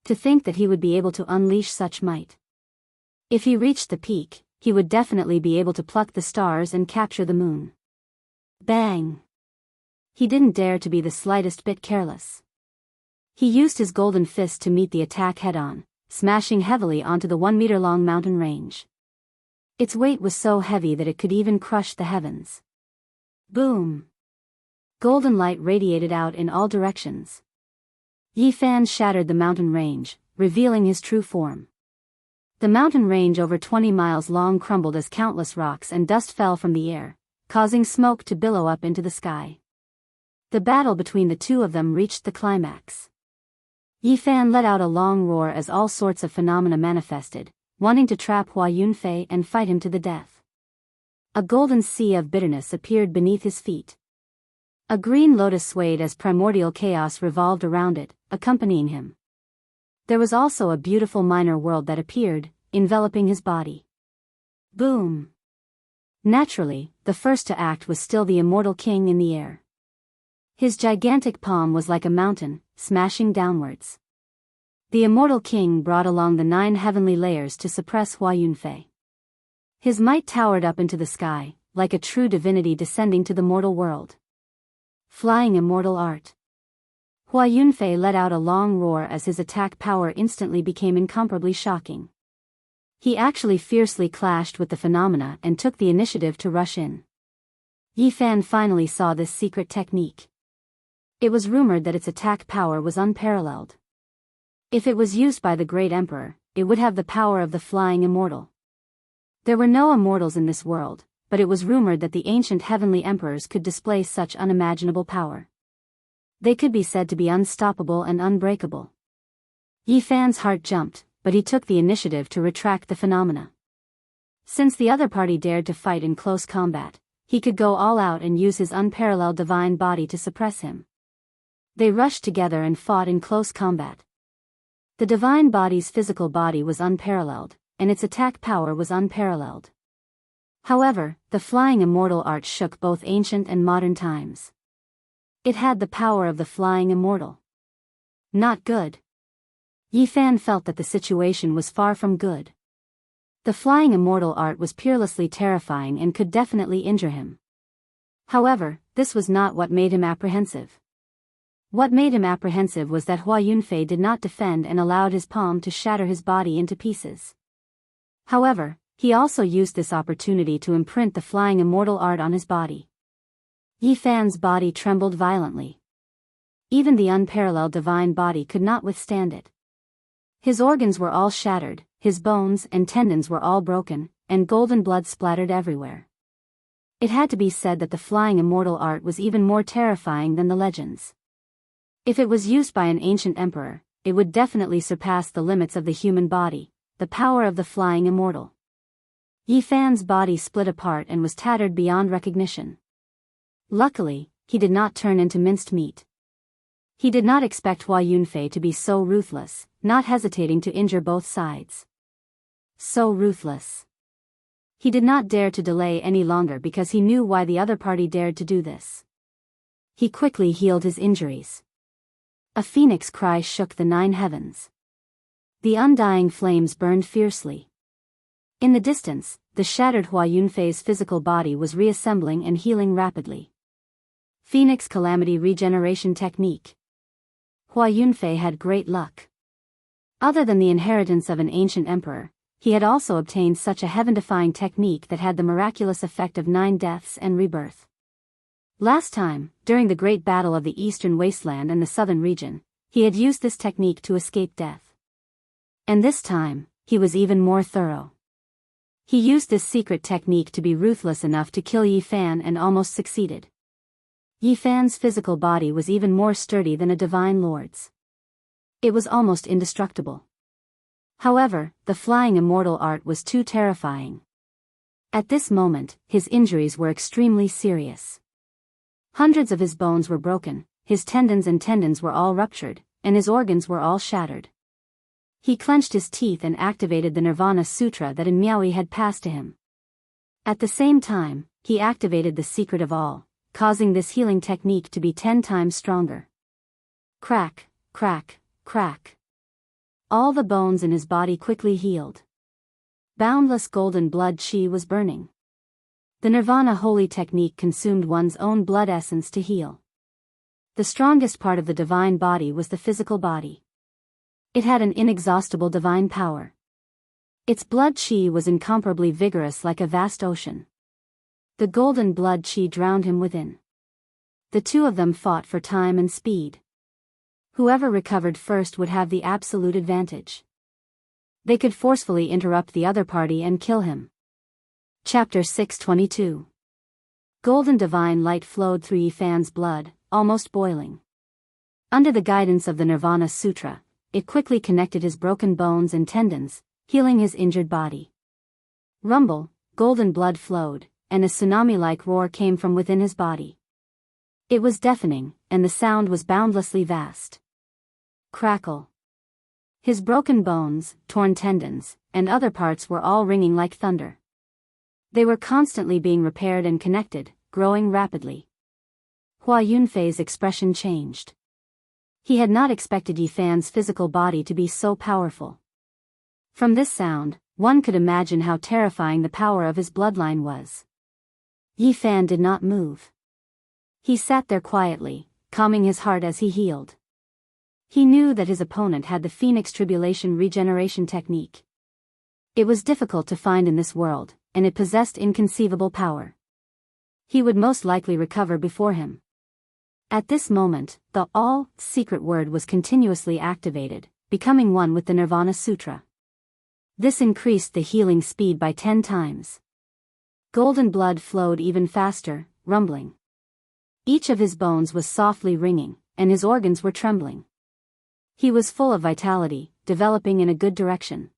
To think that he would be able to unleash such might. If he reached the peak, he would definitely be able to pluck the stars and capture the moon. Bang! He didn't dare to be the slightest bit careless. He used his golden fist to meet the attack head-on, smashing heavily onto the 1-meter-long mountain range. Its weight was so heavy that it could even crush the heavens. Boom! Golden light radiated out in all directions. Yi Fan shattered the mountain range, revealing his true form. The mountain range over 20 miles long crumbled as countless rocks and dust fell from the air, causing smoke to billow up into the sky. The battle between the two of them reached the climax. Yi Fan let out a long roar as all sorts of phenomena manifested, wanting to trap Hua Yunfei and fight him to the death. A golden sea of bitterness appeared beneath his feet. A green lotus swayed as primordial chaos revolved around it, accompanying him. There was also a beautiful minor world that appeared, enveloping his body. Boom! Naturally, the first to act was still the immortal king in the air. His gigantic palm was like a mountain, smashing downwards. The immortal king brought along the 9 heavenly layers to suppress Hua Yunfei. His might towered up into the sky, like a true divinity descending to the mortal world. Flying immortal art. Hua Yunfei let out a long roar as his attack power instantly became incomparably shocking. He actually fiercely clashed with the phenomena and took the initiative to rush in. Yi Fan finally saw this secret technique. It was rumored that its attack power was unparalleled. If it was used by the great emperor, it would have the power of the flying immortal. There were no immortals in this world, but it was rumored that the ancient heavenly emperors could display such unimaginable power. They could be said to be unstoppable and unbreakable. Yi Fan's heart jumped, but he took the initiative to retract the phenomena. Since the other party dared to fight in close combat, he could go all out and use his unparalleled divine body to suppress him. They rushed together and fought in close combat. The divine body's physical body was unparalleled, and its attack power was unparalleled. However, the flying immortal art shook both ancient and modern times. It had the power of the flying immortal. Not good. Yi Fan felt that the situation was far from good. The flying immortal art was peerlessly terrifying and could definitely injure him. However, this was not what made him apprehensive. What made him apprehensive was that Hua Yunfei did not defend and allowed his palm to shatter his body into pieces. However, he also used this opportunity to imprint the flying immortal art on his body. Yi Fan's body trembled violently. Even the unparalleled divine body could not withstand it. His organs were all shattered, his bones and tendons were all broken, and golden blood splattered everywhere. It had to be said that the flying immortal art was even more terrifying than the legends. If it was used by an ancient emperor, it would definitely surpass the limits of the human body, the power of the flying immortal. Yi Fan's body split apart and was tattered beyond recognition. Luckily, he did not turn into minced meat. He did not expect Hua Yunfei to be so ruthless, not hesitating to injure both sides. So ruthless. He did not dare to delay any longer because he knew why the other party dared to do this. He quickly healed his injuries. A phoenix cry shook the 9 heavens. The undying flames burned fiercely. In the distance, the shattered Hua Yunfei's physical body was reassembling and healing rapidly. Phoenix Calamity Regeneration Technique. Hua Yunfei had great luck. Other than the inheritance of an ancient emperor, he had also obtained such a heaven-defying technique that had the miraculous effect of 9 deaths and rebirth. Last time, during the great battle of the eastern wasteland and the southern region, he had used this technique to escape death. And this time, he was even more thorough. He used this secret technique to be ruthless enough to kill Yi Fan and almost succeeded. Yi Fan's physical body was even more sturdy than a divine lord's. It was almost indestructible. However, the flying immortal art was too terrifying. At this moment, his injuries were extremely serious. Hundreds of his bones were broken, his tendons were all ruptured, and his organs were all shattered. He clenched his teeth and activated the Nirvana Sutra that in Miaoyi had passed to him. At the same time, he activated the secret of all, causing this healing technique to be 10 times stronger. Crack, crack, crack. All the bones in his body quickly healed. Boundless golden blood chi was burning. The Nirvana holy technique consumed one's own blood essence to heal. The strongest part of the divine body was the physical body. It had an inexhaustible divine power. Its blood chi was incomparably vigorous like a vast ocean. The golden blood chi drowned him within. The two of them fought for time and speed. Whoever recovered first would have the absolute advantage. They could forcefully interrupt the other party and kill him. Chapter 622. Golden divine light flowed through Yi Fan's blood, almost boiling. Under the guidance of the Nirvana Sutra, it quickly connected his broken bones and tendons, healing his injured body. Rumble, golden blood flowed, and a tsunami-like roar came from within his body. It was deafening, and the sound was boundlessly vast. Crackle. His broken bones, torn tendons, and other parts were all ringing like thunder. They were constantly being repaired and connected, growing rapidly. Hua Yunfei's expression changed. He had not expected Yi Fan's physical body to be so powerful. From this sound, one could imagine how terrifying the power of his bloodline was. Yi Fan did not move. He sat there quietly, calming his heart as he healed. He knew that his opponent had the Phoenix Tribulation regeneration technique. It was difficult to find in this world, and it possessed inconceivable power. He would most likely recover before him. At this moment, the all-secret word was continuously activated, becoming one with the Nirvana Sutra. This increased the healing speed by 10 times. Golden blood flowed even faster, rumbling. Each of his bones was softly ringing, and his organs were trembling. He was full of vitality, developing in a good direction.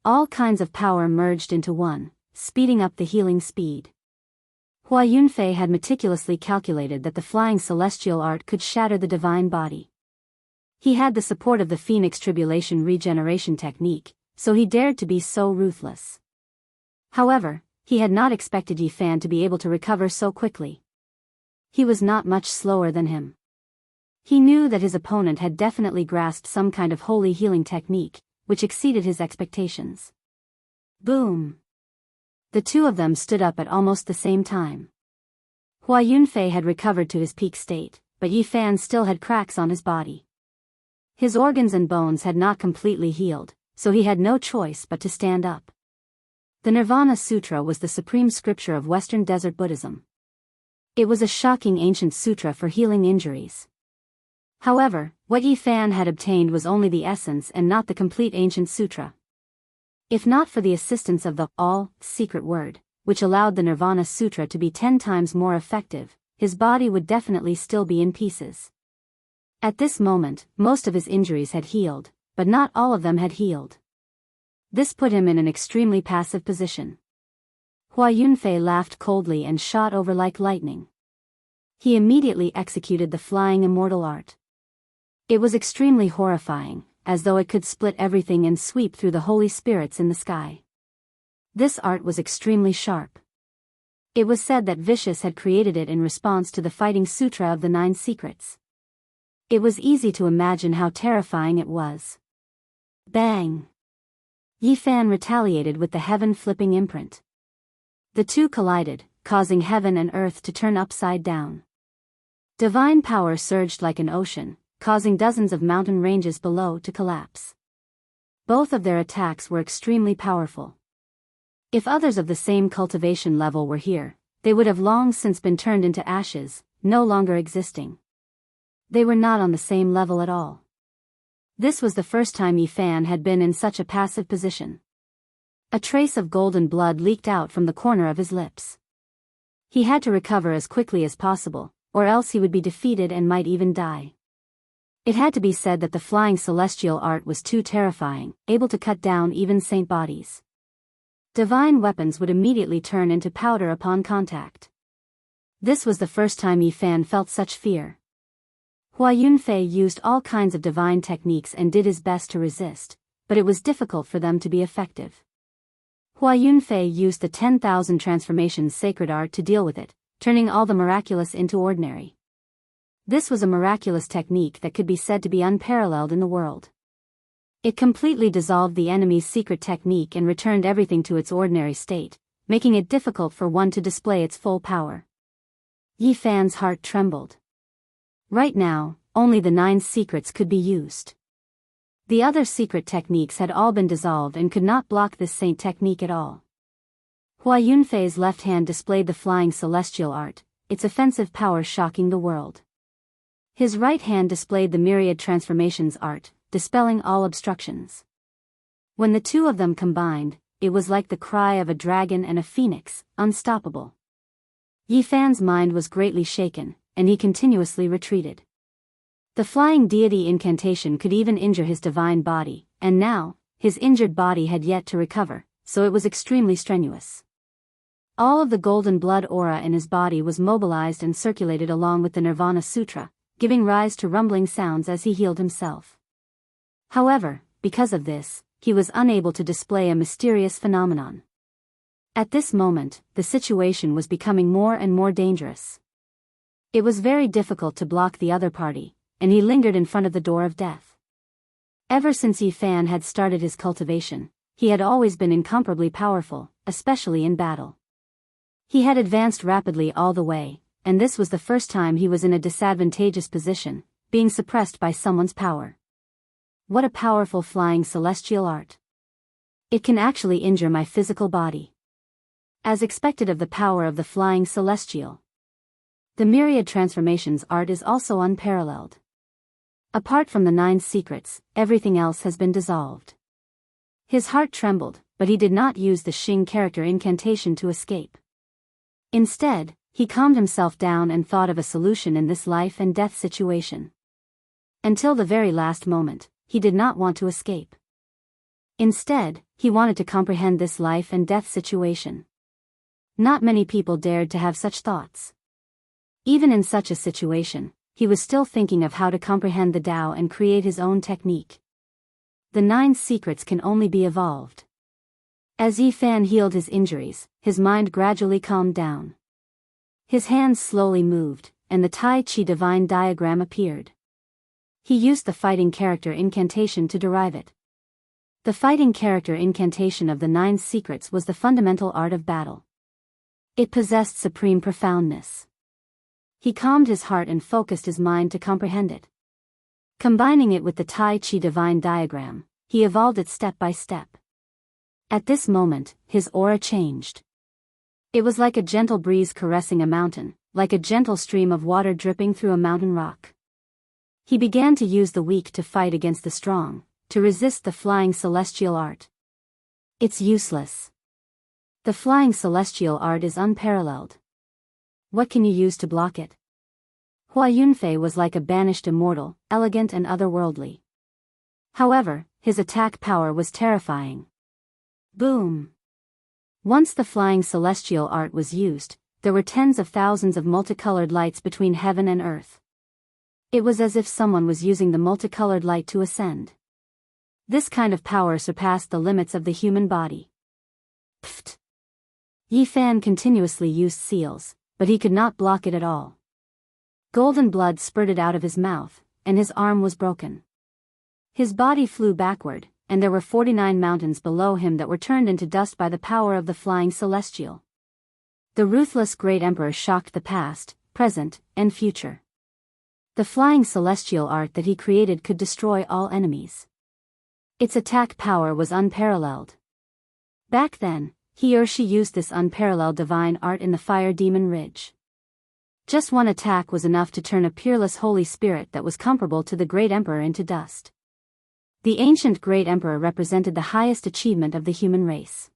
All kinds of power merged into one, speeding up the healing speed. Hua Yunfei had meticulously calculated that the flying celestial art could shatter the divine body. He had the support of the Phoenix Tribulation regeneration technique, so he dared to be so ruthless. However, he had not expected Yi Fan to be able to recover so quickly. He was not much slower than him. He knew that his opponent had definitely grasped some kind of holy healing technique, which exceeded his expectations. Boom! The two of them stood up at almost the same time. Hua Yunfei had recovered to his peak state, but Yi Fan still had cracks on his body. His organs and bones had not completely healed, so he had no choice but to stand up. The Nirvana Sutra was the supreme scripture of Western Desert Buddhism. It was a shocking ancient sutra for healing injuries. However, what Yi Fan had obtained was only the essence and not the complete ancient sutra. If not for the assistance of the all-secret word, which allowed the Nirvana Sutra to be 10 times more effective, his body would definitely still be in pieces. At this moment, most of his injuries had healed, but not all of them had healed. This put him in an extremely passive position. Hua Yunfei laughed coldly and shot over like lightning. He immediately executed the flying immortal art. It was extremely horrifying, as though it could split everything and sweep through the holy spirits in the sky. This art was extremely sharp. It was said that Vicious had created it in response to the Fighting Sutra of the 9 Secrets. It was easy to imagine how terrifying it was. Bang! Yi Fan retaliated with the heaven-flipping imprint. The two collided, causing heaven and earth to turn upside down. Divine power surged like an ocean, causing dozens of mountain ranges below to collapse. Both of their attacks were extremely powerful. If others of the same cultivation level were here, they would have long since been turned into ashes, no longer existing. They were not on the same level at all. This was the first time Yi Fan had been in such a passive position. A trace of golden blood leaked out from the corner of his lips. He had to recover as quickly as possible, or else he would be defeated and might even die. It had to be said that the flying celestial art was too terrifying, able to cut down even saint bodies. Divine weapons would immediately turn into powder upon contact. This was the first time Yi Fan felt such fear. Hua Yunfei used all kinds of divine techniques and did his best to resist, but it was difficult for them to be effective. Hua Yunfei used the 10,000 transformations sacred art to deal with it, turning all the miraculous into ordinary. This was a miraculous technique that could be said to be unparalleled in the world. It completely dissolved the enemy's secret technique and returned everything to its ordinary state, making it difficult for one to display its full power. Yi Fan's heart trembled. Right now, only the 9 secrets could be used. The other secret techniques had all been dissolved and could not block this saint technique at all. Hua Yunfei's left hand displayed the flying celestial art, its offensive power shocking the world. His right hand displayed the myriad transformations art, dispelling all obstructions. When the two of them combined, it was like the cry of a dragon and a phoenix, unstoppable. Yi Fan's mind was greatly shaken, and he continuously retreated. The flying deity incantation could even injure his divine body, and now, his injured body had yet to recover, so it was extremely strenuous. All of the golden blood aura in his body was mobilized and circulated along with the Nirvana Sutra, giving rise to rumbling sounds as he healed himself. However, because of this, he was unable to display a mysterious phenomenon. At this moment, the situation was becoming more and more dangerous. It was very difficult to block the other party, and he lingered in front of the door of death. Ever since Yi Fan had started his cultivation, he had always been incomparably powerful, especially in battle. He had advanced rapidly all the way, and this was the first time he was in a disadvantageous position, being suppressed by someone's power. What a powerful flying celestial art. It can actually injure my physical body. As expected of the power of the flying celestial. The myriad transformations art is also unparalleled. Apart from the 9 secrets, everything else has been dissolved. His heart trembled, but he did not use the Xing character incantation to escape. Instead, he calmed himself down and thought of a solution in this life and death situation. Until the very last moment, he did not want to escape. Instead, he wanted to comprehend this life and death situation. Not many people dared to have such thoughts. Even in such a situation, he was still thinking of how to comprehend the Tao and create his own technique. The 9 secrets can only be evolved. As Yi Fan healed his injuries, his mind gradually calmed down. His hands slowly moved, and the Tai Chi divine diagram appeared. He used the fighting character incantation to derive it. The fighting character incantation of the 9 secrets was the fundamental art of battle. It possessed supreme profoundness. He calmed his heart and focused his mind to comprehend it. Combining it with the Tai Chi divine diagram, he evolved it step by step. At this moment, his aura changed. It was like a gentle breeze caressing a mountain, like a gentle stream of water dripping through a mountain rock. He began to use the weak to fight against the strong, to resist the flying celestial art. It's useless. The flying celestial art is unparalleled. What can you use to block it? Hua Yunfei was like a banished immortal, elegant and otherworldly. However, his attack power was terrifying. Boom! Once the flying celestial art was used, there were tens of thousands of multicolored lights between heaven and earth. It was as if someone was using the multicolored light to ascend. This kind of power surpassed the limits of the human body. Pfft! Yi Fan continuously used seals, but he could not block it at all. Golden blood spurted out of his mouth, and his arm was broken. His body flew backward, and there were 49 mountains below him that were turned into dust by the power of the flying celestial. The ruthless great emperor shocked the past, present, and future. The flying celestial art that he created could destroy all enemies. Its attack power was unparalleled. Back then, he or she used this unparalleled divine art in the Fire Demon Ridge. Just one attack was enough to turn a peerless holy spirit that was comparable to the great emperor into dust. The ancient great emperor represented the highest achievement of the human race.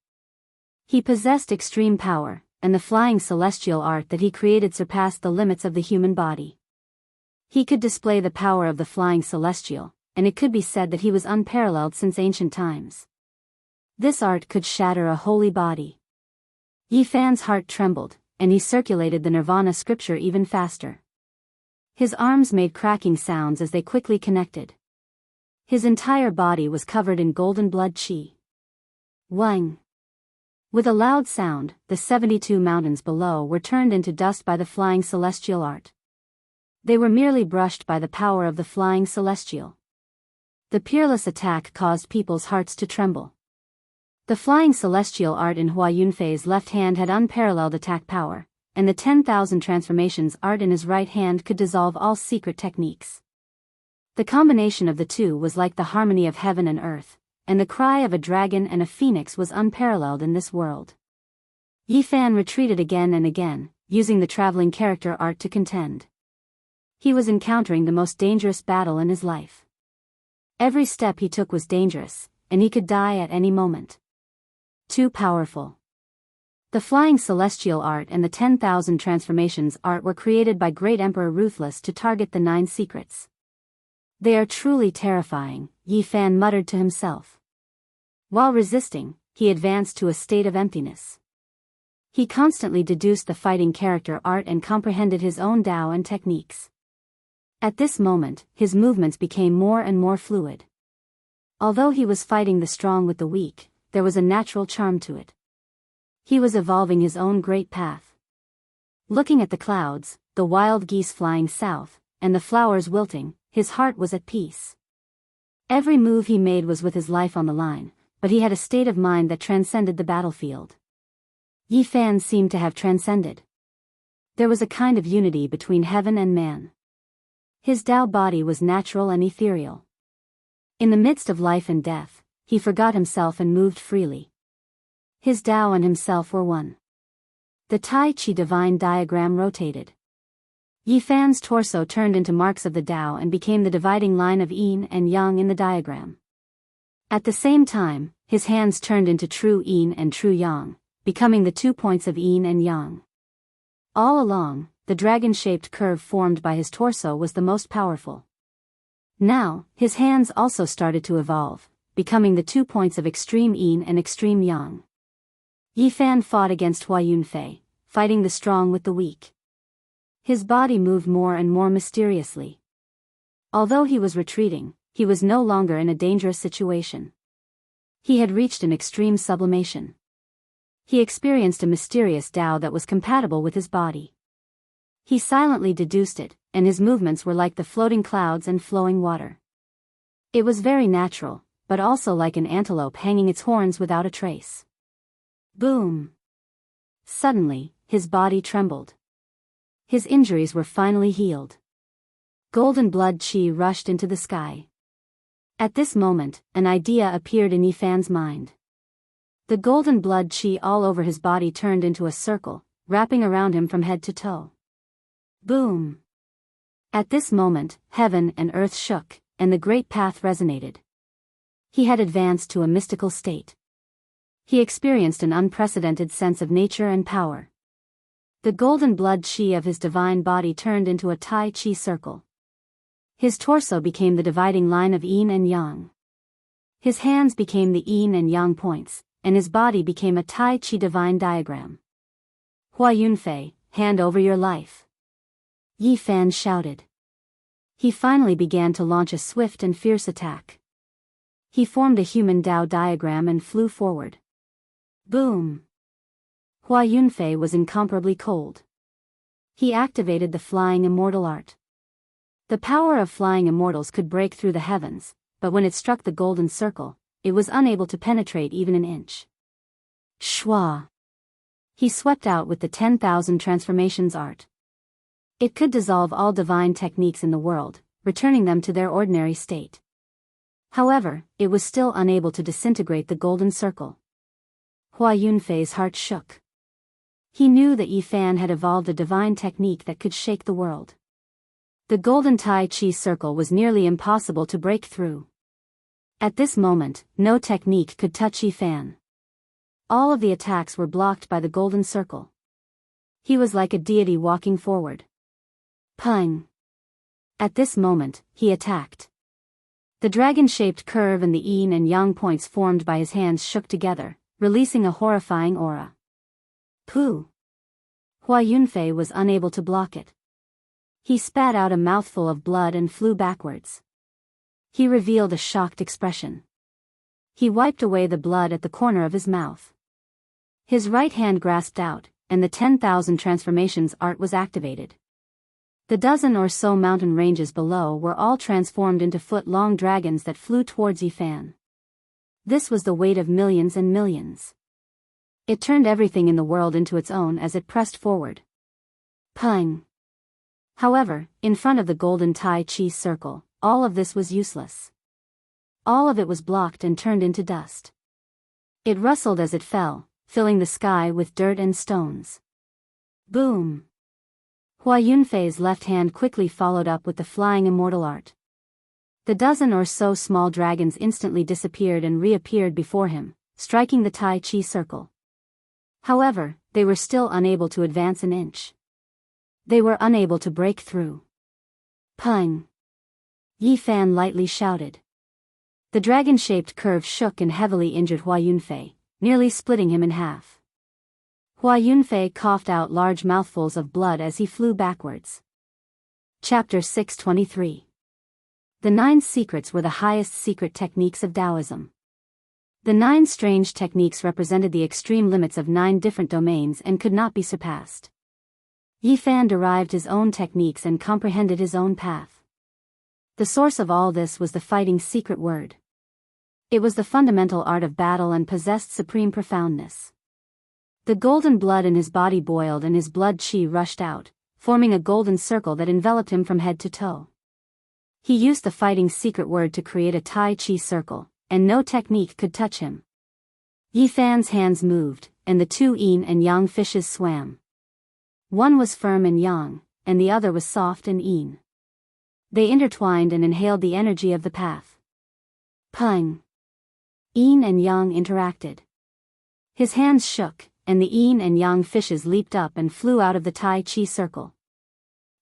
He possessed extreme power, and the flying celestial art that he created surpassed the limits of the human body. He could display the power of the flying celestial, and it could be said that he was unparalleled since ancient times. This art could shatter a holy body. Yi Fan's heart trembled, and he circulated the Nirvana scripture even faster. His arms made cracking sounds as they quickly connected. His entire body was covered in golden blood chi. Wang! With a loud sound, the 72 mountains below were turned into dust by the flying celestial art. They were merely brushed by the power of the flying celestial. The peerless attack caused people's hearts to tremble. The flying celestial art in Hua Yunfei's left hand had unparalleled attack power, and the 10,000 transformations art in his right hand could dissolve all secret techniques. The combination of the two was like the harmony of heaven and earth, and the cry of a dragon and a phoenix was unparalleled in this world. Yi Fan retreated again and again, using the traveling character art to contend. He was encountering the most dangerous battle in his life. Every step he took was dangerous, and he could die at any moment. Too powerful. The flying celestial art and the 10,000 transformations art were created by Great Emperor Ruthless to target the 9 secrets. They are truly terrifying, Yi Fan muttered to himself. While resisting, he advanced to a state of emptiness. He constantly deduced the fighting character art and comprehended his own Tao and techniques. At this moment, his movements became more and more fluid. Although he was fighting the strong with the weak, there was a natural charm to it. He was evolving his own great path. Looking at the clouds, the wild geese flying south, and the flowers wilting, his heart was at peace. Every move he made was with his life on the line, but he had a state of mind that transcended the battlefield. Yi Fan seemed to have transcended. There was a kind of unity between heaven and man. His Tao body was natural and ethereal. In the midst of life and death, he forgot himself and moved freely. His Tao and himself were one. The Tai Chi divine diagram rotated. Yi Fan's torso turned into marks of the Tao and became the dividing line of yin and yang in the diagram. At the same time, his hands turned into true yin and true yang, becoming the 2 points of yin and yang. All along, the dragon-shaped curve formed by his torso was the most powerful. Now, his hands also started to evolve, becoming the 2 points of extreme yin and extreme yang. Yi Fan fought against Hua Yunfei, fighting the strong with the weak. His body moved more and more mysteriously. Although he was retreating, he was no longer in a dangerous situation. He had reached an extreme sublimation. He experienced a mysterious Tao that was compatible with his body. He silently deduced it, and his movements were like the floating clouds and flowing water. It was very natural, but also like an antelope hanging its horns without a trace. Boom! Suddenly, his body trembled. His injuries were finally healed. Golden blood qi rushed into the sky. At this moment, an idea appeared in Yi Fan's mind. The golden blood qi all over his body turned into a circle, wrapping around him from head to toe. Boom! At this moment, heaven and earth shook, and the great path resonated. He had advanced to a mystical state. He experienced an unprecedented sense of nature and power. The golden blood qi of his divine body turned into a Tai Chi circle. His torso became the dividing line of yin and yang. His hands became the yin and yang points, and his body became a Tai Chi divine diagram. Hua Yunfei, hand over your life. Yi Fan shouted. He finally began to launch a swift and fierce attack. He formed a human Tao diagram and flew forward. Boom! Hua Yunfei was incomparably cold. He activated the flying immortal art. The power of flying immortals could break through the heavens, but when it struck the golden circle, it was unable to penetrate even an inch. Shwa! He swept out with the 10,000 transformations art. It could dissolve all divine techniques in the world, returning them to their ordinary state. However, it was still unable to disintegrate the golden circle. Hua Yunfei's heart shook. He knew that Yi Fan had evolved a divine technique that could shake the world. The golden Tai Chi circle was nearly impossible to break through. At this moment, no technique could touch Yi Fan. All of the attacks were blocked by the golden circle. He was like a deity walking forward. Pung! At this moment, he attacked. The dragon-shaped curve and the yin and yang points formed by his hands shook together, releasing a horrifying aura. Pooh! Hua Yunfei was unable to block it. He spat out a mouthful of blood and flew backwards. He revealed a shocked expression. He wiped away the blood at the corner of his mouth. His right hand grasped out, and the 10,000 transformations art was activated. The dozen or so mountain ranges below were all transformed into foot-long dragons that flew towards Yi Fan. This was the weight of millions and millions. It turned everything in the world into its own as it pressed forward. Pung! However, in front of the golden Tai Chi circle, all of this was useless. All of it was blocked and turned into dust. It rustled as it fell, filling the sky with dirt and stones. Boom! Hua Yunfei's left hand quickly followed up with the flying immortal art. The dozen or so small dragons instantly disappeared and reappeared before him, striking the Tai Chi circle. However, they were still unable to advance an inch. They were unable to break through. Pung! Yi Fan lightly shouted. The dragon-shaped curve shook and heavily injured Hua Yunfei, nearly splitting him in half. Hua Yunfei coughed out large mouthfuls of blood as he flew backwards. Chapter 623. The 9 secrets were the highest secret techniques of Taoism. The 9 strange techniques represented the extreme limits of 9 different domains and could not be surpassed. Yifan derived his own techniques and comprehended his own path. The source of all this was the fighting secret word. It was the fundamental art of battle and possessed supreme profoundness. The golden blood in his body boiled and his blood chi rushed out, forming a golden circle that enveloped him from head to toe. He used the fighting secret word to create a Tai Chi circle, and no technique could touch him. Yifan's hands moved, and the two yin and yang fishes swam. One was firm and yang, and the other was soft and yin. They intertwined and inhaled the energy of the path. Pung! Yin and yang interacted. His hands shook, and the yin and yang fishes leaped up and flew out of the Tai Chi circle.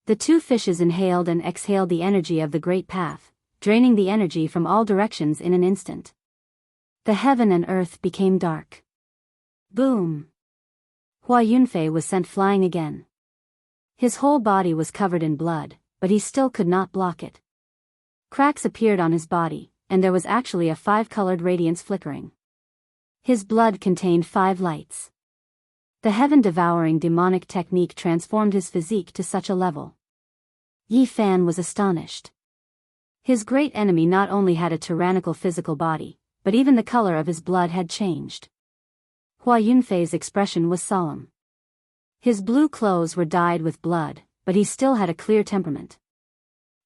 The two fishes inhaled and exhaled the energy of the great path, draining the energy from all directions in an instant. The heaven and earth became dark. Boom! Hua Yunfei was sent flying again. His whole body was covered in blood, but he still could not block it. Cracks appeared on his body, and there was actually a 5-colored radiance flickering. His blood contained 5 lights. The heaven-devouring demonic technique transformed his physique to such a level. Yifan was astonished. His great enemy not only had a tyrannical physical body, but even the color of his blood had changed. Hua Yunfei's expression was solemn. His blue clothes were dyed with blood, but he still had a clear temperament.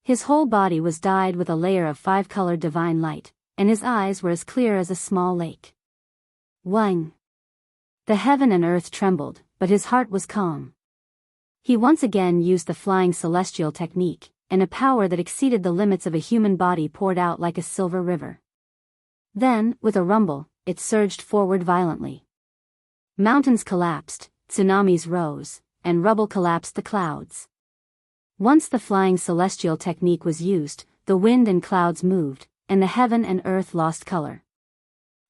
His whole body was dyed with a layer of 5-colored divine light, and his eyes were as clear as a small lake. Wang! The heaven and earth trembled, but his heart was calm. He once again used the flying celestial technique, and a power that exceeded the limits of a human body poured out like a silver river. Then, with a rumble, it surged forward violently. Mountains collapsed, tsunamis rose, and rubble collapsed the clouds. Once the flying celestial technique was used, the wind and clouds moved, and the heaven and earth lost color.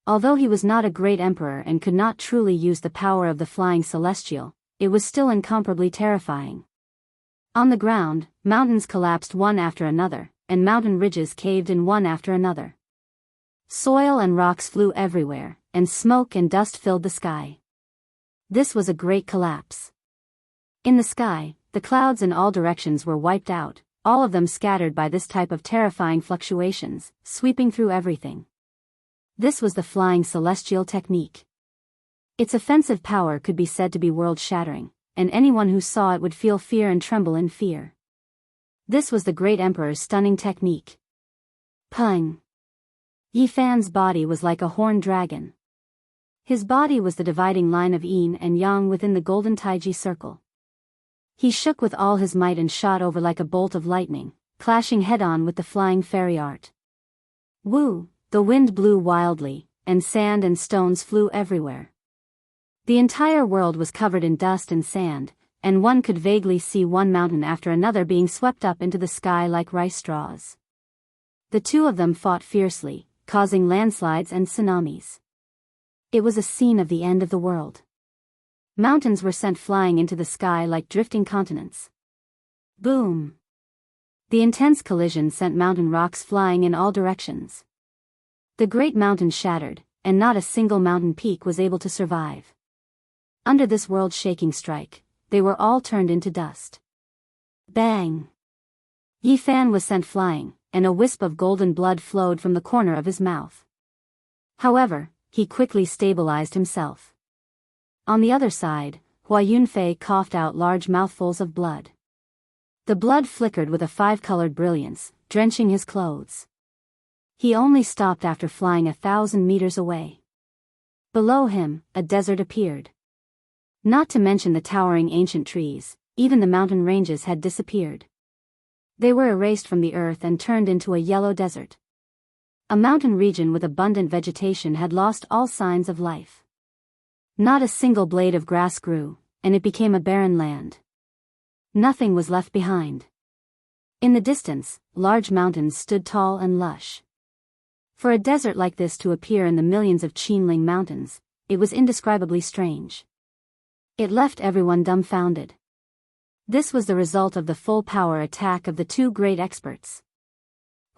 Although he was not a great emperor and could not truly use the power of the flying celestial, it was still incomparably terrifying. On the ground, mountains collapsed one after another, and mountain ridges caved in one after another. Soil and rocks flew everywhere, and smoke and dust filled the sky. This was a great collapse. In the sky, the clouds in all directions were wiped out, all of them scattered by this type of terrifying fluctuations, sweeping through everything. This was the flying celestial technique. Its offensive power could be said to be world-shattering, and anyone who saw it would feel fear and tremble in fear. This was the great emperor's stunning technique. Pung! Yifan's body was like a horned dragon. His body was the dividing line of yin and yang within the golden taiji circle. He shook with all his might and shot over like a bolt of lightning, clashing head-on with the flying fairy art. Woo! The wind blew wildly, and sand and stones flew everywhere. The entire world was covered in dust and sand, and one could vaguely see one mountain after another being swept up into the sky like rice straws. The two of them fought fiercely, causing landslides and tsunamis. It was a scene of the end of the world. Mountains were sent flying into the sky like drifting continents. Boom! The intense collision sent mountain rocks flying in all directions. The great mountain shattered, and not a single mountain peak was able to survive. Under this world-shaking strike, they were all turned into dust. Bang! Yifan was sent flying, and a wisp of golden blood flowed from the corner of his mouth. However, he quickly stabilized himself. On the other side, Hua Yunfei coughed out large mouthfuls of blood. The blood flickered with a 5-colored brilliance, drenching his clothes. He only stopped after flying 1,000 meters away. Below him, a desert appeared. Not to mention the towering ancient trees, even the mountain ranges had disappeared. They were erased from the earth and turned into a yellow desert. A mountain region with abundant vegetation had lost all signs of life. Not a single blade of grass grew, and it became a barren land. Nothing was left behind. In the distance, large mountains stood tall and lush. For a desert like this to appear in the millions of Qinling mountains, it was indescribably strange. It left everyone dumbfounded. This was the result of the full-power attack of the two great experts.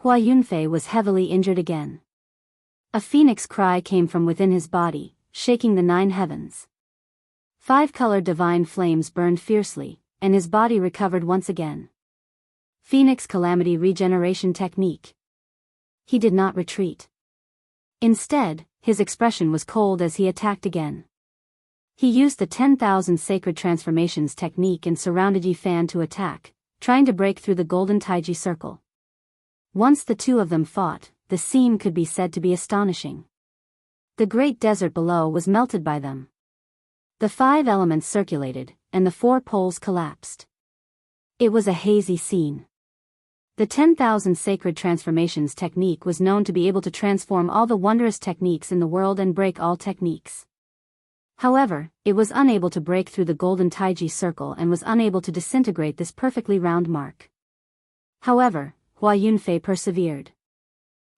Hua Yunfei was heavily injured again. A phoenix cry came from within his body, shaking the 9 heavens. 5-colored divine flames burned fiercely, and his body recovered once again. Phoenix Calamity Regeneration Technique. He did not retreat. Instead, his expression was cold as he attacked again. He used the 10,000 Sacred Transformations technique and surrounded Yi Fan to attack, trying to break through the golden Taiji circle. Once the two of them fought, the scene could be said to be astonishing. The great desert below was melted by them. The 5 elements circulated, and the 4 poles collapsed. It was a hazy scene. The 10,000 Sacred Transformations technique was known to be able to transform all the wondrous techniques in the world and break all techniques. However, it was unable to break through the golden Taiji circle and was unable to disintegrate this perfectly round mark. However, Hua Yunfei persevered.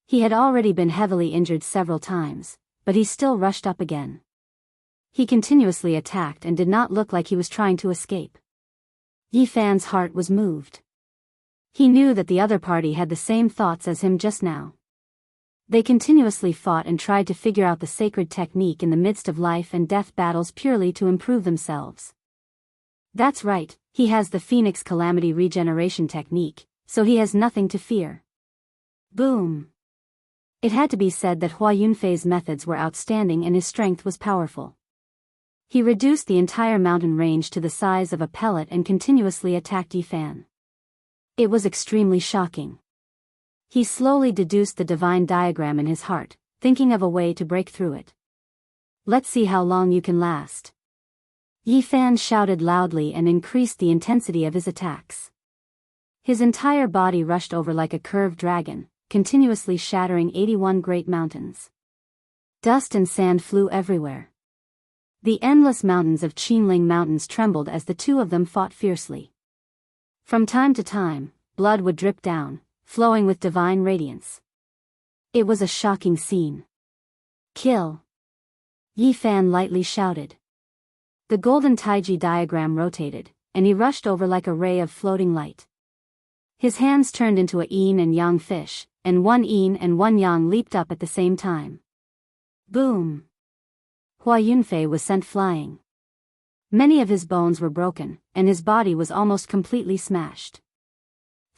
He had already been heavily injured several times, but he still rushed up again. He continuously attacked and did not look like he was trying to escape. Yi Fan's heart was moved. He knew that the other party had the same thoughts as him just now. They continuously fought and tried to figure out the sacred technique in the midst of life and death battles purely to improve themselves. That's right, he has the Phoenix Calamity Regeneration Technique, so he has nothing to fear. Boom! It had to be said that Hua Yunfei's methods were outstanding and his strength was powerful. He reduced the entire mountain range to the size of a pellet and continuously attacked Yi Fan. It was extremely shocking. He slowly deduced the divine diagram in his heart, thinking of a way to break through it. Let's see how long you can last. Yi Fan shouted loudly and increased the intensity of his attacks. His entire body rushed over like a curved dragon, continuously shattering 81 great mountains. Dust and sand flew everywhere. The endless mountains of Qinling Mountains trembled as the two of them fought fiercely. From time to time, blood would drip down, flowing with divine radiance. It was a shocking scene. Kill! Yi Fan lightly shouted. The golden Taiji diagram rotated, and he rushed over like a ray of floating light. His hands turned into a yin and yang fish, and one yin and one yang leaped up at the same time. Boom! Hua Yunfei was sent flying. Many of his bones were broken, and his body was almost completely smashed.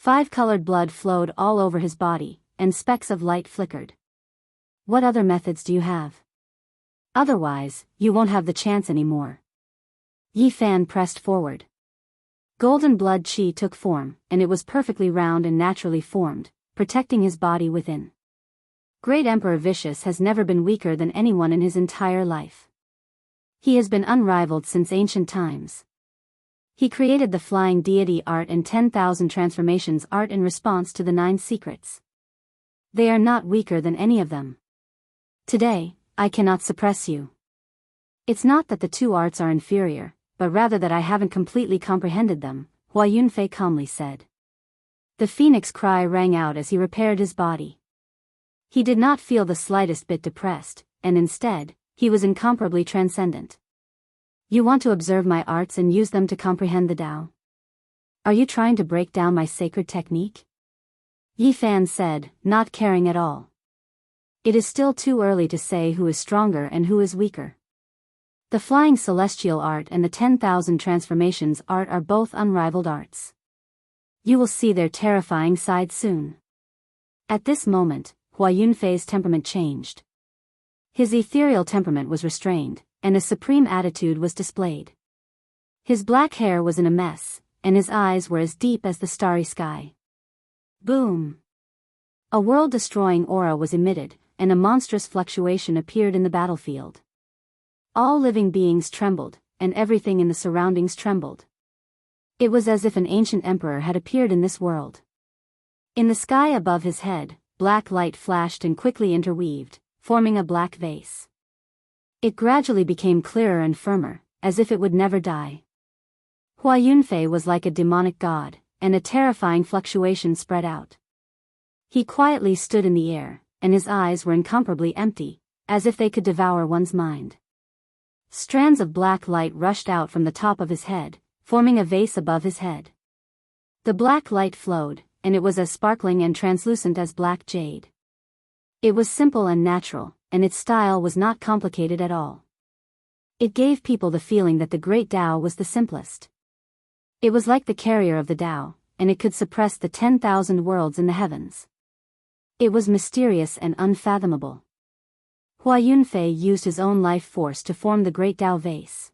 5-colored blood flowed all over his body, and specks of light flickered. What other methods do you have? Otherwise, you won't have the chance anymore. Yi Fan pressed forward. Golden blood qi took form, and it was perfectly round and naturally formed, protecting his body within. Great Emperor Vicious has never been weaker than anyone in his entire life. He has been unrivaled since ancient times. He created the Flying Deity art and 10,000 Transformations art in response to the 9 secrets. They are not weaker than any of them. Today, I cannot suppress you. It's not that the 2 arts are inferior, but rather that I haven't completely comprehended them, Hua Yunfei calmly said. The phoenix cry rang out as he repaired his body. He did not feel the slightest bit depressed, and instead, he was incomparably transcendent. You want to observe my arts and use them to comprehend the Tao? Are you trying to break down my sacred technique? Yi Fan said, not caring at all. It is still too early to say who is stronger and who is weaker. The Flying Celestial art and the 10,000 Transformations art are both unrivaled arts. You will see their terrifying side soon. At this moment, Hua Yunfei's temperament changed. His ethereal temperament was restrained, and a supreme attitude was displayed. His black hair was in a mess, and his eyes were as deep as the starry sky. Boom! A world-destroying aura was emitted, and a monstrous fluctuation appeared in the battlefield. All living beings trembled, and everything in the surroundings trembled. It was as if an ancient emperor had appeared in this world. In the sky above his head, black light flashed and quickly interweaved, forming a black vase. It gradually became clearer and firmer, as if it would never die. Hua Yunfei was like a demonic god, and a terrifying fluctuation spread out. He quietly stood in the air, and his eyes were incomparably empty, as if they could devour one's mind. Strands of black light rushed out from the top of his head, forming a vase above his head. The black light flowed, and it was as sparkling and translucent as black jade. It was simple and natural, and its style was not complicated at all. It gave people the feeling that the great Tao was the simplest. It was like the carrier of the Tao, and it could suppress the 10,000 worlds in the heavens. It was mysterious and unfathomable. Hua Yunfei used his own life force to form the great Tao vase.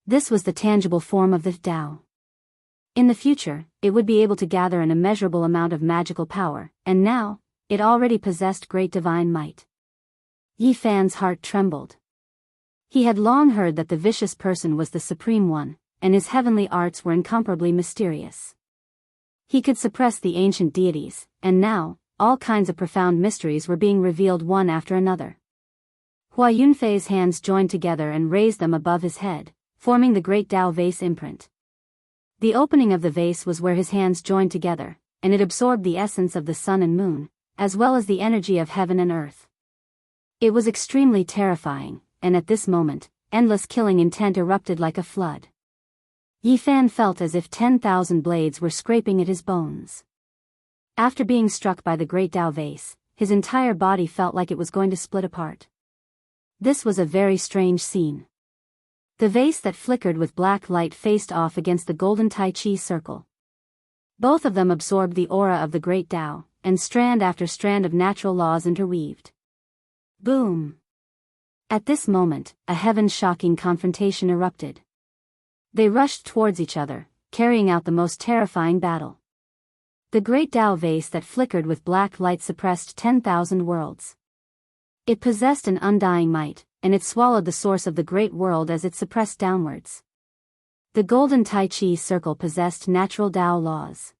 This was the tangible form of the Tao. In the future, it would be able to gather an immeasurable amount of magical power, and now, it already possessed great divine might. Yi Fan's heart trembled. He had long heard that the vicious person was the supreme one, and his heavenly arts were incomparably mysterious. He could suppress the ancient deities, and now, all kinds of profound mysteries were being revealed one after another. Hua Yunfei's hands joined together and raised them above his head, forming the great Tao vase imprint. The opening of the vase was where his hands joined together, and it absorbed the essence of the sun and moon, as well as the energy of heaven and earth. It was extremely terrifying, and at this moment, endless killing intent erupted like a flood. Yi Fan felt as if 10,000 blades were scraping at his bones. After being struck by the great Tao vase, his entire body felt like it was going to split apart. This was a very strange scene. The vase that flickered with black light faced off against the golden Tai Chi circle. Both of them absorbed the aura of the great Tao, and strand after strand of natural laws interweaved. Boom! At this moment, a heaven-shocking confrontation erupted. They rushed towards each other, carrying out the most terrifying battle. The great Tao vase that flickered with black light suppressed 10,000 worlds. It possessed an undying might, and it swallowed the source of the great world as it suppressed downwards. The golden Tai Chi circle possessed natural Tao laws.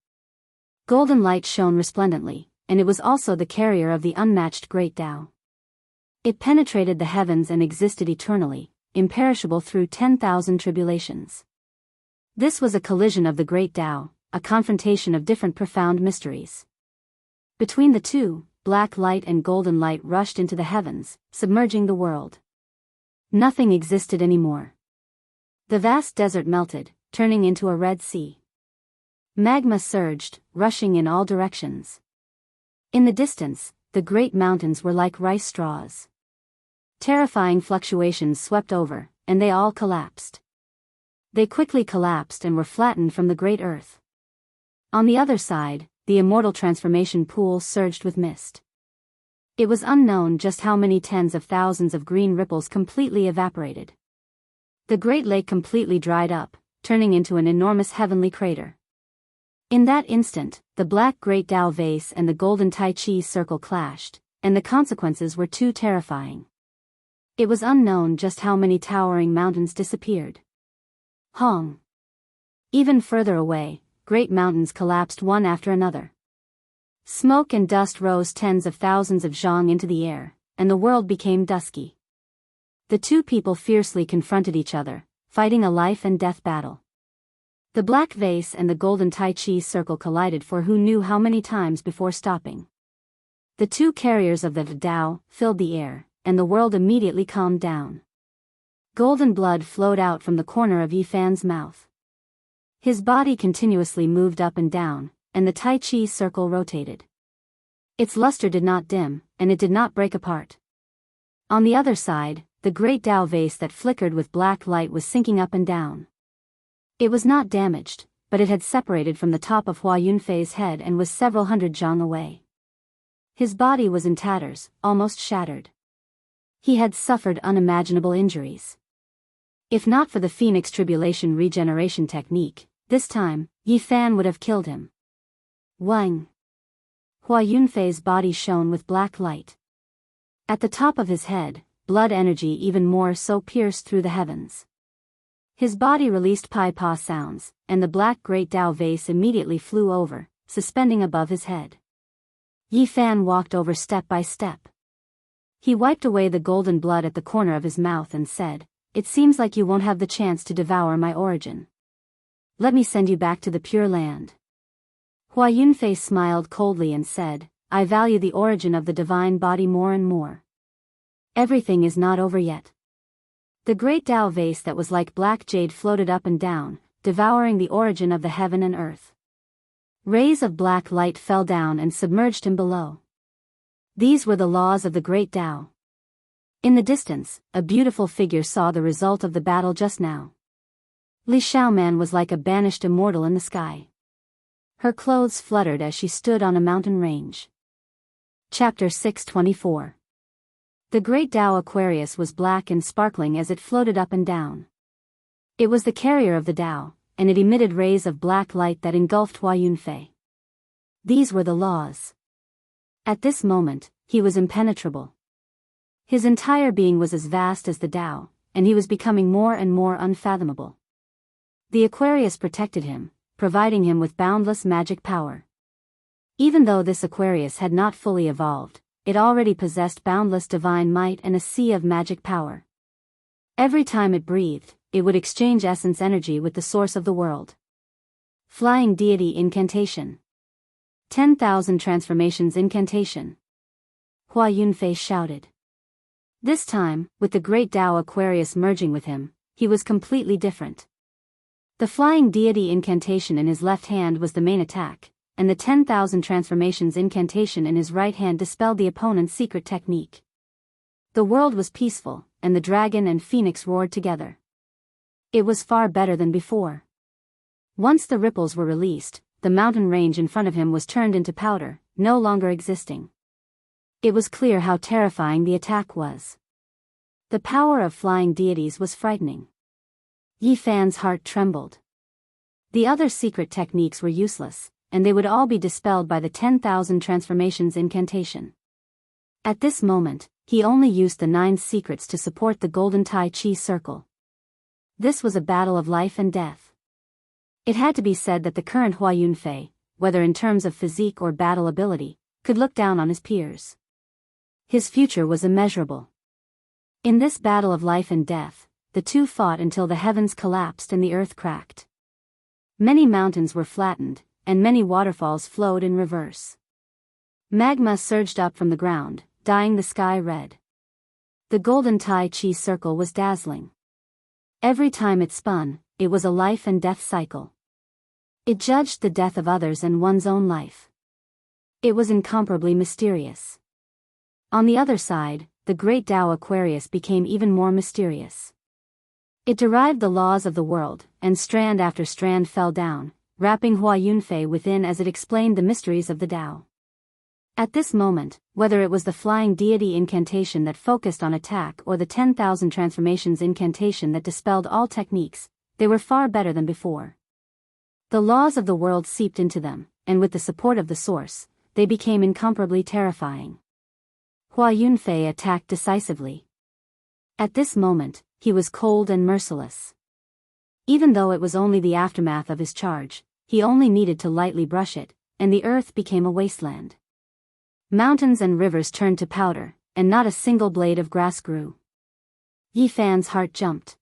Golden light shone resplendently, and it was also the carrier of the unmatched great Tao. It penetrated the heavens and existed eternally, imperishable through 10,000 tribulations. This was a collision of the great Tao, a confrontation of different profound mysteries. Between the two, black light and golden light rushed into the heavens, submerging the world. Nothing existed anymore. The vast desert melted, turning into a red sea. Magma surged, rushing in all directions. In the distance, the great mountains were like rice straws. Terrifying fluctuations swept over, and they all collapsed. They quickly collapsed and were flattened from the great earth. On the other side, the immortal transformation pool surged with mist. It was unknown just how many tens of thousands of green ripples completely evaporated. The great lake completely dried up, turning into an enormous heavenly crater. In that instant, the black great Tao vase and the golden Tai Chi circle clashed, and the consequences were too terrifying. It was unknown just how many towering mountains disappeared. Hong! Even further away, great mountains collapsed one after another. Smoke and dust rose tens of thousands of zhang into the air, and the world became dusky. The two people fiercely confronted each other, fighting a life and death battle. The black vase and the golden Tai Chi circle collided for who knew how many times before stopping. The two carriers of the Tao filled the air, and the world immediately calmed down. Golden blood flowed out from the corner of Yi Fan's mouth. His body continuously moved up and down, and the Tai Chi circle rotated. Its luster did not dim, and it did not break apart. On the other side, the great Tao vase that flickered with black light was sinking up and down. It was not damaged, but it had separated from the top of Hua Yunfei's head and was several hundred zhang away. His body was in tatters, almost shattered. He had suffered unimaginable injuries. If not for the Phoenix Tribulation regeneration technique, this time, Yi Fan would have killed him. Wang! Hua Yunfei's body shone with black light. At the top of his head, blood energy even more so pierced through the heavens. His body released pai-pa sounds, and the black great Tao vase immediately flew over, suspending above his head. Yi Fan walked over step by step. He wiped away the golden blood at the corner of his mouth and said, "It seems like you won't have the chance to devour my origin. Let me send you back to the Pure Land." Hua Yunfei smiled coldly and said, "I value the origin of the divine body more and more. Everything is not over yet." The great Tao vase that was like black jade floated up and down, devouring the origin of the heaven and earth. Rays of black light fell down and submerged him below. These were the laws of the great Tao. In the distance, a beautiful figure saw the result of the battle just now. Li Xiaoman was like a banished immortal in the sky. Her clothes fluttered as she stood on a mountain range. Chapter 624. The great Tao Aquarius was black and sparkling as it floated up and down. It was the carrier of the Tao, and it emitted rays of black light that engulfed Hua Yunfei. These were the laws. At this moment, he was impenetrable. His entire being was as vast as the Tao, and he was becoming more and more unfathomable. The Aquarius protected him, providing him with boundless magic power. Even though this Aquarius had not fully evolved, it already possessed boundless divine might and a sea of magic power. Every time it breathed, it would exchange essence energy with the source of the world. Flying Deity Incantation. 10,000 Transformations Incantation. Hua Yunfei shouted. This time, with the great Tao Aquarius merging with him, he was completely different. The Flying Deity Incantation in his left hand was the main attack, and the 10,000 Transformations Incantation in his right hand dispelled the opponent's secret technique. The world was peaceful, and the dragon and phoenix roared together. It was far better than before. Once the ripples were released, the mountain range in front of him was turned into powder, no longer existing. It was clear how terrifying the attack was. The power of flying deities was frightening. Yi Fan's heart trembled. The other secret techniques were useless, and they would all be dispelled by the 10,000 Transformations Incantation. At this moment, he only used the 9 secrets to support the golden Tai Chi circle. This was a battle of life and death. It had to be said that the current Hua Yunfei, whether in terms of physique or battle ability, could look down on his peers. His future was immeasurable. In this battle of life and death, the two fought until the heavens collapsed and the earth cracked. Many mountains were flattened, and many waterfalls flowed in reverse. Magma surged up from the ground, dyeing the sky red. The golden Tai Chi circle was dazzling. Every time it spun, it was a life and death cycle. It judged the death of others and one's own life. It was incomparably mysterious. On the other side, the great Tao Aquarius became even more mysterious. It derived the laws of the world, and strand after strand fell down, wrapping Hua Yunfei within as it explained the mysteries of the Tao. At this moment, whether it was the Flying Deity Incantation that focused on attack or the 10,000 Transformations Incantation that dispelled all techniques, they were far better than before. The laws of the world seeped into them, and with the support of the source, they became incomparably terrifying. Hua Yunfei attacked decisively. At this moment, he was cold and merciless. Even though it was only the aftermath of his charge, he only needed to lightly brush it, and the earth became a wasteland. Mountains and rivers turned to powder, and not a single blade of grass grew. Yi Fan's heart jumped.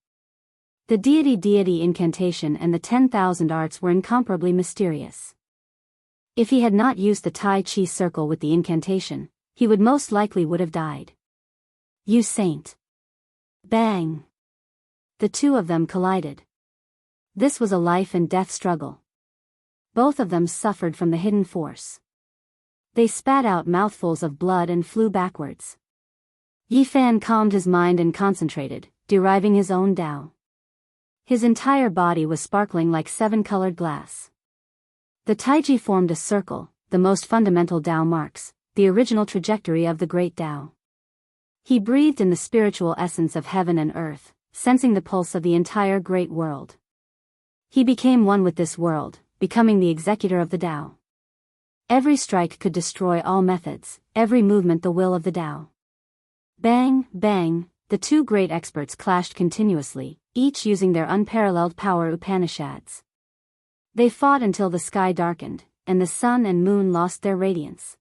The deity incantation and the 10,000 arts were incomparably mysterious. If he had not used the Tai Chi circle with the incantation, he would most likely would have died. You saint! Bang! The two of them collided. This was a life and death struggle. Both of them suffered from the hidden force. They spat out mouthfuls of blood and flew backwards. Yi Fan calmed his mind and concentrated, deriving his own Tao. His entire body was sparkling like 7-colored glass. The Taiji formed a circle, the most fundamental Tao marks, the original trajectory of the great Tao. He breathed in the spiritual essence of heaven and earth, sensing the pulse of the entire great world. He became one with this world, becoming the executor of the Tao. Every strike could destroy all methods, every movement the will of the Tao. Bang, bang, the two great experts clashed continuously, each using their unparalleled power Upanishads. They fought until the sky darkened, and the sun and moon lost their radiance.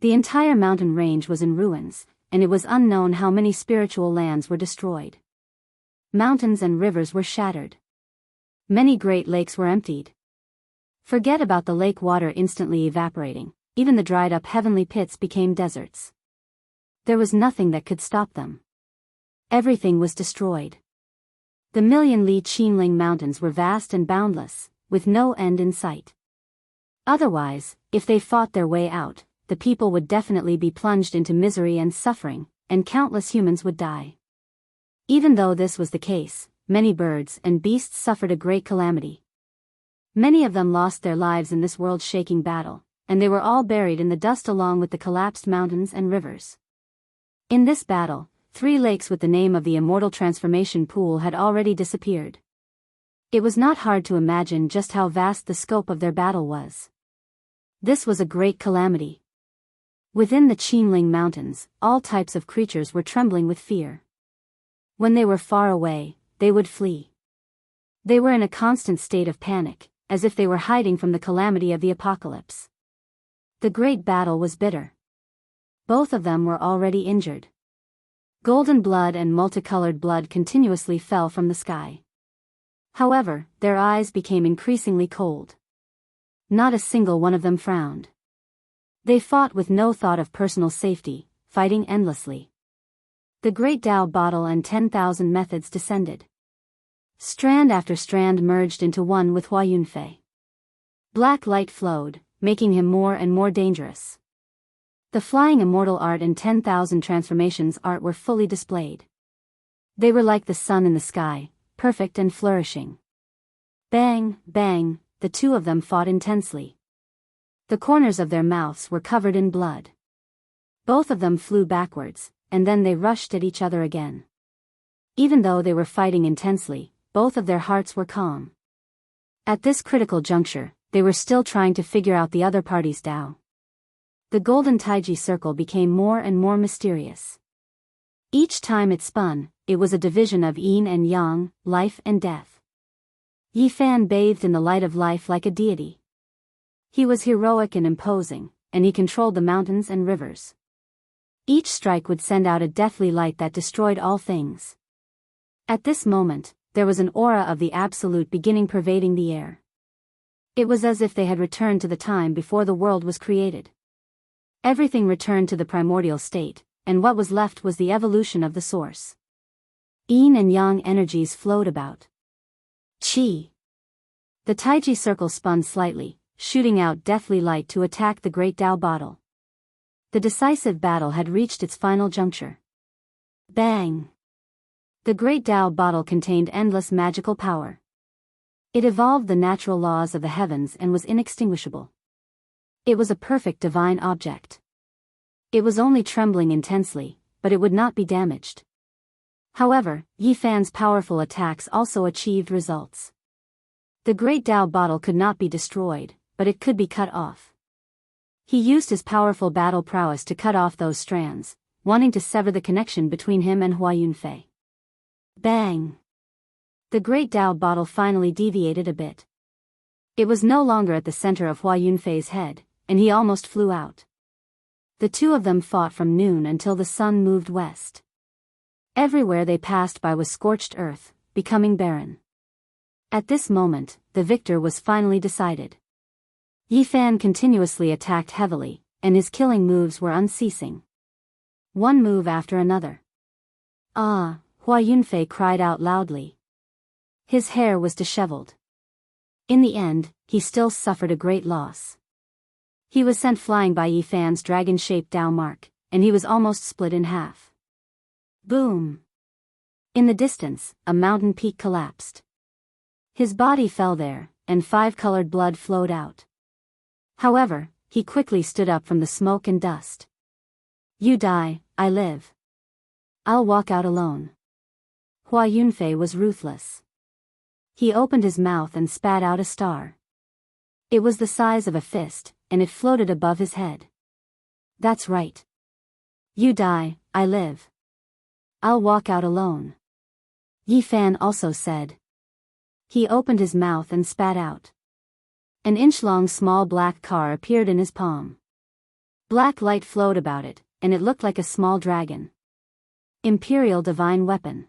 The entire mountain range was in ruins, and it was unknown how many spiritual lands were destroyed. Mountains and rivers were shattered. Many great lakes were emptied. Forget about the lake water instantly evaporating, even the dried-up heavenly pits became deserts. There was nothing that could stop them. Everything was destroyed. The million Li Qinling mountains were vast and boundless, with no end in sight. Otherwise, if they fought their way out, the people would definitely be plunged into misery and suffering, and countless humans would die. Even though this was the case, many birds and beasts suffered a great calamity. Many of them lost their lives in this world-shaking battle, and they were all buried in the dust along with the collapsed mountains and rivers. In this battle, 3 lakes with the name of the immortal transformation pool had already disappeared. It was not hard to imagine just how vast the scope of their battle was. This was a great calamity. Within the Qinling Mountains, all types of creatures were trembling with fear. When they were far away, they would flee. They were in a constant state of panic, as if they were hiding from the calamity of the apocalypse. The great battle was bitter. Both of them were already injured. Golden blood and multicolored blood continuously fell from the sky. However, their eyes became increasingly cold. Not a single one of them frowned. They fought with no thought of personal safety, fighting endlessly. The great Tao bottle and 10,000 methods descended. Strand after strand merged into one with Hua Yunfei. Black light flowed, making him more and more dangerous. The flying immortal art and 10,000 transformations art were fully displayed. They were like the sun in the sky, perfect and flourishing. Bang, bang, the two of them fought intensely. The corners of their mouths were covered in blood. Both of them flew backwards, and then they rushed at each other again. Even though they were fighting intensely, both of their hearts were calm. At this critical juncture, they were still trying to figure out the other party's Tao. The golden Taiji circle became more and more mysterious. Each time it spun, it was a division of yin and yang, life and death. Yi Fan bathed in the light of life like a deity. He was heroic and imposing, and he controlled the mountains and rivers. Each strike would send out a deathly light that destroyed all things. At this moment, there was an aura of the absolute beginning pervading the air. It was as if they had returned to the time before the world was created. Everything returned to the primordial state, and what was left was the evolution of the source. Yin and yang energies flowed about. Qi. The Taiji circle spun slightly, shooting out deathly light to attack the great Tao bottle. The decisive battle had reached its final juncture. Bang! The great Tao bottle contained endless magical power. It evolved the natural laws of the heavens and was inextinguishable. It was a perfect divine object. It was only trembling intensely, but it would not be damaged. However, Yi Fan's powerful attacks also achieved results. The great Tao bottle could not be destroyed, but it could be cut off. He used his powerful battle prowess to cut off those strands, wanting to sever the connection between him and Hua Yunfei. Bang! The great Tao bottle finally deviated a bit. It was no longer at the center of Hua Yunfei's head, and he almost flew out. The two of them fought from noon until the sun moved west. Everywhere they passed by was scorched earth, becoming barren. At this moment, the victor was finally decided. Yi Fan continuously attacked heavily, and his killing moves were unceasing. One move after another. Ah, Hua Yunfei cried out loudly. His hair was disheveled. In the end, he still suffered a great loss. He was sent flying by Yi Fan's dragon-shaped Tao mark, and he was almost split in half. Boom! In the distance, a mountain peak collapsed. His body fell there, and 5-colored blood flowed out. However, he quickly stood up from the smoke and dust. You die, I live. I'll walk out alone. Hua Yunfei was ruthless. He opened his mouth and spat out a star. It was the size of a fist, and it floated above his head. That's right. You die, I live. I'll walk out alone. Yi Fan also said. He opened his mouth and spat out. An inch-long small black car appeared in his palm. Black light flowed about it, and it looked like a small dragon. Imperial Divine Weapon.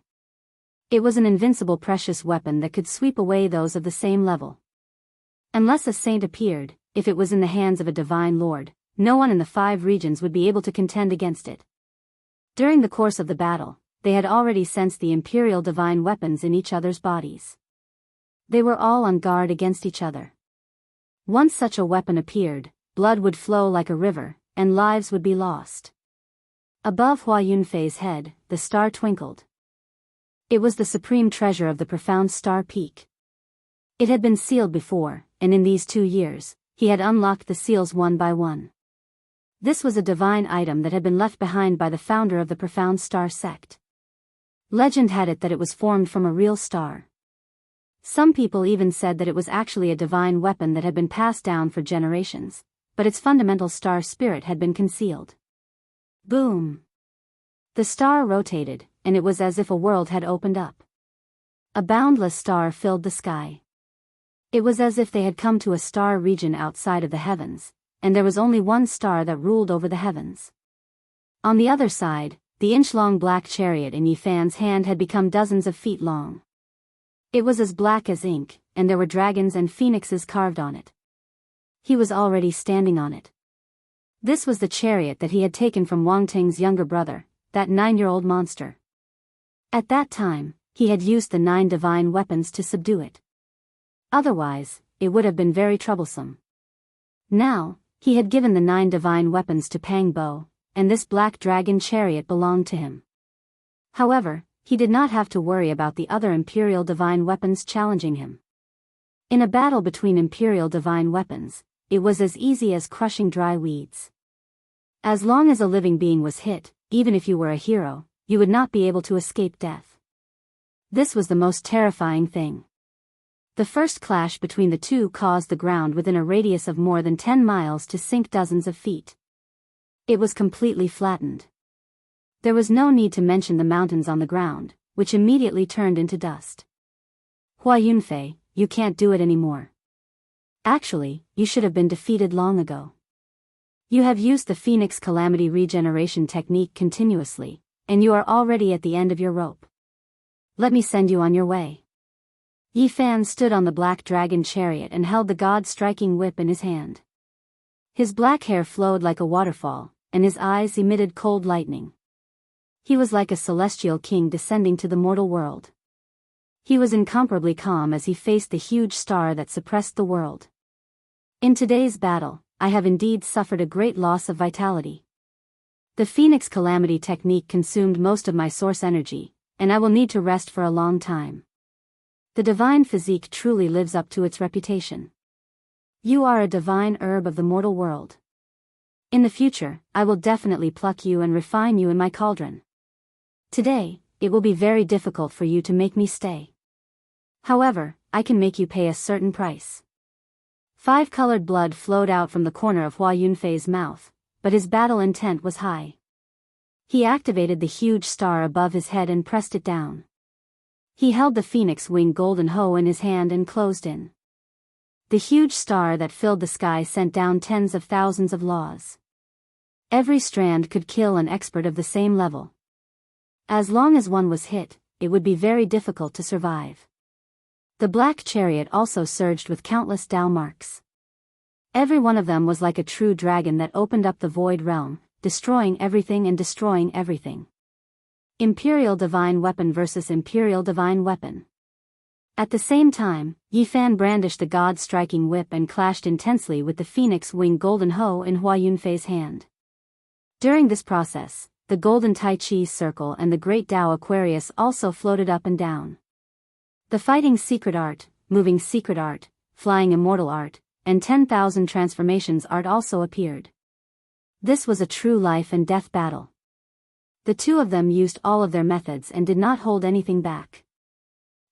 It was an invincible precious weapon that could sweep away those of the same level. Unless a saint appeared, if it was in the hands of a divine lord, no one in the 5 regions would be able to contend against it. During the course of the battle, they had already sensed the imperial divine weapons in each other's bodies. They were all on guard against each other. Once such a weapon appeared, blood would flow like a river, and lives would be lost. Above Hua Yunfei's head, the star twinkled. It was the supreme treasure of the profound star peak. It had been sealed before, and in these 2 years, he had unlocked the seals one by one. This was a divine item that had been left behind by the founder of the profound star sect. Legend had it that it was formed from a real star. Some people even said that it was actually a divine weapon that had been passed down for generations, but its fundamental star spirit had been concealed. Boom! The star rotated, and it was as if a world had opened up. A boundless star filled the sky. It was as if they had come to a star region outside of the heavens, and there was only one star that ruled over the heavens. On the other side, the inch-long black chariot in Yifan's hand had become dozens of feet long. It was as black as ink, and there were dragons and phoenixes carved on it. He was already standing on it. This was the chariot that he had taken from Wang Ting's younger brother, that 9-year-old monster. At that time, he had used the 9 divine weapons to subdue it. Otherwise, it would have been very troublesome. Now, he had given the 9 divine weapons to Pang Bo, and this black dragon chariot belonged to him. However, he did not have to worry about the other imperial divine weapons challenging him. In a battle between imperial divine weapons, it was as easy as crushing dry weeds. As long as a living being was hit, even if you were a hero, you would not be able to escape death. This was the most terrifying thing. The first clash between the two caused the ground within a radius of more than 10 miles to sink dozens of feet. It was completely flattened. There was no need to mention the mountains on the ground, which immediately turned into dust. Hua Yunfei, you can't do it anymore. Actually, you should have been defeated long ago. You have used the Phoenix Calamity regeneration technique continuously, and you are already at the end of your rope. Let me send you on your way. Yifan stood on the black dragon chariot and held the god-striking whip in his hand. His black hair flowed like a waterfall, and his eyes emitted cold lightning. He was like a celestial king descending to the mortal world. He was incomparably calm as he faced the huge star that suppressed the world. In today's battle, I have indeed suffered a great loss of vitality. The Phoenix Calamity technique consumed most of my source energy, and I will need to rest for a long time. The divine physique truly lives up to its reputation. You are a divine herb of the mortal world. In the future, I will definitely pluck you and refine you in my cauldron. Today, it will be very difficult for you to make me stay. However, I can make you pay a certain price. 5-colored blood flowed out from the corner of Hua Yunfei's mouth, but his battle intent was high. He activated the huge star above his head and pressed it down. He held the phoenix wing golden hoe in his hand and closed in. The huge star that filled the sky sent down tens of thousands of laws. Every strand could kill an expert of the same level. As long as one was hit, it would be very difficult to survive. The black chariot also surged with countless Dao marks. Every one of them was like a true dragon that opened up the void realm, destroying everything and destroying everything. Imperial Divine Weapon versus Imperial Divine Weapon. At the same time, Yifan brandished the god-striking whip and clashed intensely with the phoenix wing golden hoe in Hua Yunfei's hand. During this process, the golden Tai Chi circle and the great Tao Aquarius also floated up and down. The fighting secret art, moving secret art, flying immortal art, and 10,000 transformations art also appeared. This was a true life and death battle. The two of them used all of their methods and did not hold anything back.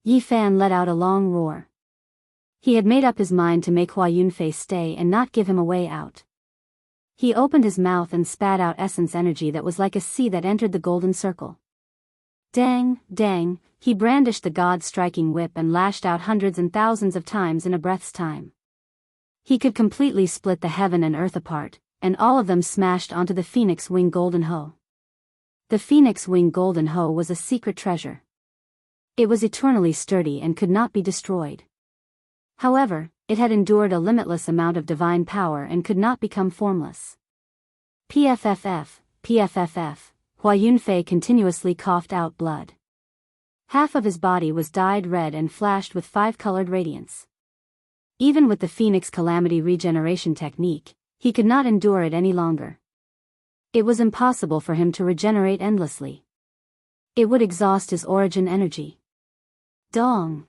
Yifan let out a long roar. He had made up his mind to make Hua Yunfei stay and not give him a way out. He opened his mouth and spat out essence energy that was like a sea that entered the golden circle. Dang, dang, he brandished the god-striking whip and lashed out hundreds and thousands of times in a breath's time. He could completely split the heaven and earth apart, and all of them smashed onto the phoenix wing golden hoe. The phoenix wing golden hoe was a secret treasure. It was eternally sturdy and could not be destroyed. However, it had endured a limitless amount of divine power and could not become formless. PFFF, PFFF, Hua Yunfei continuously coughed out blood. Half of his body was dyed red and flashed with 5-colored radiance. Even with the Phoenix Calamity regeneration technique, he could not endure it any longer. It was impossible for him to regenerate endlessly. It would exhaust his origin energy. Dong.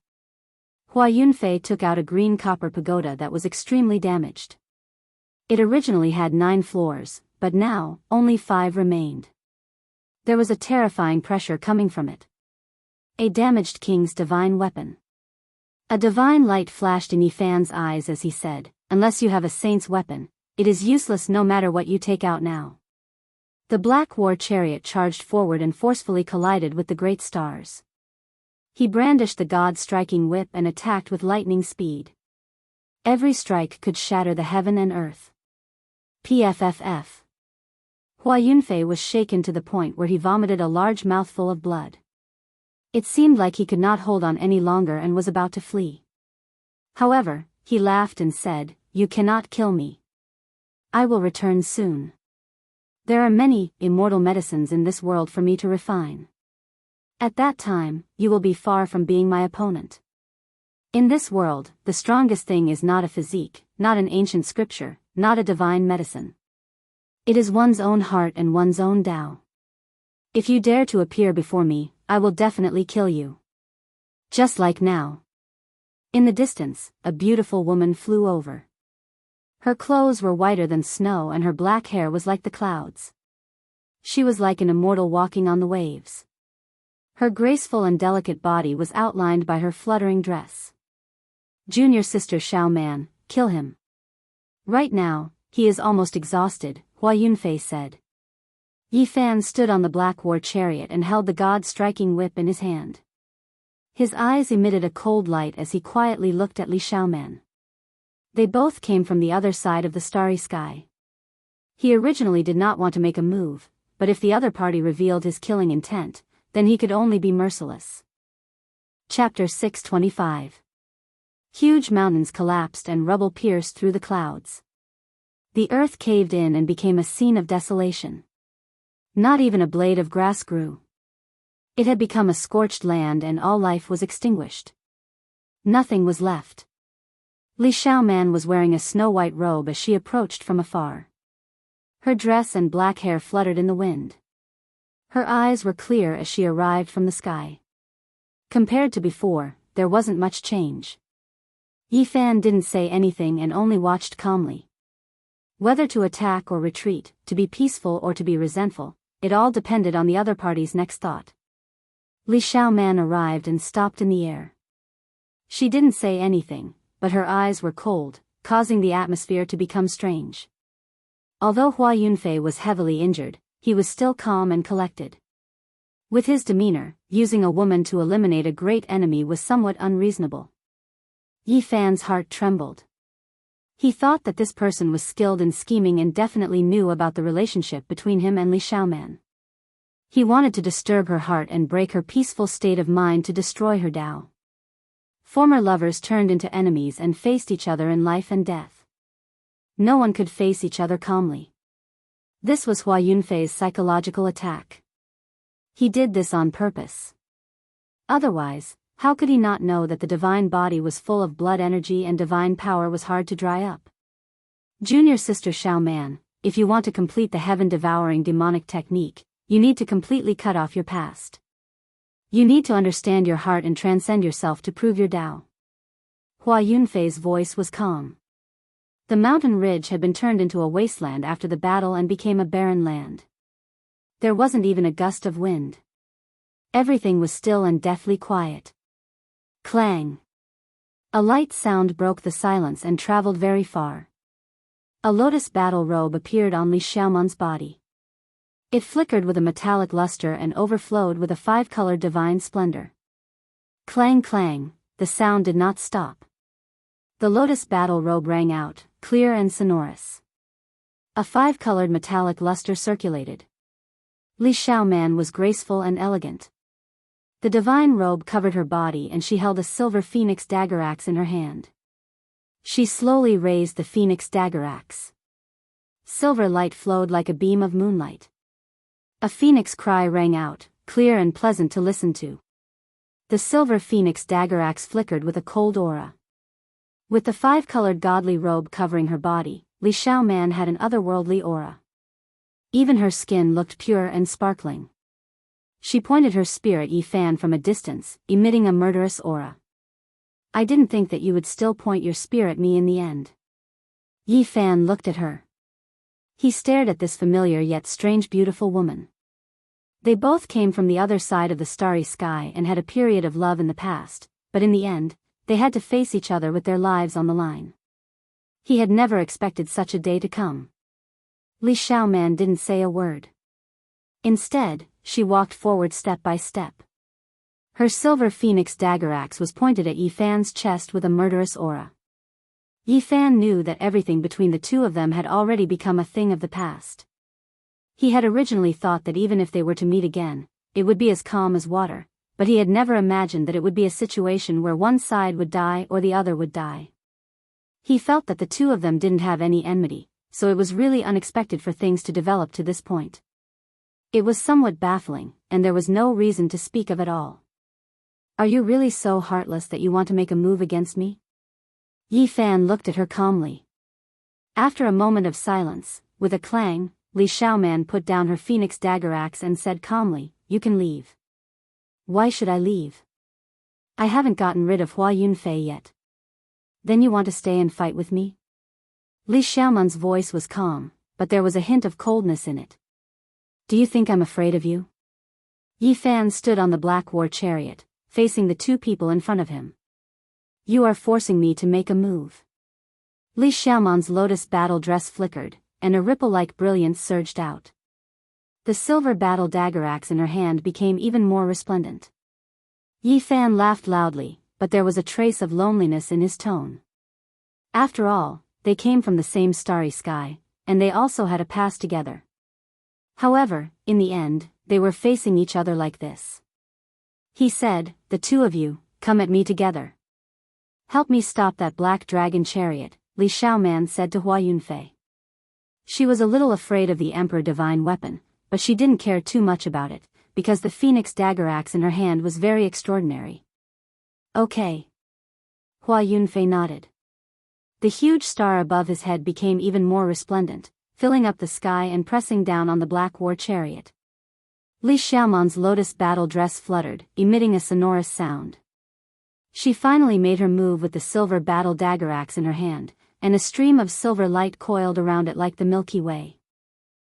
Hua Yunfei took out a green copper pagoda that was extremely damaged. It originally had 9 floors, but now, only 5 remained. There was a terrifying pressure coming from it. A damaged king's divine weapon. A divine light flashed in Yifan's eyes as he said, "Unless you have a saint's weapon, it is useless no matter what you take out now." The black war chariot charged forward and forcefully collided with the great stars. He brandished the god-striking whip and attacked with lightning speed. Every strike could shatter the heaven and earth. PFFF. Hua Yunfei was shaken to the point where he vomited a large mouthful of blood. It seemed like he could not hold on any longer and was about to flee. However, he laughed and said, "You cannot kill me. I will return soon. There are many immortal medicines in this world for me to refine. At that time, you will be far from being my opponent. In this world, the strongest thing is not a physique, not an ancient scripture, not a divine medicine. It is one's own heart and one's own Tao. If you dare to appear before me, I will definitely kill you. Just like now." In the distance, a beautiful woman flew over. Her clothes were whiter than snow and her black hair was like the clouds. She was like an immortal walking on the waves. Her graceful and delicate body was outlined by her fluttering dress. "Junior sister Xiao Man, kill him. Right now, he is almost exhausted," Hua Yunfei said. Yifan stood on the black war chariot and held the god-striking whip in his hand. His eyes emitted a cold light as he quietly looked at Li Xiaoman. They both came from the other side of the starry sky. He originally did not want to make a move, but if the other party revealed his killing intent, then he could only be merciless. Chapter 625. Huge mountains collapsed and rubble pierced through the clouds. The earth caved in and became a scene of desolation. Not even a blade of grass grew. It had become a scorched land and all life was extinguished. Nothing was left. Li Xiaoman was wearing a snow-white robe as she approached from afar. Her dress and black hair fluttered in the wind. Her eyes were clear as she arrived from the sky. Compared to before, there wasn't much change. Yifan didn't say anything and only watched calmly. Whether to attack or retreat, to be peaceful or to be resentful, it all depended on the other party's next thought. Li Xiaoman arrived and stopped in the air. She didn't say anything, but her eyes were cold, causing the atmosphere to become strange. Although Hua Yunfei was heavily injured, he was still calm and collected. With his demeanor, using a woman to eliminate a great enemy was somewhat unreasonable. Yifan's heart trembled. He thought that this person was skilled in scheming and definitely knew about the relationship between him and Li Xiaoman. He wanted to disturb her heart and break her peaceful state of mind to destroy her Tao. Former lovers turned into enemies and faced each other in life and death. No one could face each other calmly. This was Hua Yunfei's psychological attack. He did this on purpose. Otherwise, how could he not know that the divine body was full of blood energy and divine power was hard to dry up? Junior sister Xiao Man, if you want to complete the heaven-devouring demonic technique, you need to completely cut off your past. You need to understand your heart and transcend yourself to prove your Tao. Hua Yunfei's voice was calm. The mountain ridge had been turned into a wasteland after the battle and became a barren land. There wasn't even a gust of wind. Everything was still and deathly quiet. Clang! A light sound broke the silence and traveled very far. A lotus battle robe appeared on Li Xiaoman's body. It flickered with a metallic luster and overflowed with a 5-colored divine splendor. Clang clang, the sound did not stop. The lotus battle robe rang out, clear and sonorous. A 5-colored metallic luster circulated. Li Xiaoman was graceful and elegant. The divine robe covered her body and she held a silver phoenix dagger axe in her hand. She slowly raised the phoenix dagger axe. Silver light flowed like a beam of moonlight. A phoenix cry rang out, clear and pleasant to listen to. The silver phoenix dagger axe flickered with a cold aura. With the 5-colored godly robe covering her body, Li Xiaoman had an otherworldly aura. Even her skin looked pure and sparkling. She pointed her spear at Yi Fan from a distance, emitting a murderous aura. I didn't think that you would still point your spear at me in the end. Yi Fan looked at her. He stared at this familiar yet strange beautiful woman. They both came from the other side of the starry sky and had a period of love in the past, but in the end, they had to face each other with their lives on the line. He had never expected such a day to come. Li Xiaoman didn't say a word. Instead, she walked forward step by step. Her silver phoenix dagger axe was pointed at Yi Fan's chest with a murderous aura. Yi Fan knew that everything between the two of them had already become a thing of the past. He had originally thought that even if they were to meet again, it would be as calm as water, but he had never imagined that it would be a situation where one side would die or the other would die. He felt that the two of them didn't have any enmity, so it was really unexpected for things to develop to this point. It was somewhat baffling, and there was no reason to speak of it all. Are you really so heartless that you want to make a move against me? Yi Fan looked at her calmly. After a moment of silence, with a clang, Li Xiaoman put down her phoenix dagger axe and said calmly, "You can leave." Why should I leave? I haven't gotten rid of Hua Yunfei yet. Then you want to stay and fight with me? Li Xiaoman's voice was calm, but there was a hint of coldness in it. Do you think I'm afraid of you? Yi Fan stood on the black war chariot, facing the two people in front of him. You are forcing me to make a move. Li Xiaoman's lotus battle dress flickered, and a ripple-like brilliance surged out. The silver battle dagger axe in her hand became even more resplendent. Yi Fan laughed loudly, but there was a trace of loneliness in his tone. After all, they came from the same starry sky, and they also had a past together. However, in the end, they were facing each other like this. He said, "The two of you, come at me together. Help me stop that black dragon chariot," Li Xiaoman said to Hua Yunfei. She was a little afraid of the Emperor Divine Weapon, but she didn't care too much about it, because the phoenix dagger axe in her hand was very extraordinary. Okay. Hua Yunfei nodded. The huge star above his head became even more resplendent, filling up the sky and pressing down on the black war chariot. Li Xiaoman's lotus battle dress fluttered, emitting a sonorous sound. She finally made her move with the silver battle dagger axe in her hand, and a stream of silver light coiled around it like the Milky Way.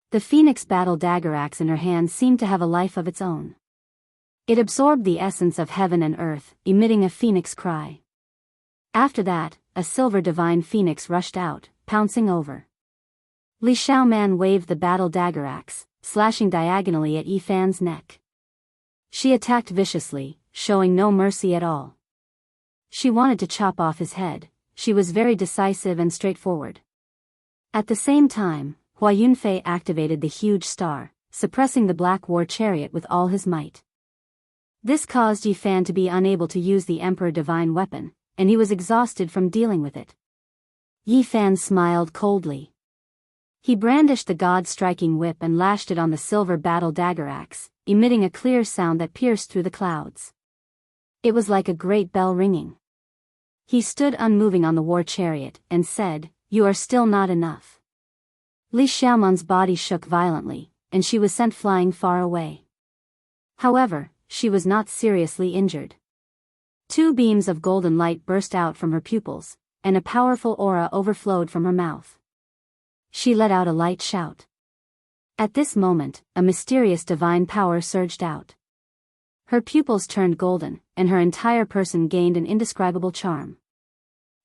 The phoenix battle dagger axe in her hand seemed to have a life of its own. It absorbed the essence of heaven and earth, emitting a phoenix cry. After that, a silver divine phoenix rushed out, pouncing over. Li Xiaoman waved the battle dagger axe, slashing diagonally at Yi Fan's neck. She attacked viciously, showing no mercy at all. She wanted to chop off his head. She was very decisive and straightforward. At the same time, Hua Yunfei activated the huge star, suppressing the black war chariot with all his might. This caused Yi Fan to be unable to use the Emperor Divine Weapon, and he was exhausted from dealing with it. Yi Fan smiled coldly. He brandished the god-striking whip and lashed it on the silver battle dagger axe, emitting a clear sound that pierced through the clouds. It was like a great bell ringing. He stood unmoving on the war chariot and said, "You are still not enough." Li Xiaoman's body shook violently, and she was sent flying far away. However, she was not seriously injured. Two beams of golden light burst out from her pupils, and a powerful aura overflowed from her mouth. She let out a light shout. At this moment, a mysterious divine power surged out. Her pupils turned golden, and her entire person gained an indescribable charm.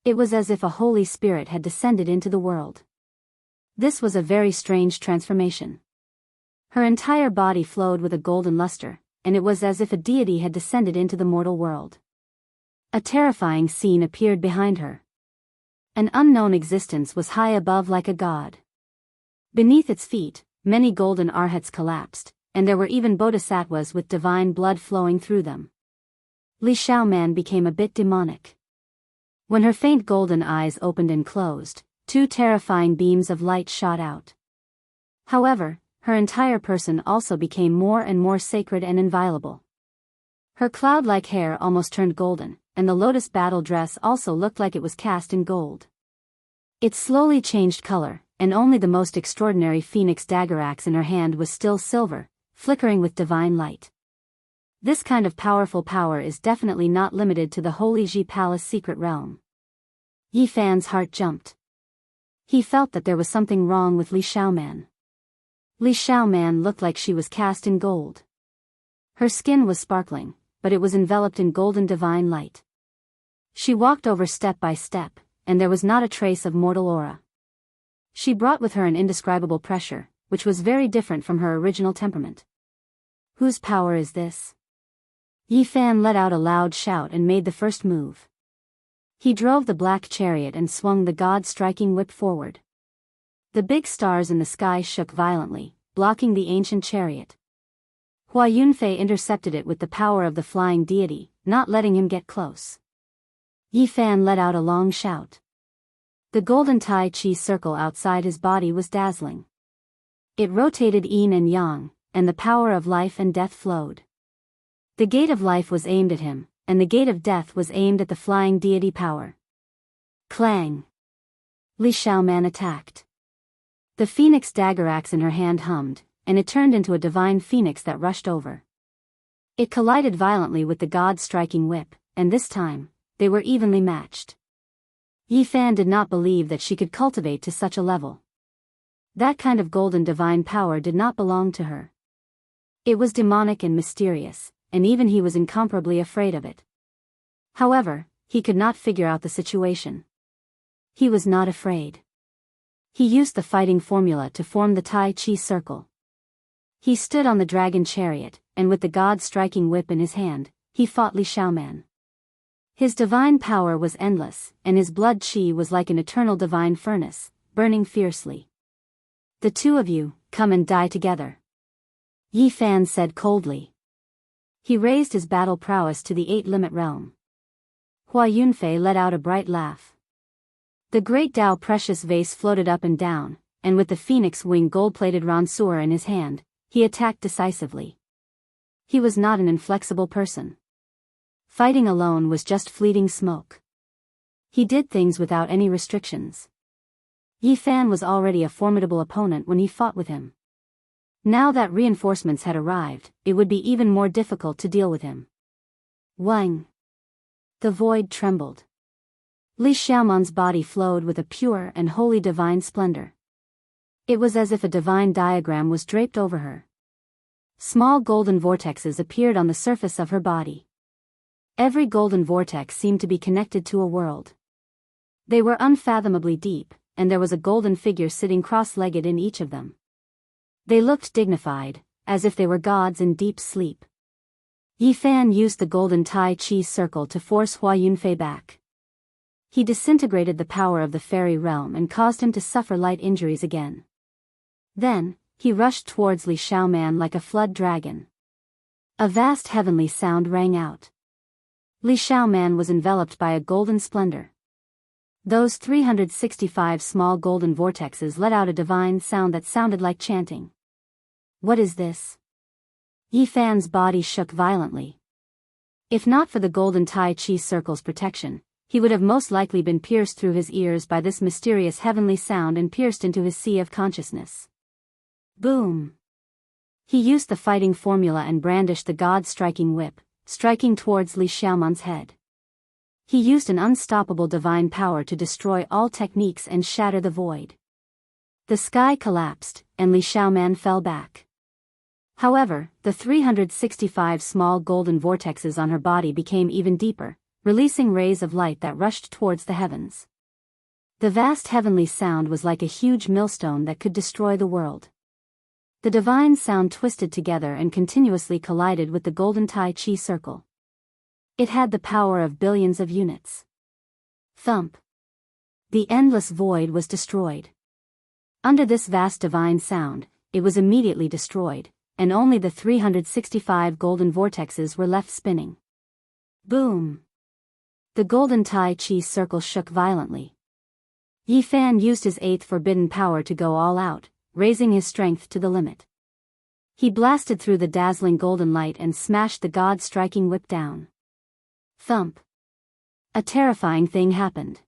It was as if a Holy Spirit had descended into the world. This was a very strange transformation. Her entire body flowed with a golden luster, and it was as if a deity had descended into the mortal world. A terrifying scene appeared behind her. An unknown existence was high above like a god. Beneath its feet, many golden arhats collapsed, and there were even bodhisattvas with divine blood flowing through them. Li Xiaoman became a bit demonic. When her faint golden eyes opened and closed, two terrifying beams of light shot out. However, her entire person also became more and more sacred and inviolable. Her cloud-like hair almost turned golden, and the lotus battle dress also looked like it was cast in gold. It slowly changed color, and only the most extraordinary phoenix dagger axe in her hand was still silver, flickering with divine light. This kind of powerful power is definitely not limited to the Holy Ji Palace secret realm. Yi Fan's heart jumped. He felt that there was something wrong with Li Xiaoman. Li Xiaoman looked like she was cast in gold. Her skin was sparkling, but it was enveloped in golden divine light. She walked over step by step, and there was not a trace of mortal aura. She brought with her an indescribable pressure, which was very different from her original temperament. Whose power is this? Yi Fan let out a loud shout and made the first move. He drove the black chariot and swung the god-striking whip forward. The big stars in the sky shook violently, blocking the ancient chariot. Hua Yunfei intercepted it with the power of the flying deity, not letting him get close. Yi Fan let out a long shout. The golden Tai Chi circle outside his body was dazzling. It rotated yin and yang, and the power of life and death flowed. The gate of life was aimed at him, and the gate of death was aimed at the flying deity power. Clang! Li Xiaoman attacked. The phoenix dagger axe in her hand hummed, and it turned into a divine phoenix that rushed over. It collided violently with the god-striking whip, and this time, they were evenly matched. Yi Fan did not believe that she could cultivate to such a level. That kind of golden divine power did not belong to her. It was demonic and mysterious, and even he was incomparably afraid of it. However, he could not figure out the situation. He was not afraid. He used the fighting formula to form the Tai Chi circle. He stood on the dragon chariot, and with the god-striking whip in his hand, he fought Li Xiaoman. His divine power was endless, and his blood chi was like an eternal divine furnace, burning fiercely. The two of you, come and die together. Yi Fan said coldly. He raised his battle prowess to the 8-limit realm. Hua Yunfei let out a bright laugh. The great Tao precious vase floated up and down, and with the phoenix wing gold-plated ranseur in his hand, he attacked decisively. He was not an inflexible person. Fighting alone was just fleeting smoke. He did things without any restrictions. Yi Fan was already a formidable opponent when he fought with him. Now that reinforcements had arrived, it would be even more difficult to deal with him. Wang! The void trembled. Li Xiaoman's body flowed with a pure and holy divine splendor. It was as if a divine diagram was draped over her. Small golden vortexes appeared on the surface of her body. Every golden vortex seemed to be connected to a world. They were unfathomably deep, and there was a golden figure sitting cross-legged in each of them. They looked dignified, as if they were gods in deep sleep. Yi Fan used the golden Tai Chi circle to force Hua Yunfei back. He disintegrated the power of the fairy realm and caused him to suffer light injuries again. Then, he rushed towards Li Xiaoman like a flood dragon. A vast heavenly sound rang out. Li Xiaoman was enveloped by a golden splendor. Those 365 small golden vortexes let out a divine sound that sounded like chanting. What is this? Yi Fan's body shook violently. If not for the golden Tai Chi circle's protection, he would have most likely been pierced through his ears by this mysterious heavenly sound and pierced into his sea of consciousness. Boom! He used the fighting formula and brandished the god-striking whip, striking towards Li Xiaoman's head. He used an unstoppable divine power to destroy all techniques and shatter the void. The sky collapsed, and Li Xiaoman fell back. However, the 365 small golden vortexes on her body became even deeper, releasing rays of light that rushed towards the heavens. The vast heavenly sound was like a huge millstone that could destroy the world. The divine sound twisted together and continuously collided with the golden Tai Chi circle. It had the power of billions of units. Thump! The endless void was destroyed. Under this vast divine sound, it was immediately destroyed, and only the 365 golden vortexes were left spinning. Boom! The golden Tai Chi circle shook violently. Yi Fan used his 8th forbidden power to go all out, raising his strength to the limit. He blasted through the dazzling golden light and smashed the god-striking whip down. Thump! A terrifying thing happened.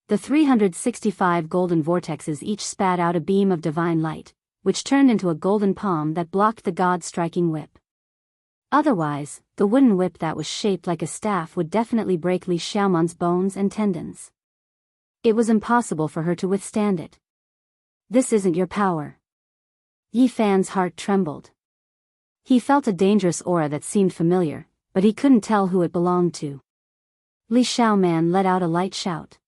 The 365 golden vortexes each spat out a beam of divine light, which turned into a golden palm that blocked the god-striking whip. Otherwise, the wooden whip that was shaped like a staff would definitely break Li Xiaoman's bones and tendons. It was impossible for her to withstand it. This isn't your power. Yi Fan's heart trembled. He felt a dangerous aura that seemed familiar, but he couldn't tell who it belonged to. Li Xiaoman let out a light shout.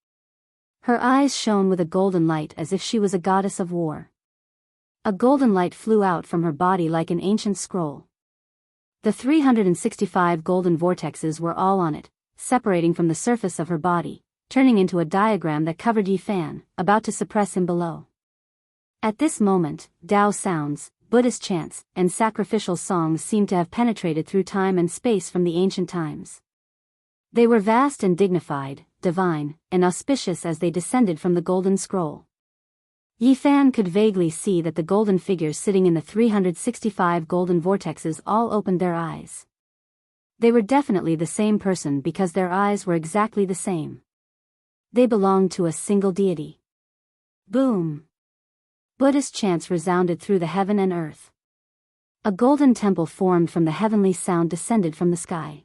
Her eyes shone with a golden light as if she was a goddess of war. A golden light flew out from her body like an ancient scroll. The 365 golden vortexes were all on it, separating from the surface of her body, turning into a diagram that covered Yi Fan, about to suppress him below. At this moment, Tao sounds, Buddhist chants, and sacrificial songs seemed to have penetrated through time and space from the ancient times. They were vast and dignified, divine, and auspicious as they descended from the golden scroll. Yi Fan could vaguely see that the golden figures sitting in the 365 golden vortexes all opened their eyes. They were definitely the same person because their eyes were exactly the same. They belonged to a single deity. Boom! Buddhist chants resounded through the heaven and earth. A golden temple formed from the heavenly sound descended from the sky.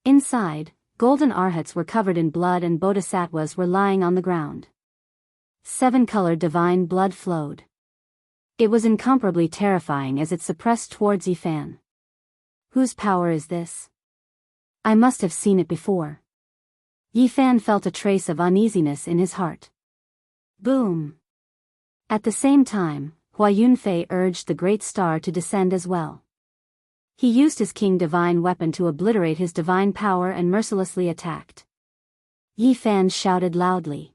Inside, golden arhats were covered in blood and bodhisattvas were lying on the ground. 7-colored divine blood flowed. It was incomparably terrifying as it suppressed towards Yi Fan. Whose power is this? I must have seen it before. Yi Fan felt a trace of uneasiness in his heart. Boom! At the same time, Hua Yunfei urged the great star to descend as well. He used his king divine weapon to obliterate his divine power and mercilessly attacked. Yi Fan shouted loudly.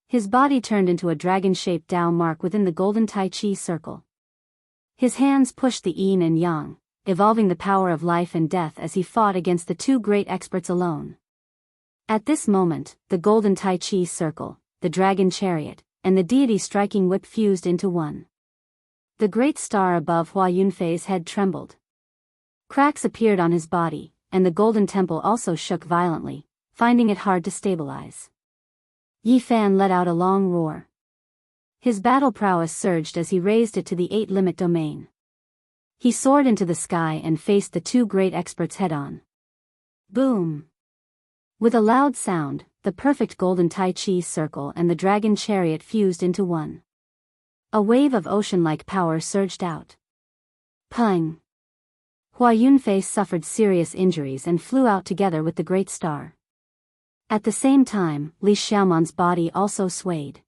His body turned into a dragon-shaped Tao mark within the golden Tai Chi circle. His hands pushed the yin and yang, evolving the power of life and death as he fought against the two great experts alone. At this moment, the golden Tai Chi circle, the dragon chariot, and the deity striking whip fused into one. The great star above Hua Yunfei's head trembled. Cracks appeared on his body, and the golden temple also shook violently, finding it hard to stabilize. Yi Fan let out a long roar. His battle prowess surged as he raised it to the 8-limit domain. He soared into the sky and faced the two great experts head-on. Boom! With a loud sound, the perfect golden Tai Chi circle and the dragon chariot fused into one. A wave of ocean-like power surged out. Pung! Hua Yunfei suffered serious injuries and flew out together with the great star. At the same time, Li Xiaoman's body also swayed.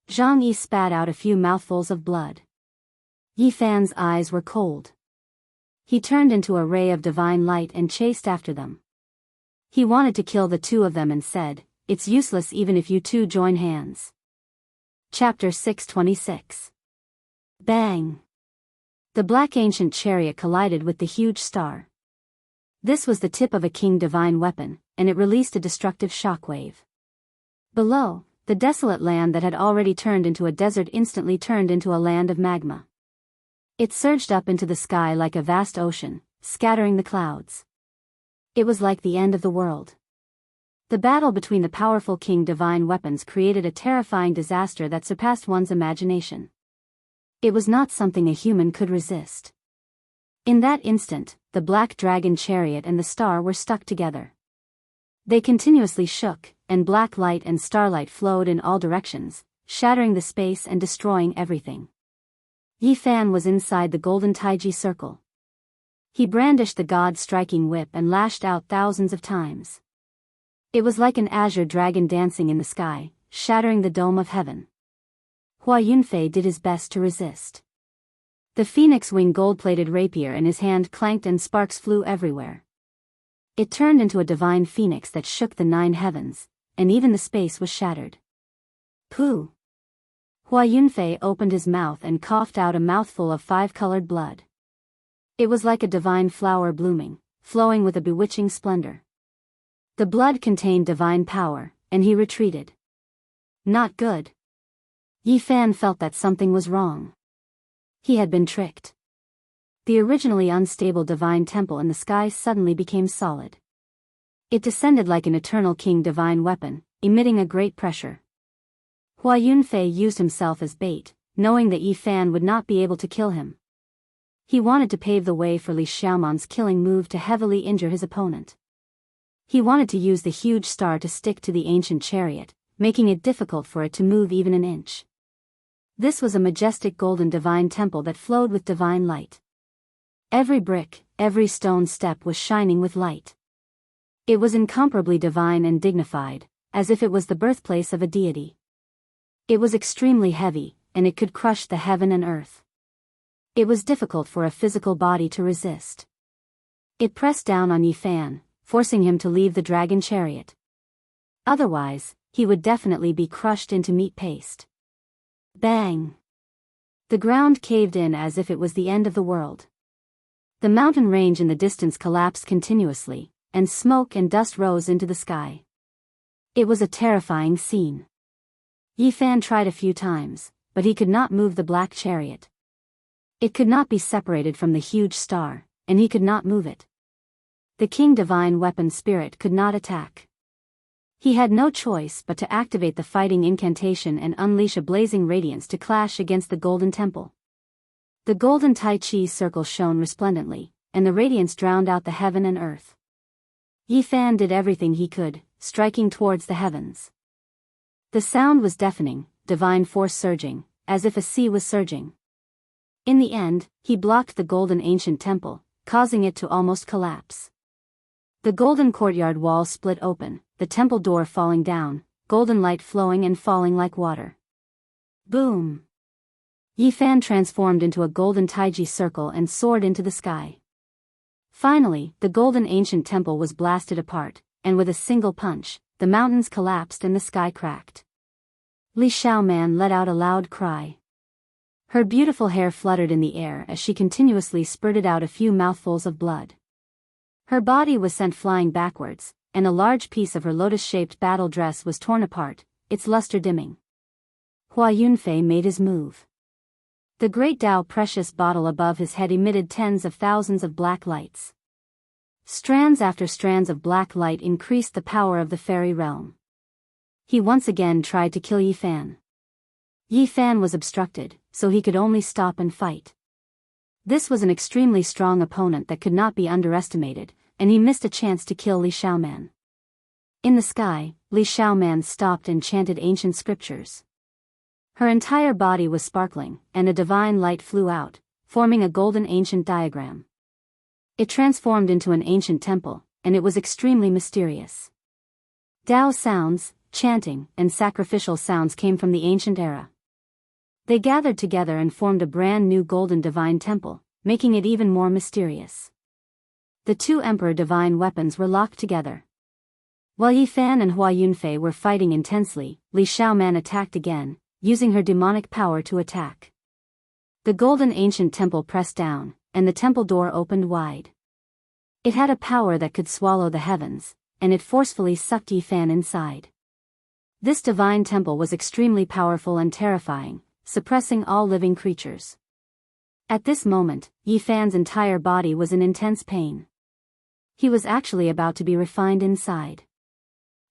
Zhang Yi spat out a few mouthfuls of blood. Yi Fan's eyes were cold. He turned into a ray of divine light and chased after them. He wanted to kill the two of them and said, "It's useless even if you two join hands." Chapter 626. Bang! The black ancient chariot collided with the huge star. This was the tip of a king divine weapon, and it released a destructive shockwave. Below, the desolate land that had already turned into a desert instantly turned into a land of magma. It surged up into the sky like a vast ocean, scattering the clouds. It was like the end of the world. The battle between the powerful king divine weapons created a terrifying disaster that surpassed one's imagination. It was not something a human could resist. In that instant, the black dragon chariot and the star were stuck together. They continuously shook, and black light and starlight flowed in all directions, shattering the space and destroying everything. Yi Fan was inside the golden Taiji circle. He brandished the god-striking whip and lashed out thousands of times. It was like an azure dragon dancing in the sky, shattering the dome of heaven. Hua Yunfei did his best to resist. The phoenix wing gold-plated rapier in his hand clanked and sparks flew everywhere. It turned into a divine phoenix that shook the 9 heavens, and even the space was shattered. Pooh! Hua Yunfei opened his mouth and coughed out a mouthful of 5-colored blood. It was like a divine flower blooming, flowing with a bewitching splendor. The blood contained divine power, and he retreated. Not good. Yi Fan felt that something was wrong. He had been tricked. The originally unstable divine temple in the sky suddenly became solid. It descended like an eternal king divine weapon, emitting a great pressure. Hua Yunfei used himself as bait, knowing that Yi Fan would not be able to kill him. He wanted to pave the way for Li Xiaoman's killing move to heavily injure his opponent. He wanted to use the huge star to stick to the ancient chariot, making it difficult for it to move even an inch. This was a majestic golden divine temple that flowed with divine light. Every brick, every stone step was shining with light. It was incomparably divine and dignified, as if it was the birthplace of a deity. It was extremely heavy, and it could crush the heaven and earth. It was difficult for a physical body to resist. It pressed down on Yi Fan, forcing him to leave the dragon chariot. Otherwise, he would definitely be crushed into meat paste. Bang! The ground caved in as if it was the end of the world. The mountain range in the distance collapsed continuously, and smoke and dust rose into the sky. It was a terrifying scene. Yi Fan tried a few times, but he could not move the black chariot. It could not be separated from the huge star, and he could not move it. The King Divine Weapon Spirit could not attack. He had no choice but to activate the fighting incantation and unleash a blazing radiance to clash against the golden temple. The golden Tai Chi circle shone resplendently, and the radiance drowned out the heaven and earth. Yi Fan did everything he could, striking towards the heavens. The sound was deafening, divine force surging, as if a sea was surging. In the end, he blocked the golden ancient temple, causing it to almost collapse. The golden courtyard wall split open, the temple door falling down, golden light flowing and falling like water. Boom! Yi Fan transformed into a golden taiji circle and soared into the sky. Finally, the golden ancient temple was blasted apart, and with a single punch, the mountains collapsed and the sky cracked. Li Xiaoman let out a loud cry. Her beautiful hair fluttered in the air as she continuously spurted out a few mouthfuls of blood. Her body was sent flying backwards, and a large piece of her lotus-shaped battle dress was torn apart, its luster dimming. Hua Yunfei made his move. The great Dao precious bottle above his head emitted tens of thousands of black lights. Strands after strands of black light increased the power of the fairy realm. He once again tried to kill Yi Fan. Yi Fan was obstructed, so he could only stop and fight. This was an extremely strong opponent that could not be underestimated, and he missed a chance to kill Li Xiaoman. In the sky, Li Xiaoman stopped and chanted ancient scriptures. Her entire body was sparkling, and a divine light flew out, forming a golden ancient diagram. It transformed into an ancient temple, and it was extremely mysterious. Dao sounds, chanting, and sacrificial sounds came from the ancient era. They gathered together and formed a brand new golden divine temple, making it even more mysterious. The two emperor divine weapons were locked together. While Yi Fan and Hua Yunfei were fighting intensely, Li Xiaoman attacked again, using her demonic power to attack. The golden ancient temple pressed down, and the temple door opened wide. It had a power that could swallow the heavens, and it forcefully sucked Yi Fan inside. This divine temple was extremely powerful and terrifying, suppressing all living creatures. At this moment, Yi Fan's entire body was in intense pain. He was actually about to be refined inside.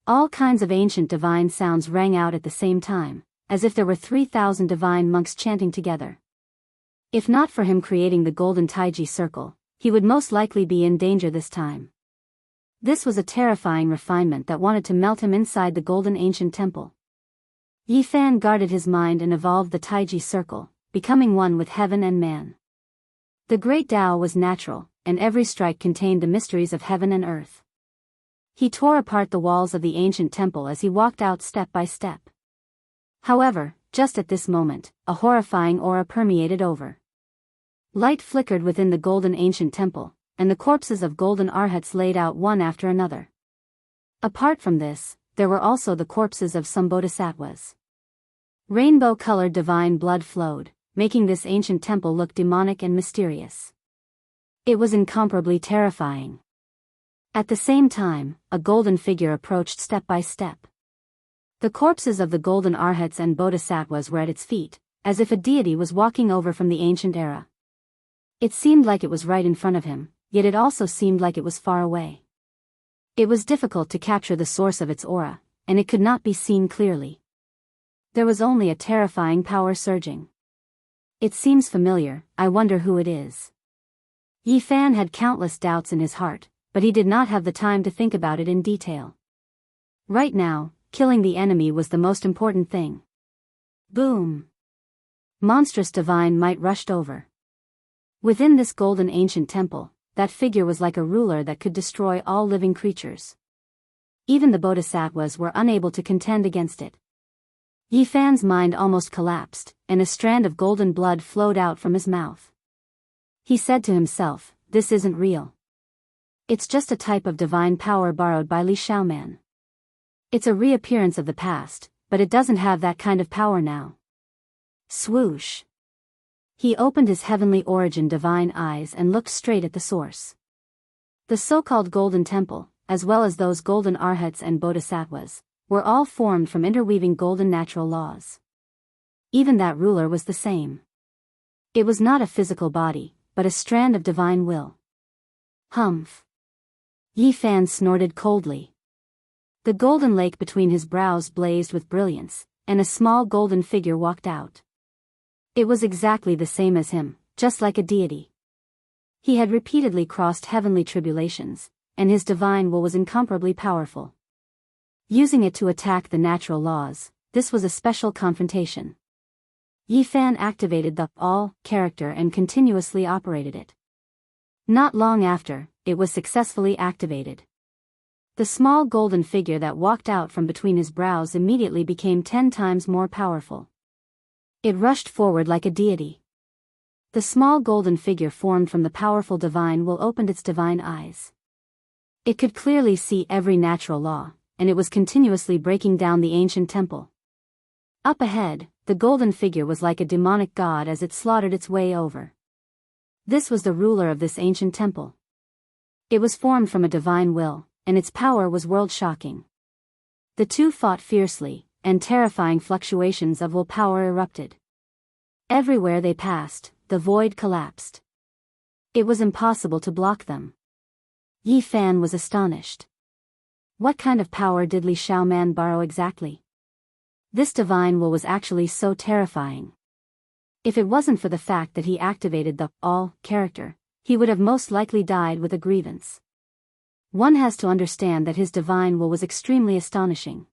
All kinds of ancient divine sounds rang out at the same time, as if there were 3,000 divine monks chanting together. If not for him creating the golden taiji circle, he would most likely be in danger this time. This was a terrifying refinement that wanted to melt him inside the golden ancient temple. Yi Fan guarded his mind and evolved the taiji circle, becoming one with heaven and man. The great Tao was natural, and every strike contained the mysteries of heaven and earth. He tore apart the walls of the ancient temple as he walked out step by step. However, just at this moment, a horrifying aura permeated over. Light flickered within the golden ancient temple, and the corpses of golden arhats laid out one after another. Apart from this, there were also the corpses of some bodhisattvas. Rainbow-colored divine blood flowed, making this ancient temple look demonic and mysterious. It was incomparably terrifying. At the same time, a golden figure approached step by step. The corpses of the golden arhats and bodhisattvas were at its feet, as if a deity was walking over from the ancient era. It seemed like it was right in front of him, yet it also seemed like it was far away. It was difficult to capture the source of its aura, and it could not be seen clearly. There was only a terrifying power surging. It seems familiar, I wonder who it is. Yi Fan had countless doubts in his heart, but he did not have the time to think about it in detail. Right now, killing the enemy was the most important thing. Boom! Monstrous divine might rushed over. Within this golden ancient temple, that figure was like a ruler that could destroy all living creatures. Even the bodhisattvas were unable to contend against it. Yi Fan's mind almost collapsed, and a strand of golden blood flowed out from his mouth. He said to himself, "This isn't real. It's just a type of divine power borrowed by Li Xiaoman. It's a reappearance of the past, but it doesn't have that kind of power now." Swoosh! He opened his heavenly origin divine eyes and looked straight at the source. The so-called Golden Temple, as well as those golden arhats and bodhisattvas, were all formed from interweaving golden natural laws. Even that ruler was the same. It was not a physical body, but a strand of divine will. Humph! Yi Fan snorted coldly. The golden lake between his brows blazed with brilliance, and a small golden figure walked out. It was exactly the same as him, just like a deity. He had repeatedly crossed heavenly tribulations, and his divine will was incomparably powerful. Using it to attack the natural laws, this was a special confrontation. Yi Fan activated the all character and continuously operated it. Not long after, it was successfully activated. The small golden figure that walked out from between his brows immediately became 10 times more powerful. It rushed forward like a deity. The small golden figure formed from the powerful divine will opened its divine eyes. It could clearly see every natural law, and it was continuously breaking down the ancient temple. Up ahead, the golden figure was like a demonic god as it slaughtered its way over. This was the ruler of this ancient temple. It was formed from a divine will, and its power was world-shocking. The two fought fiercely, and terrifying fluctuations of willpower erupted. Everywhere they passed, the void collapsed. It was impossible to block them. Yi Fan was astonished. What kind of power did Li Xiaoman borrow exactly? This divine will was actually so terrifying. If it wasn't for the fact that he activated the all character, he would have most likely died with a grievance. One has to understand that his divine will was extremely astonishing.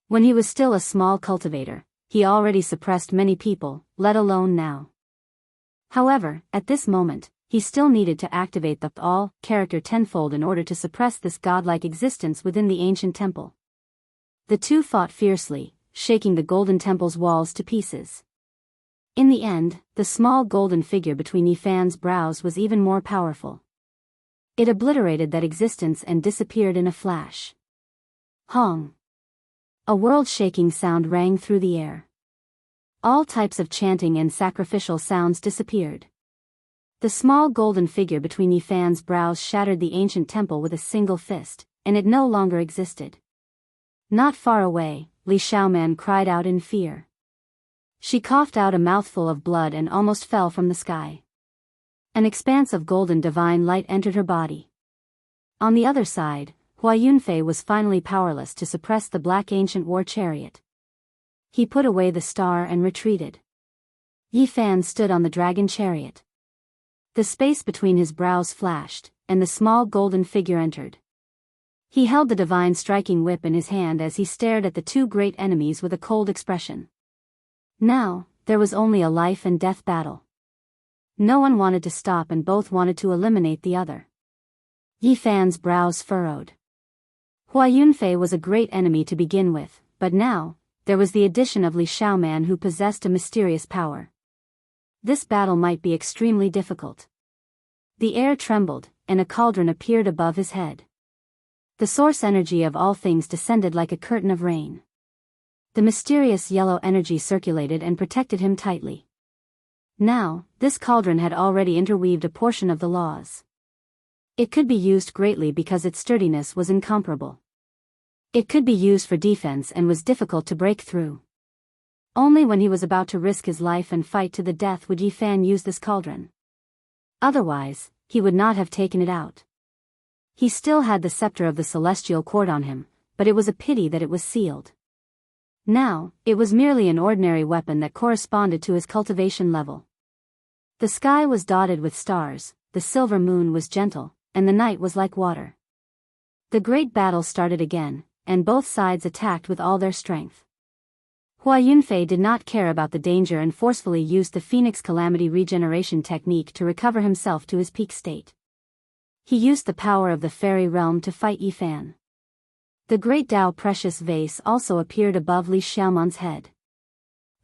When he was still a small cultivator, he already suppressed many people, let alone now. However, at this moment, he still needed to activate the all character tenfold in order to suppress this godlike existence within the ancient temple. The two fought fiercely, shaking the golden temple's walls to pieces. In the end, the small golden figure between Yi Fan's brows was even more powerful. It obliterated that existence and disappeared in a flash. Hong! A world-shaking sound rang through the air. All types of chanting and sacrificial sounds disappeared. The small golden figure between Yi Fan's brows shattered the ancient temple with a single fist, and it no longer existed. Not far away, Li Xiaoman cried out in fear. She coughed out a mouthful of blood and almost fell from the sky. An expanse of golden divine light entered her body. On the other side, Hua Yunfei was finally powerless to suppress the black ancient war chariot. He put away the star and retreated. Yi Fan stood on the dragon chariot. The space between his brows flashed, and the small golden figure entered. He held the divine striking whip in his hand as he stared at the two great enemies with a cold expression. Now, there was only a life and death battle. No one wanted to stop and both wanted to eliminate the other. Yi Fan's brows furrowed. Hua Yunfei was a great enemy to begin with, but now, there was the addition of Li Xiaoman who possessed a mysterious power. This battle might be extremely difficult. The air trembled, and a cauldron appeared above his head. The source energy of all things descended like a curtain of rain. The mysterious yellow energy circulated and protected him tightly. Now, this cauldron had already interweaved a portion of the laws. It could be used greatly because its sturdiness was incomparable. It could be used for defense and was difficult to break through. Only when he was about to risk his life and fight to the death would Yi Fan use this cauldron. Otherwise, he would not have taken it out. He still had the scepter of the celestial court on him, but it was a pity that it was sealed. Now, it was merely an ordinary weapon that corresponded to his cultivation level. The sky was dotted with stars, the silver moon was gentle, and the night was like water. The great battle started again, and both sides attacked with all their strength. Hua Yunfei did not care about the danger and forcefully used the Phoenix Calamity regeneration technique to recover himself to his peak state. He used the power of the fairy realm to fight Yi Fan. The great Tao precious vase also appeared above Li Xiaoman's head.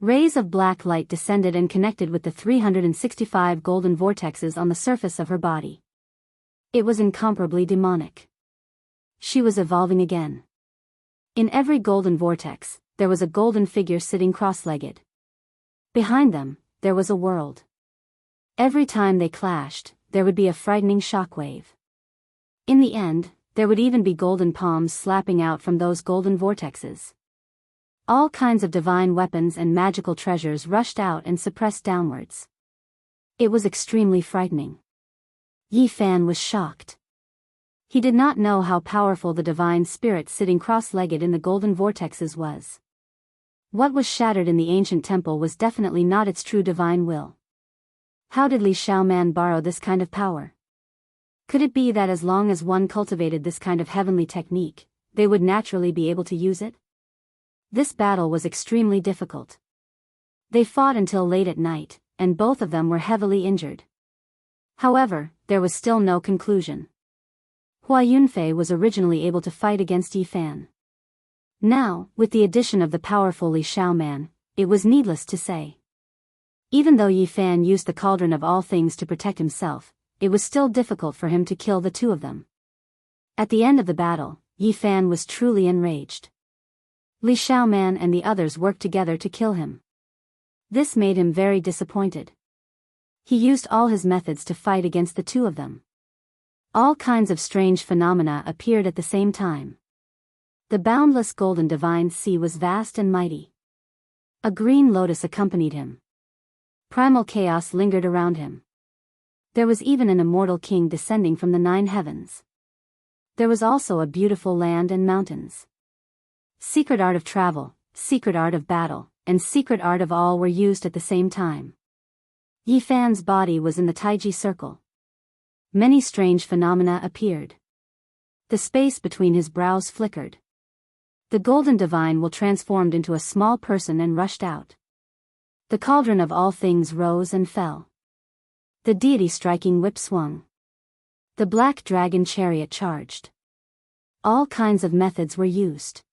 Rays of black light descended and connected with the 365 golden vortexes on the surface of her body. It was incomparably demonic. She was evolving again. In every golden vortex, there was a golden figure sitting cross-legged. Behind them, there was a world. Every time they clashed, there would be a frightening shockwave. In the end, there would even be golden palms slapping out from those golden vortexes. All kinds of divine weapons and magical treasures rushed out and suppressed downwards. It was extremely frightening. Yi Fan was shocked. He did not know how powerful the divine spirit sitting cross-legged in the golden vortexes was. What was shattered in the ancient temple was definitely not its true divine will. How did Li Xiaoman borrow this kind of power? Could it be that as long as one cultivated this kind of heavenly technique, they would naturally be able to use it? This battle was extremely difficult. They fought until late at night, and both of them were heavily injured. However, there was still no conclusion. Hua Yunfei was originally able to fight against Yi Fan. Now, with the addition of the powerful Li Xiaoman, it was needless to say. Even though Yi Fan used the cauldron of all things to protect himself, it was still difficult for him to kill the two of them. At the end of the battle, Yi Fan was truly enraged. Li Xiaoman and the others worked together to kill him. This made him very disappointed. He used all his methods to fight against the two of them. All kinds of strange phenomena appeared at the same time. The boundless golden divine sea was vast and mighty. A green lotus accompanied him. Primal chaos lingered around him. There was even an immortal king descending from the 9 heavens. There was also a beautiful land and mountains. Secret art of travel, secret art of battle, and secret art of all were used at the same time. Yi Fan's body was in the Taiji circle. Many strange phenomena appeared. The space between his brows flickered. The golden divine will transformed into a small person and rushed out. The cauldron of all things rose and fell. The deity striking whip swung. The black dragon chariot charged. All kinds of methods were used.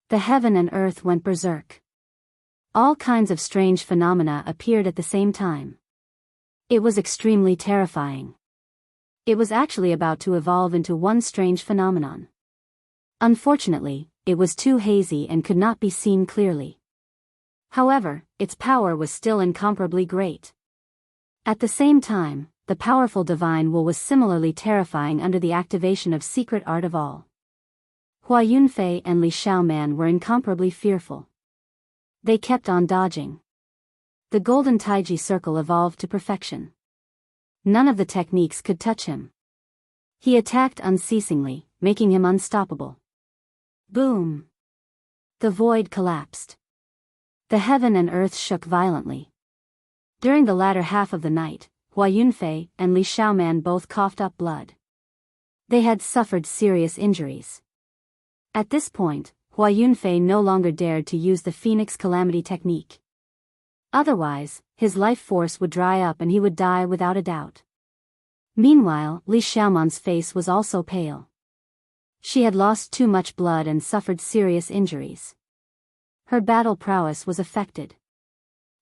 The heaven and earth went berserk. All kinds of strange phenomena appeared at the same time. It was extremely terrifying. It was actually about to evolve into one strange phenomenon. Unfortunately, it was too hazy and could not be seen clearly. However, its power was still incomparably great. At the same time, the powerful divine will was similarly terrifying under the activation of secret art of all. Hua Yunfei and Li Xiaoman were incomparably fearful. They kept on dodging. The golden Taiji circle evolved to perfection. None of the techniques could touch him. He attacked unceasingly, making him unstoppable. Boom! The void collapsed. The heaven and earth shook violently. During the latter half of the night, Hua Yunfei and Li Xiaoman both coughed up blood. They had suffered serious injuries. At this point, Hua Yunfei no longer dared to use the Phoenix Calamity technique. Otherwise, his life force would dry up and he would die without a doubt. Meanwhile, Li Xiaoman's face was also pale. She had lost too much blood and suffered serious injuries. Her battle prowess was affected.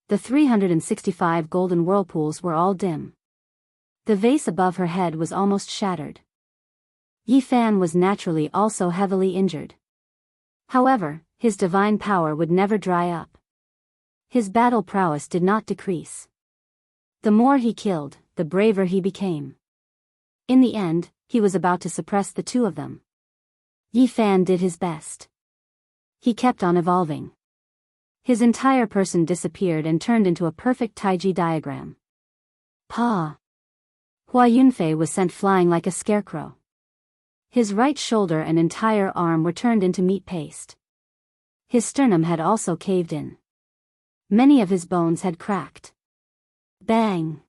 The 365 golden whirlpools were all dim. The vase above her head was almost shattered. Yi Fan was naturally also heavily injured. However, his divine power would never dry up. His battle prowess did not decrease. The more he killed, the braver he became. In the end, he was about to suppress the two of them. Yi Fan did his best. He kept on evolving. His entire person disappeared and turned into a perfect Taiji diagram. Pa! Hua Yunfei was sent flying like a scarecrow. His right shoulder and entire arm were turned into meat paste. His sternum had also caved in. Many of his bones had cracked. Bang!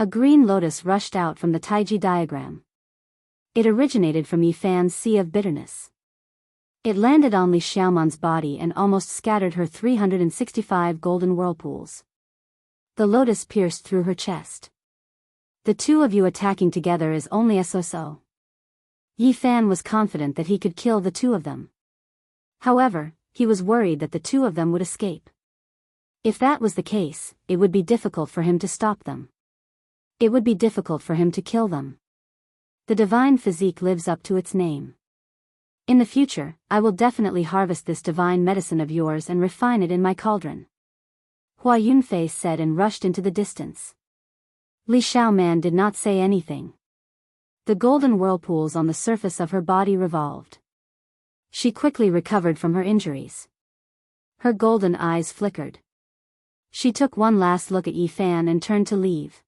A green lotus rushed out from the Taiji diagram. It originated from Yifan's sea of bitterness. It landed on Li Xiaoman's body and almost scattered her 365 golden whirlpools. The lotus pierced through her chest. The two of you attacking together is only so. Yifan was confident that he could kill the two of them. However, he was worried that the two of them would escape. If that was the case, it would be difficult for him to stop them. It would be difficult for him to kill them. The divine physique lives up to its name. In the future, I will definitely harvest this divine medicine of yours and refine it in my cauldron. Hua Yunfei said and rushed into the distance. Li Xiaoman did not say anything. The golden whirlpools on the surface of her body revolved. She quickly recovered from her injuries. Her golden eyes flickered. She took one last look at Yifan and turned to leave.